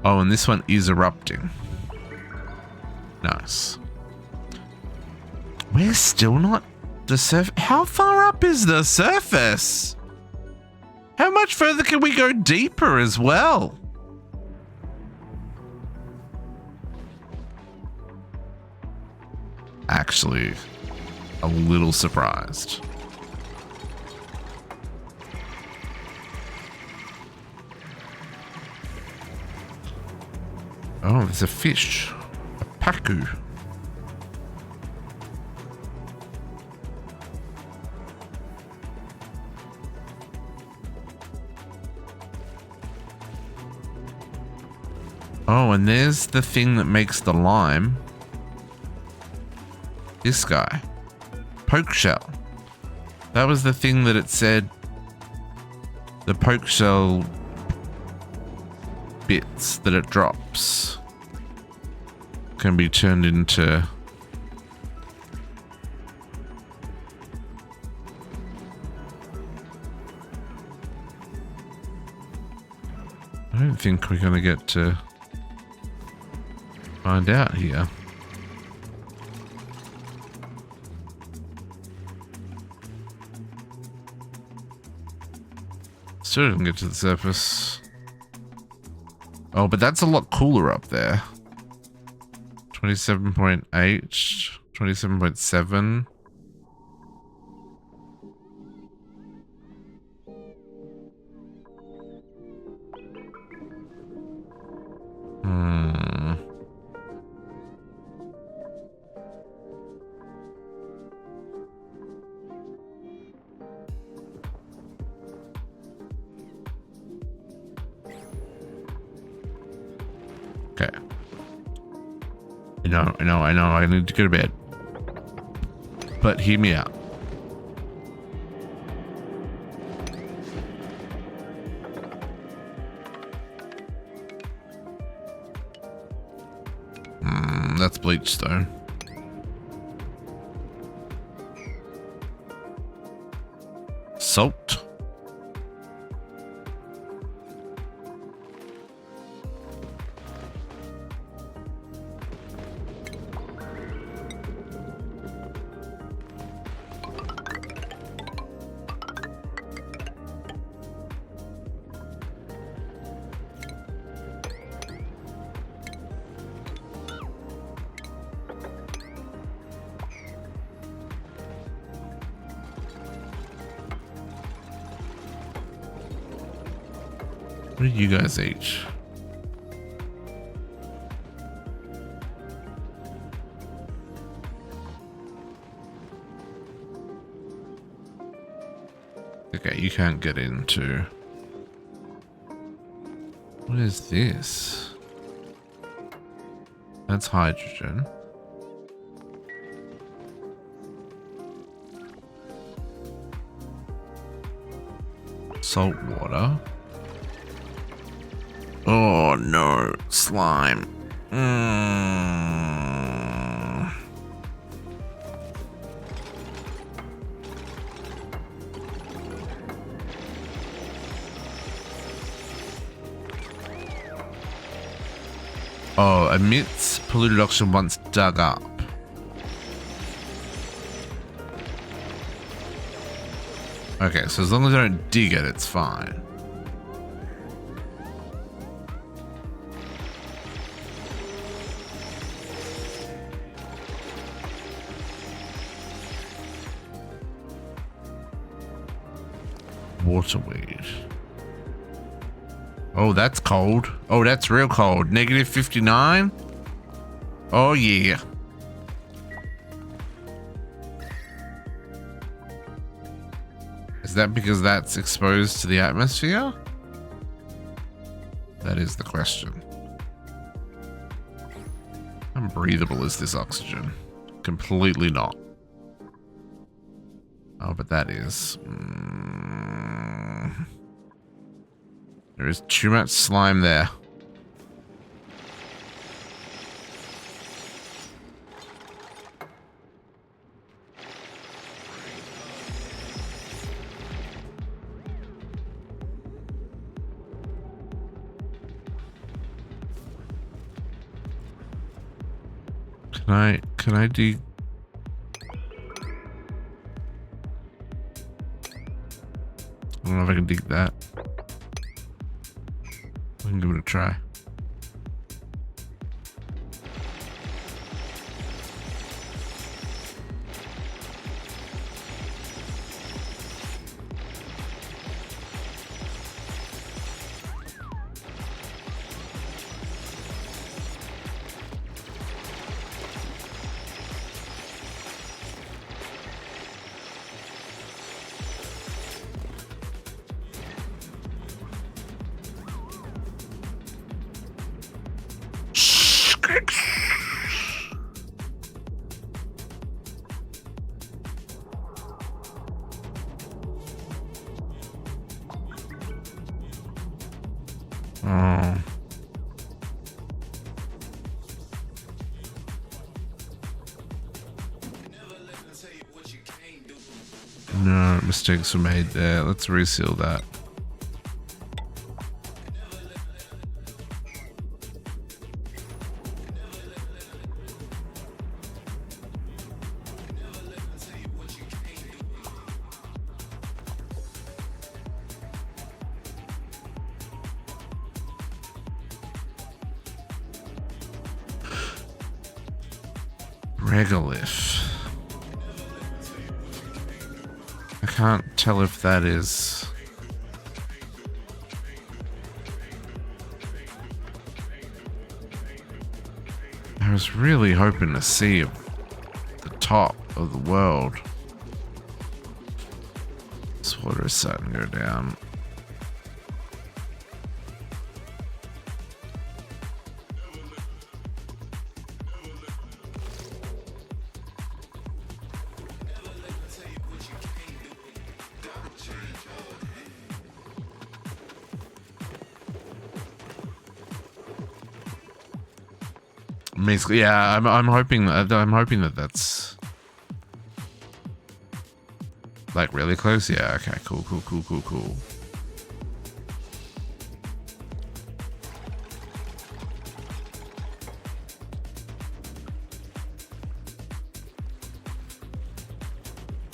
Oh, and this one is erupting. Nice. We're still not the surface. How far up is the surface? How much further can we go deeper as well? Actually, a little surprised. Oh, there's a fish. A pacu. Oh, and there's the thing that makes the lime. This guy. Poke shell. That was the thing that it said the poke shell bits that it drops can be turned into I don't think we're gonna get to find out here. Still didn't get to the surface. Oh, but that's a lot cooler up there. 27.8, 27.7. Okay. I know. I need to go to bed. But hear me out. That's bleach stone. Salt. What did you guys eat? Okay, you can't get into. What is this? That's hydrogen. Salt water. Oh no, slime. Oh, emits polluted oxygen once dug up. Okay, so as long as I don't dig it, it's fine. Waterweed. Oh, that's cold. Oh, that's real cold. Negative 59? Oh, yeah. Is that because that's exposed to the atmosphere? That is the question. How breathable is this oxygen? Completely not. Oh, but that is. There is too much slime there. Can I dig? I don't know if I can dig that. I can give it a try. Oh. No, mistakes were made there. Let's reseal that. Regolith. I can't tell if that is. I was really hoping to see the top of the world. This water is starting to go down. Basically, yeah, I'm hoping that that's like really close. Yeah, okay, cool.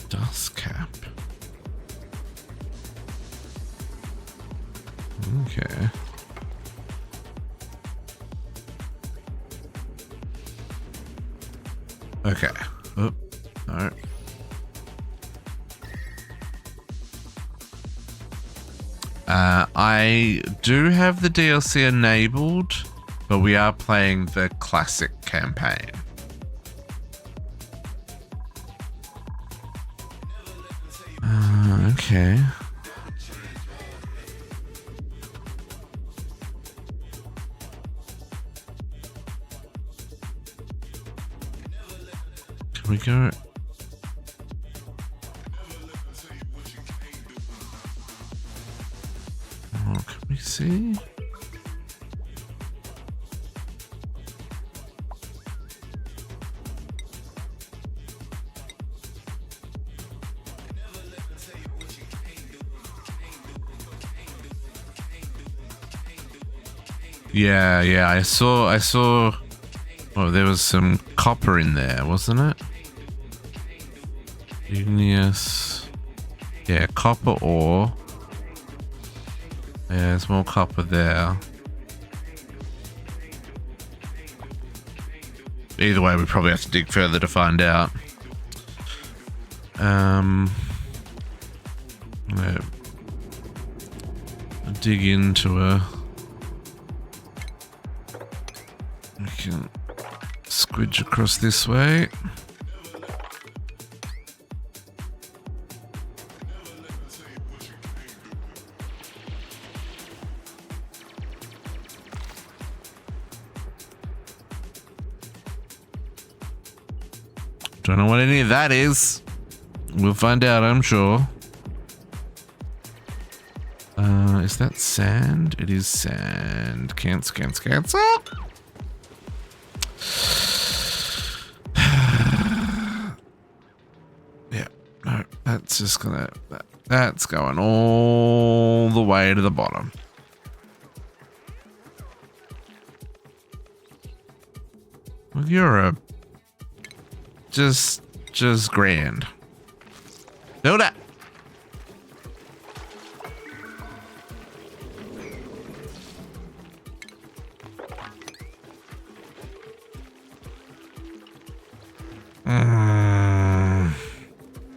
Dust cap. Okay. Okay. Oh, no. I do have the DLC enabled, but we are playing the classic campaign. Okay. Can we go? Oh, can we see? Yeah, I saw. Oh, there was some copper in there, wasn't it? Igneous. Yeah, copper ore. Yeah, there's more copper there. Either way, we probably have to dig further to find out. Dig into a can squidge across this way. Don't know what any of that is. We'll find out, I'm sure. Is that sand? It is sand. Cancel. Yeah, no, that's just gonna, that's going all the way to the bottom. Well, you're a, just grand. Build it.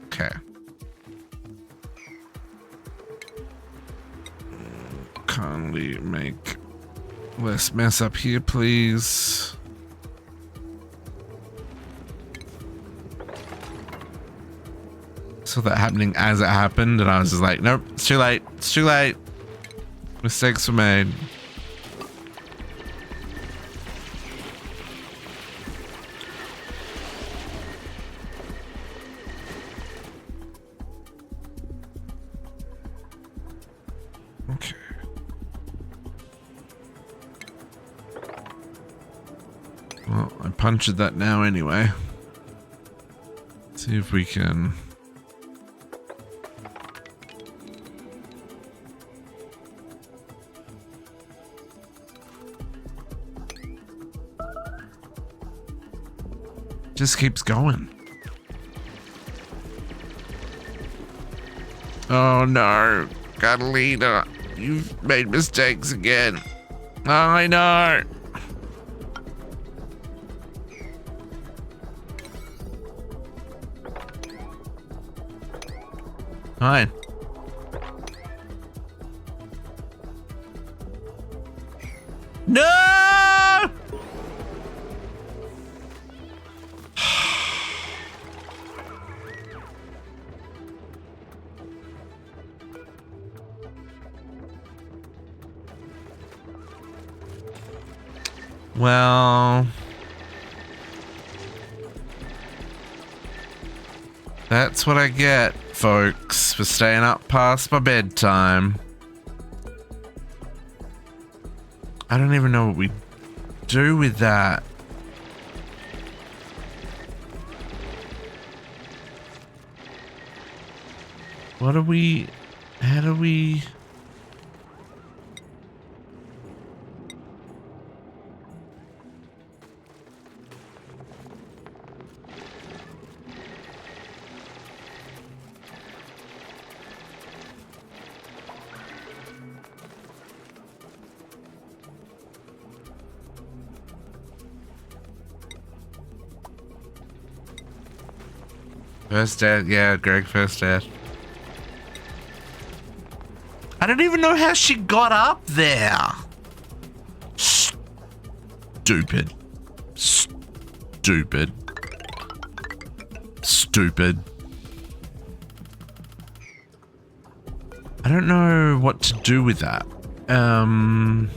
Okay. Kindly make less mess up here, please. Saw that happening as it happened, and I was just like, nope, it's too late. It's too late. Mistakes were made. Okay. Well, I punctured that now anyway. See if we can. Just keeps going. Oh no, Catalina, you've made mistakes again. I know. Fine. No! Well, that's what I get, folks, for staying up past my bedtime. I don't even know what we do with that. What do we... How do we... First dad, yeah, Greg, first dad. I don't even know how she got up there. Stupid. Stupid. Stupid. I don't know what to do with that. No,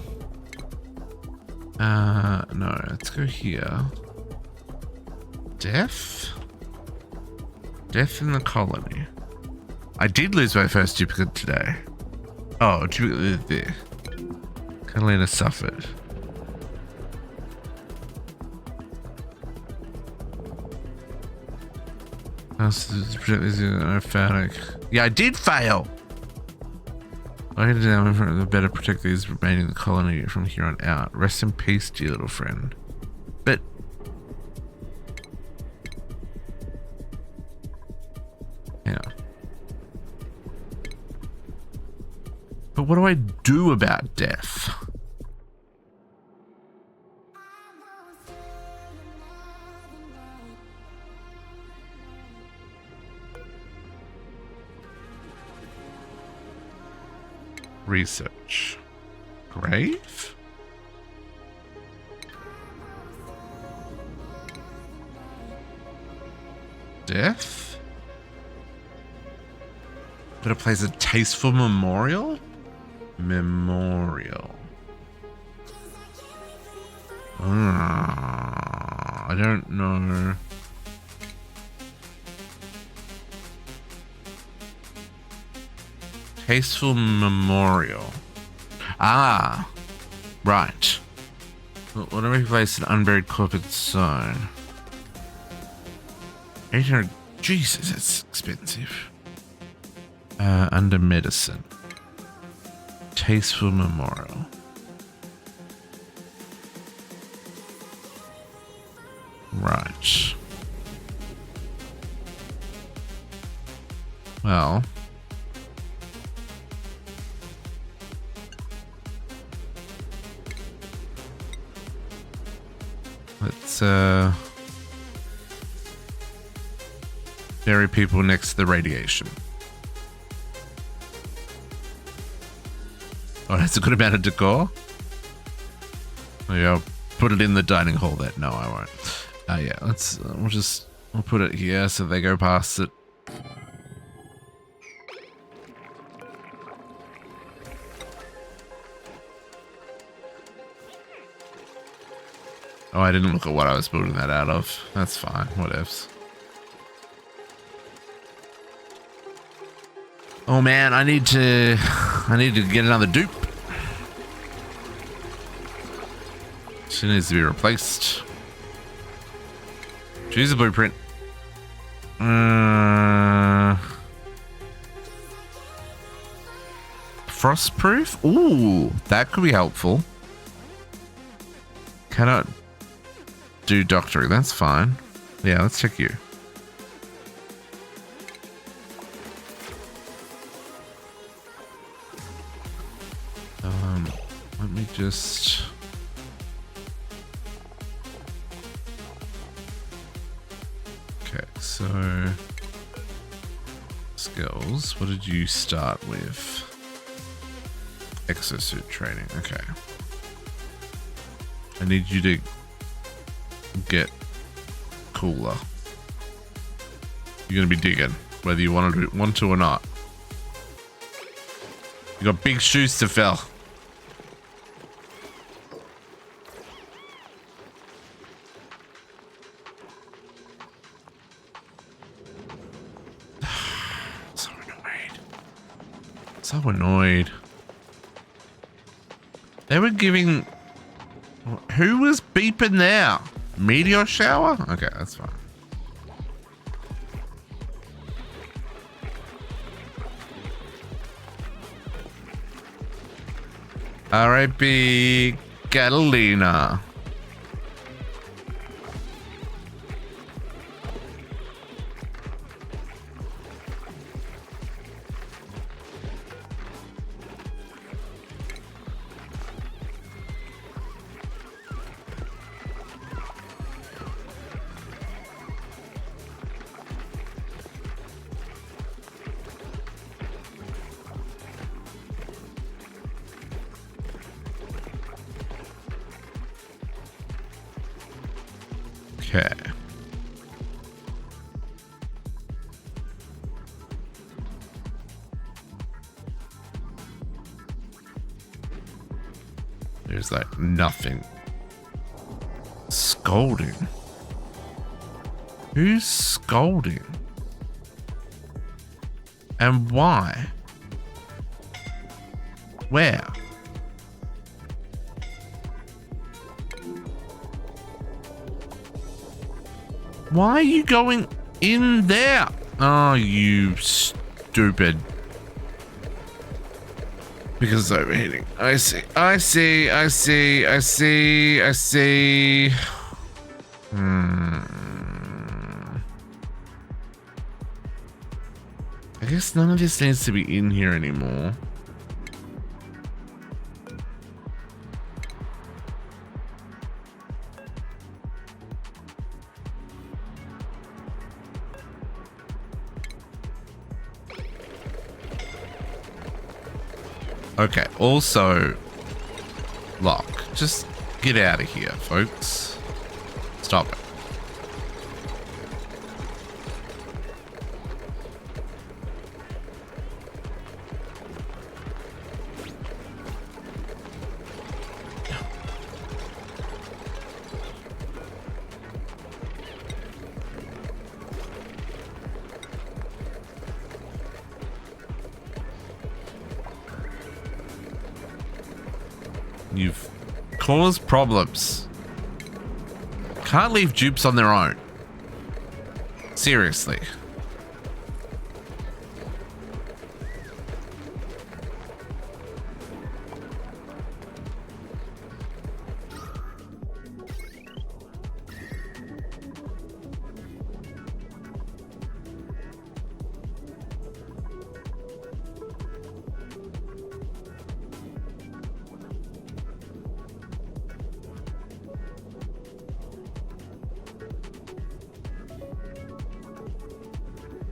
let's go here. Death? Death in the colony. I did lose my first duplicate today. Oh, duplicate there. Catalina suffered. Yeah, I did fail. I can do that in front of the better protect these remaining in the colony from here on out. Rest in peace, dear little friend. But yeah. But what do I do about death? Research. Grave? death? Gotta place a tasteful memorial? Memorial. I don't know. Tasteful memorial. Ah, right. What if we place an unburied corporate zone? 800. Jesus, that's expensive. Under medicine. Tasteful memorial. Right. Well. Let's bury people next to the radiation. Oh, that's a good amount of decor. Maybe I'll put it in the dining hall then. No, I won't. Yeah, we'll put it here so they go past it. Oh, I didn't look at what I was building that out of. That's fine, whatevs. Oh man, I need to get another dupe. She needs to be replaced. Choose a blueprint. Frostproof? Ooh, that could be helpful. Cannot do doctoring, that's fine. Yeah, let's check you. Let me just... Okay, so... Skills, what did you start with? Exosuit training, okay. I need you to get cooler. You're gonna be digging, whether you want to or not. You got big shoes to fill. So annoyed. So annoyed. They were giving... Who was beeping there? Meteor shower? Okay, that's fine. R.I.P. Catalina. Okay. There's like nothing. Scolding. Who's scolding? And why? Where? Why are you going in there? Oh, you stupid. Because it's overheating. I see. I see. I see. I see. I see. I guess none of this needs to be in here anymore. Okay, also, lock. Just get out of here, folks. Stop it. You've caused problems. Can't leave dupes on their own. Seriously.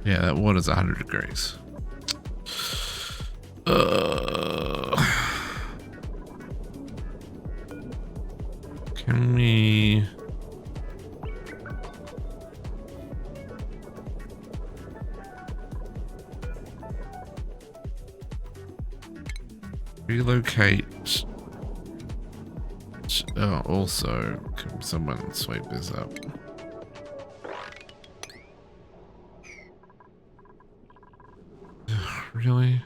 Yeah, that water's 100 degrees. Can we... relocate? Also, can someone sweep this up? Really?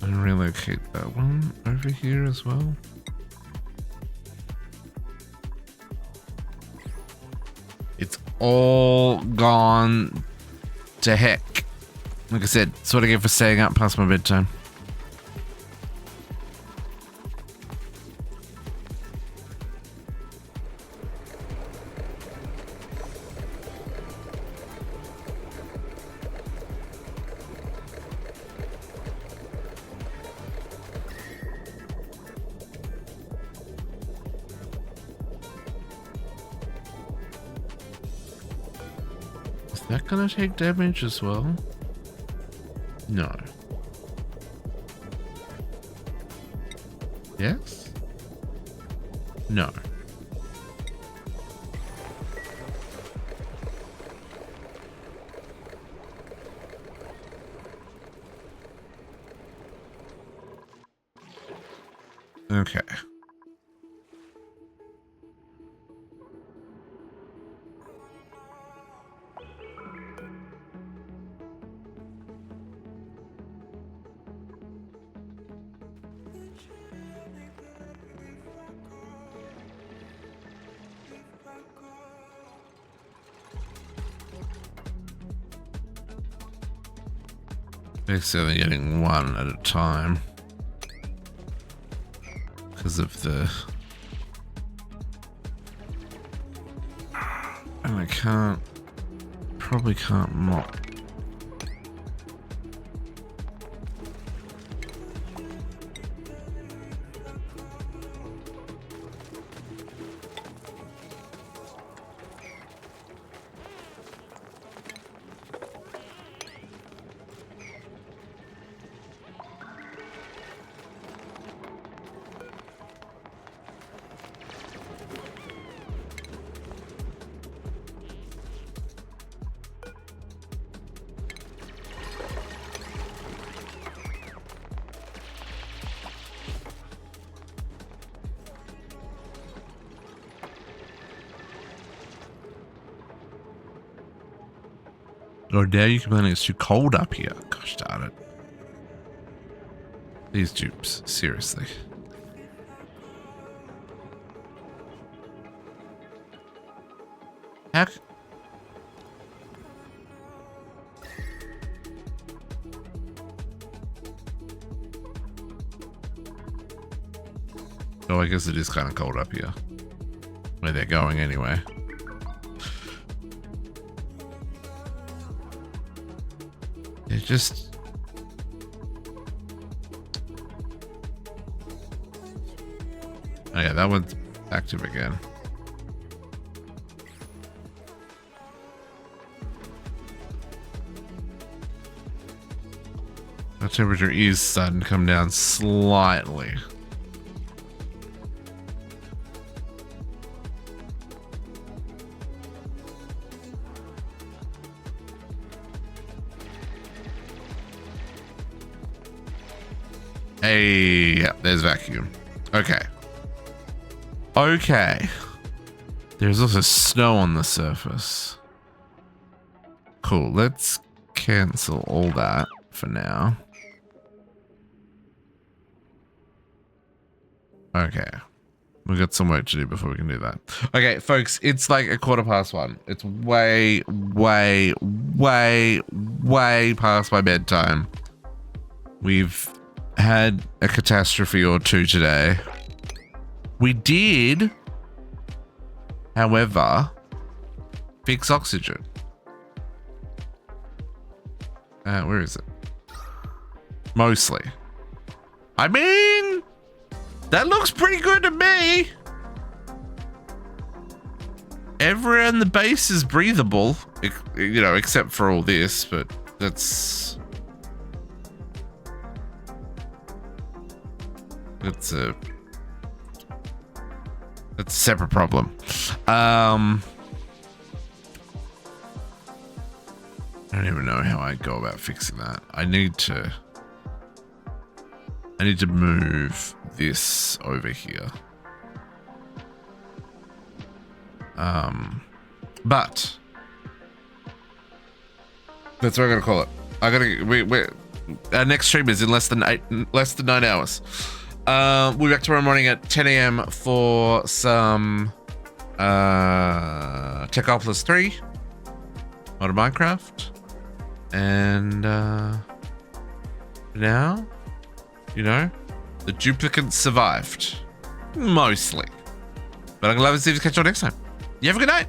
And relocate that one over here as well. It's all gone to heck. Like I said, that's what I get for staying up past my bedtime. Is that gonna take damage as well? No. Yes? No. Okay. Basically getting one at a time because of the... And I can't... Probably can't mop. Or dare you complain it's too cold up here? Gosh darn it. These dupes, seriously. Heck. Oh, I guess it is kind of cold up here. Where they're going anyway. It just... Oh yeah, that one's active again. The temperature is starting to come down slightly. Hey, yeah, there's vacuum. Okay. Okay. There's also snow on the surface. Cool. Let's cancel all that for now. Okay. We've got some work to do before we can do that. Okay, folks, it's like 1:15. It's way past my bedtime. We've had a catastrophe or two today. We did, however, fix oxygen. Where is it? Mostly. I mean, that looks pretty good to me. Everywhere in the base is breathable, you know, except for all this, but that's a separate problem. I don't even know how I go about fixing that. I need to move this over here. But that's what I'm gonna call it. Our next stream is in less than 9 hours. We'll be back tomorrow morning at 10 a.m. for some Techopolis 3 on Minecraft. And now, you know, the duplicates survived. Mostly. But I'm glad to see you catch you all next time. You have a good night.